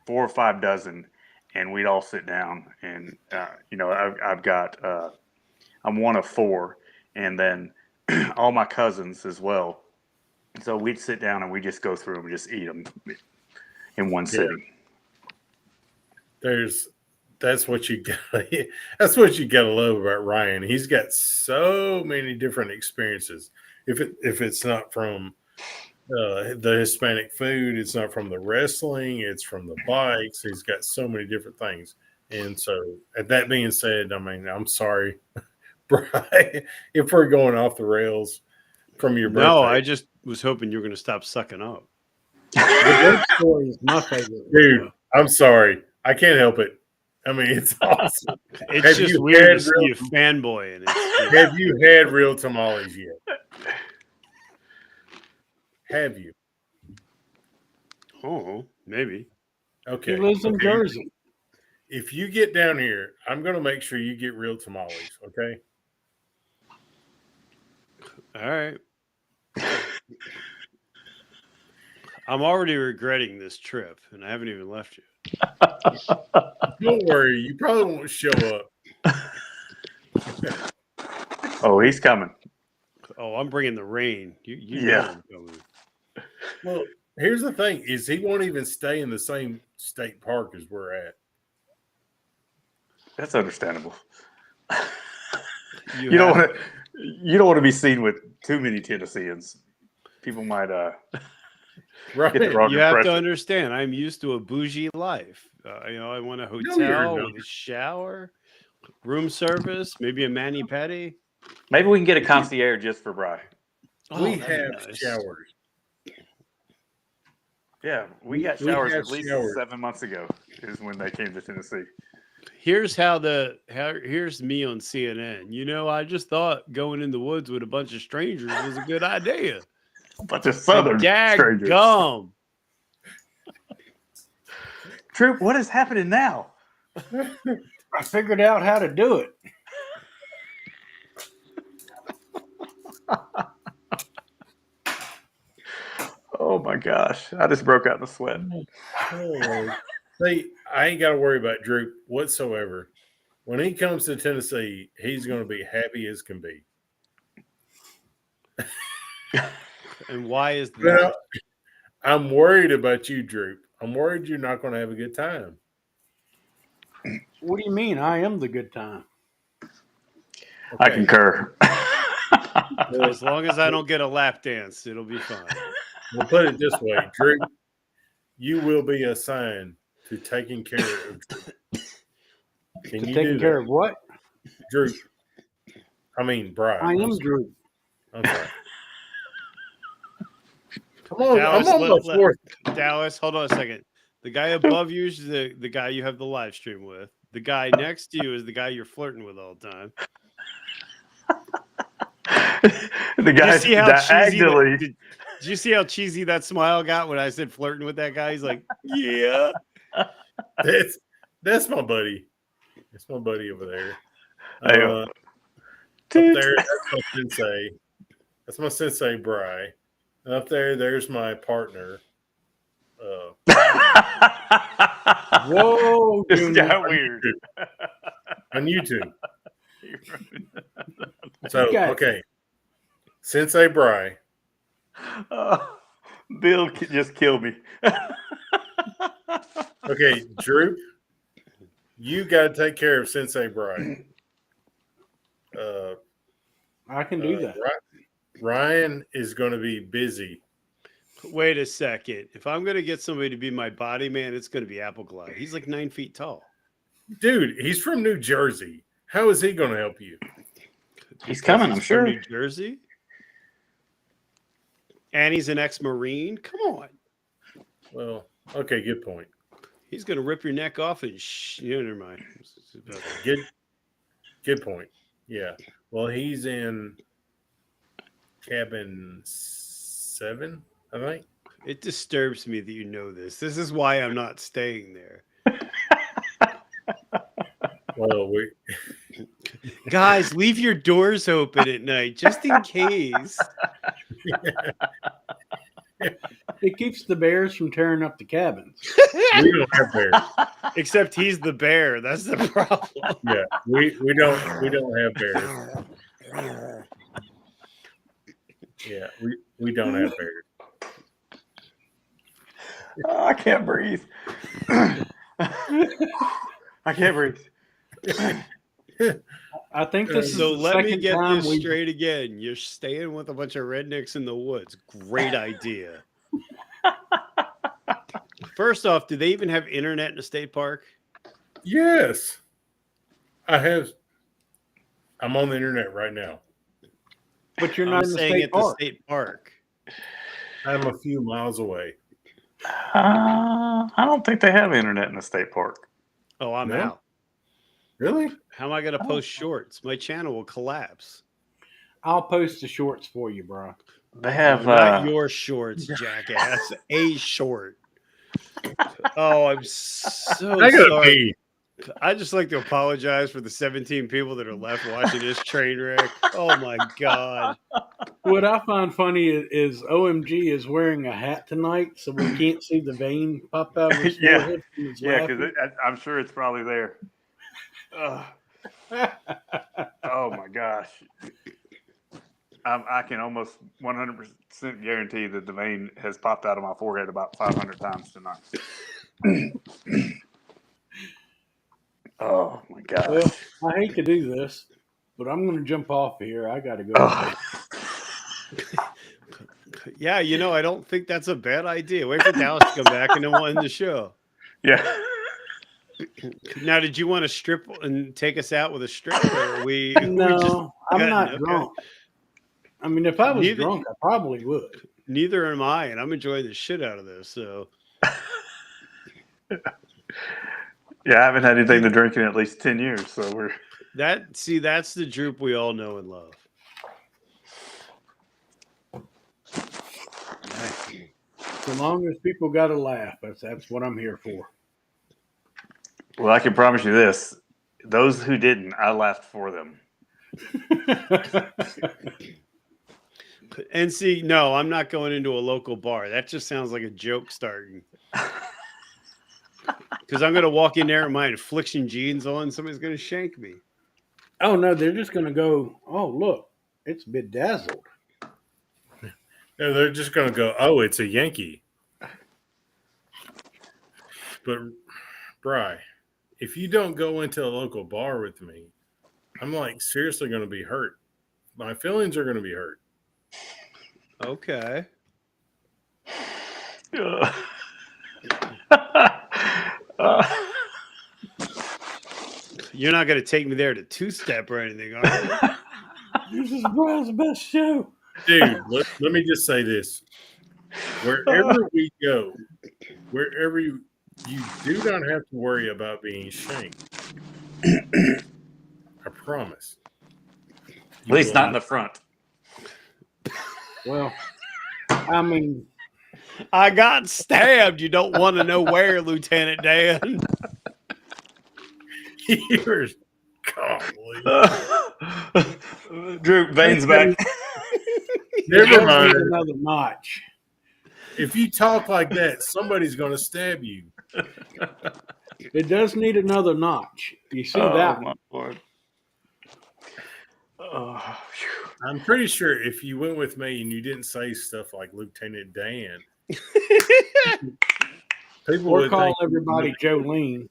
Speaker 15: 4 or 5 dozen, and we'd all sit down. And I've got I'm one of 4, and then all my cousins as well. So we'd sit down and we just go through them and just eat them in one sitting.
Speaker 8: that's what you got. That's what you got to love about Ryan. He's got so many different experiences. If it's not from the Hispanic food, it's not from the wrestling, it's from the bikes. He's got so many different things. And so, that being said, I mean, I'm sorry, Brian, if we're going off the rails from your birthday.
Speaker 13: No, I just was hoping you were going to stop sucking up.
Speaker 7: The Drake story is my favorite.
Speaker 8: Dude, I'm sorry. I can't help it. I mean, it's awesome.
Speaker 13: It's
Speaker 8: Have
Speaker 13: just
Speaker 8: you
Speaker 13: weird
Speaker 8: had
Speaker 13: to see
Speaker 8: real-
Speaker 13: a fanboy in it.
Speaker 8: Have you had real tamales yet? Have you?
Speaker 13: Oh, maybe.
Speaker 8: Okay.
Speaker 7: He lives in
Speaker 8: okay.
Speaker 7: Jersey.
Speaker 8: If you get down here, I'm going to make sure you get real tamales. Okay.
Speaker 13: All right. I'm already regretting this trip, and I haven't even left yet.
Speaker 8: Don't worry. You probably won't show up.
Speaker 15: Oh, he's coming.
Speaker 13: Oh, I'm bringing the rain. You
Speaker 15: Yeah.
Speaker 13: know I'm coming.
Speaker 8: Well, here's the thing: is he won't even stay in the same state park as we're at.
Speaker 15: That's understandable.
Speaker 13: You
Speaker 15: You don't
Speaker 13: have-
Speaker 15: want to. You don't want to be seen with too many Tennesseans. People might
Speaker 8: Right.
Speaker 15: get the wrong
Speaker 13: You have to
Speaker 15: impression.
Speaker 13: understand, I'm used to a bougie life. I want a
Speaker 8: you're
Speaker 13: hotel
Speaker 8: not.
Speaker 13: with a shower, room service, maybe a mani-pedi.
Speaker 15: Maybe we can get a concierge just for Bri.
Speaker 13: Oh,
Speaker 8: We
Speaker 13: that'd be
Speaker 8: have
Speaker 13: nice.
Speaker 8: showers.
Speaker 15: Yeah, we got
Speaker 8: We
Speaker 15: showers
Speaker 8: have
Speaker 15: at least
Speaker 8: showers.
Speaker 15: 7 months ago. Is when they came to Tennessee.
Speaker 13: Here's here's me on CNN. You know, I just thought going in the woods with a bunch of strangers was a good idea.
Speaker 15: A bunch of Southern strangers.
Speaker 13: Gum.
Speaker 15: Troop, what is happening now?
Speaker 7: I figured out how to do it.
Speaker 15: Oh my gosh, I just broke out in a sweat.
Speaker 8: Oh, see, I ain't got to worry about Drew whatsoever. When he comes to Tennessee, he's going to be happy as can be.
Speaker 13: And why is that?
Speaker 8: Well, I'm worried about you, Drew. I'm worried you're not going to have a good time.
Speaker 7: What do you mean? I am the good time.
Speaker 15: I concur.
Speaker 13: As long as I don't get a lap dance, it'll be fine.
Speaker 8: We'll put it this way, Drew. You will be assigned to taking care of Drew. Can you
Speaker 7: Taking
Speaker 8: do
Speaker 7: care
Speaker 8: that?
Speaker 7: of what?
Speaker 8: Drew? I mean, Brian.
Speaker 7: I am Drew.
Speaker 8: I'm sorry. Come on,
Speaker 13: Dallas,
Speaker 8: I'm on my fourth.
Speaker 13: Dallas, hold on a second. The guy above you is the guy you have the live stream with. The guy next to you is the guy you're flirting with all the time.
Speaker 15: The guy
Speaker 13: Did you see how cheesy
Speaker 15: diagonally.
Speaker 13: did you see how cheesy that smile got when I said flirting with that guy? He's like, yeah.
Speaker 8: That's my buddy. That's my buddy over there.
Speaker 15: Hey,
Speaker 8: Up there, that's my sensei. That's my sensei, Bri. And up there, there's my partner.
Speaker 7: Whoa,
Speaker 15: This
Speaker 7: Junior.
Speaker 15: got weird.
Speaker 8: On YouTube. So,
Speaker 7: Okay.
Speaker 8: okay. Sensei Bri.
Speaker 15: Bill just killed me.
Speaker 8: Okay, Drew, you got to take care of Sensei Bri.
Speaker 7: I can do that.
Speaker 8: Ryan is going to be busy.
Speaker 13: Wait a second. If I'm gonna get somebody to be my body man, it's gonna be Apple Glide. He's like 9 feet tall.
Speaker 8: Dude, he's from New Jersey. How is he going to help you?
Speaker 15: He's coming, I'm
Speaker 13: From
Speaker 15: sure.
Speaker 13: New Jersey. And he's an ex-Marine. Come on.
Speaker 8: Well, okay, good point.
Speaker 13: He's gonna rip your neck off and never mind.
Speaker 8: Good point. Yeah. Well, he's in cabin 7, I think.
Speaker 13: It disturbs me that you know this. This is why I'm not staying there.
Speaker 8: Well, we
Speaker 13: Guys, leave your doors open at night just in case.
Speaker 7: It keeps the bears from tearing up the cabins.
Speaker 8: we don't have bears.
Speaker 13: Except he's the bear. That's the problem.
Speaker 8: Yeah, we don't have bears. Yeah, we don't have bears.
Speaker 15: I can't breathe. I I can't breathe.
Speaker 7: I think this is
Speaker 4: So
Speaker 7: the
Speaker 4: let me
Speaker 7: second
Speaker 4: get
Speaker 7: time
Speaker 4: this
Speaker 7: we.
Speaker 4: straight again. You're staying with a bunch of rednecks in the woods. Great idea. First off, do they even have internet in a state park?
Speaker 8: Yes. I'm on the internet right now.
Speaker 7: But you're
Speaker 4: I'm
Speaker 7: not in the
Speaker 4: saying
Speaker 7: state
Speaker 4: at the
Speaker 7: park.
Speaker 4: state park.
Speaker 8: I'm a few miles away.
Speaker 15: I don't think they have internet in the state park.
Speaker 4: Oh, I'm
Speaker 8: No?
Speaker 4: out.
Speaker 8: Really?
Speaker 4: How am I going to post shorts? My channel will collapse.
Speaker 7: I'll post the shorts for you, bro.
Speaker 15: They have
Speaker 4: No, not your shorts, jackass. A short. Oh, I'm so
Speaker 8: I gotta
Speaker 4: sorry.
Speaker 8: pee.
Speaker 4: I just like to apologize for the 17 people that are left watching this train wreck. Oh my god.
Speaker 7: What I find funny is OMG is wearing a hat tonight, so we can't see the vein pop out of his
Speaker 15: Yeah.
Speaker 7: forehead from his
Speaker 15: Yeah, because
Speaker 7: laughing.
Speaker 15: I'm sure it's probably there. Ugh. Oh my gosh. I can almost 100% guarantee that the vein has popped out of my forehead about 500 times tonight. Oh my gosh.
Speaker 7: Well, I hate to do this, but I'm going to jump off here. I got to go.
Speaker 15: Ugh.
Speaker 4: Yeah, I don't think that's a bad idea. Wait for Dallas to come back and then we'll end the show.
Speaker 15: Yeah.
Speaker 4: Now, did you want to strip and take us out with a strip? Or are we
Speaker 7: No, I'm
Speaker 4: cutting?
Speaker 7: not
Speaker 4: Okay.
Speaker 7: drunk. I mean, if I was
Speaker 4: Neither-
Speaker 7: drunk, I probably would.
Speaker 4: Neither am I, and I'm enjoying the shit out of this. So
Speaker 15: Yeah, I haven't had anything to drink in at least 10 years, so
Speaker 4: that's the Droop we all know and love.
Speaker 7: So long as people got to laugh, that's what I'm here for.
Speaker 15: Well, I can promise you this. Those who didn't, I laughed for them.
Speaker 4: And see, no, I'm not going into a local bar. That just sounds like a joke starting. Because I'm going to walk in there with my infliction jeans on. Somebody's going to shank me.
Speaker 7: Oh, no, they're just going to go, oh, look, it's bedazzled.
Speaker 8: No, they're just going to go, oh, it's a Yankee. But, Bri, if you don't go into a local bar with me, I'm like seriously going to be hurt. My feelings are going to be hurt.
Speaker 4: Okay. You're not going to take me there to two-step or anything, are you?
Speaker 7: This is Brian's best show.
Speaker 8: Dude, let me just say this. Wherever we go, wherever you do not have to worry about being shanked. I promise.
Speaker 15: At least not in the front.
Speaker 7: Well, I mean,
Speaker 4: I got stabbed. You don't want to know where, Lieutenant Dan.
Speaker 8: You're golly.
Speaker 15: Drew, veins back.
Speaker 8: Never mind.
Speaker 7: Another notch.
Speaker 8: If you talk like that, somebody's going to stab you.
Speaker 7: It does need another notch. You see that?
Speaker 15: My Lord. Oh,
Speaker 8: I'm pretty sure if you went with me and you didn't say stuff like Lieutenant Dan, people
Speaker 7: Or
Speaker 8: would
Speaker 7: call
Speaker 8: think
Speaker 7: everybody Jolene.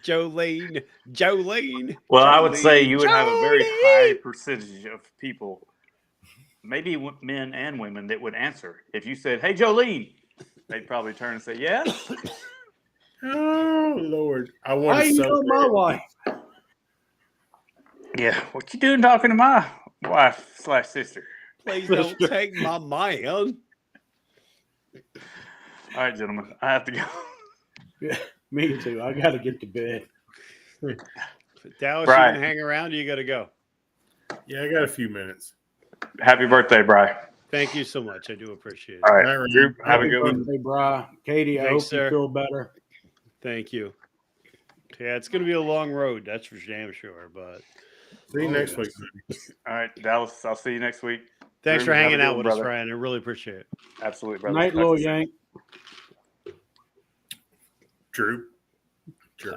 Speaker 4: Jolene.
Speaker 15: well, I would say you would have a very high percentage of people, maybe men and women, that would answer. If you said, "Hey, Jolene," they'd probably turn and say, "Yeah."
Speaker 8: Oh Lord, I want
Speaker 7: How
Speaker 8: to
Speaker 7: you
Speaker 8: so
Speaker 7: know my
Speaker 8: bad.
Speaker 7: wife?
Speaker 15: Yeah, what you doing talking to my wife/sister?
Speaker 4: Please don't take my man.
Speaker 15: All right, gentlemen, I have to go.
Speaker 7: Yeah, me too. I got to get to bed.
Speaker 4: Dallas,
Speaker 15: Right.
Speaker 4: you can hang around or you got to go?
Speaker 8: Yeah, I got a few minutes.
Speaker 15: Happy birthday, Bri.
Speaker 4: Thank you so much. I do appreciate it.
Speaker 15: All right,
Speaker 8: All right,
Speaker 15: Drew, have a
Speaker 7: Happy
Speaker 15: good one.
Speaker 7: birthday, Bri. Katie, I
Speaker 4: Thanks,
Speaker 7: hope
Speaker 4: sir.
Speaker 7: you feel better.
Speaker 4: Thank you. Yeah, it's going to be a long road. That's for damn sure. But
Speaker 8: See you next week.
Speaker 15: All right, Dallas, I'll see you next week.
Speaker 4: thanks
Speaker 15: Drew,
Speaker 4: for
Speaker 15: have a
Speaker 4: hanging
Speaker 15: good
Speaker 4: out
Speaker 15: one,
Speaker 4: with us,
Speaker 15: brother.
Speaker 4: Ryan. I really appreciate it.
Speaker 15: Absolutely, brother.
Speaker 7: Night, Lil Yank.
Speaker 8: Drew.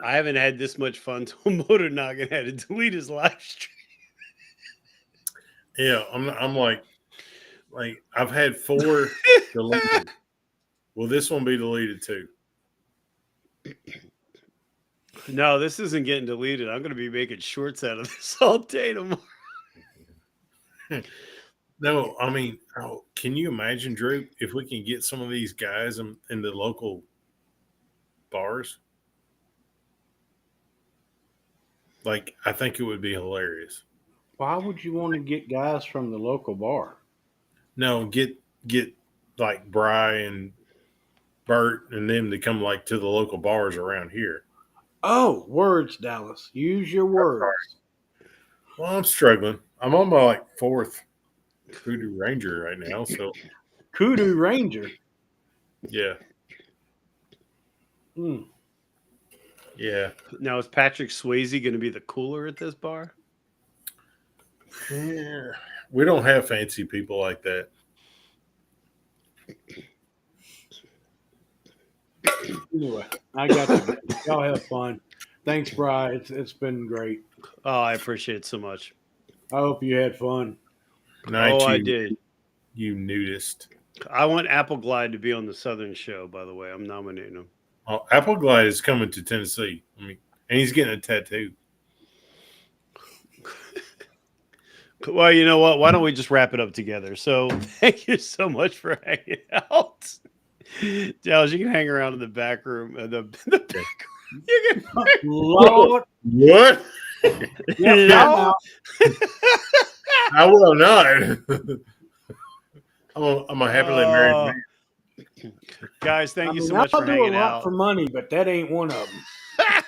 Speaker 4: I haven't had this much fun till Motor Noggin had to delete his live stream.
Speaker 8: Yeah, I'm like I've had 4 deleted. Will this one be deleted too?
Speaker 4: No, this isn't getting deleted. I'm going to be making shorts out of this all day tomorrow.
Speaker 8: No, I mean, can you imagine, Drew, if we can get some of these guys in the local bars? Like, I think it would be hilarious.
Speaker 7: Why would you want to get guys from the local bar?
Speaker 8: No, get like Bry and Bert and them to come like to the local bars around here.
Speaker 7: Oh, words, Dallas. Use your words.
Speaker 8: Well, I'm struggling. I'm on my like fourth Kudu Ranger right now, so
Speaker 7: Kudu Ranger.
Speaker 8: yeah.
Speaker 7: Hmm.
Speaker 8: Yeah.
Speaker 4: Now, is Patrick Swayze going to be the cooler at this bar?
Speaker 8: Yeah. We don't have fancy people like that.
Speaker 7: Anyway, I got you. Y'all have fun. Thanks, Bri. It's been great.
Speaker 4: Oh, I appreciate it so much.
Speaker 7: I hope you had fun.
Speaker 8: Night,
Speaker 4: I
Speaker 8: you-
Speaker 4: did.
Speaker 8: You nudist.
Speaker 4: I want Apple Glide to be on the Southern Show, by the way. I'm nominating him.
Speaker 8: Oh, Apple Glide is coming to Tennessee. I mean, and he's getting a tattoo.
Speaker 4: Well, you know what? Why don't we just wrap it up together? So thank you so much for hanging out. Dallas, you can hang around in the back room. The back room. You can
Speaker 7: Lord.
Speaker 8: What?
Speaker 4: No.
Speaker 8: I will not. I'm a happily married man.
Speaker 4: Guys, thank you so
Speaker 7: I'll
Speaker 4: much for
Speaker 7: do a
Speaker 4: hanging
Speaker 7: lot
Speaker 4: out.
Speaker 7: for money, but that ain't one of them.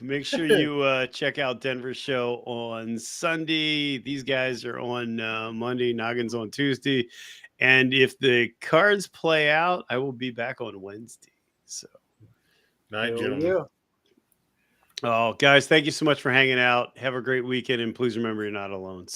Speaker 4: Make sure you check out Denver's show on Sunday. These guys are on Monday. Noggin's on Tuesday. And if the cards play out, I will be back on Wednesday. So,
Speaker 8: Night,
Speaker 7: Hell
Speaker 8: gentlemen.
Speaker 7: yeah.
Speaker 4: oh, guys, thank you so much for hanging out. Have a great weekend. And please remember, you're not alone.